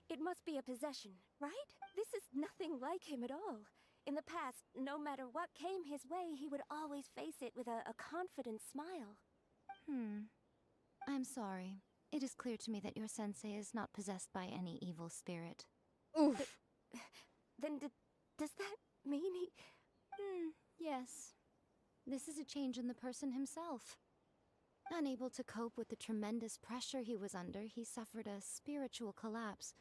it must be a possession, right? This is nothing like him at all. In the past, no matter what came his way, he would always face it with a confident smile. I'm sorry. It is clear to me that your sensei is not possessed by any evil spirit. Oof. Then does that mean he... Yes. This is a change in the person himself. Unable to cope with the tremendous pressure he was under, he suffered a spiritual collapse.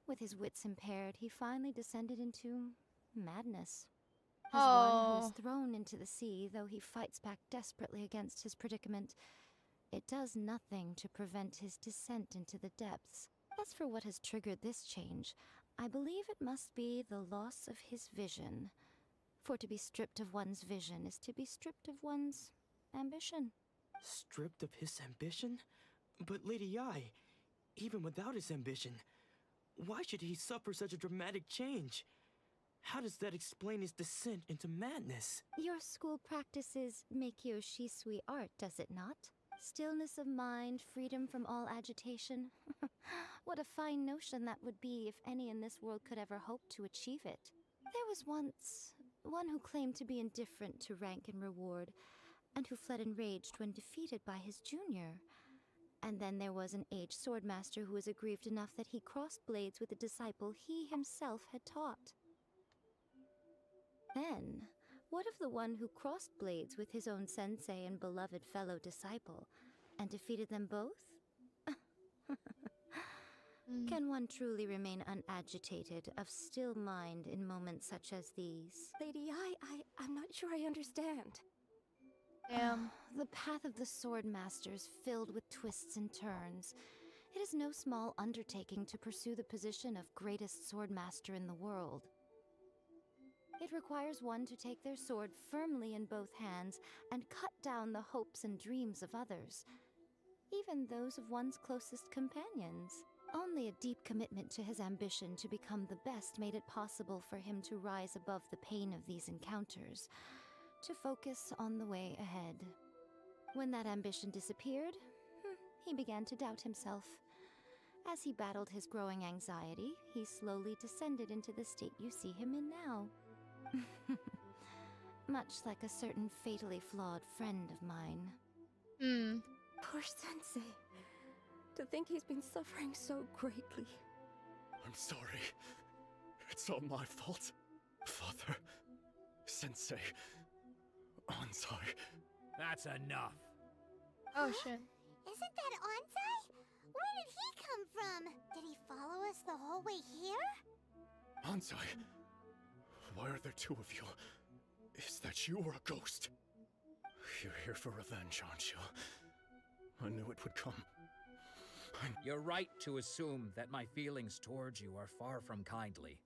With his wits impaired, he finally descended into madness. As one who is thrown into the sea, though he fights back desperately against his predicament, it does nothing to prevent his descent into the depths. As for what has triggered this change, I believe it must be the loss of his vision. For to be stripped of one's vision is to be stripped of one's ambition. Stripped of his ambition? But Lady Ai, even without his ambition, why should he suffer such a dramatic change? How does that explain his descent into madness? Your school practices Meikyo Shisui art, does it not? Stillness of mind, freedom from all agitation. What a fine notion that would be if any in this world could ever hope to achieve it. There was once one who claimed to be indifferent to rank and reward, and who fled enraged when defeated by his junior. And then there was an aged swordmaster who was aggrieved enough that he crossed blades with a disciple he himself had taught. Then, what of the one who crossed blades with his own sensei and beloved fellow disciple, and defeated them both? Can one truly remain unagitated, of still mind in moments such as these? Lady Ai, I'm not sure I understand. The path of the Swordmaster is filled with twists and turns. It is no small undertaking to pursue the position of greatest Swordmaster in the world. It requires one to take their sword firmly in both hands and cut down the hopes and dreams of others, even those of one's closest companions. Only a deep commitment to his ambition to become the best made it possible for him to rise above the pain of these encounters, to focus on the way ahead. When that ambition disappeared, he began to doubt himself. As he battled his growing anxiety, he slowly descended into the state you see him in now. Much like a certain fatally flawed friend of mine. Poor Sensei. To think he's been suffering so greatly. I'm sorry. It's all my fault. Father, Sensei, Ansai. That's enough. Oh shit. Isn't that Ansai? Where did he come from? Did he follow us the whole way here? Ansai, why are there two of you? Is that you or a ghost? You're here for revenge, aren't you? I knew it would come. You're right to assume that my feelings towards you are far from kindly.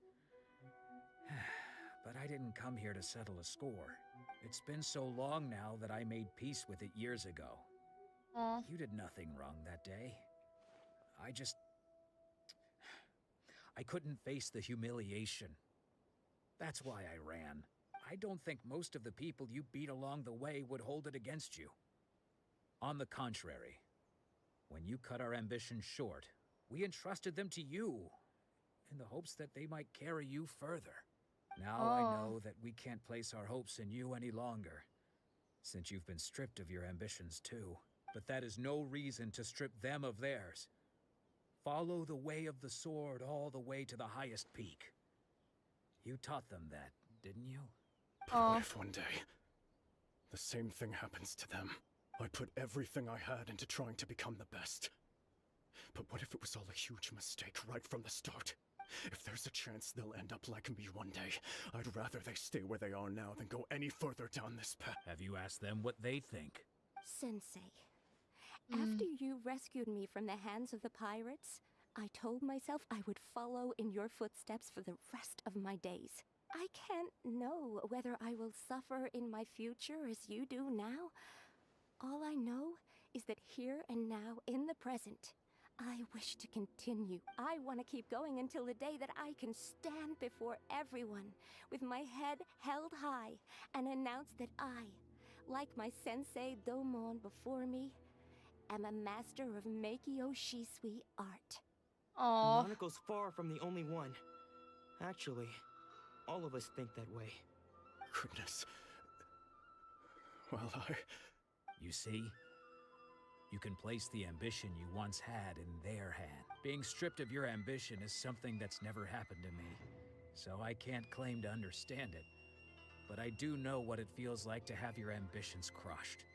But I didn't come here to settle a score. It's been so long now that I made peace with it years ago. You did nothing wrong that day. I couldn't face the humiliation. That's why I ran. I don't think most of the people you beat along the way would hold it against you. On the contrary, when you cut our ambitions short, we entrusted them to you, in the hopes that they might carry you further. Now I know that we can't place our hopes in you any longer, since you've been stripped of your ambitions too. But that is no reason to strip them of theirs. Follow the way of the sword all the way to the highest peak. You taught them that, didn't you? But what if one day, the same thing happens to them? I put everything I had into trying to become the best. But what if it was all a huge mistake right from the start? If there's a chance they'll end up like me one day, I'd rather they stay where they are now than go any further down this path. Have you asked them what they think? Sensei, after you rescued me from the hands of the pirates, I told myself I would follow in your footsteps for the rest of my days. I can't know whether I will suffer in my future as you do now. All I know is that here and now, in the present, I wish to continue. I want to keep going until the day that I can stand before everyone with my head held high and announce that I, like my sensei Domon before me, am a master of Meikyo Shisui art. Nanako's far from the only one. Actually, all of us think that way. Goodness. Well, You see? You can place the ambition you once had in their hand. Being stripped of your ambition is something that's never happened to me, so I can't claim to understand it. But I do know what it feels like to have your ambitions crushed.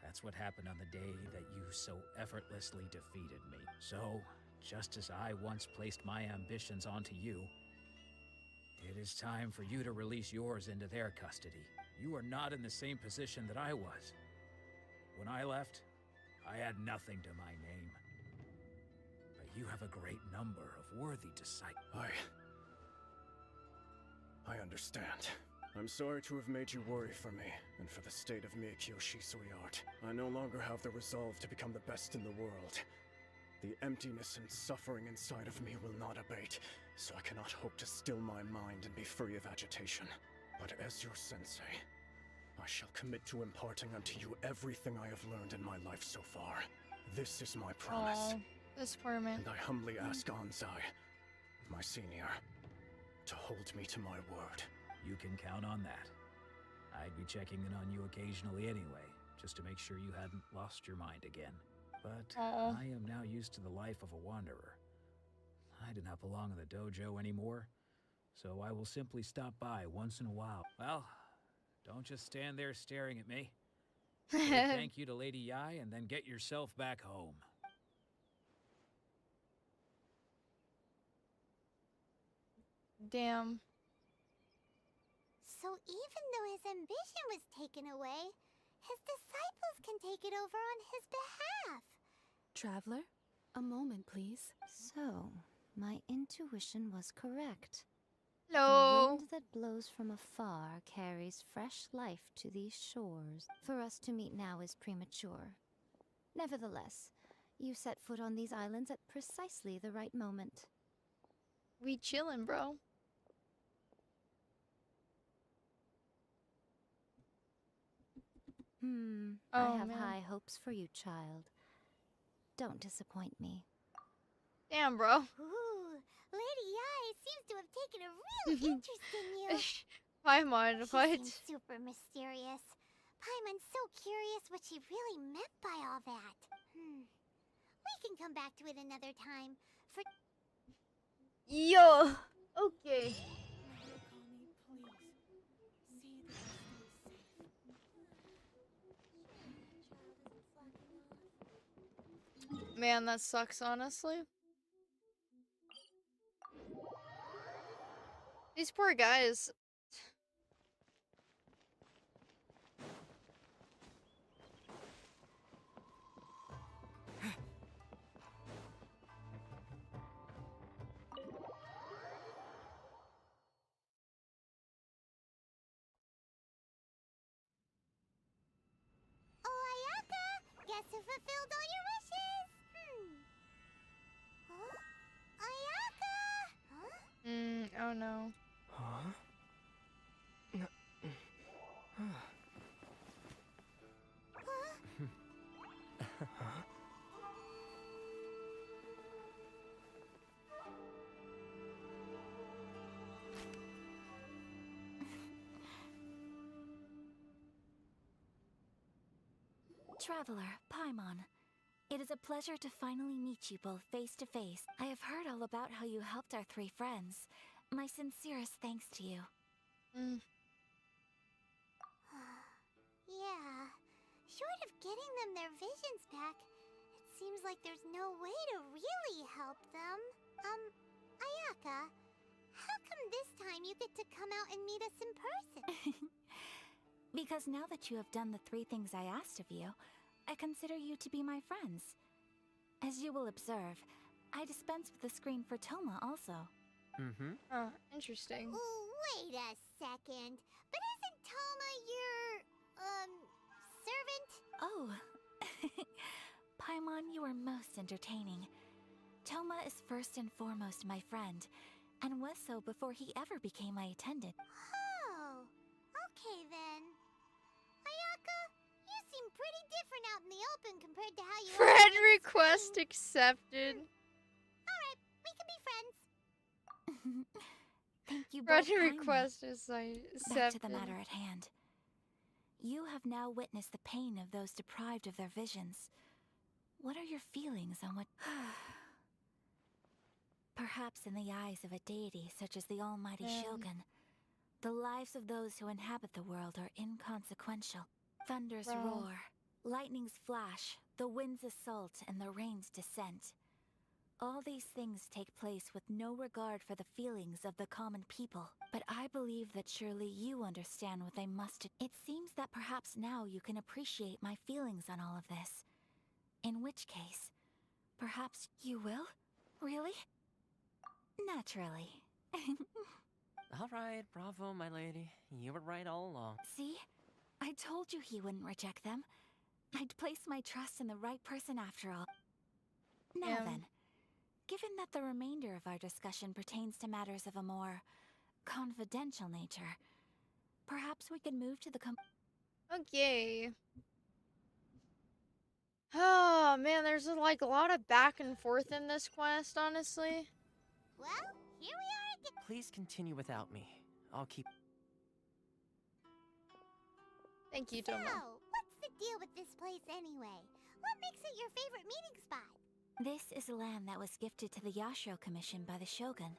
That's what happened on the day that you so effortlessly defeated me. So, just as I once placed my ambitions onto you, it is time for you to release yours into their custody. You are not in the same position that I was. When I left, I had nothing to my name. But you have a great number of worthy disciples. I understand. I'm sorry to have made you worry for me, and for the state of Meikyo Shisui art. I no longer have the resolve to become the best in the world. The emptiness and suffering inside of me will not abate, so I cannot hope to still my mind and be free of agitation. But as your sensei, I shall commit to imparting unto you everything I have learned in my life so far. This is my promise. This poor man. And I humbly ask Ansai, my senior, to hold me to my word. You can count on that. I'd be checking in on you occasionally anyway, just to make sure you hadn't lost your mind again. But I am now used to the life of a wanderer. I do not belong in the dojo anymore, so I will simply stop by once in a while. Well, don't just stand there staring at me. Say thank you to Lady Yai and then get yourself back home. Damn. So even though his ambition was taken away, his disciples can take it over on his behalf. Traveler, a moment, please. So, my intuition was correct. Hello. The wind that blows from afar carries fresh life to these shores. For us to meet now is premature. Nevertheless, you set foot on these islands at precisely the right moment. We chillin', bro. I have high hopes for you, child. Don't disappoint me. Damn, bro. Ooh, Lady Ai seems to have taken a real interest in you. Paimon, She what? seems super mysterious. Paimon's so curious what she really meant by all that. We can come back to it another time. For Yo. Okay. Man, that sucks, honestly. These poor guys. Oh, Ayaka! Guess who fulfilled all your wishes? Huh? Ayaka! Huh? Oh no. Huh? Huh? Traveler, Paimon. It is a pleasure to finally meet you both face to face. I have heard all about how you helped our three friends. My sincerest thanks to you. Yeah. Short of getting them their visions back, it seems like there's no way to really help them. Ayaka, how come this time you get to come out and meet us in person? Because now that you have done the three things I asked of you, I consider you to be my friends. As you will observe, I dispense with the screen for Toma also. Oh, interesting. Wait a second. But isn't Toma your, servant? Oh. Paimon, you are most entertaining. Toma is first and foremost my friend, and was so before he ever became my attendant. Oh, okay then. Ayaka, you seem pretty different out in the open compared to how you are. Friend request accepted. Alright, we can be friends. Thank you both Friend kindly. request is accepted. Back to the matter at hand. You have now witnessed the pain of those deprived of their visions. What are your feelings on what... Perhaps in the eyes of a deity such as the almighty Shogun, the lives of those who inhabit the world are inconsequential. Thunders roar, lightnings flash, the winds assault, and the rains descent. All these things take place with no regard for the feelings of the common people. But I believe that surely you understand what they must... It seems that perhaps now you can appreciate my feelings on all of this. In which case, perhaps you will? Really? Naturally. Alright, bravo, my lady. You were right all along. See? I told you he wouldn't reject them. I'd placed my trust in the right person after all. Now then, given that the remainder of our discussion pertains to matters of a more confidential nature, perhaps we could move to the Okay. Oh man, there's like a lot of back and forth in this quest, honestly. Well, here we are again. Please continue without me. I'll keep... Thank you, Toma. So, what's the deal with this place anyway? What makes it your favorite meeting spot? This is land that was gifted to the Yashiro Commission by the Shogun.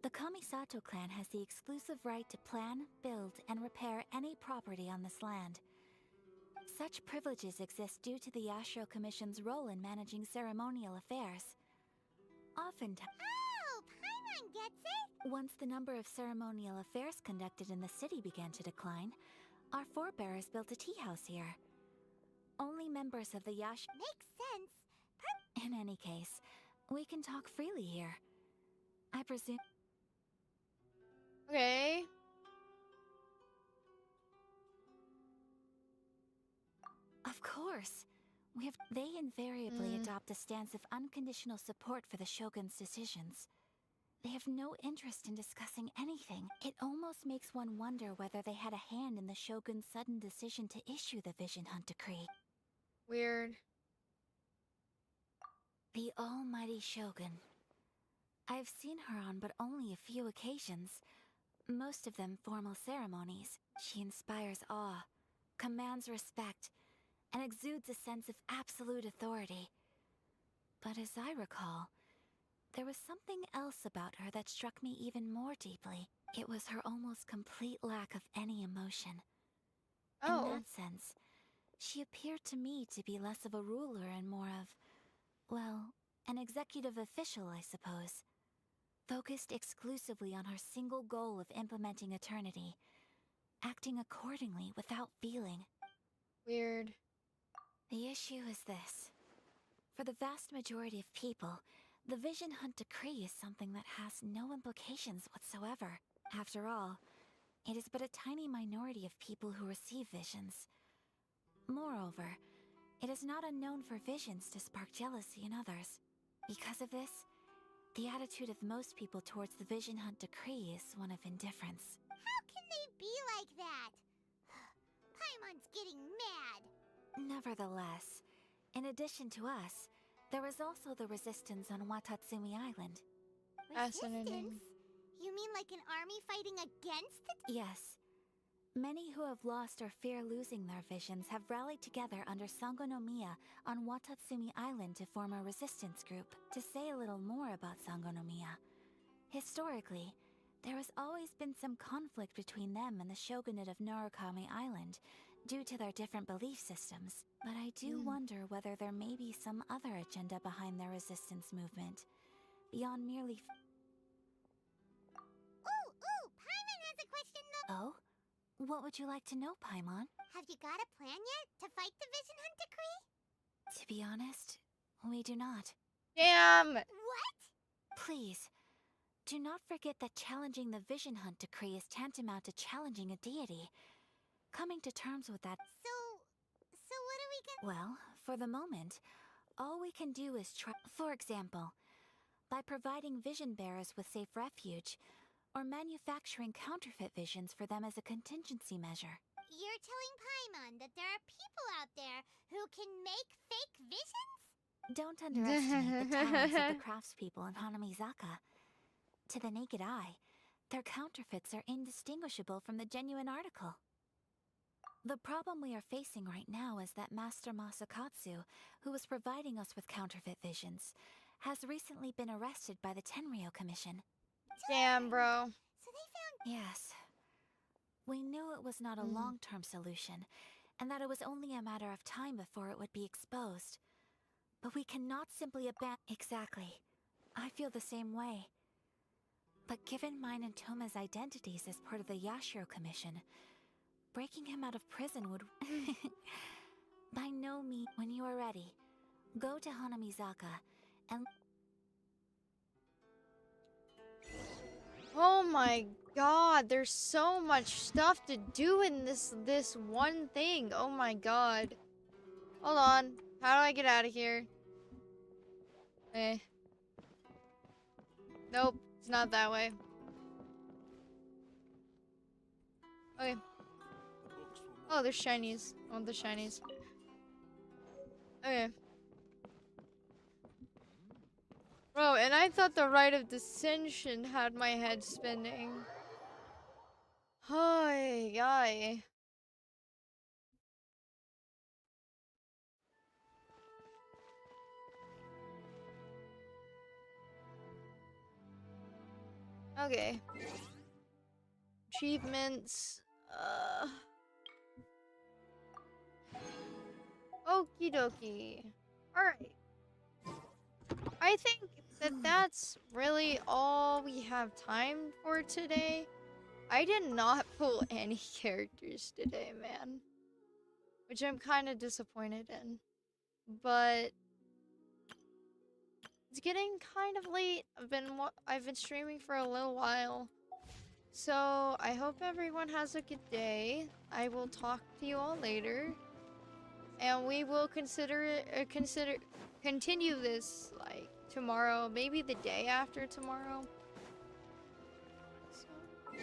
The Kamisato clan has the exclusive right to plan, build, and repair any property on this land. Such privileges exist due to the Yashiro Commission's role in managing ceremonial affairs. Oftentimes... Oh, Paimon gets it! Once the number of ceremonial affairs conducted in the city began to decline, our forebears built a tea house here. Only members of the Yashiro... Makes sense. In any case, we can talk freely here. I presume... Okay. Of course. They invariably adopt a stance of unconditional support for the Shogun's decisions. They have no interest in discussing anything. It almost makes one wonder whether they had a hand in the Shogun's sudden decision to issue the Vision Hunt Decree. Weird. The almighty Shogun. I've seen her on but only a few occasions, most of them formal ceremonies. She inspires awe, commands respect, and exudes a sense of absolute authority. But as I recall, there was something else about her that struck me even more deeply. It was her almost complete lack of any emotion. In that sense, she appeared to me to be less of a ruler and more of, well, an executive official, I suppose. Focused exclusively on her single goal of implementing eternity, acting accordingly without feeling. Weird. The issue is this. For the vast majority of people, the Vision Hunt Decree is something that has no implications whatsoever. After all, it is but a tiny minority of people who receive visions. Moreover, it is not unknown for visions to spark jealousy in others. Because of this, the attitude of most people towards the Vision Hunt Decree is one of indifference. How can they be like that? Paimon's getting mad. Nevertheless, in addition to us, there is also the resistance on Watatsumi Island. Resistance? You mean like an army fighting against the... Yes. Many who have lost or fear losing their visions have rallied together under Sangonomiya on Watatsumi Island to form a resistance group. To say a little more about Sangonomiya, historically, there has always been some conflict between them and the shogunate of Narukami Island due to their different belief systems. But I do wonder whether there may be some other agenda behind their resistance movement, beyond merely... Ooh, Paimon has a question though. Oh? What would you like to know, Paimon? Have you got a plan yet to fight the Vision Hunt Decree? To be honest, we do not. Damn! What? Please, do not forget that challenging the Vision Hunt Decree is tantamount to challenging a deity. Coming to terms with that... So what are we gonna... Well, for the moment, all we can do is try... For example, by providing vision bearers with safe refuge, or manufacturing counterfeit visions for them as a contingency measure. You're telling Paimon that there are people out there who can make fake visions? Don't underestimate the talents of the craftspeople in Hanamizaka. To the naked eye, their counterfeits are indistinguishable from the genuine article. The problem we are facing right now is that Master Masakatsu, who was providing us with counterfeit visions, has recently been arrested by the Tenryou Commission. Damn, bro. So they found... Yes. We knew it was not a long-term solution, and that it was only a matter of time before it would be exposed. But we cannot simply abandon... Exactly. I feel the same way. But given mine and Toma's identities as part of the Yashiro Commission, breaking him out of prison would... By no means... When you are ready, go to Hanamizaka, and... Oh my god, there's so much stuff to do in this one thing. Oh my god. Hold on. How do I get out of here? Nope, it's not that way. Okay. Oh, there's shinies. I want the shinies. Okay. Bro, and I thought the Rite of Dissension had my head spinning. Hi, guy. Okay. Achievements. Okie dokie. Alright. I think that's really all we have time for today. I did not pull any characters today, man. Which I'm kind of disappointed in. But it's getting kind of late. I've been streaming for a little while. So, I hope everyone has a good day. I will talk to you all later. And we will continue this like tomorrow, maybe the day after tomorrow.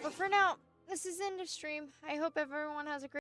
But for now, this is end of stream. I hope everyone has a great